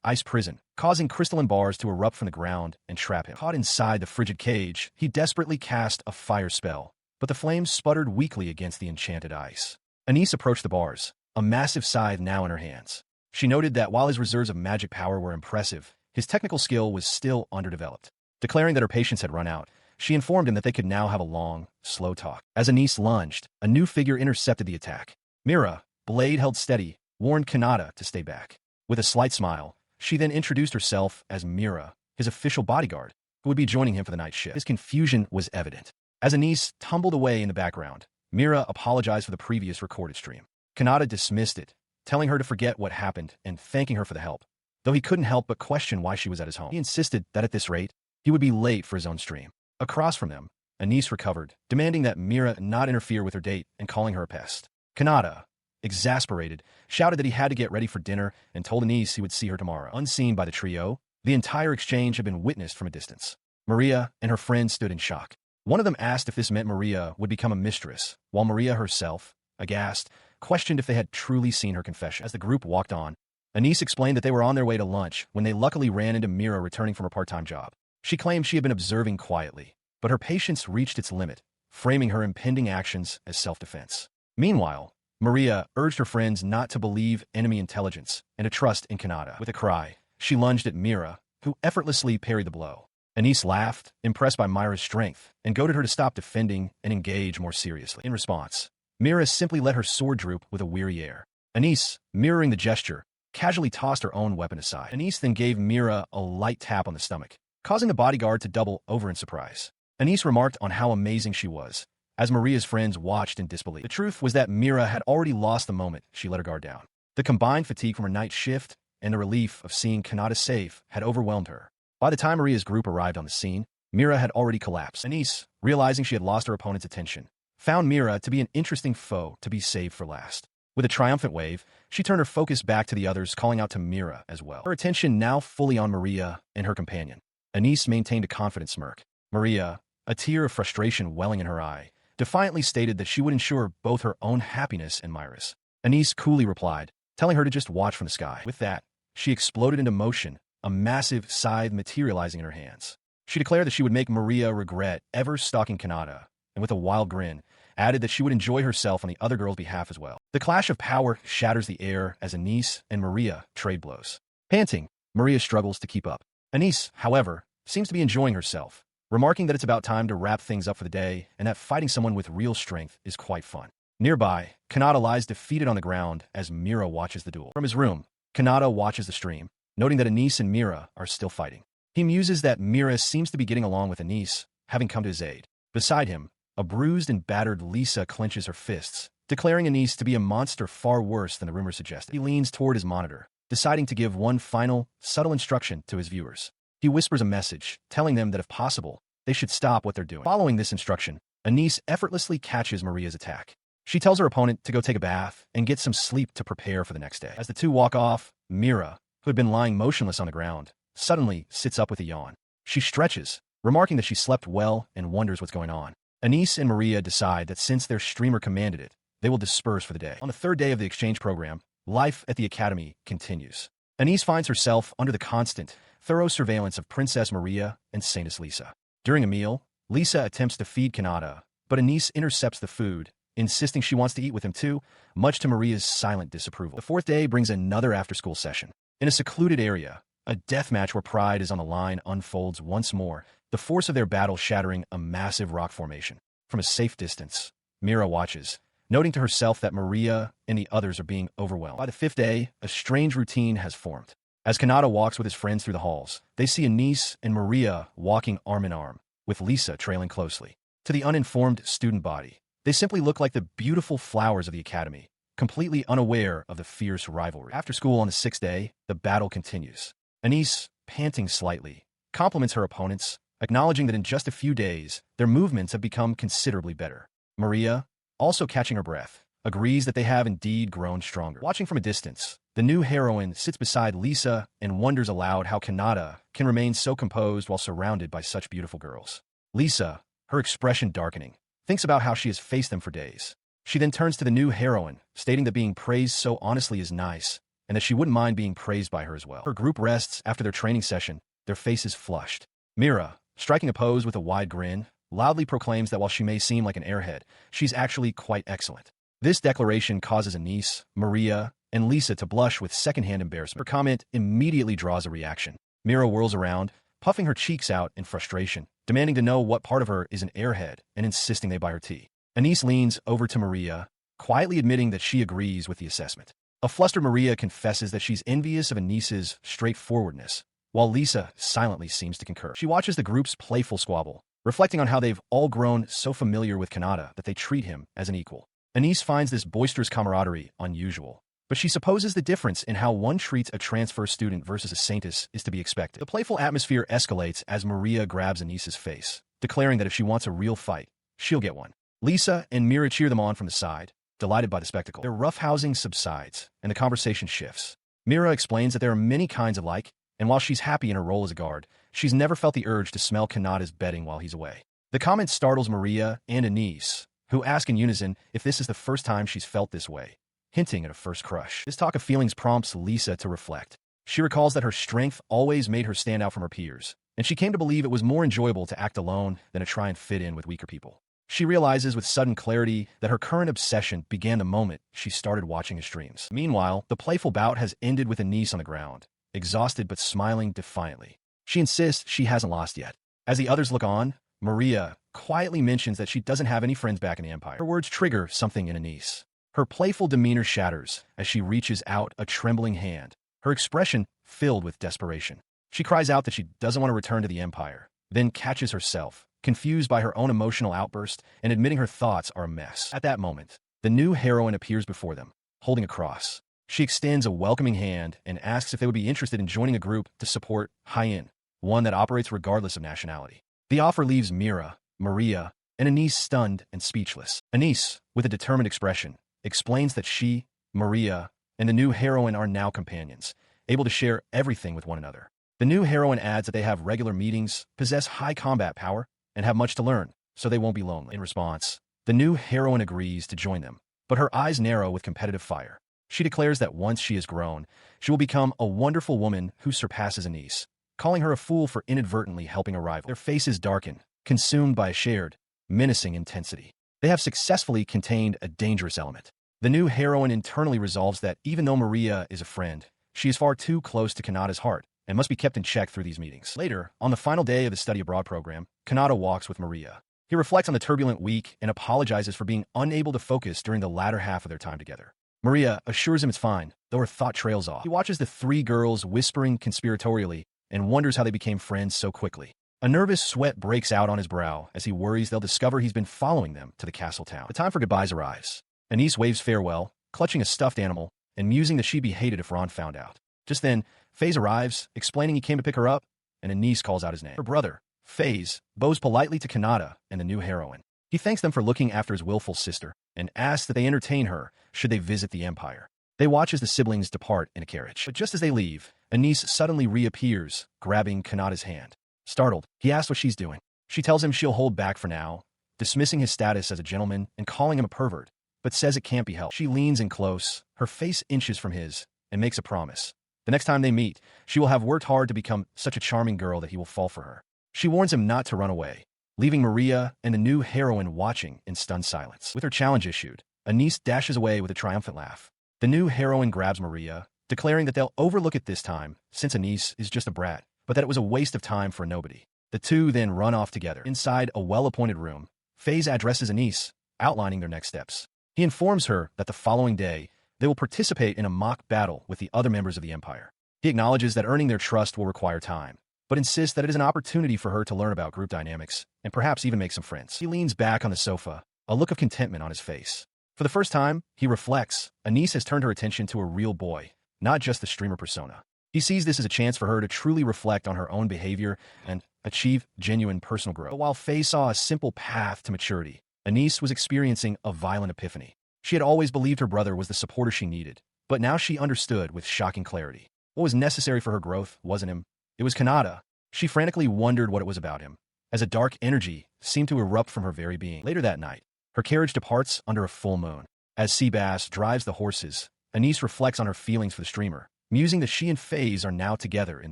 Ice Prison, causing crystalline bars to erupt from the ground and trap him. Caught inside the frigid cage, he desperately cast a fire spell, but the flames sputtered weakly against the enchanted ice. Anise approached the bars, a massive scythe now in her hands. She noted that while his reserves of magic power were impressive, his technical skill was still underdeveloped. Declaring that her patience had run out, she informed him that they could now have a long, slow talk. As Anise lunged, a new figure intercepted the attack. Mira, blade held steady, warned Kanata to stay back. With a slight smile, she then introduced herself as Mira, his official bodyguard, who would be joining him for the night shift. His confusion was evident. As Anise tumbled away in the background, Mira apologized for the previous recorded stream. Kanata dismissed it, telling her to forget what happened and thanking her for the help. Though he couldn't help but question why she was at his home. He insisted that at this rate, he would be late for his own stream. Across from them, Anise recovered, demanding that Mira not interfere with her date and calling her a pest. Kanata, exasperated, shouted that he had to get ready for dinner and told Anise he would see her tomorrow. Unseen by the trio, the entire exchange had been witnessed from a distance. Maria and her friend stood in shock. One of them asked if this meant Maria would become a mistress, while Maria herself, aghast, questioned if they had truly seen her confession. As the group walked on, Anise explained that they were on their way to lunch when they luckily ran into Mira returning from her part-time job. She claimed she had been observing quietly, but her patience reached its limit, framing her impending actions as self-defense. Meanwhile, Maria urged her friends not to believe enemy intelligence and to trust in Kanata. With a cry, she lunged at Mira, who effortlessly parried the blow. Anise laughed, impressed by Mira's strength, and goaded her to stop defending and engage more seriously. In response, Mira simply let her sword droop with a weary air. Anise, mirroring the gesture, casually tossed her own weapon aside. Anise then gave Mira a light tap on the stomach, causing the bodyguard to double over in surprise. Anise remarked on how amazing she was, as Maria's friends watched in disbelief. The truth was that Mira had already lost the moment she let her guard down. The combined fatigue from her night shift and the relief of seeing Kanata safe had overwhelmed her. By the time Maria's group arrived on the scene, Mira had already collapsed. Anise, realizing she had lost her opponent's attention, found Mira to be an interesting foe to be saved for last. With a triumphant wave, she turned her focus back to the others, calling out to Mira as well. Her attention now fully on Maria and her companion. Anise maintained a confident smirk. Maria, a tear of frustration welling in her eye, defiantly stated that she would ensure both her own happiness and Mira's. Anise coolly replied, telling her to just watch from the sky. With that, she exploded into motion, a massive scythe materializing in her hands. She declared that she would make Maria regret ever stalking Kanata, and with a wild grin, added that she would enjoy herself on the other girl's behalf as well. The clash of power shatters the air as Anise and Maria trade blows. Panting, Maria struggles to keep up. Anise, however, seems to be enjoying herself, remarking that it's about time to wrap things up for the day and that fighting someone with real strength is quite fun. Nearby, Kanata lies defeated on the ground as Mira watches the duel. From his room, Kanata watches the stream, noting that Anise and Mira are still fighting. He muses that Mira seems to be getting along with Anise, having come to his aid. Beside him, a bruised and battered Lisa clenches her fists, declaring Anise to be a monster far worse than the rumor suggested. He leans toward his monitor, deciding to give one final, subtle instruction to his viewers. He whispers a message, telling them that if possible, they should stop what they're doing. Following this instruction, Anise effortlessly catches Maria's attack. She tells her opponent to go take a bath and get some sleep to prepare for the next day. As the two walk off, Mira, who had been lying motionless on the ground, suddenly sits up with a yawn. She stretches, remarking that she slept well and wonders what's going on. Anise and Maria decide that since their streamer commanded it, they will disperse for the day. On the third day of the exchange program, life at the academy continues. Anise finds herself under the constant, thorough surveillance of Princess Maria and Saintess Lisa. During a meal, Lisa attempts to feed Kanata, but Anise intercepts the food, insisting she wants to eat with him too, much to Maria's silent disapproval. The fourth day brings another after-school session. In a secluded area, a deathmatch where pride is on the line unfolds once more, the force of their battle shattering a massive rock formation. From a safe distance, Mira watches, noting to herself that Maria and the others are being overwhelmed. By the fifth day, a strange routine has formed. As Kanata walks with his friends through the halls, they see Anise and Maria walking arm in arm, with Lisa trailing closely. To the uninformed student body, they simply look like the beautiful flowers of the academy, completely unaware of the fierce rivalry. After school on the sixth day, the battle continues. Anise, panting slightly, compliments her opponents, acknowledging that in just a few days, their movements have become considerably better. Maria, also catching her breath, agrees that they have indeed grown stronger. Watching from a distance, the new heroine sits beside Lisa and wonders aloud how Kanata can remain so composed while surrounded by such beautiful girls. Lisa, her expression darkening, thinks about how she has faced them for days. She then turns to the new heroine, stating that being praised so honestly is nice, and that she wouldn't mind being praised by her as well. Her group rests after their training session, their faces flushed. Mira, striking a pose with a wide grin, loudly proclaims that while she may seem like an airhead, she's actually quite excellent. This declaration causes Anise, Maria, and Lisa to blush with secondhand embarrassment. Her comment immediately draws a reaction. Mira whirls around, puffing her cheeks out in frustration, demanding to know what part of her is an airhead and insisting they buy her tea. Anise leans over to Maria, quietly admitting that she agrees with the assessment. A flustered Maria confesses that she's envious of Anise's straightforwardness, while Lisa silently seems to concur. She watches the group's playful squabble, reflecting on how they've all grown so familiar with Kanata that they treat him as an equal. Anise finds this boisterous camaraderie unusual, but she supposes the difference in how one treats a transfer student versus a saintess is to be expected. The playful atmosphere escalates as Maria grabs Anice's face, declaring that if she wants a real fight, she'll get one. Lisa and Mira cheer them on from the side, delighted by the spectacle. Their roughhousing subsides, and the conversation shifts. Mira explains that there are many kinds of like, and while she's happy in her role as a guard, she's never felt the urge to smell Kanata's bedding while he's away. The comment startles Maria and Anice, who ask in unison if this is the first time she's felt this way, hinting at a first crush. This talk of feelings prompts Lisa to reflect. She recalls that her strength always made her stand out from her peers, and she came to believe it was more enjoyable to act alone than to try and fit in with weaker people. She realizes with sudden clarity that her current obsession began the moment she started watching his streams. Meanwhile, the playful bout has ended with Anice on the ground, exhausted but smiling defiantly. She insists she hasn't lost yet. As the others look on, Maria quietly mentions that she doesn't have any friends back in the Empire. Her words trigger something in Anice. Her playful demeanor shatters as she reaches out a trembling hand, her expression filled with desperation. She cries out that she doesn't want to return to the Empire, then catches herself, confused by her own emotional outburst and admitting her thoughts are a mess. At that moment, the new heroine appears before them, holding a cross. She extends a welcoming hand and asks if they would be interested in joining a group to support Hyen, one that operates regardless of nationality. The offer leaves Mira, Maria, and Anice stunned and speechless. Anice, with a determined expression, explains that she, Maria, and the new heroine are now companions, able to share everything with one another. The new heroine adds that they have regular meetings, possess high combat power, and have much to learn, so they won't be lonely. In response, the new heroine agrees to join them, but her eyes narrow with competitive fire. She declares that once she is grown, she will become a wonderful woman who surpasses Anice, calling her a fool for inadvertently helping a rival. Their faces darken, consumed by a shared, menacing intensity. They have successfully contained a dangerous element. The new heroine internally resolves that even though Maria is a friend, she is far too close to Kanata's heart and must be kept in check through these meetings. Later, on the final day of the study abroad program, Kanata walks with Maria. He reflects on the turbulent week and apologizes for being unable to focus during the latter half of their time together. Maria assures him it's fine, though her thought trails off. He watches the three girls whispering conspiratorially and wonders how they became friends so quickly. A nervous sweat breaks out on his brow as he worries they'll discover he's been following them to the castle town. The time for goodbyes arrives. Anice waves farewell, clutching a stuffed animal, and musing that she'd be hated if Ron found out. Just then, Faze arrives, explaining he came to pick her up, and Anice calls out his name. Her brother, Faze, bows politely to Kanata and the new heroine. He thanks them for looking after his willful sister, and asks that they entertain her should they visit the Empire. They watch as the siblings depart in a carriage. But just as they leave, Anice suddenly reappears, grabbing Kanata's hand. Startled, he asks what she's doing. She tells him she'll hold back for now, dismissing his status as a gentleman and calling him a pervert, but says it can't be helped. She leans in close, her face inches from his, and makes a promise. The next time they meet, she will have worked hard to become such a charming girl that he will fall for her. She warns him not to run away, leaving Maria and the new heroine watching in stunned silence. With her challenge issued, Anice dashes away with a triumphant laugh. The new heroine grabs Maria, declaring that they'll overlook it this time, since Anice is just a brat, but that it was a waste of time for a nobody. The two then run off together. Inside a well-appointed room, Faze addresses Anice, outlining their next steps. He informs her that the following day, they will participate in a mock battle with the other members of the Empire. He acknowledges that earning their trust will require time, but insists that it is an opportunity for her to learn about group dynamics and perhaps even make some friends. He leans back on the sofa, a look of contentment on his face. For the first time, he reflects, Anice has turned her attention to a real boy, not just the streamer persona. He sees this as a chance for her to truly reflect on her own behavior and achieve genuine personal growth. But while Faye saw a simple path to maturity, Anice was experiencing a violent epiphany. She had always believed her brother was the supporter she needed, but now she understood with shocking clarity. What was necessary for her growth wasn't him. It was Kanata. She frantically wondered what it was about him, as a dark energy seemed to erupt from her very being. Later that night, her carriage departs under a full moon. As Seabass drives the horses, Anice reflects on her feelings for the streamer, musing that she and Faze are now together in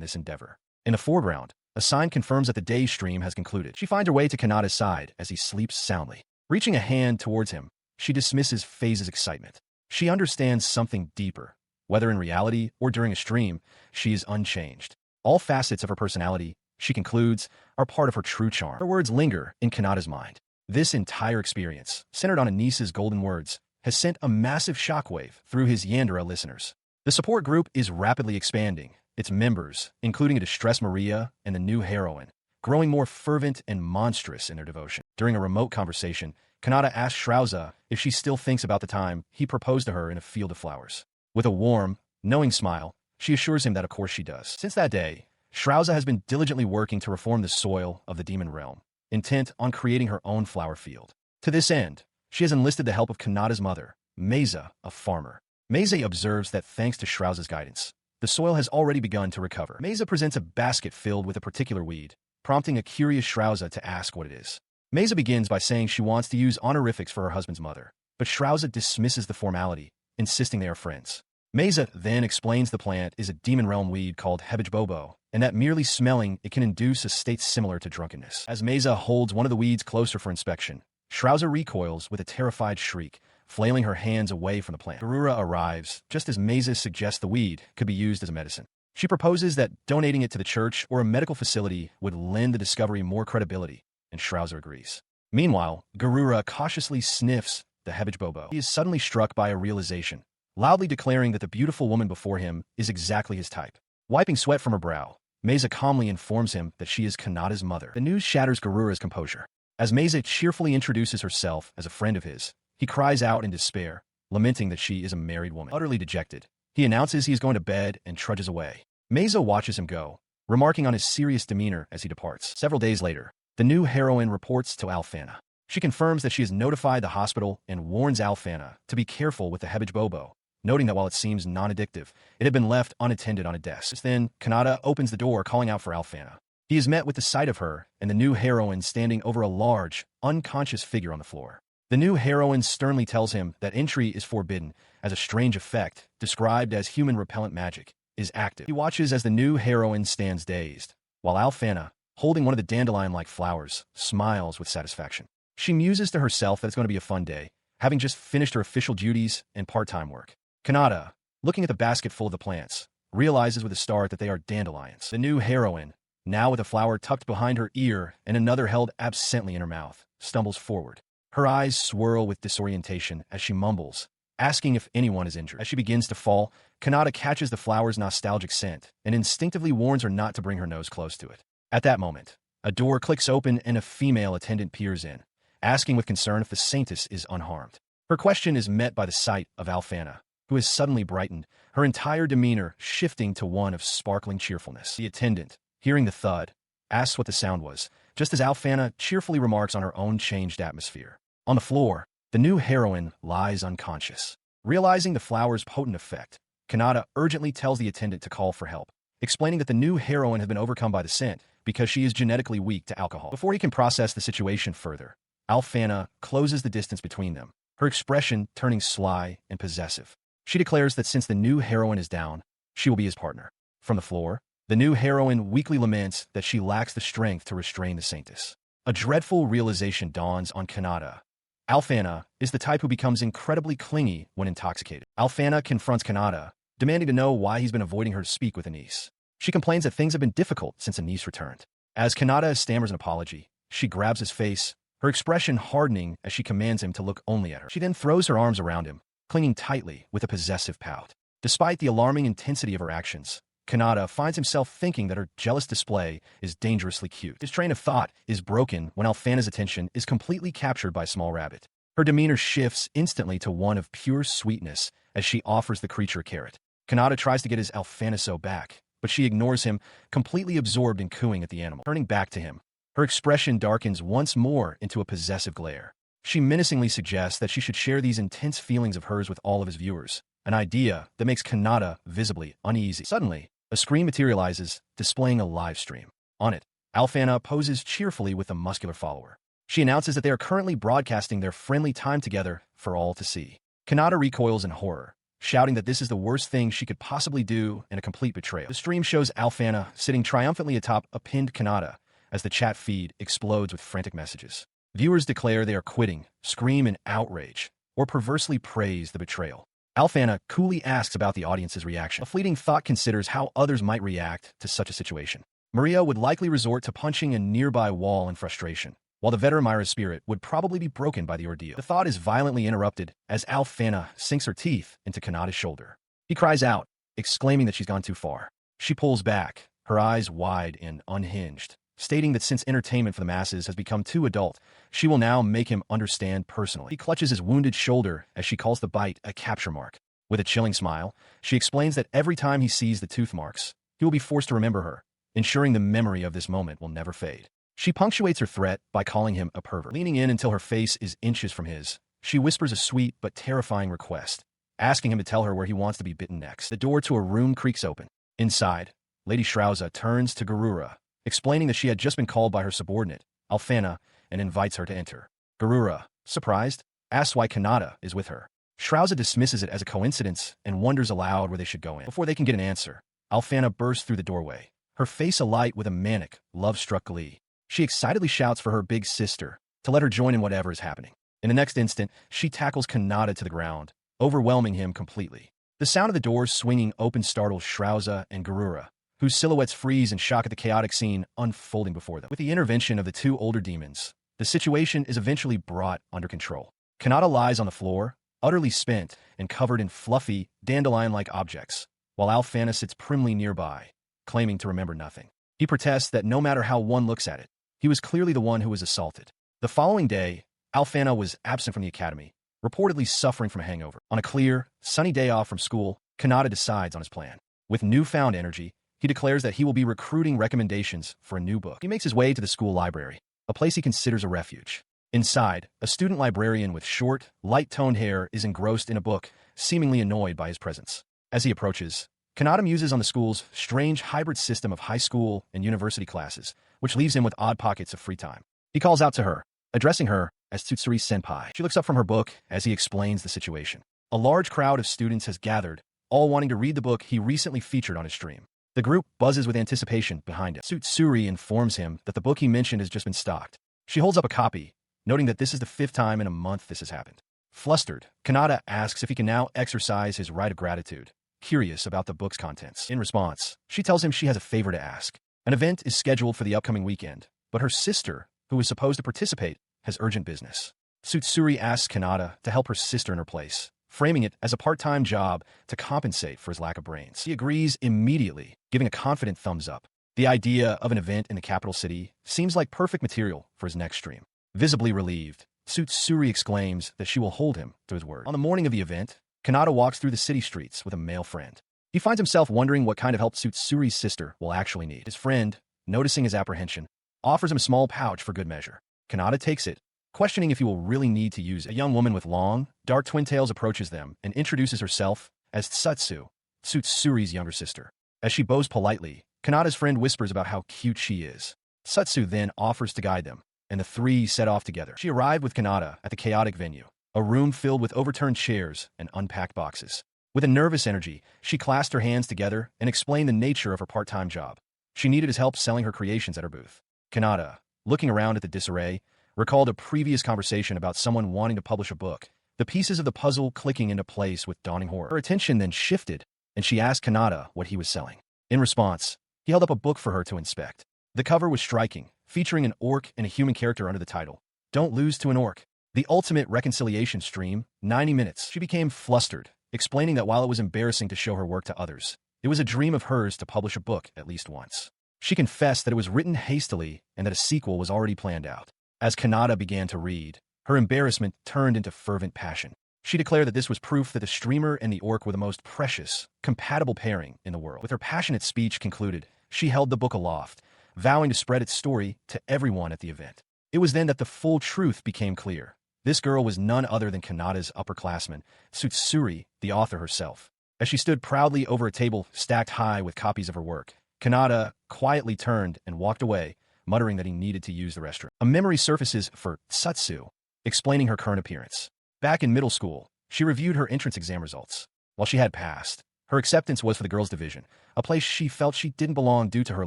this endeavor. In the foreground, a sign confirms that the day's stream has concluded. She finds her way to Kanata's side as he sleeps soundly. Reaching a hand towards him, she dismisses Faze's excitement. She understands something deeper. Whether in reality or during a stream, she is unchanged. All facets of her personality, she concludes, are part of her true charm. Her words linger in Kanata's mind. This entire experience, centered on Anice's golden words, has sent a massive shockwave through his Yandere listeners. The support group is rapidly expanding, its members, including a distressed Maria and the new heroine, growing more fervent and monstrous in their devotion. During a remote conversation, Kanata asks Shrauza if she still thinks about the time he proposed to her in a field of flowers. With a warm, knowing smile, she assures him that of course she does. Since that day, Shrouza has been diligently working to reform the soil of the demon realm, intent on creating her own flower field. To this end, she has enlisted the help of Kanata's mother, Meza, a farmer. Meza observes that thanks to Shrouza's guidance, the soil has already begun to recover. Meza presents a basket filled with a particular weed, prompting a curious Shrouza to ask what it is. Meza begins by saying she wants to use honorifics for her husband's mother, but Shrouza dismisses the formality, insisting they are friends. Meza then explains the plant is a demon realm weed called hebejbobo, and that merely smelling it can induce a state similar to drunkenness. As Meza holds one of the weeds closer for inspection, Shrouza recoils with a terrified shriek, flailing her hands away from the plant. Garura arrives, just as Meza suggests the weed could be used as a medicine. She proposes that donating it to the church or a medical facility would lend the discovery more credibility, and Shrouza agrees. Meanwhile, Garura cautiously sniffs the hebejbobo. He is suddenly struck by a realization, loudly declaring that the beautiful woman before him is exactly his type. Wiping sweat from her brow, Meza calmly informs him that she is Kanata's mother. The news shatters Garura's composure. As Meza cheerfully introduces herself as a friend of his, he cries out in despair, lamenting that she is a married woman. Utterly dejected, he announces he is going to bed and trudges away. Meza watches him go, remarking on his serious demeanor as he departs. Several days later, the new heroine reports to Alfana. She confirms that she has notified the hospital and warns Alfana to be careful with the hebejbobo, noting that while it seems non-addictive, it had been left unattended on a desk. Just then, Kanata opens the door calling out for Alfana. He is met with the sight of her and the new heroine standing over a large, unconscious figure on the floor. The new heroine sternly tells him that entry is forbidden, as a strange effect, described as human repellent magic, is active. He watches as the new heroine stands dazed, while Alfana, holding one of the dandelion-like flowers, smiles with satisfaction. She muses to herself that it's going to be a fun day, having just finished her official duties and part-time work. Kanata, looking at the basket full of the plants, realizes with a start that they are dandelions. The new heroine, now with a flower tucked behind her ear and another held absently in her mouth, stumbles forward. Her eyes swirl with disorientation as she mumbles, asking if anyone is injured. As she begins to fall, Kanata catches the flower's nostalgic scent and instinctively warns her not to bring her nose close to it. At that moment, a door clicks open and a female attendant peers in, asking with concern if the saintess is unharmed. Her question is met by the sight of Alfana, who has suddenly brightened, her entire demeanor shifting to one of sparkling cheerfulness. The attendant, hearing the thud, asks what the sound was, just as Alfana cheerfully remarks on her own changed atmosphere. On the floor, the new heroine lies unconscious. Realizing the flower's potent effect, Kanata urgently tells the attendant to call for help, explaining that the new heroine has been overcome by the scent because she is genetically weak to alcohol. Before he can process the situation further, Alfana closes the distance between them, her expression turning sly and possessive. She declares that since the new heroine is down, she will be his partner. From the floor, the new heroine weakly laments that she lacks the strength to restrain the saintess. A dreadful realization dawns on Kanata. Alfana is the type who becomes incredibly clingy when intoxicated. Alfana confronts Kanata, demanding to know why he's been avoiding her to speak with Anise. She complains that things have been difficult since Anise returned. As Kanata stammers an apology, she grabs his face, her expression hardening as she commands him to look only at her. She then throws her arms around him, clinging tightly with a possessive pout. Despite the alarming intensity of her actions, Kanata finds himself thinking that her jealous display is dangerously cute. His train of thought is broken when Alfana's attention is completely captured by Small Rabbit. Her demeanor shifts instantly to one of pure sweetness as she offers the creature a carrot. Kanata tries to get his Alfanaso back, but she ignores him, completely absorbed in cooing at the animal. Turning back to him, her expression darkens once more into a possessive glare. She menacingly suggests that she should share these intense feelings of hers with all of his viewers, an idea that makes Kanata visibly uneasy. Suddenly, a screen materializes, displaying a live stream. On it, Alfana poses cheerfully with a muscular follower. She announces that they are currently broadcasting their friendly time together for all to see. Kanata recoils in horror, shouting that this is the worst thing she could possibly do and a complete betrayal. The stream shows Alfana sitting triumphantly atop a pinned Kanata as the chat feed explodes with frantic messages. Viewers declare they are quitting, scream in outrage, or perversely praise the betrayal. Alfana coolly asks about the audience's reaction. A fleeting thought considers how others might react to such a situation. Maria would likely resort to punching a nearby wall in frustration, while the Veterinary's spirit would probably be broken by the ordeal. The thought is violently interrupted as Alfana sinks her teeth into Kanata's shoulder. He cries out, exclaiming that she's gone too far. She pulls back, her eyes wide and unhinged, stating that since entertainment for the masses has become too adult, she will now make him understand personally. He clutches his wounded shoulder as she calls the bite a capture mark. With a chilling smile, she explains that every time he sees the tooth marks, he will be forced to remember her, ensuring the memory of this moment will never fade. She punctuates her threat by calling him a pervert. Leaning in until her face is inches from his, she whispers a sweet but terrifying request, asking him to tell her where he wants to be bitten next. The door to a room creaks open. Inside, Lady Shrauza turns to Garura, explaining that she had just been called by her subordinate, Alfana, and invites her to enter. Garura, surprised, asks why Kanata is with her. Shrauza dismisses it as a coincidence and wonders aloud where they should go in. Before they can get an answer, Alfana bursts through the doorway, her face alight with a manic, love-struck glee. She excitedly shouts for her big sister to let her join in whatever is happening. In the next instant, she tackles Kanata to the ground, overwhelming him completely. The sound of the doors swinging open startles Shrauza and Garura, whose silhouettes freeze in shock at the chaotic scene unfolding before them. With the intervention of the two older demons, the situation is eventually brought under control. Kanata lies on the floor, utterly spent and covered in fluffy, dandelion-like objects, while Alfana sits primly nearby, claiming to remember nothing. He protests that no matter how one looks at it, he was clearly the one who was assaulted. The following day, Alfana was absent from the academy, reportedly suffering from a hangover. On a clear, sunny day off from school, Kanata decides on his plan. With newfound energy, he declares that he will be recruiting recommendations for a new book. He makes his way to the school library, a place he considers a refuge. Inside, a student librarian with short, light-toned hair is engrossed in a book, seemingly annoyed by his presence. As he approaches, Kanata muses on the school's strange hybrid system of high school and university classes, which leaves him with odd pockets of free time. He calls out to her, addressing her as Tsutsuri-senpai. She looks up from her book as he explains the situation. A large crowd of students has gathered, all wanting to read the book he recently featured on his stream. The group buzzes with anticipation behind him. Tsutsuri informs him that the book he mentioned has just been stocked. She holds up a copy, noting that this is the 5th time in a month this has happened. Flustered, Kanata asks if he can now exercise his right of gratitude, curious about the book's contents. In response, she tells him she has a favor to ask. An event is scheduled for the upcoming weekend, but her sister, who is supposed to participate, has urgent business. Tsutsuri asks Kanata to help her sister in her place, framing it as a part-time job to compensate for his lack of brains. He agrees immediately, giving a confident thumbs up. The idea of an event in the capital city seems like perfect material for his next stream. Visibly relieved, Tsutsuri exclaims that she will hold him to his word. On the morning of the event, Kanata walks through the city streets with a male friend. He finds himself wondering what kind of help Tsutsuri's sister will actually need. His friend, noticing his apprehension, offers him a small pouch for good measure. Kanata takes it, questioning if he will really need to use it. A young woman with long, dark twin tails approaches them and introduces herself as Tsutsu, Tsutsuri's younger sister. As she bows politely, Kanata's friend whispers about how cute she is. Tsutsu then offers to guide them, and the three set off together. She arrived with Kanata at the chaotic venue, a room filled with overturned chairs and unpacked boxes. With a nervous energy, she clasped her hands together and explained the nature of her part-time job. She needed his help selling her creations at her booth. Kanata, looking around at the disarray, recalled a previous conversation about someone wanting to publish a book, the pieces of the puzzle clicking into place with dawning horror. Her attention then shifted, and she asked Kanata what he was selling. In response, he held up a book for her to inspect. The cover was striking, featuring an orc and a human character under the title, "Don't Lose to an Orc. The Ultimate Reconciliation Stream, 90 Minutes." She became flustered, explaining that while it was embarrassing to show her work to others, it was a dream of hers to publish a book at least once. She confessed that it was written hastily and that a sequel was already planned out. As Kanata began to read, her embarrassment turned into fervent passion. She declared that this was proof that the streamer and the orc were the most precious, compatible pairing in the world. With her passionate speech concluded, she held the book aloft, vowing to spread its story to everyone at the event. It was then that the full truth became clear. This girl was none other than Kanata's upperclassman, Tsutsuri, the author herself. As she stood proudly over a table stacked high with copies of her work, Kanata quietly turned and walked away, muttering that he needed to use the restroom. A memory surfaces for Tsutsu, explaining her current appearance. Back in middle school, she reviewed her entrance exam results. While she had passed, her acceptance was for the girls' division, a place she felt she didn't belong due to her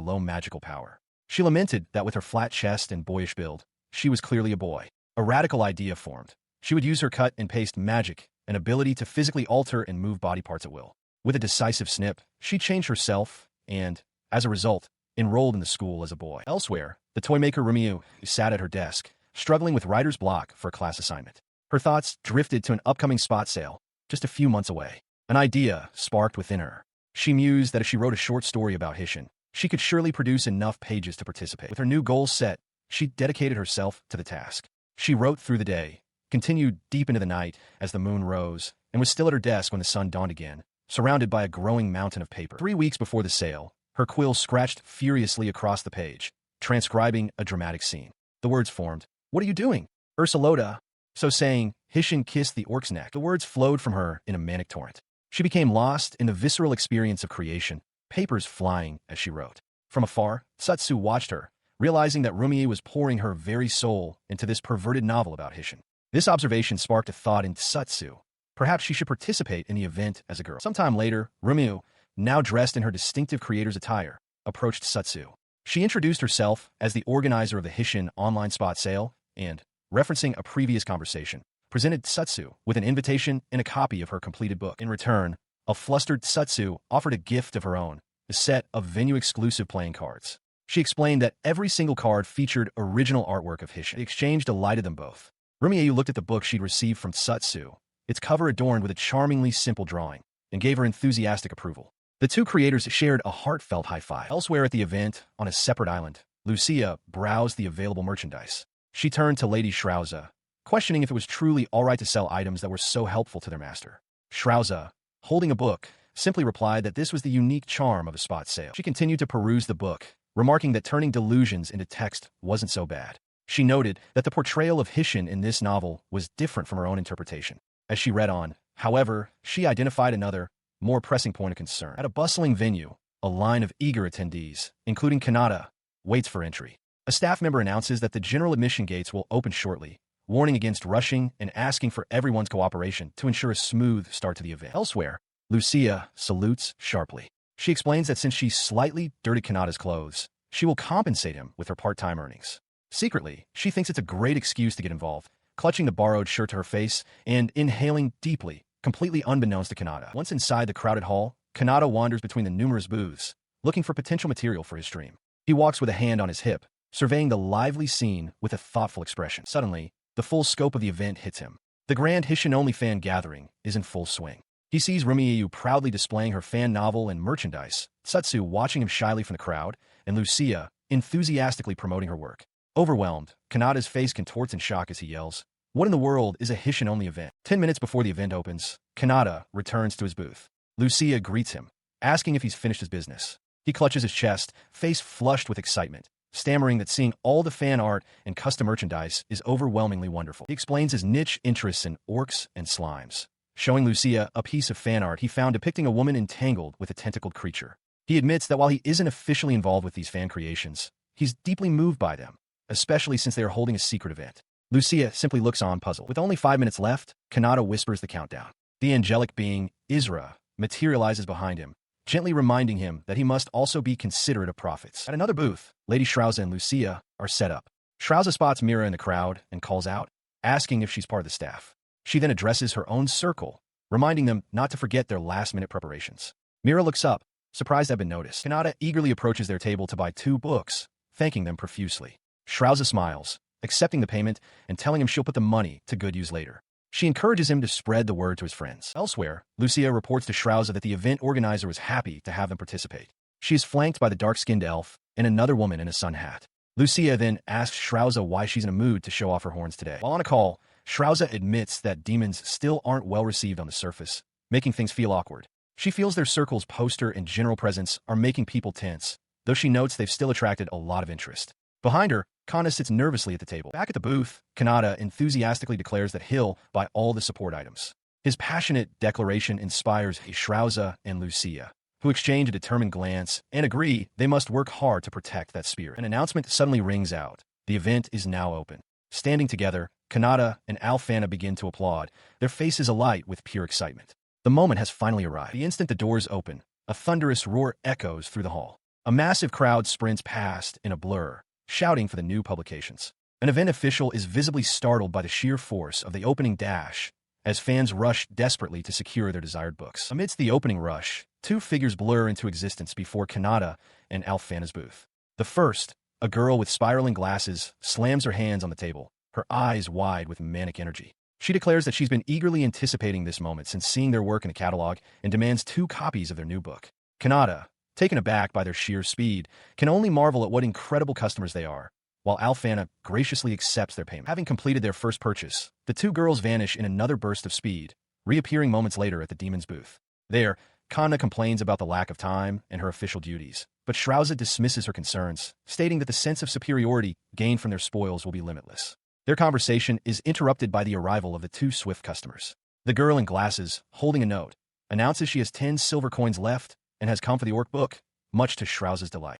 low magical power. She lamented that with her flat chest and boyish build, she was clearly a boy. A radical idea formed. She would use her cut and paste magic, an ability to physically alter and move body parts at will. With a decisive snip, she changed herself and, as a result, enrolled in the school as a boy. Elsewhere, the toymaker Rumiu sat at her desk, struggling with writer's block for a class assignment. Her thoughts drifted to an upcoming spot sale, just a few months away. An idea sparked within her. She mused that if she wrote a short story about Hishin, she could surely produce enough pages to participate. With her new goals set, she dedicated herself to the task. She wrote through the day, continued deep into the night as the moon rose, and was still at her desk when the sun dawned again, surrounded by a growing mountain of paper. 3 weeks before the sale, her quill scratched furiously across the page, transcribing a dramatic scene. The words formed, "What are you doing, Ursulota?" So saying, Hishin kissed the orc's neck. The words flowed from her in a manic torrent. She became lost in the visceral experience of creation, papers flying as she wrote. From afar, Satsu watched her, realizing that Rumie was pouring her very soul into this perverted novel about Hishin. This observation sparked a thought in Satsu. Perhaps she should participate in the event as a girl. Sometime later, Rumie, now dressed in her distinctive creator's attire, approached Satsu. She introduced herself as the organizer of the Hishin online spot sale and, referencing a previous conversation, presented Satsu with an invitation and a copy of her completed book. In return, a flustered Satsu offered a gift of her own, a set of venue-exclusive playing cards. She explained that every single card featured original artwork of Hishin. The exchange delighted them both. Rumie looked at the book she'd received from Satsu, its cover adorned with a charmingly simple drawing, and gave her enthusiastic approval. The two creators shared a heartfelt high-five. Elsewhere at the event, on a separate island, Lucia browsed the available merchandise. She turned to Lady Shrauza, questioning if it was truly all right to sell items that were so helpful to their master. Shrauza, holding a book, simply replied that this was the unique charm of a spot sale. She continued to peruse the book, remarking that turning delusions into text wasn't so bad. She noted that the portrayal of Hishin in this novel was different from her own interpretation. As she read on, however, she identified another, more pressing point of concern. At a bustling venue, a line of eager attendees, including Kanata, waits for entry. A staff member announces that the general admission gates will open shortly, warning against rushing and asking for everyone's cooperation to ensure a smooth start to the event. Elsewhere, Lucia salutes sharply. She explains that since she slightly dirtied Kanata's clothes, she will compensate him with her part-time earnings. Secretly, she thinks it's a great excuse to get involved, clutching the borrowed shirt to her face and inhaling deeply, completely unbeknownst to Kanata. Once inside the crowded hall, Kanata wanders between the numerous booths, looking for potential material for his stream. He walks with a hand on his hip, surveying the lively scene with a thoughtful expression. Suddenly, the full scope of the event hits him. The grand Hishin-only fan gathering is in full swing. He sees Rumie proudly displaying her fan novel and merchandise, Satsu watching him shyly from the crowd, and Lucia enthusiastically promoting her work. Overwhelmed, Kanata's face contorts in shock as he yells, "What in the world is a Hishin-only event?" 10 minutes before the event opens, Kanata returns to his booth. Lucia greets him, asking if he's finished his business. He clutches his chest, face flushed with excitement, stammering that seeing all the fan art and custom merchandise is overwhelmingly wonderful. He explains his niche interests in orcs and slimes, showing Lucia a piece of fan art he found depicting a woman entangled with a tentacled creature. He admits that while he isn't officially involved with these fan creations, he's deeply moved by them, especially since they are holding a secret event. Lucia simply looks on puzzled. With only 5 minutes left, Kanata whispers the countdown. The angelic being, Isra, materializes behind him, gently reminding him that he must also be considerate of profits. At another booth, Lady Shrauza and Lucia are set up. Shrauza spots Mira in the crowd and calls out, asking if she's part of the staff. She then addresses her own circle, reminding them not to forget their last-minute preparations. Mira looks up, surprised to have been noticed. Kanata eagerly approaches their table to buy 2 books, thanking them profusely. Shrauza smiles, accepting the payment and telling him she'll put the money to good use later. She encourages him to spread the word to his friends. Elsewhere, Lucia reports to Shrauza that the event organizer was happy to have them participate. She is flanked by the dark-skinned elf and another woman in a sun hat. Lucia then asks Shrauza why she's in a mood to show off her horns today. While on a call, Shrauza admits that demons still aren't well received on the surface, making things feel awkward. She feels their circle's poster and general presence are making people tense, though she notes they've still attracted a lot of interest. Behind her, Kana sits nervously at the table. Back at the booth, Kanata enthusiastically declares that he'll buy all the support items. His passionate declaration inspires Shrauza and Lucia, who exchange a determined glance and agree they must work hard to protect that spirit. An announcement suddenly rings out. The event is now open. Standing together, Kanata and Alfana begin to applaud, their faces alight with pure excitement. The moment has finally arrived. The instant the doors open, a thunderous roar echoes through the hall. A massive crowd sprints past in a blur, shouting for the new publications. An event official is visibly startled by the sheer force of the opening dash as fans rush desperately to secure their desired books. Amidst the opening rush, 2 figures blur into existence before Kanata and Alfana's booth. The first, a girl with spiraling glasses, slams her hands on the table, her eyes wide with manic energy. She declares that she's been eagerly anticipating this moment since seeing their work in the catalog and demands 2 copies of their new book. Kanata, taken aback by their sheer speed, can only marvel at what incredible customers they are, while Alfana graciously accepts their payment. Having completed their first purchase, the two girls vanish in another burst of speed, reappearing moments later at the demon's booth. There, Kanna complains about the lack of time and her official duties, but Shrouza dismisses her concerns, stating that the sense of superiority gained from their spoils will be limitless. Their conversation is interrupted by the arrival of the two swift customers. The girl in glasses, holding a note, announces she has 10 silver coins left and has come for the orc book, much to Shrouza's delight.